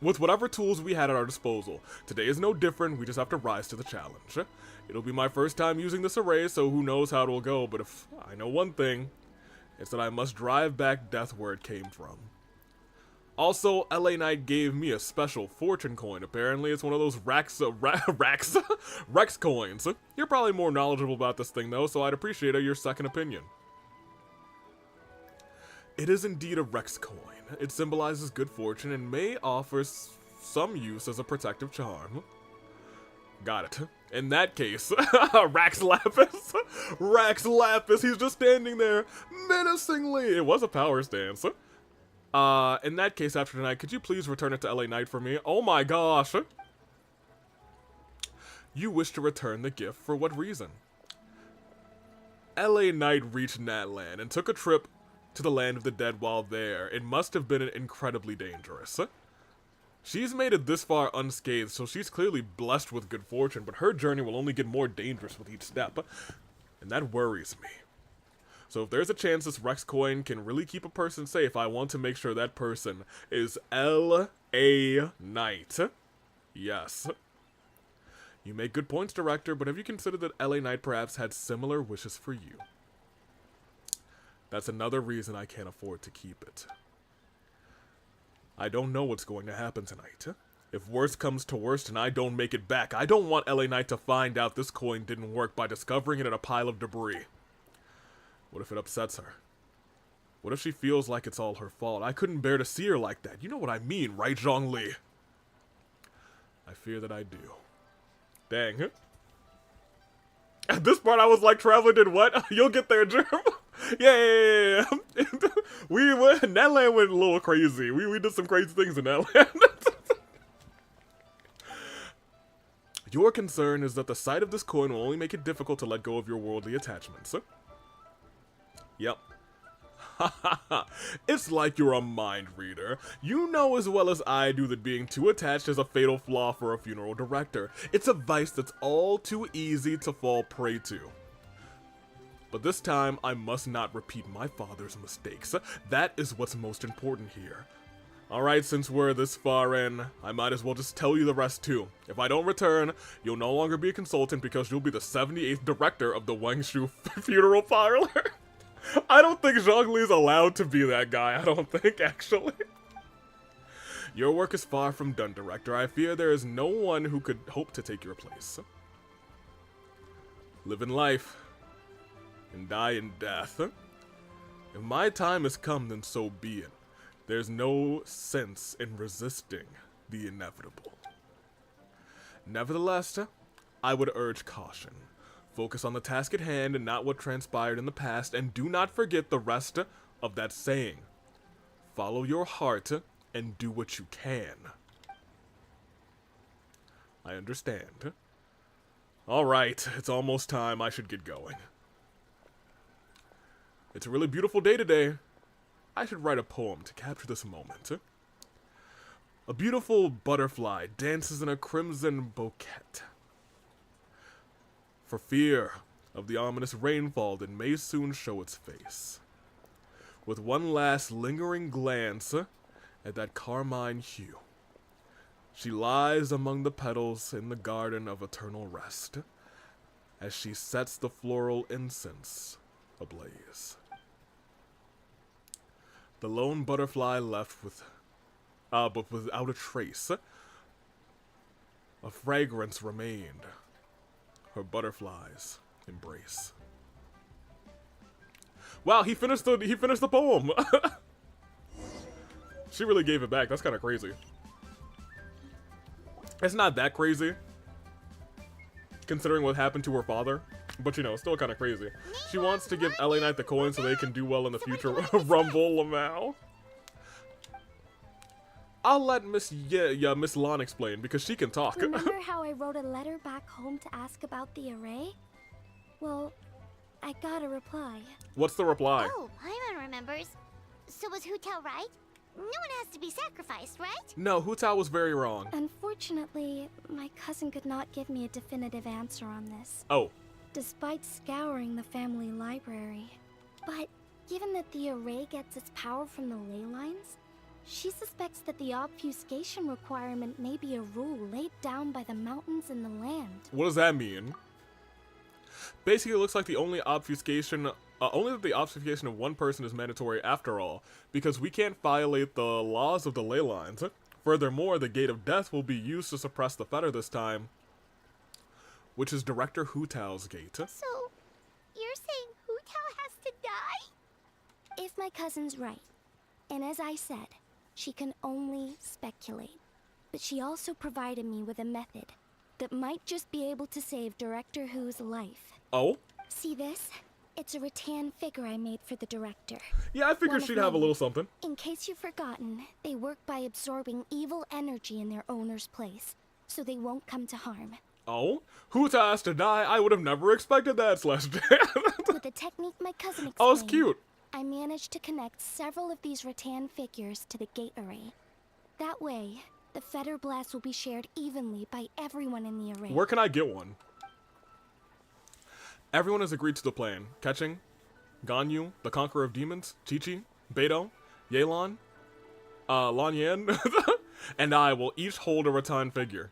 with whatever tools we had at our disposal. Today is no different, we just have to rise to the challenge. It'll be my first time using this array, so who knows how it'll go, but if I know one thing, it's that I must drive back death where it came from. Also, LA Knight gave me a special fortune coin. Apparently, it's one of those Rex coins. You're probably more knowledgeable about this thing, though, so I'd appreciate your second opinion. It is indeed a Rex coin. It symbolizes good fortune and may offer some use as a protective charm. Got it. In that case, Rax Lapis. Rax Lapis, he's just standing there menacingly. It was a power stance. In that case, after tonight, could you please return it to LA Knight for me? Oh my gosh. You wish to return the gift, for what reason? LA Knight reached Natland and took a trip to the land of the dead while there. It must have been incredibly dangerous. She's made it this far unscathed, so she's clearly blessed with good fortune, but her journey will only get more dangerous with each step, and that worries me. So if there's a chance this Rex coin can really keep a person safe, I want to make sure that person is L.A. Knight. Yes. You make good points, Director, but have you considered that L.A. Knight perhaps had similar wishes for you? That's another reason I can't afford to keep it. I don't know what's going to happen tonight. If worst comes to worst and I don't make it back, I don't want L.A. Knight to find out this coin didn't work by discovering it in a pile of debris. What if it upsets her? What if she feels like it's all her fault? I couldn't bear to see her like that. You know what I mean, right, Zhongli? I fear that I do. Dang. At this part, I was like, Traveler did what? You'll get there, Germ. Yeah. Natland went a little crazy. We did some crazy things in Natland. Your concern is that the sight of this coin will only make it difficult to let go of your worldly attachments. Yep. It's like you're a mind reader. You know as well as I do that being too attached is a fatal flaw for a funeral director. It's a vice that's all too easy to fall prey to. But this time, I must not repeat my father's mistakes. That is what's most important here. Alright, since we're this far in, I might as well just tell you the rest too. If I don't return, you'll no longer be a consultant because you'll be the 78th director of the Wangshu Funeral Parlor. I don't think Zhongli is allowed to be that guy, I don't think, actually. Your work is far from done, Director. I fear there is no one who could hope to take your place. Live in life, and die in death. If my time has come, then so be it. There's no sense in resisting the inevitable. Nevertheless, I would urge caution. Focus on the task at hand and not what transpired in the past, and do not forget the rest of that saying. Follow your heart and do what you can. I understand. Alright, it's almost time I should get going. It's a really beautiful day today. I should write a poem to capture this moment. A beautiful butterfly dances in a crimson bouquet. For fear of the ominous rainfall that may soon show its face. With one last lingering glance at that carmine hue, she lies among the petals in the garden of eternal rest, as she sets the floral incense ablaze. The lone butterfly left but without a trace. A fragrance remained. Her butterfly's embrace. Wow, he finished the poem. She really gave it back. That's kind of crazy. It's not that crazy, considering what happened to her father. But you know, still kind of crazy. She wants to give LA Knight the coin so they can do well in the future. Rumble Lamau. I'll let Miss Lon explain because she can talk. Remember how I wrote a letter back home to ask about the array? Well, I got a reply. What's the reply? Oh, Paimon remembers. So was Hu Tao right? No one has to be sacrificed, right? No, Hu Tao was very wrong. Unfortunately, my cousin could not give me a definitive answer on this. Oh. despite scouring the family library. But given that the array gets its power from the ley lines, she suspects that the obfuscation requirement may be a rule laid down by the mountains and the land. What does that mean? Basically, it looks like the only obfuscation, only that the obfuscation of one person is mandatory after all, because we can't violate the laws of the ley lines. Furthermore, the Gate of Death will be used to suppress the fetter this time, which is Director Hu Tao's gate. So, you're saying Hu Tao has to die? If my cousin's right, and as I said, she can only speculate, but she also provided me with a method that might just be able to save Director Hu's life. Oh? See this? It's a rattan figure I made for the director. Yeah, I figured she'd have a little something. In case you've forgotten, they work by absorbing evil energy in their owner's place, so they won't come to harm. Oh? Hu Tao has to die? I would have never expected that, Celeste. With a technique my cousin explained, Oh, it's cute. I managed to connect several of these rattan figures to the gate array. That way, the fetter blast will be shared evenly by everyone in the array. Where can I get one? Everyone has agreed to the plan. Catching, Ganyu, the Conqueror of Demons, Chi-Chi, Beidou, Yelan, Lan Yan, and I will each hold a rattan figure.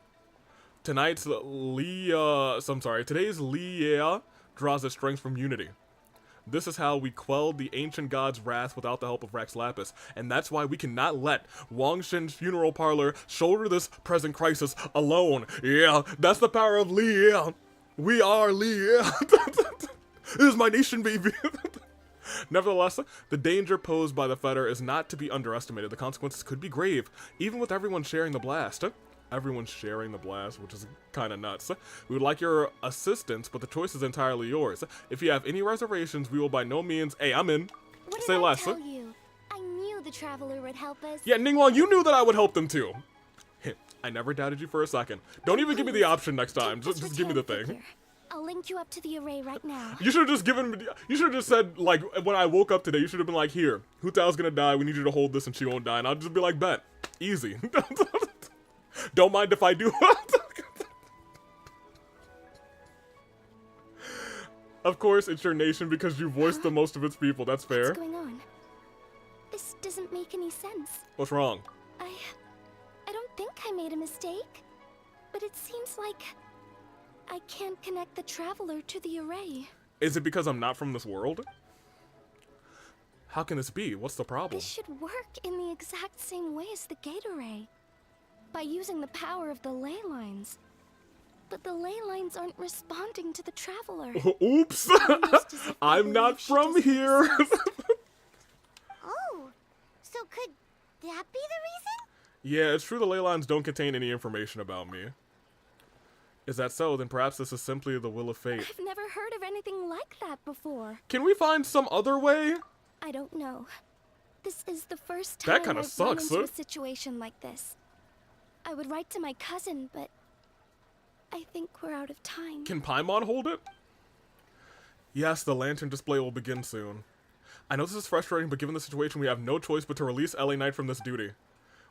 Today's Li Ye draws its strength from unity. This is how we quelled the ancient god's wrath without the help of Rex Lapis, and that's why we cannot let Wang Shen's funeral parlor shoulder this present crisis alone. Yeah, that's the power of Li Ye. We are Li Ye. This is my nation, baby. Nevertheless, the danger posed by the fetter is not to be underestimated. The consequences could be grave, even with everyone sharing the blast. Everyone's sharing the blast, which is kind of nuts. We would like your assistance, but the choice is entirely yours. If you have any reservations, we will by no means... Hey, I'm in. What Say did less. I tell you? I knew the Traveler would help us. Yeah, Ningguang, you knew that I would help them too. I never doubted you for a second. Don't even give me the option next time. Just give me the thing. I'll link you up to the array right now. You should have just given me... You should have just said, like, when I woke up today, you should have been like, here, Hu Tao's gonna die, we need you to hold this and she won't die. And I'll just be like, bet. Easy. Don't mind if I do. Of course, it's your nation because you voiced the most of its people. That's fair. What's going on? This doesn't make any sense. What's wrong? I don't think I made a mistake, but it seems like I can't connect the Traveler to the array. Is it because I'm not from this world? How can this be? What's the problem? This should work in the exact same way as the gate array, by using the power of the ley lines. But the ley lines aren't responding to the Traveler. Oops! I'm not from here! Oh, so could that be the reason? Yeah, it's true the ley lines don't contain any information about me. Is that so? Then perhaps this is simply the will of fate. I've never heard of anything like that before. Can we find some other way? I don't know. This is the first time That kind of I've run sucks, into a huh? situation like this. I would write to my cousin, but I think we're out of time. Can Paimon hold it? Yes, the lantern display will begin soon. I know this is frustrating, but given the situation, we have no choice but to release LA Knight from this duty.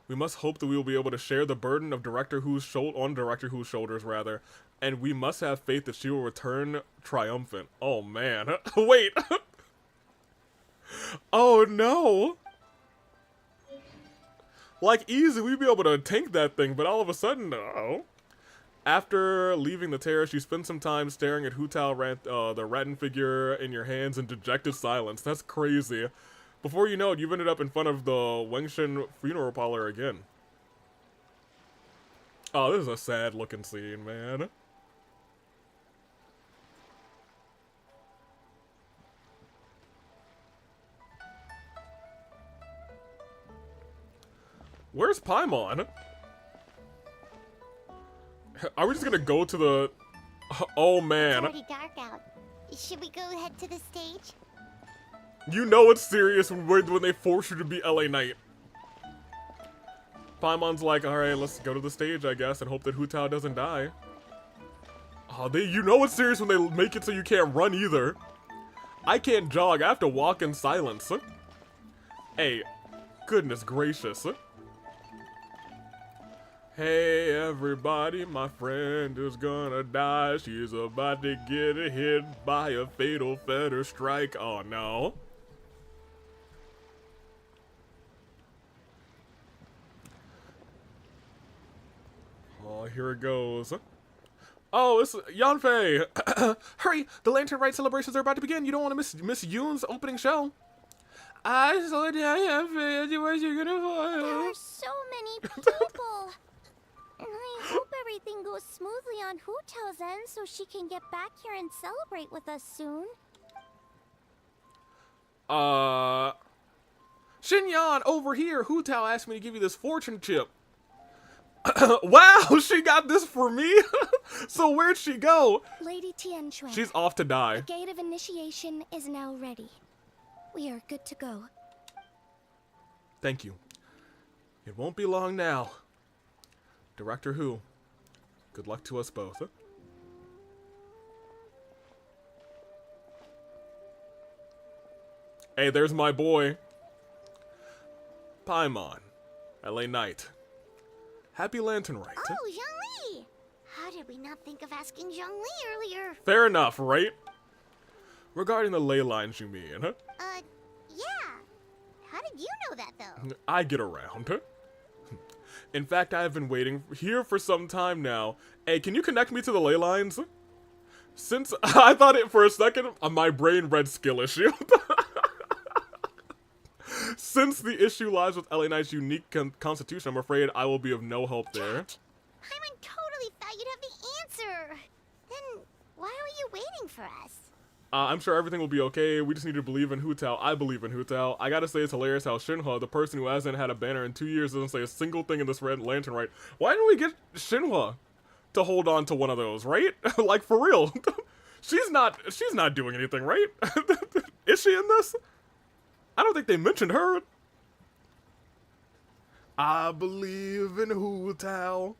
We must hope that we will be able to share the burden of Director Hu's shoulders, rather, and we must have faith that she will return triumphant. Oh man, wait. Oh no. Like easy, we'd be able to tank that thing, but all of a sudden, no. After leaving the terrace, you spend some time staring at Hu Tao, the rattan figure in your hands in dejected silence. That's crazy. Before you know it, you've ended up in front of the Wengshin funeral parlor again. Oh, this is a sad looking scene, man. Where's Paimon? Are we just gonna go to the... Oh man. It's already dark out. Should we go head to the stage? You know it's serious when they force you to be LA Knight. Paimon's like, alright, let's go to the stage, I guess, and hope that Hu Tao doesn't die. Oh, you know it's serious when they make it so you can't run either. I can't jog, I have to walk in silence. Hey, goodness gracious. Hey everybody, my friend is gonna die. She's about to get hit by a fatal feather strike. Oh no. Oh, here it goes. Oh, it's Yanfei. Hurry, the Lantern Rite celebrations are about to begin. You don't want to miss Yoon's opening show. I saw Yanfei. What you gonna There find? are so many people. And I hope everything goes smoothly on Hu Tao's end so she can get back here and celebrate with us soon. Shinyan, over here. Hu Tao asked me to give you this fortune chip. Wow, she got this for me? So where'd she go? Lady Tianquan. She's off to die. The gate of initiation is now ready. We are good to go. Thank you. It won't be long now. Director Hu, good luck to us both. Hey, there's my boy. Paimon, LA Knight. Happy Lantern Rite. Oh, Zhongli! How did we not think of asking Zhongli earlier? Fair enough, right? Regarding the ley lines, you mean, huh? Yeah. How did you know that, though? I get around, huh? In fact, I have been waiting here for some time now. Hey, can you connect me to the ley lines? Since I thought it for a second, my brain read skill issue. Since the issue lies with LA Knight's unique constitution, I'm afraid I will be of no help there. Paimon totally thought you'd have the answer. Then why were you waiting for us? I'm sure everything will be okay. We just need to believe in Hu Tao. I believe in Hu Tao. I gotta say, it's hilarious how Shinhua, the person who hasn't had a banner in 2 years, doesn't say a single thing in this Red Lantern Rite. Why didn't we get Shinhua to hold on to one of those, right? Like, for real. She's not doing anything, right? Is she in this? I don't think they mentioned her. I believe in Hu Tao.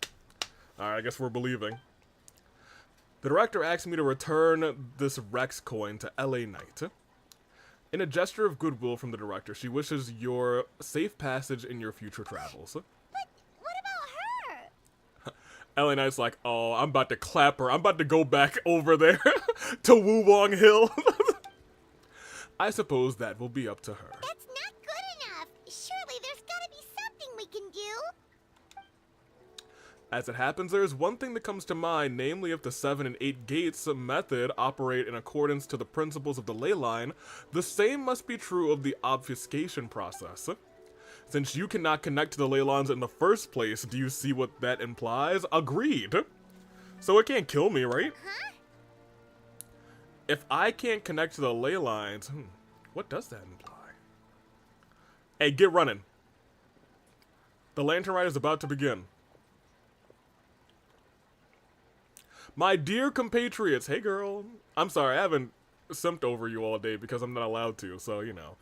Alright, I guess we're believing. The director asked me to return this Rex coin to LA Knight. In a gesture of goodwill from the director, she wishes your safe passage in your future travels. But what about her? LA Knight's like, oh, I'm about to clap her. I'm about to go back over there to Wulong Hill. I suppose that will be up to her. That's not good enough. Surely there's gotta be something we can do. As it happens, there is one thing that comes to mind, namely if the 7 and 8 gates method operate in accordance to the principles of the ley line, the same must be true of the obfuscation process. Since you cannot connect to the ley lines in the first place, do you see what that implies? Agreed. So it can't kill me, right? Huh? If I can't connect to the ley lines, what does that imply? Hey, get running. The Lantern Rite is about to begin. My dear compatriots, hey girl. I'm sorry, I haven't simped over you all day because I'm not allowed to, so you know.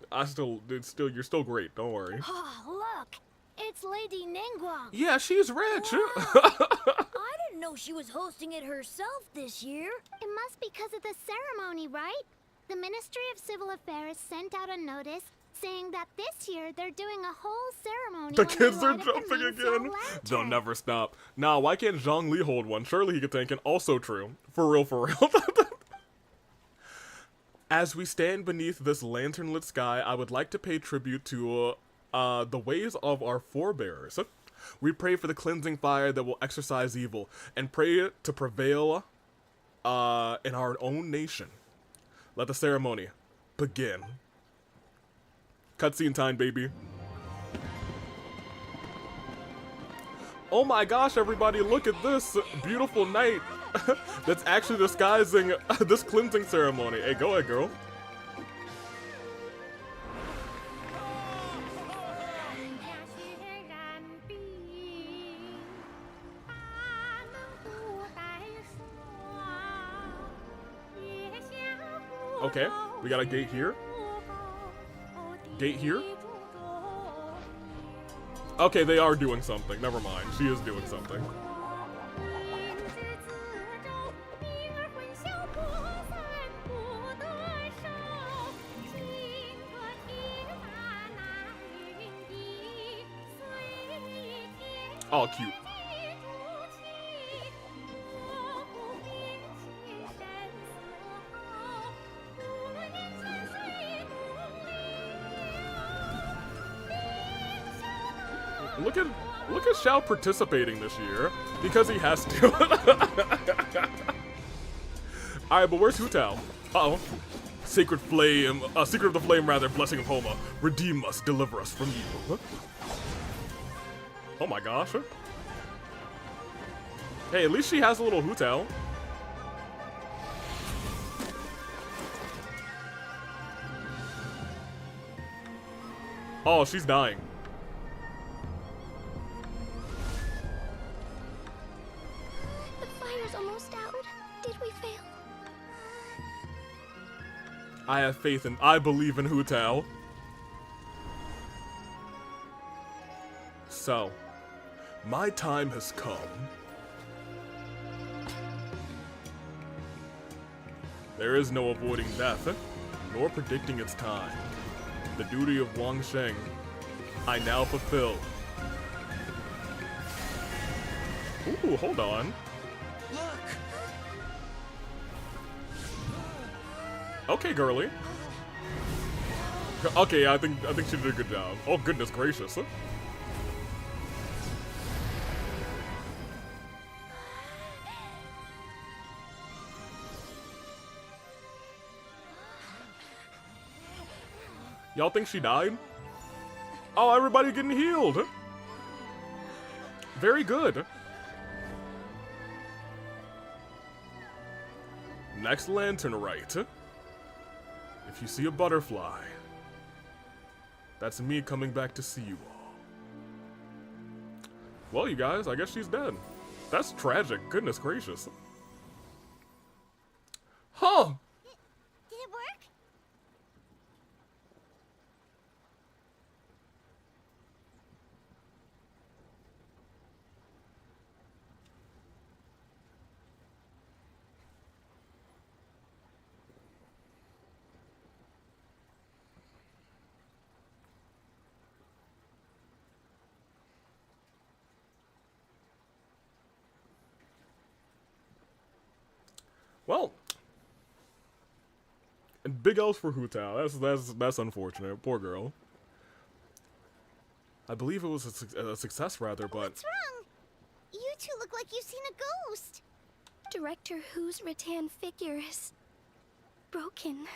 You're still great, don't worry. Oh, look! It's Lady Ningguang! Yeah, she's rich! I didn't know she was hosting it herself this year! It must be because of the ceremony, right? The Ministry of Civil Affairs sent out a notice saying that this year they're doing a whole ceremony. The when kids they are light up the jumping main again. lantern. They'll never stop. Nah, why can't Zhang Li hold one? Surely he could tank it. Also true. For real, for real. As we stand beneath this lantern-lit sky, I would like to pay tribute to the ways of our forebears. We pray for the cleansing fire that will exorcise evil, and pray to prevail in our own nation. Let the ceremony begin. Cutscene time, baby. Oh my gosh, everybody, look at this beautiful night that's actually disguising this cleansing ceremony. Hey, go ahead, girl. Okay, we got a gate here. Gate here? Okay, they are doing something. Never mind. She is doing something. Oh, cute. Look at Xiao participating this year because he has to. All right, but where's Hu Tao? Uh-oh. Sacred flame, secret of the flame rather, blessing of Homa. Redeem us, deliver us from evil. Oh my gosh. Hey, at least she has a little Hu Tao. Oh, she's dying. The fire's almost out. Did we fail? I have faith in, I believe in Hu Tao. So, my time has come. There is no avoiding death, nor predicting its time. The duty of Wang Sheng, I now fulfill. Ooh, hold on. Okay, girly. Okay, I think she did a good job. Oh goodness gracious. Y'all think she died? Oh, everybody getting healed. Very good. Next lantern rite. If you see a butterfly, that's me coming back to see you all. Well, you guys, I guess she's dead. That's tragic. Goodness gracious. Huh. Did it work? Well, and big L's for Hu Tao. That's unfortunate. Poor girl. I believe it was a success rather, but What's wrong? You two look like you've seen a ghost. Director Hu's rattan figure is broken.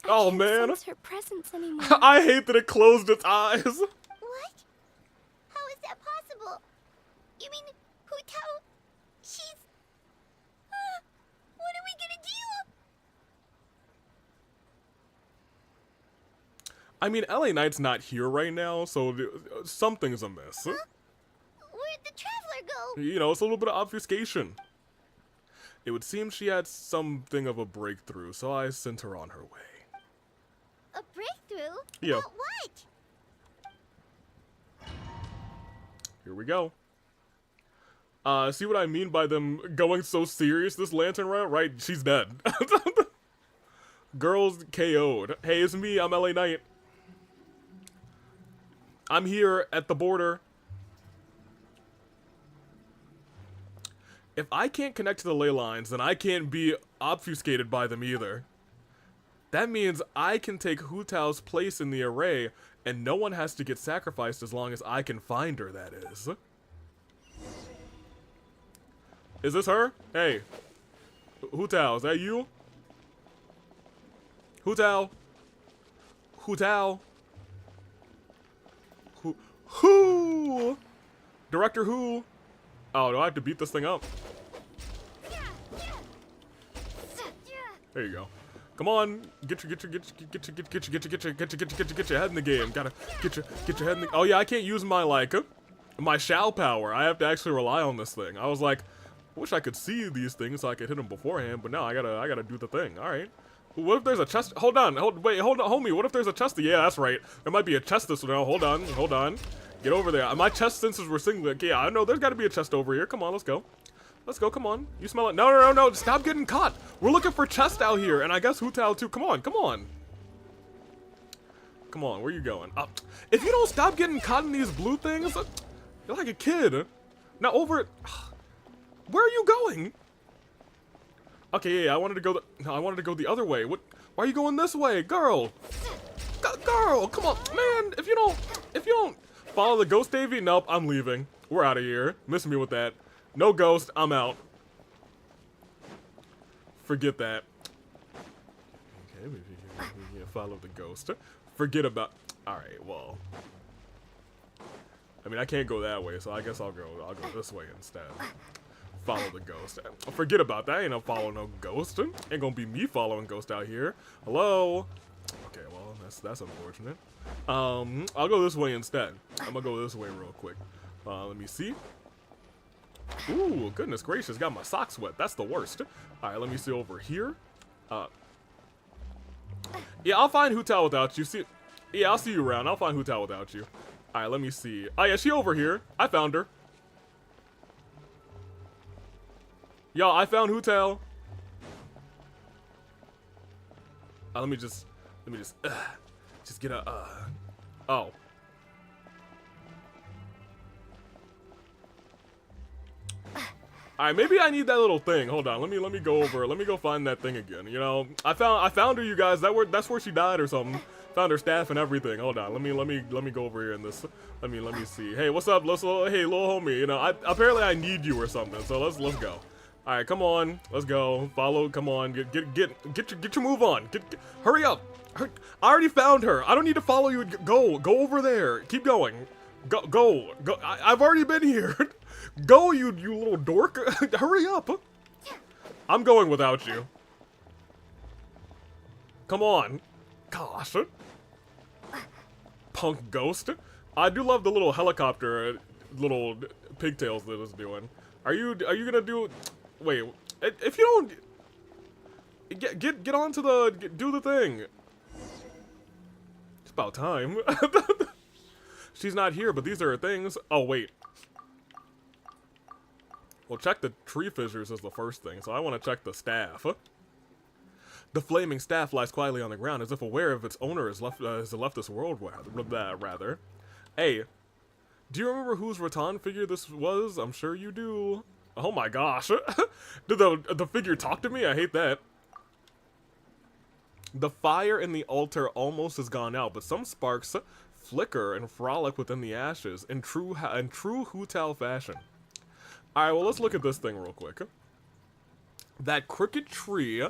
oh I can't man, sense her presence anymore. I hate that it closed its eyes. What? How is that possible? You mean Hu Tao? She's... what are we gonna do? I mean, LA Knight's not here right now, so something's amiss. Where'd the traveler go? You know, it's a little bit of obfuscation. It would seem she had something of a breakthrough, so I sent her on her way. A breakthrough? Yeah. About what? Here we go. See what I mean by them going so serious this lantern route? Right, she's dead. Girls KO'd. Hey, it's me, I'm LA Knight. I'm here at the border. If I can't connect to the ley lines, then I can't be obfuscated by them either. That means I can take Hu Tao's place in the array, and no one has to get sacrificed as long as I can find her, that is. Is this her? Hey. Hu Tao, is that you? Hu Tao? Hu Tao? Who? Director Who? Oh, do I have to beat this thing up? There you go. Come on, get your head in the game. Gotta get your head in the. Oh yeah, I can't use my my Shao power. I have to actually rely on this thing. I was like, wish I could see these things so I could hit them beforehand, but no, I gotta do the thing. All right. What if there's a chest? Hold on, wait, hold on, homie. What if there's a chest? Yeah, that's right. There might be a chest this way. No, hold on. Get over there. My chest senses were singling. Yeah, I know. There's got to be a chest over here. Come on, let's go. Let's go. Come on. You smell it? No. Stop getting caught. We're looking for chest out here, and I guess Hu Tao too. Come on. Come on, where you going? If you don't stop getting caught in these blue things, You're like a kid. Now over. Where are you going? Okay, yeah, I wanted to go. No, I wanted to go the other way. What? Why are you going this way, girl? Girl, come on, man. If you don't follow the ghost, Davy. Nope, I'm leaving. We're out of here. Miss me with that. No ghost. I'm out. Forget that. Okay, we can follow the ghost. Forget about. All right, well. I mean, I can't go that way, so I guess I'll go this way instead. Follow the ghost. Forget about that. Ain't no following no ghost. Ain't gonna be me following ghost out here. Hello. Okay, well that's unfortunate. I'll go this way instead. I'm gonna go this way real quick. Let me see. Ooh, goodness gracious, got my socks wet. That's the worst. All right, let me see over here. Yeah, I'll find Hu Tao without you. See, yeah, I'll see you around. I'll find Hu Tao without you. All right, let me see. Oh yeah, she over here. I found her. Yo, I found Hu Tao. Let me just get a, oh. Alright, maybe I need that little thing. Hold on, let me go over. Let me go find that thing again. You know, I found her, you guys. That's where she died or something. Found her staff and everything. Hold on, let me go over here in this. Let me see. Hey, what's up, hey, little homie? You know, apparently I need you or something. So let's go. All right, come on, let's go. Follow, come on, get your move on. Hurry up. I already found her. I don't need to follow you. Go over there. Keep going. Go. I've already been here. Go, you little dork. Hurry up. I'm going without you. Come on. Gosh. Punk ghost. I do love the little helicopter, little pigtails that it's doing. Are you gonna do? Wait, if you don't get onto do the thing. It's about time. She's not here, but these are her things. Oh wait. Well, check the tree fissures is the first thing, so I want to check the staff. The flaming staff lies quietly on the ground, as if aware of its owner has left this world. Rather, hey, do you remember whose rattan figure this was? I'm sure you do. Oh my gosh, did the figure talk to me? I hate that. The fire in the altar almost has gone out, but some sparks flicker and frolic within the ashes in true Hu Tao fashion. All right, well let's look at this thing real quick. That crooked tree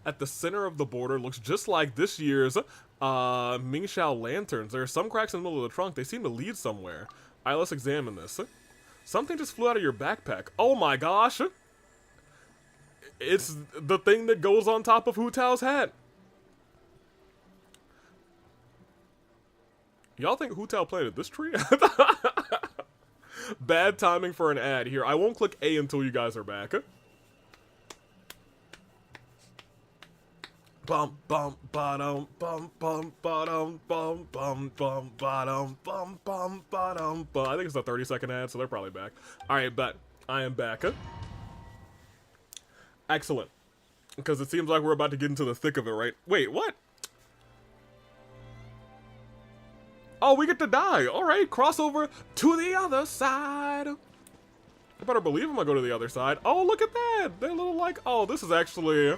at the center of the border looks just like this year's Mingxiao lanterns. There are some cracks in the middle of the trunk. They seem to lead somewhere. All right, let's examine this. Something just flew out of your backpack. Oh my gosh! It's the thing that goes on top of Hu Tao's hat. Y'all think Hu Tao planted this tree? Bad timing for an ad here. I won't click A until you guys are back. Bum bum ba-dum bum bum ba-dum bum bum bum ba-dum bum bum ba-dum bum. I think it's a 30-second ad, so they're probably back. Alright, but I am back. Excellent. Because it seems like we're about to get into the thick of it, right? Wait, what? Oh, we get to die. Alright, crossover to the other side. I better believe I'm gonna go to the other side. Oh, look at that. They're a little like, oh, this is actually...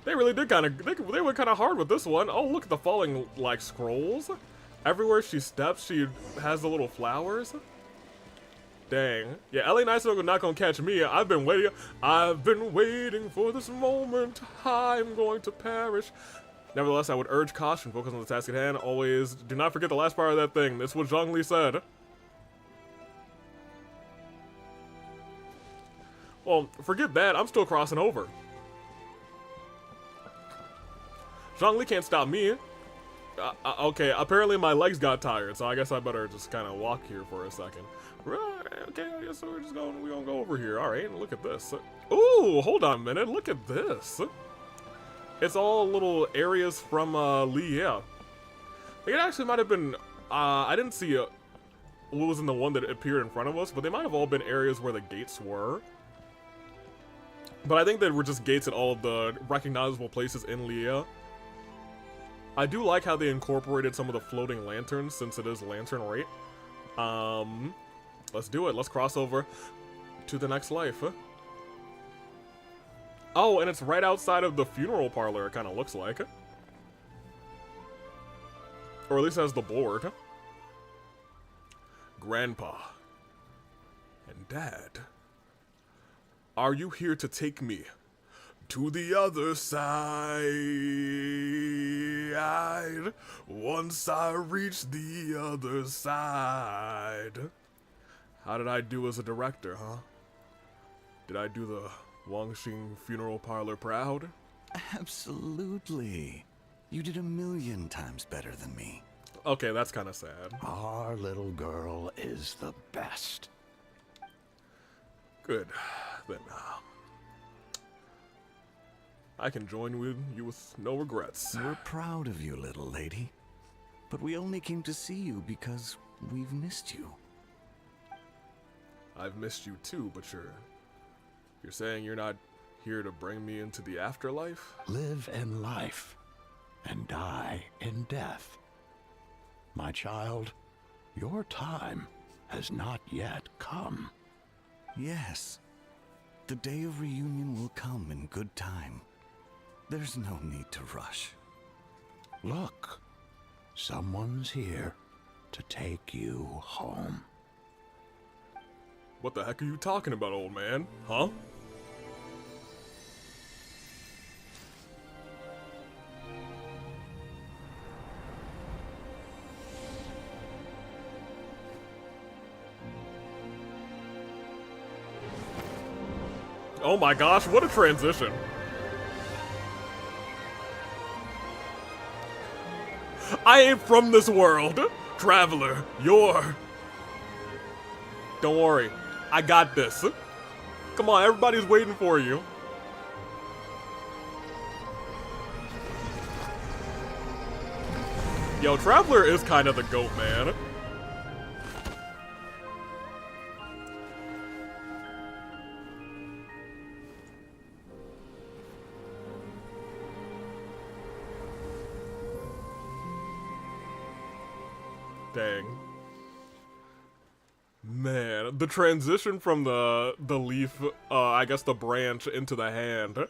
They really did kind of, they went kind of hard with this one. Oh, look at the falling, like, scrolls. Everywhere she steps, she has the little flowers. Dang. Yeah, LA Knight's not gonna catch me. I've been waiting for this moment. I'm going to perish. Nevertheless, I would urge caution. Focus on the task at hand. Always do not forget the last part of that thing. That's what Zhongli said. Well, forget that. I'm still crossing over. Zhongli can't stop me. Okay, apparently my legs got tired, so I guess I better just kind of walk here for a second. Right, okay, I guess we're gonna go over here. All right, look at this. Ooh, hold on a minute. Look at this. It's all little areas from Liye. It actually might have been. I didn't see what was in the one that appeared in front of us, but they might have all been areas where the gates were. But I think they were just gates at all of the recognizable places in Liye. I do like how they incorporated some of the floating lanterns, since it is lantern, right? Let's do it. Let's cross over to the next life. Oh, and it's right outside of the funeral parlor, it kind of looks like. Or at least has the board. Grandpa and Dad, are you here to take me to the other side? Once I reach the other side. How did I do as a director, huh? Did I do the Wangxing funeral parlor proud? Absolutely. You did 1,000,000 times better than me. Okay, that's kind of sad. Our little girl is the best. Good. Then, I can join with you with no regrets. We're proud of you, little lady. But we only came to see you because we've missed you. I've missed you too, but you're saying you're not here to bring me into the afterlife? Live in life and die in death. My child, your time has not yet come. Yes, the day of reunion will come in good time. There's no need to rush. Look, someone's here to take you home. What the heck are you talking about, old man? Huh? Oh my gosh, what a transition. I ain't from this world. Traveler, you're... Don't worry, I got this. Come on, everybody's waiting for you. Yo, Traveler is kind of the GOAT, man. Dang. Man, the transition from the leaf, I guess the branch into the hand,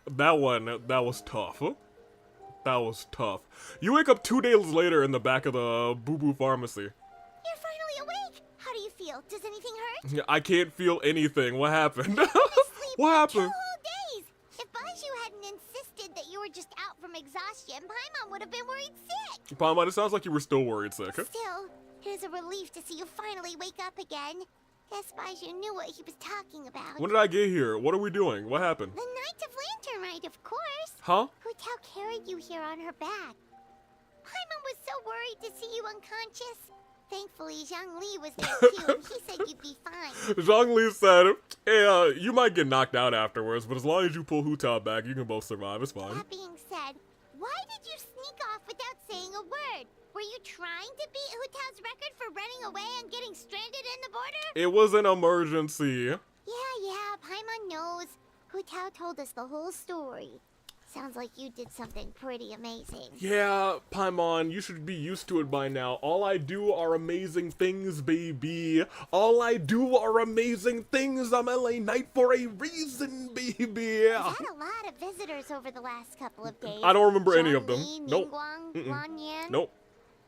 that was tough. That was tough. You wake up 2 days later in the back of the Boo Boo Pharmacy. You're finally awake! How do you feel? Does anything hurt? I can't feel anything. What happened? What happened? 2 days! If Baiju hadn't insisted that you were just out from exhaustion, Paimon would have been worried sick! Paimon, it sounds like you were still worried sick. Still, it is a relief to see you finally wake up again. Guess Baiju knew what he was talking about. When did I get here? What are we doing? What happened? The Night of Lantern Rite, of course. Huh? Hu Tao carried you here on her back. Paimon was so worried to see you unconscious. Thankfully, Zhang Li was there too, and he said you'd be fine. Zhang Li said, hey, you might get knocked out afterwards, but as long as you pull Hu Tao back, you can both survive. It's fine. That being said, why did you sneak off without saying a word? Were you trying to beat Hu Tao's record for running away and getting stranded in the border? It was an emergency. Yeah, Paimon knows. Hu Tao told us the whole story. Sounds like you did something pretty amazing. Yeah, Paimon, you should be used to it by now. All I do are amazing things, baby. All I do are amazing things. I'm LA Knight for a reason, baby. We've had a lot of visitors over the last couple of days. I don't remember any of them. Zhang Li, Nope. Ningguang, Lan Yan. Nope.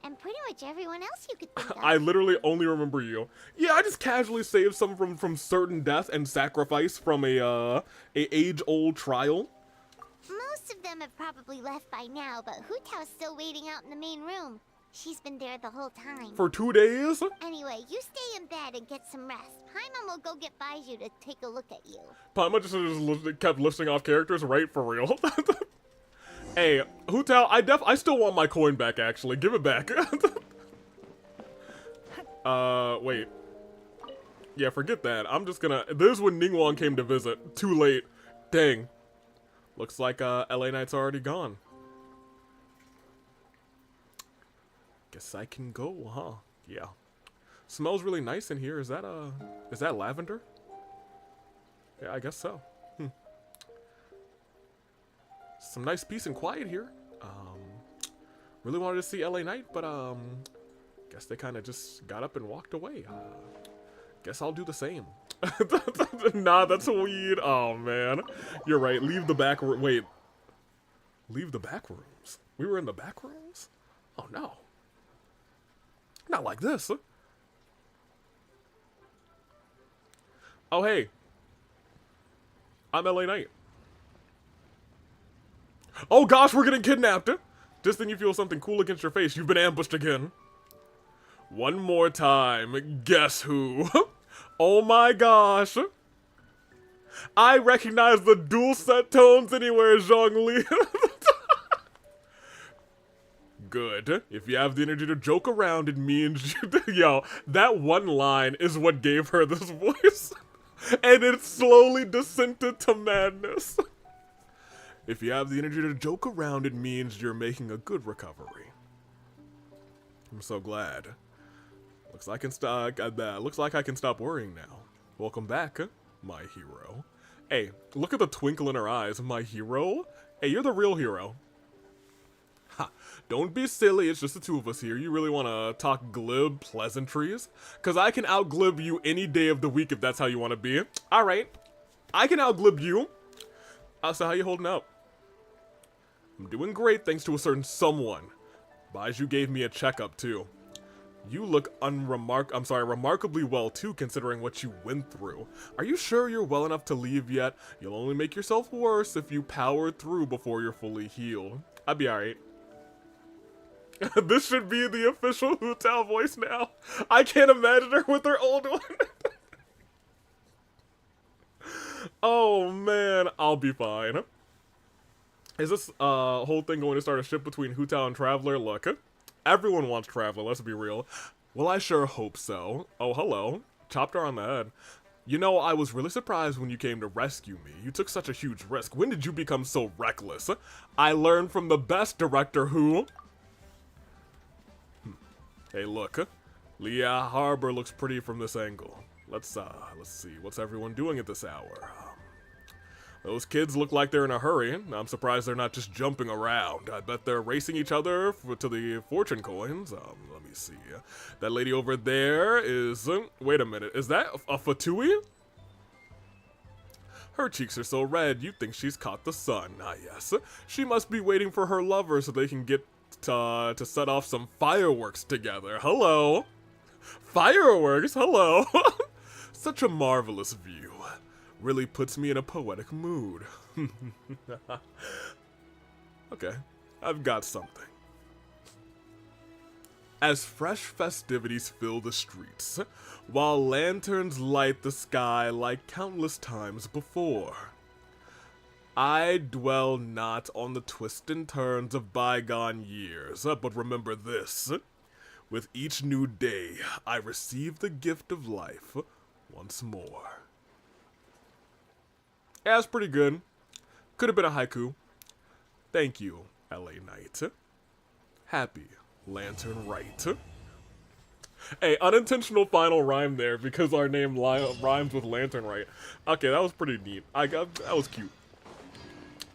And pretty much everyone else you could think of. I literally only remember you. Yeah, I just casually saved some from certain death and sacrifice from a age-old trial. Most of them have probably left by now, but Hu Tao's still waiting out in the main room. She's been there the whole time. For 2 days? Anyway, you stay in bed and get some rest. Paimon will go get Baiju to take a look at you. Paimon just kept listing off characters, right? For real. Hey, Hu Tao, I still want my coin back, actually. Give it back. Wait. Yeah, forget that. I'm just gonna... This is when Ningguang came to visit. Too late. Dang. Looks like, LA Knight's already gone. Guess I can go, huh? Yeah. Smells really nice in here. Is that lavender? Yeah, I guess so. Some nice peace and quiet here. Really wanted to see LA Knight, but Guess they kind of just got up and walked away. Guess I'll do the same. Nah, that's weird. Oh, man. You're right. Leave the back room. Wait. Leave the back rooms? We were in the back rooms? Oh, no. Not like this. Oh, hey. I'm LA Knight. Oh, gosh, we're getting kidnapped. Just then you feel something cool against your face. You've been ambushed again. One more time. Guess who? Oh my gosh. I recognize the dual set tones anywhere, Zhongli. Good. If you have the energy to joke around, it means you... Yo, that one line is what gave her this voice. And it slowly descended to madness. If you have the energy to joke around, it means you're making a good recovery. I'm so glad. Looks like I can stop worrying now. Welcome back, my hero. Hey, look at the twinkle in her eyes, my hero. Hey, you're the real hero. Ha, don't be silly, it's just the two of us here. You really want to talk glib pleasantries? Because I can outglib you any day of the week if that's how you want to be. Alright, I can outglib you. So how you holding up? I'm doing great thanks to a certain someone. Baiju gave me a checkup too. You look remarkably well too, considering what you went through. Are you sure you're well enough to leave yet? You'll only make yourself worse if you power through before you're fully healed. I'll be alright. This should be the official Hu Tao voice now. I can't imagine her with her old one. Oh man, I'll be fine. Is this whole thing going to start a ship between Hu Tao and Traveler? Look, everyone wants Traveler, let's be real. Well, I sure hope so. Oh, hello. Chopped her on the head. You know, I was really surprised when you came to rescue me. You took such a huge risk. When did you become so reckless? I learned from the best director who... Hey, look. Liyue Harbor looks pretty from this angle. Let's see. What's everyone doing at this hour? Those kids look like they're in a hurry. I'm surprised they're not just jumping around. I bet they're racing each other to the fortune coins. Let me see. That lady over there is... wait a minute. Is that a Fatui? Her cheeks are so red, you'd think she's caught the sun. Ah, yes. She must be waiting for her lover so they can get to set off some fireworks together. Hello. Fireworks? Hello. Such a marvelous view. Really puts me in a poetic mood. Okay, I've got something. As fresh festivities fill the streets, while lanterns light the sky like countless times before, I dwell not on the twists and turns of bygone years, but remember this. With each new day, I receive the gift of life once more. Yeah, that's pretty good. Could have been a haiku. Thank you, LA Knight. Happy Lantern Right. Hey, unintentional final rhyme there because our name rhymes with Lantern Right. Okay, that was pretty neat. That was cute.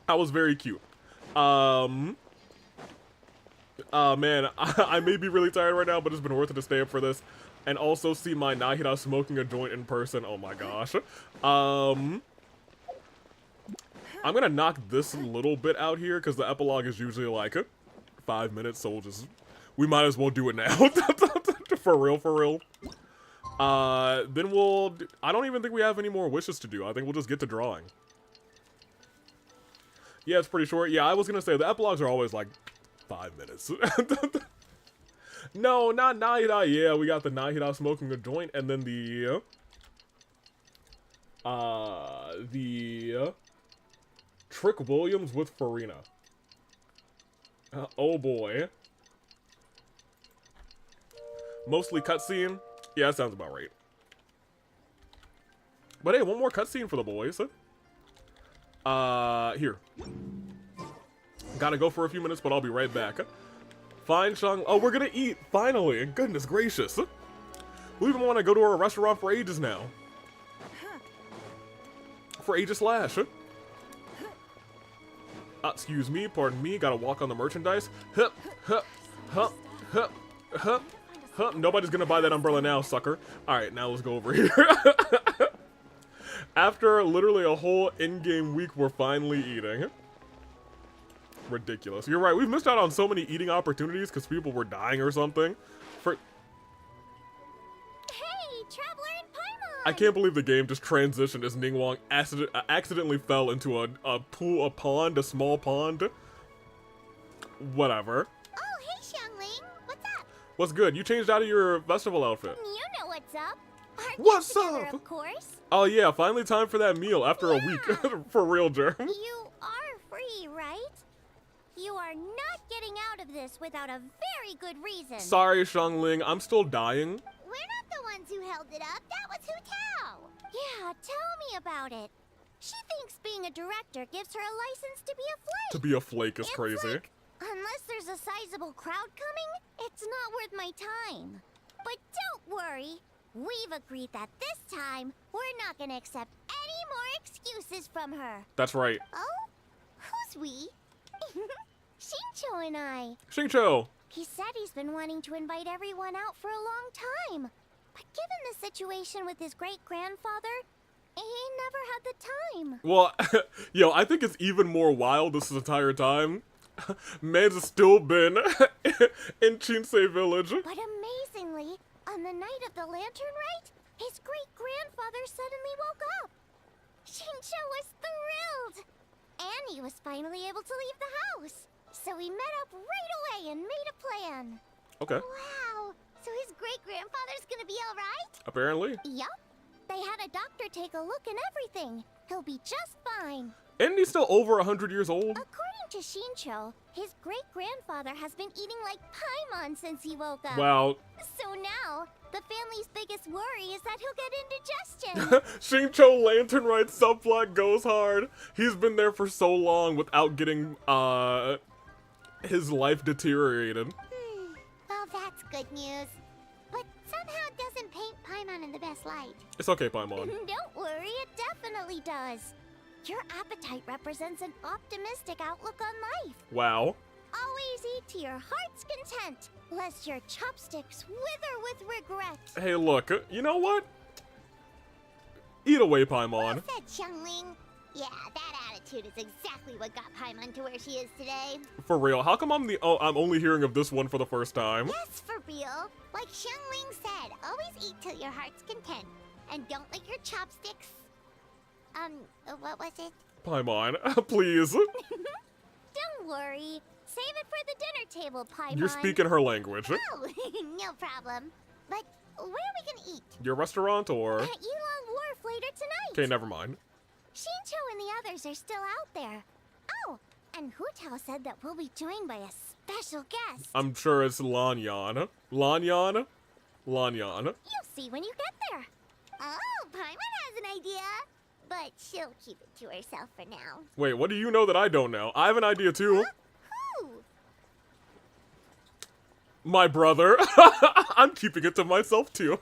That was very cute. Man, I may be really tired right now, but it's been worth it to stay up for this. And also see my Nahida smoking a joint in person. Oh my gosh. I'm gonna knock this little bit out here because the epilogue is usually like 5 minutes, so we might as well do it now. For real, for real. Then I don't even think we have any more wishes to do. I think we'll just get to drawing. Yeah, it's pretty short. Yeah, I was gonna say the epilogues are always like 5 minutes. No, not Nahida. Yeah, we got the Nahida smoking a joint, and then the Trick Williams with Farina. Oh boy. Mostly cutscene? Yeah, that sounds about right. But hey, one more cutscene for the boys. Here. Gotta go for a few minutes, but I'll be right back. Fine, Shang. Oh, we're gonna eat, finally. Goodness gracious. We've been wanting to go to a restaurant for ages now. For ages slash. Excuse me, pardon me, gotta walk on the merchandise. Hup, hup, hup, hup, hup, Huh, nobody's gonna buy that umbrella now, sucker. Alright, now let's go over here. After literally a whole in-game week, we're finally eating. Ridiculous. You're right, we've missed out on so many eating opportunities because people were dying or something. Hey, Traveler and Paimon! I can't believe the game just transitioned as Ningguang accidentally fell into a pond, a small pond. Whatever. Oh, hey, Xiangling. What's up? What's good? You changed out of your festival outfit. You know what's up. Aren't What's you together, up? Of course. Oh yeah, finally time for that meal after a week. For real, Germ. You are free, right? You are not getting out of this without a very good reason. Sorry, Xiangling, I'm still dying. We're not the ones who held it up. That was Hu Tao. Yeah, tell me about it. She thinks being a director gives her a license to be a flake. To be a flake is crazy. Like, unless there's a sizable crowd coming, it's not worth my time. But don't worry. We've agreed that this time, we're not gonna accept any more excuses from her. That's right. Oh? Who's we? Xingqiu and I. Xingqiu. He said he's been wanting to invite everyone out for a long time. But given the situation with his great-grandfather, he never had the time. Well, yo, I think it's even more wild this entire time. Man's still been in Chinsei Village. But amazingly, on the night of the lantern rite, his great-grandfather suddenly woke up. Xingqiu was thrilled. And he was finally able to leave the house. So we met up right away and made a plan. Okay. Wow. So his great-grandfather's gonna be alright? Apparently. Yup. They had a doctor take a look and everything. He'll be just fine. Isn't he still over 100 years old? According to Xingqiu, his great-grandfather has been eating like Paimon since he woke up. Wow. So now, the family's biggest worry is that he'll get indigestion. Xingqiu Lantern Rite subplot goes hard. He's been there for so long without getting, his life deteriorated. Well, that's good news. But somehow it doesn't paint Paimon in the best light. It's okay, Paimon. Don't worry, it definitely does. Your appetite represents an optimistic outlook on life. Wow. Always eat to your heart's content, lest your chopsticks wither with regret. Hey, look, you know what? Eat away, Paimon. Well said, Xiangling. Yeah, that attitude is exactly what got Paimon to where she is today. For real, how come I'm only hearing of this one for the first time? Yes, for real. Like Xiangling said, always eat till your heart's content. And don't let your chopsticks... what was it? Paimon, please. Don't worry. Save it for the dinner table, Paimon. You're speaking her language. Oh, no problem. But where are we gonna eat? Your restaurant or? At Yilong Wharf later tonight. Okay, never mind. Xingqiu and the others are still out there. Oh, and Hu Tao said that we'll be joined by a special guest. I'm sure it's Lanyan. Lanyan? Lanyan. You'll see when you get there. Oh, Paimon has an idea. But she'll keep it to herself for now. Wait, what do you know that I don't know? I have an idea too. Who? My brother. I'm keeping it to myself too.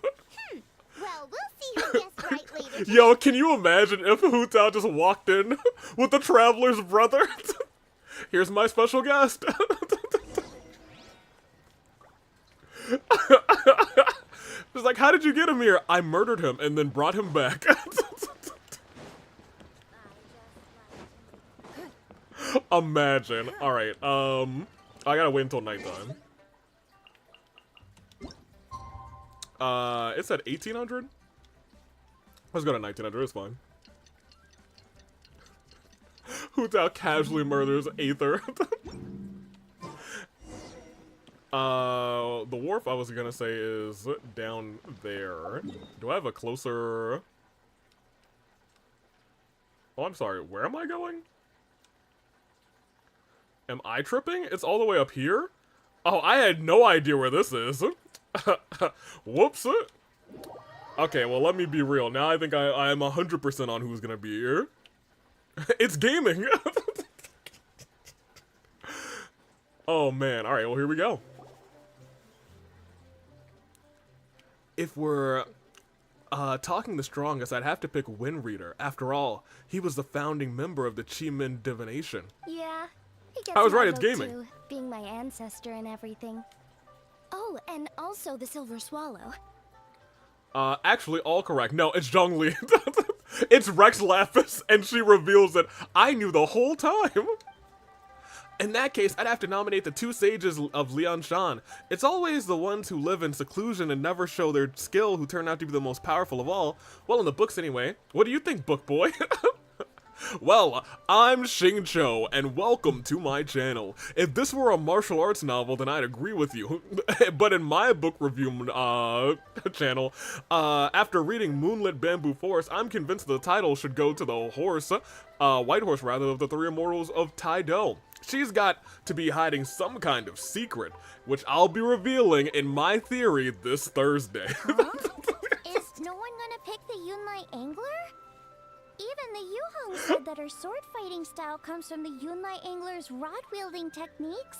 Well, we'll see who guessed right later. Yo, can you imagine if Hu Tao just walked in with the Traveler's brother? Here's my special guest. It's like, how did you get him here? I murdered him and then brought him back. Imagine. Alright, I gotta wait until nighttime. It said 1800? Let's go to 1900, it's fine. Hu Tao casually murders Aether. The wharf I was gonna say is down there. Do I have a closer... Oh, I'm sorry, where am I going? Am I tripping? It's all the way up here? Oh, I had no idea where this is. Whoops. Okay, well, let me be real. Now I think I am 100% on who's gonna be here. It's gaming! Oh, man. Alright, well, here we go. If we're talking the strongest, I'd have to pick Wind Reader. After all, he was the founding member of the Chi-Min divination. Yeah, he gets I was my right, it's vote gaming. too, being my ancestor and everything. Oh, and also the Silver Swallow. Actually, all correct. No, it's Zhongli. It's Rex Lapis, and she reveals that I knew the whole time. In that case, I'd have to nominate the two sages of Liangshan. It's always the ones who live in seclusion and never show their skill who turn out to be the most powerful of all. Well, in the books anyway. What do you think, book boy? Well, I'm Xingqiu, and welcome to my channel. If this were a martial arts novel, then I'd agree with you. But in my book review channel, after reading Moonlit Bamboo Forest, I'm convinced the title should go to the horse, white horse rather, of the three immortals of Taido. She's got to be hiding some kind of secret, which I'll be revealing in my theory this Thursday. Huh? Is no one gonna pick the Yunlai Angler? Even the Yuhong said that her sword fighting style comes from the Yunlai Angler's rod-wielding techniques.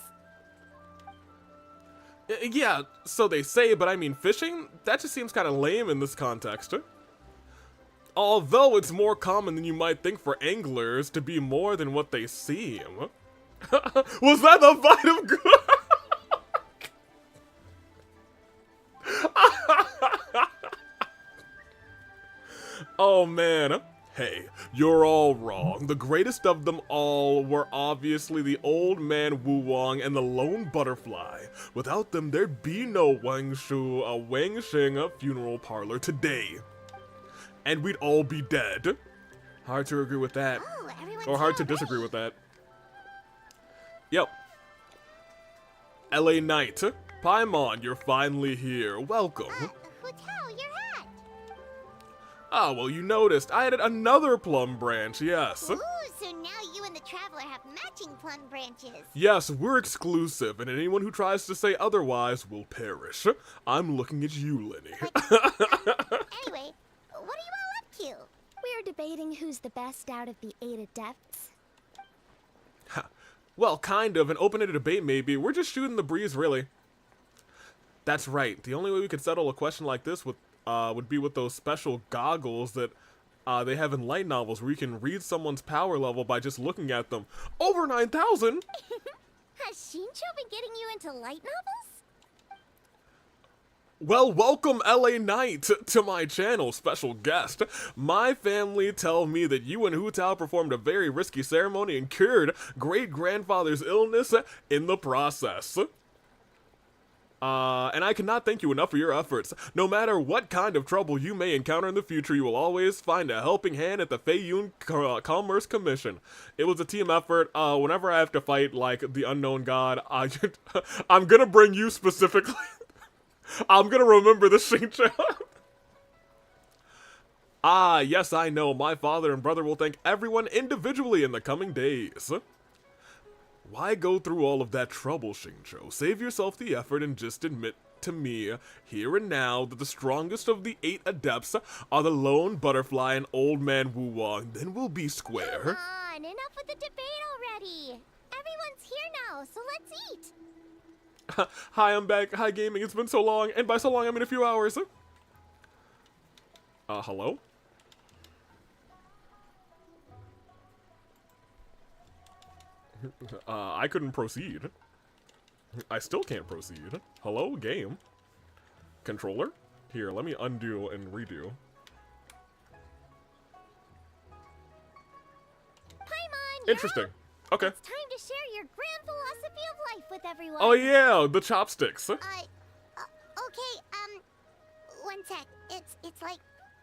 Yeah, so they say, but I mean fishing? That just seems kind of lame in this context. Although it's more common than you might think for anglers to be more than what they seem. Was that the fight of good? Oh man. Hey, you're all wrong. The greatest of them all were obviously the old man Wu Wang and the lone butterfly. Without them, there'd be no Wangxing funeral parlor today. And we'd all be dead. Hard to agree with that. Or hard to disagree with that. Yep. LA Knight. Paimon, you're finally here. Welcome. Ah, well, you noticed. I added another plum branch, yes. Ooh, so now you and the Traveler have matching plum branches. Yes, we're exclusive, and anyone who tries to say otherwise will perish. I'm looking at you, Lenny. Anyway, what are you all up to? We're debating who's the best out of the 8 adepts. Well, kind of. An open-ended debate, maybe. We're just shooting the breeze, really. That's right. The only way we could settle a question like this would be with those special goggles that they have in light novels where you can read someone's power level by just looking at them. Over 9,000! Has Xingqiu been getting you into light novels? Well, welcome LA Knight to my channel, special guest. My family tell me that you and Hu Tao performed a very risky ceremony and cured great-grandfather's illness in the process. And I cannot thank you enough for your efforts. No matter what kind of trouble you may encounter in the future, you will always find a helping hand at the Feiyun Commerce Commission. It was a team effort. Whenever I have to fight, like, the unknown god, I'm gonna bring you specifically. I'm gonna remember this, Xingqiu. Ah, yes, I know. My father and brother will thank everyone individually in the coming days. Why go through all of that trouble, Xingqiu? Save yourself the effort and just admit to me, here and now, that the strongest of the 8 adepts are the lone butterfly and old man Wu Wang. Then we'll be square. Come on, enough with the debate already. Everyone's here now, so let's eat. Hi, I'm back. Hi, gaming. It's been so long. And by so long, I mean a few hours. Hello? I couldn't proceed. I still can't proceed. Hello, game. Controller? Here, let me undo and redo. Paimon, interesting. Okay. It's time to share your grand philosophy of life with everyone. Oh yeah, the chopsticks. Okay, one sec. It's like,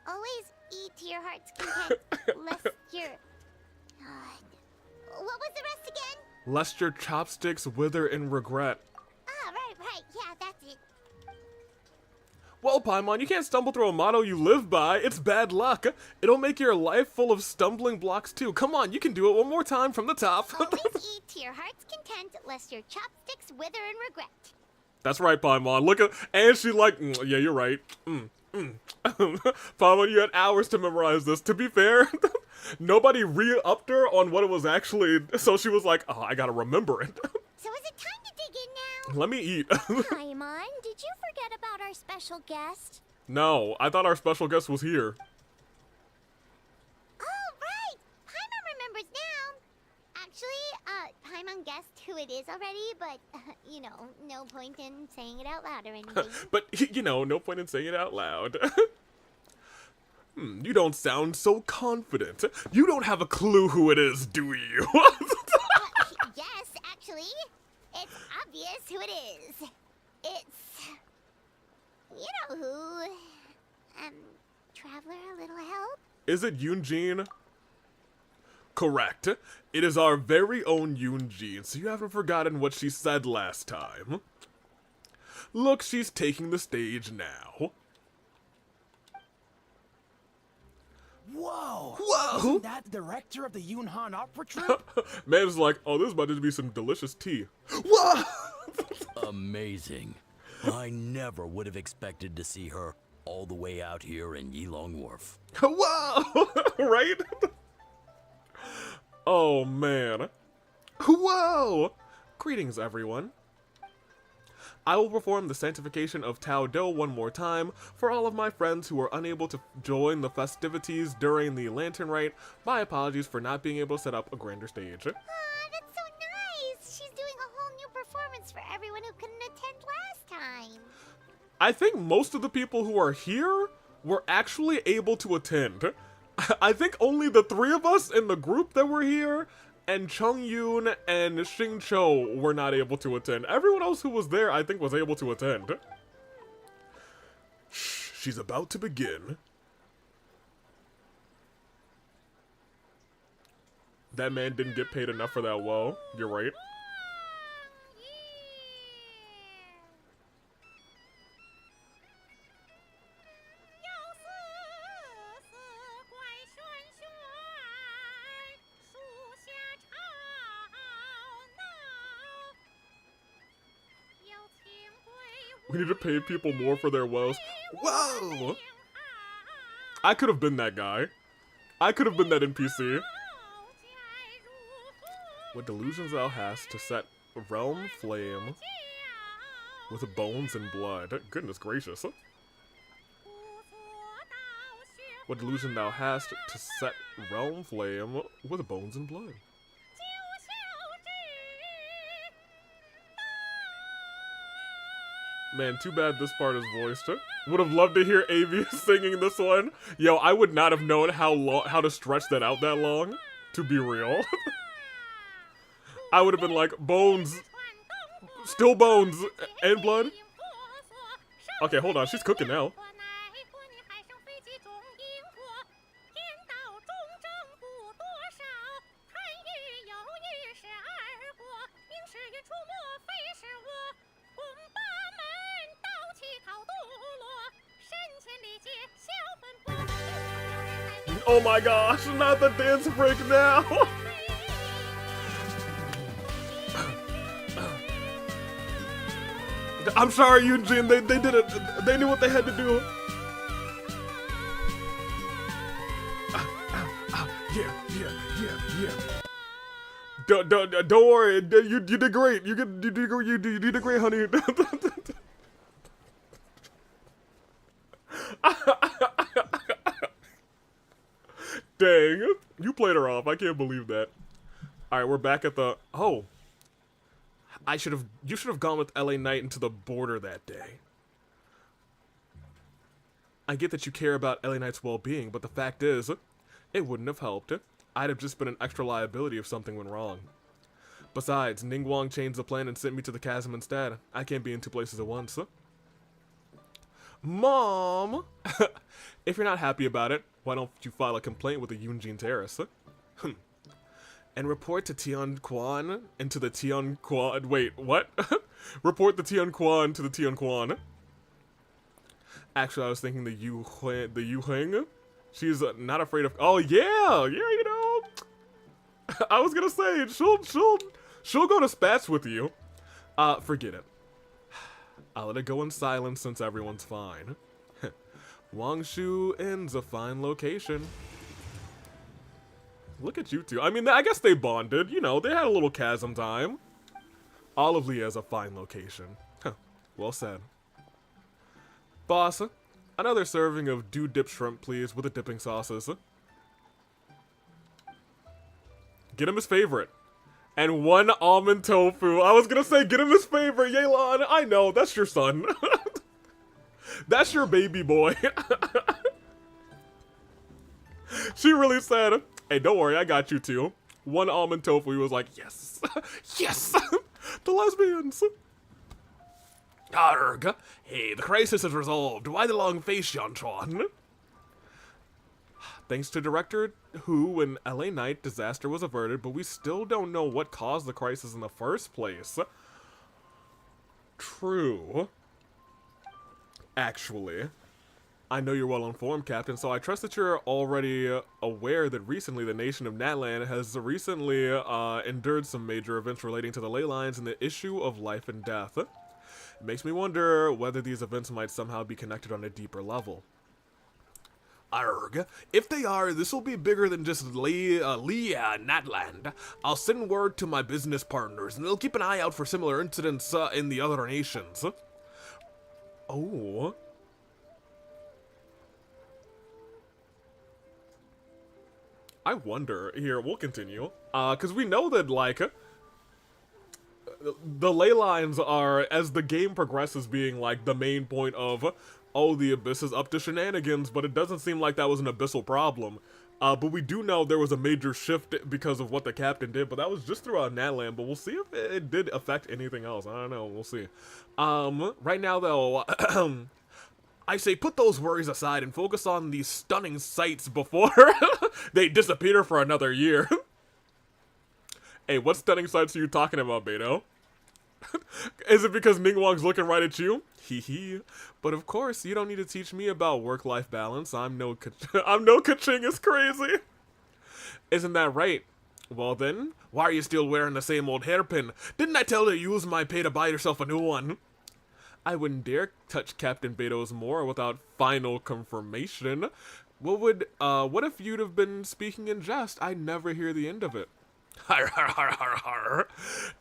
always eat to your heart's content, lest your... what was the rest again? Lest your chopsticks wither in regret. Ah, right, yeah, that's it. Well, Paimon, you can't stumble through a motto you live by. It's bad luck. It'll make your life full of stumbling blocks, too. Come on, you can do it one more time from the top. Always eat to your heart's content, lest your chopsticks wither in regret. That's right, Paimon. Look at... And she like... yeah, you're right. Paimon, you had hours to memorize this. To be fair, nobody re-upped her on what it was actually... So she was like, oh, I gotta remember it. So is it time to dig in now? Let me eat. Paimon, did you forget about our special guest? No, I thought our special guest was here. Oh, right! Paimon remembers now. Actually, Paimon guessed who who it is already, but, you know, no point in saying it out loud or anything. But, you know, no point in saying it out loud. You don't sound so confident. You don't have a clue who it is, do you? Yes, actually. It's obvious who it is. It's... You know who. Traveler, a little help? Is it Yoonjin? Correct. It is our very own Yoonjin, so you haven't forgotten what she said last time. Look, she's taking the stage now. Whoa! Whoa! Isn't that the director of the Yunhan Opera Troupe? Man's like, oh, this is about to be some delicious tea. Whoa! Amazing. I never would have expected to see her all the way out here in Yilong Wharf. Whoa! Right? Oh, man. Whoa! Greetings, everyone. I will perform the sanctification of Tao Do one more time for all of my friends who were unable to join the festivities during the Lantern Rite. My apologies for not being able to set up a grander stage. Aw, that's so nice! She's doing a whole new performance for everyone who couldn't attend last time. I think most of the people who are here were actually able to attend. I think only the three of us in the group that were here and Chung Yoon and Xing Cho were not able to attend. Everyone else who was there, I think, was able to attend. Shh, she's about to begin. That man didn't get paid enough for that woe. You're right. We need to pay people more for their woes. Whoa! I could have been that guy. I could have been that NPC. What delusions thou hast to set realm flame with bones and blood. Goodness gracious. What delusion thou hast to set realm flame with bones and blood. Man, too bad this part is voiced. Would have loved to hear Avi singing this one. Yo, I would not have known how to stretch that out that long, to be real. I would have been like, bones, still bones, and blood. Okay, hold on, she's cooking now. Oh my gosh, not the dance break now! I'm sorry, Eugene, they did it. They knew what they had to do. Yeah. Don't worry, you did great. You did great, honey. Dang, you played her off. I can't believe that. All right, we're back at the. Oh, you should have gone with LA Knight into the border that day. I get that you care about LA Knight's well-being, but the fact is, it wouldn't have helped. I'd have just been an extra liability if something went wrong. Besides, Ningguang changed the plan and sent me to the chasm instead. I can't be in two places at once. Mom! If you're not happy about it, why don't you file a complaint with the Yoonjin Terrace? And report to Tian Quan and to the Tian Quan. Wait, what? Report the Tian Quan to the Tian Quan. Actually, I was thinking the Yu Heng. She's not afraid of. Oh yeah, you know. I was gonna say she'll go to spats with you. Forget it. I'll let it go in silence since everyone's fine. Wangshu Inn's a fine location. Look at you two. I mean, I guess they bonded. You know, they had a little chasm time. All of Leah is a fine location. Well said. Boss, another serving of dew-dip shrimp, please, with the dipping sauces. Get him his favorite. And 1 almond tofu. I was gonna say, get him his favorite, Yelan. I know, that's your son. That's your baby boy. She really said, hey, don't worry, I got you too. 1 almond tofu. He was like, yes. Yes. The lesbians. Arg. Hey, the crisis is resolved. Why the long face, Yantron? Thanks to Director Who and LA Knight, disaster was averted, but we still don't know what caused the crisis in the first place. True. Actually, I know you're well informed, Captain, so I trust that you're already aware that recently the nation of Natlan has recently endured some major events relating to the ley lines and the issue of life and death. It makes me wonder whether these events might somehow be connected on a deeper level. Arg. If they are, this will be bigger than just Natland. I'll send word to my business partners, and they'll keep an eye out for similar incidents in the other nations. Oh. I wonder. Here, we'll continue. Because we know that, like, the ley lines are, as the game progresses, being, like, the main point of, oh, the Abyss is up to shenanigans, but it doesn't seem like that was an abyssal problem. But we do know there was a major shift because of what the captain did, but that was just throughout Natlan, but we'll see if it did affect anything else. I don't know, we'll see. Right now, though, I say put those worries aside and focus on these stunning sights before they disappear for another year. Hey, what stunning sights are you talking about, Beto? Is it because Ningguang's looking right at you? Hee hee. But of course, you don't need to teach me about work-life balance. I'm no Kaching is crazy. Isn't that right? Well then, why are you still wearing the same old hairpin? Didn't I tell you to use my pay to buy yourself a new one? I wouldn't dare touch Captain Beto's more without final confirmation. What if you'd have been speaking in jest? I'd never hear the end of it. Har har har har har.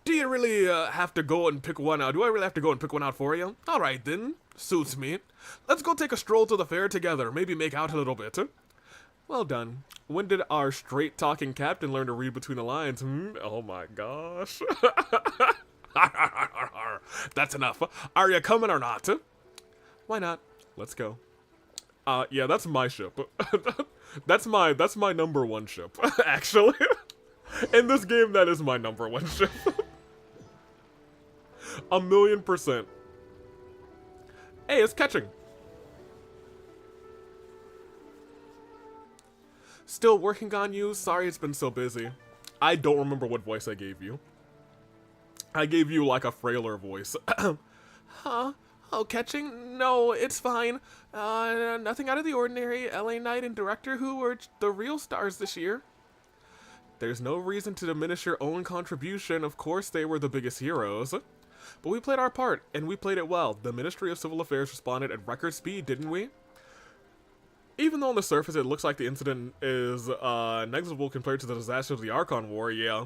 Do you really have to go and pick one out? Do I really have to go and pick one out for you? Alright then. Suits me. Let's go take a stroll to the fair together. Maybe make out a little bit. Well done. When did our straight-talking captain learn to read between the lines? Oh my gosh. That's enough. Are you coming or not? Why not? Let's go. Yeah, that's my ship. That's my #1 ship, actually. In this game, that is my #1 ship. 1,000,000%. Hey, it's catching. Still working on you? Sorry it's been so busy. I don't remember what voice I gave you. I gave you like a frailer voice. Huh? Oh, catching? No, it's fine. Nothing out of the ordinary. LA Knight and Director Who were the real stars this year. There's no reason to diminish your own contribution. Of course they were the biggest heroes. But we played our part, and we played it well. The Ministry of Civil Affairs responded at record speed, didn't we? Even though on the surface it looks like the incident is negligible compared to the disaster of the Archon War, yeah.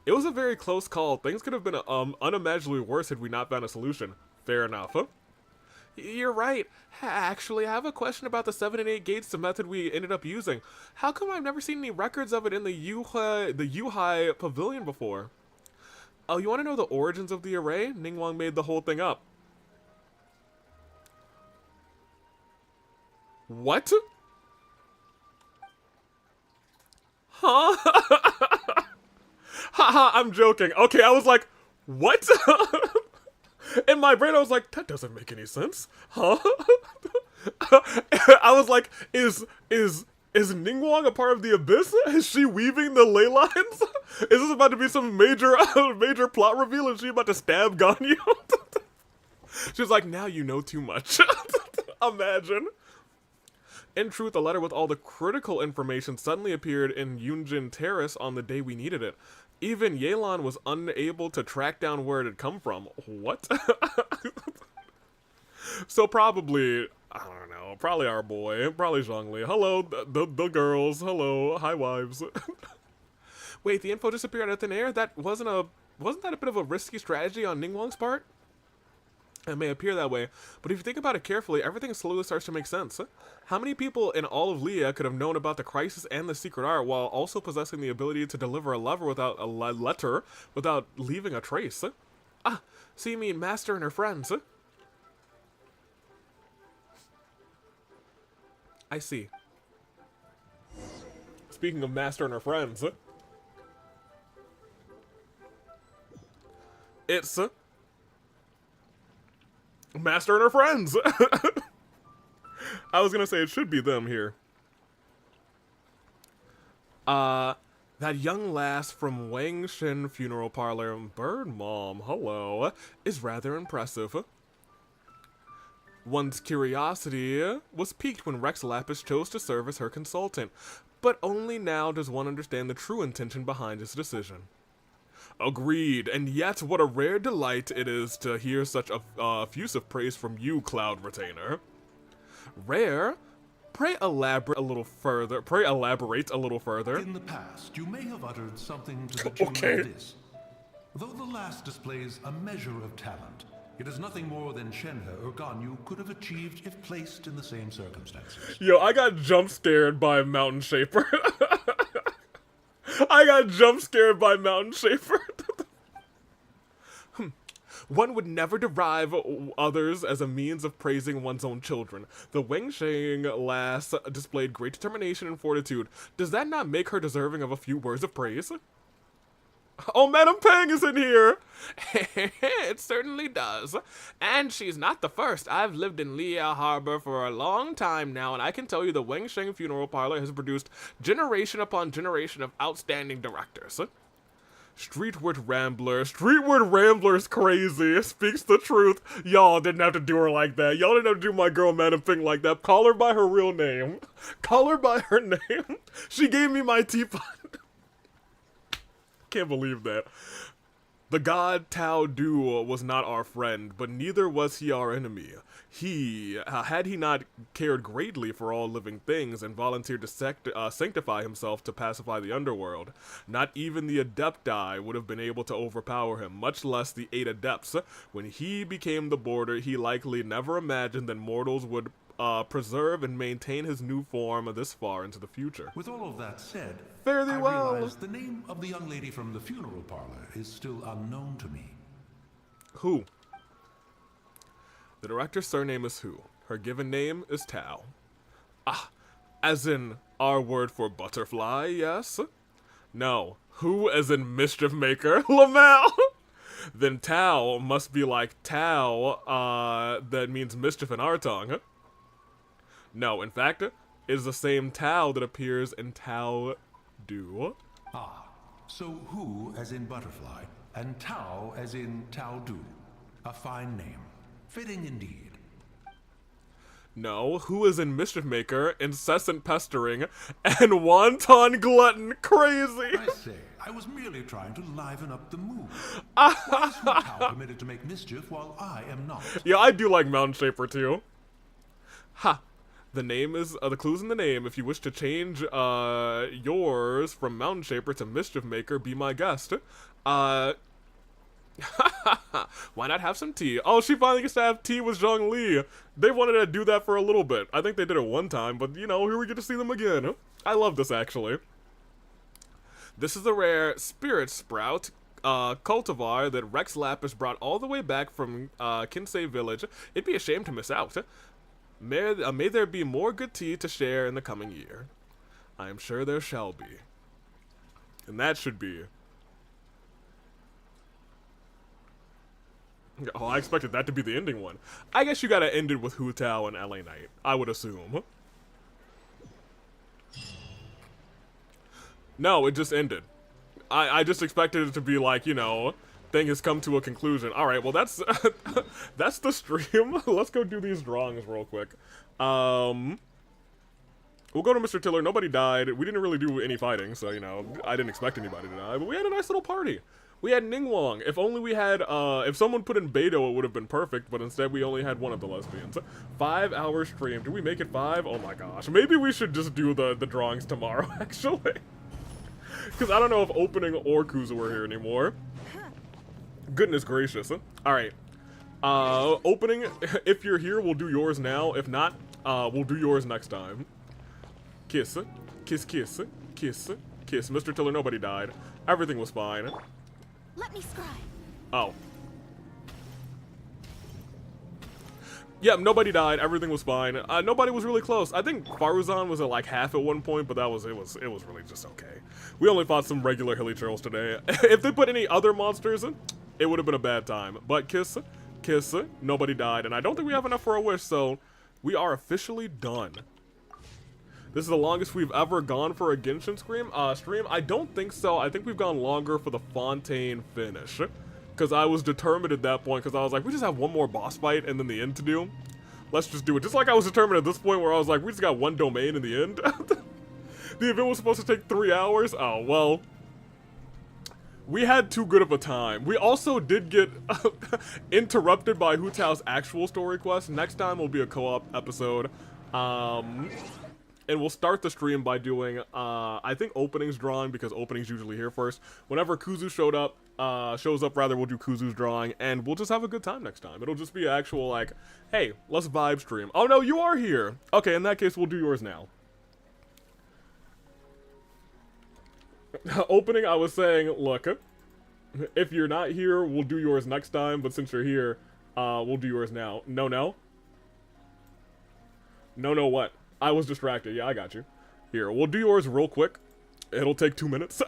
It was a very close call. Things could have been unimaginably worse had we not found a solution. Fair enough. You're right. Actually, I have a question about the 7 and 8 gates, the method we ended up using. How come I've never seen any records of it in the Yuhai Pavilion before? Oh, you want to know the origins of the array? Ningguang made the whole thing up. What? Huh? Haha, I'm joking. Okay, I was like, what? In my brain, I was like, that doesn't make any sense. Huh? I was like, is Ningguang a part of the Abyss? Is she weaving the ley lines? Is this about to be some major plot reveal? Is she about to stab Ganyu? She's like, now you know too much. Imagine. In truth, a letter with all the critical information suddenly appeared in Yunjin Terrace on the day we needed it. Even Yelan was unable to track down where it had come from. What? So probably, I don't know, probably our boy, probably Zhongli. Hello, the girls. Hello, hi wives. Wait, the info disappeared out of thin air? Wasn't that a bit of a risky strategy on Ningguang's part? It may appear that way, but if you think about it carefully, everything slowly starts to make sense. How many people in all of Leah could have known about the crisis and the secret art while also possessing the ability to deliver a letter without leaving a trace? Ah, so you mean Master and her friends? I see. Speaking of Master and her friends, it's Master and her friends. I was gonna say it should be them here. That young lass from Genshin Funeral Parlor, Bird Mom, hello, is rather impressive. One's curiosity was piqued when Rex Lapis chose to serve as her consultant, but only now does one understand the true intention behind his decision. Agreed, and yet what a rare delight it is to hear such effusive praise from you, Cloud Retainer. Rare? Pray elaborate a little further. In the past, you may have uttered something to the tune of this. Though the last displays a measure of talent, it is nothing more than Shenhe or Ganyu could have achieved if placed in the same circumstances. Yo, I got jump scared by Mountain Shaper. I got jump scared by Mountain Shaper. One would never derive others as a means of praising one's own children. The Wengsheng lass displayed great determination and fortitude. Does that not make her deserving of a few words of praise? Oh, Madame Pang is in here! It certainly does. And she's not the first. I've lived in Leah Harbor for a long time now, and I can tell you the Wengsheng Funeral Parlor has produced generation upon generation of outstanding directors. Streetward Rambler's crazy, speaks the truth. Y'all didn't have to do her like that. Y'all didn't have to do my girl Madame Ping like that. Call her by her real name. Call her by her name. She gave me my teapot. Can't believe that. The god Tao Du was not our friend, but neither was he our enemy. Had he not cared greatly for all living things and volunteered to sanctify himself to pacify the underworld, not even the Adepti would have been able to overpower him, much less the 8 Adepts. When he became the border, he likely never imagined that mortals would preserve and maintain his new form this far into the future. With all of that said, fare thee well. Realize the name of the young lady from the funeral parlor is still unknown to me. Who? The director's surname is Hu. Her given name is Tao. Ah, as in our word for butterfly, yes? No, Hu as in mischief maker, Lamau. Then Tao must be like Tao, that means mischief in our tongue. No, in fact, it is the same Tao that appears in Tao Du. Ah, so Hu as in butterfly, and Tao as in Tao Du. A fine name. Fitting indeed. No, Hu is in mischief maker, incessant pestering, and wanton glutton crazy. I say, I was merely trying to liven up the mood. Why is Hu Tao permitted to make mischief while I am not? Yeah, I do like Mountain Shaper too. Ha. The name is, the clue's in the name. If you wish to change, yours from Mountain Shaper to Mischief Maker, be my guest. Why not have some tea? Oh, she finally gets to have tea with Zhongli. They wanted to do that for a little bit. I think they did it one time, but you know, here we get to see them again. I love this, actually. This is a rare Spirit Sprout cultivar that Rex Lapis brought all the way back from Kinsei Village. It'd be a shame to miss out. May there be more good tea to share in the coming year. I am sure there shall be. And that should be... Oh, I expected that to be the ending one. I guess you gotta end it with Hu Tao and LA Knight, I would assume. No, it just ended. I just expected it to be like, you know, thing has come to a conclusion. Alright, well that's that's the stream. Let's go do these drawings real quick. We'll go to Mr. Tiller. Nobody died. We didn't really do any fighting, so, you know, I didn't expect anybody to die. But we had a nice little party. We had Ningguang. If only we had, if someone put in Beidou, it would have been perfect, but instead we only had one of the lesbians. 5-hour stream. Did we make it 5? Oh my gosh. Maybe we should just do the drawings tomorrow, actually. Because I don't know if Opening or Kuzu are here anymore. Goodness gracious. Alright. Opening, if you're here, we'll do yours now. If not, we'll do yours next time. Kiss, kiss, kiss, kiss, kiss. Mr. Tiller, nobody died. Everything was fine. Let me scribe. Oh. Yeah, nobody died. Everything was fine. Nobody was really close. I think Faruzan was at like half at one point, but it was really just okay. We only fought some regular hilly trolls today. If they put any other monsters in, it would have been a bad time. But kiss, kiss, nobody died, and I don't think we have enough for a wish, so we are officially done. This is the longest we've ever gone for a Genshin stream. I don't think so. I think we've gone longer for the Fontaine finish. Because I was determined at that point, because I was like, we just have one more boss fight and then the end to do. Let's just do it. Just like I was determined at this point where I was like, we just got one domain in the end. The event was supposed to take 3 hours. Oh, well. We had too good of a time. We also did get interrupted by Hu Tao's actual story quest. Next time will be a co-op episode. And we'll start the stream by doing, I think openings drawing, because openings usually here first. Whenever Kuzu shows up, we'll do Kuzu's drawing, and we'll just have a good time next time. It'll just be an actual, like, hey, let's vibe stream. Oh no, you are here! Okay, in that case, we'll do yours now. Opening, I was saying, look, if you're not here, we'll do yours next time, but since you're here, we'll do yours now. No, no? No, no, what? I was distracted. Yeah, I got you. Here, we'll do yours real quick. It'll take 2 minutes.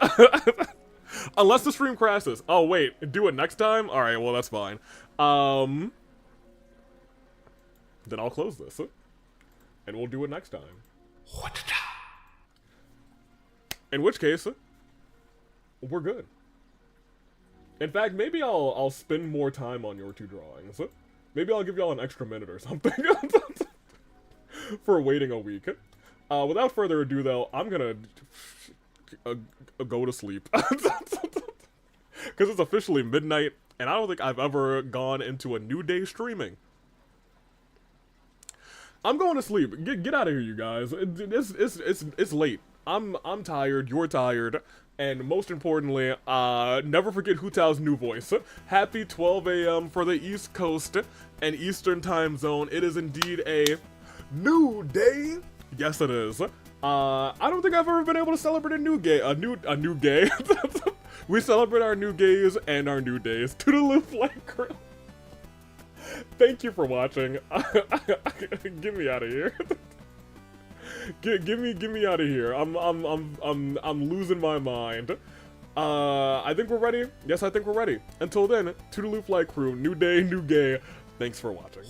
Unless the stream crashes. Oh, wait. Do it next time? Alright, well, that's fine. Then I'll close this. And we'll do it next time. In which case, we're good. In fact, maybe I'll spend more time on your two drawings. Maybe I'll give y'all an extra minute or something. For waiting a week. Without further ado, though, I'm gonna go to sleep. Because it's officially midnight, and I don't think I've ever gone into a new day streaming. I'm going to sleep. Get out of here, you guys. It's late. I'm tired. You're tired. And most importantly, never forget Hu Tao's new voice. Happy 12 a.m. for the East Coast and Eastern Time Zone. It is indeed a new day. Yes, it is. I don't think I've ever been able to celebrate a new gay. We celebrate our new gays and our new days. Toodaloo flight crew. Thank you for watching. Get me out of here. Get me out of here. I'm losing my mind. I think we're ready. Yes, I think we're ready. Until then, Toodaloo flight crew. New day, new gay. Thanks for watching.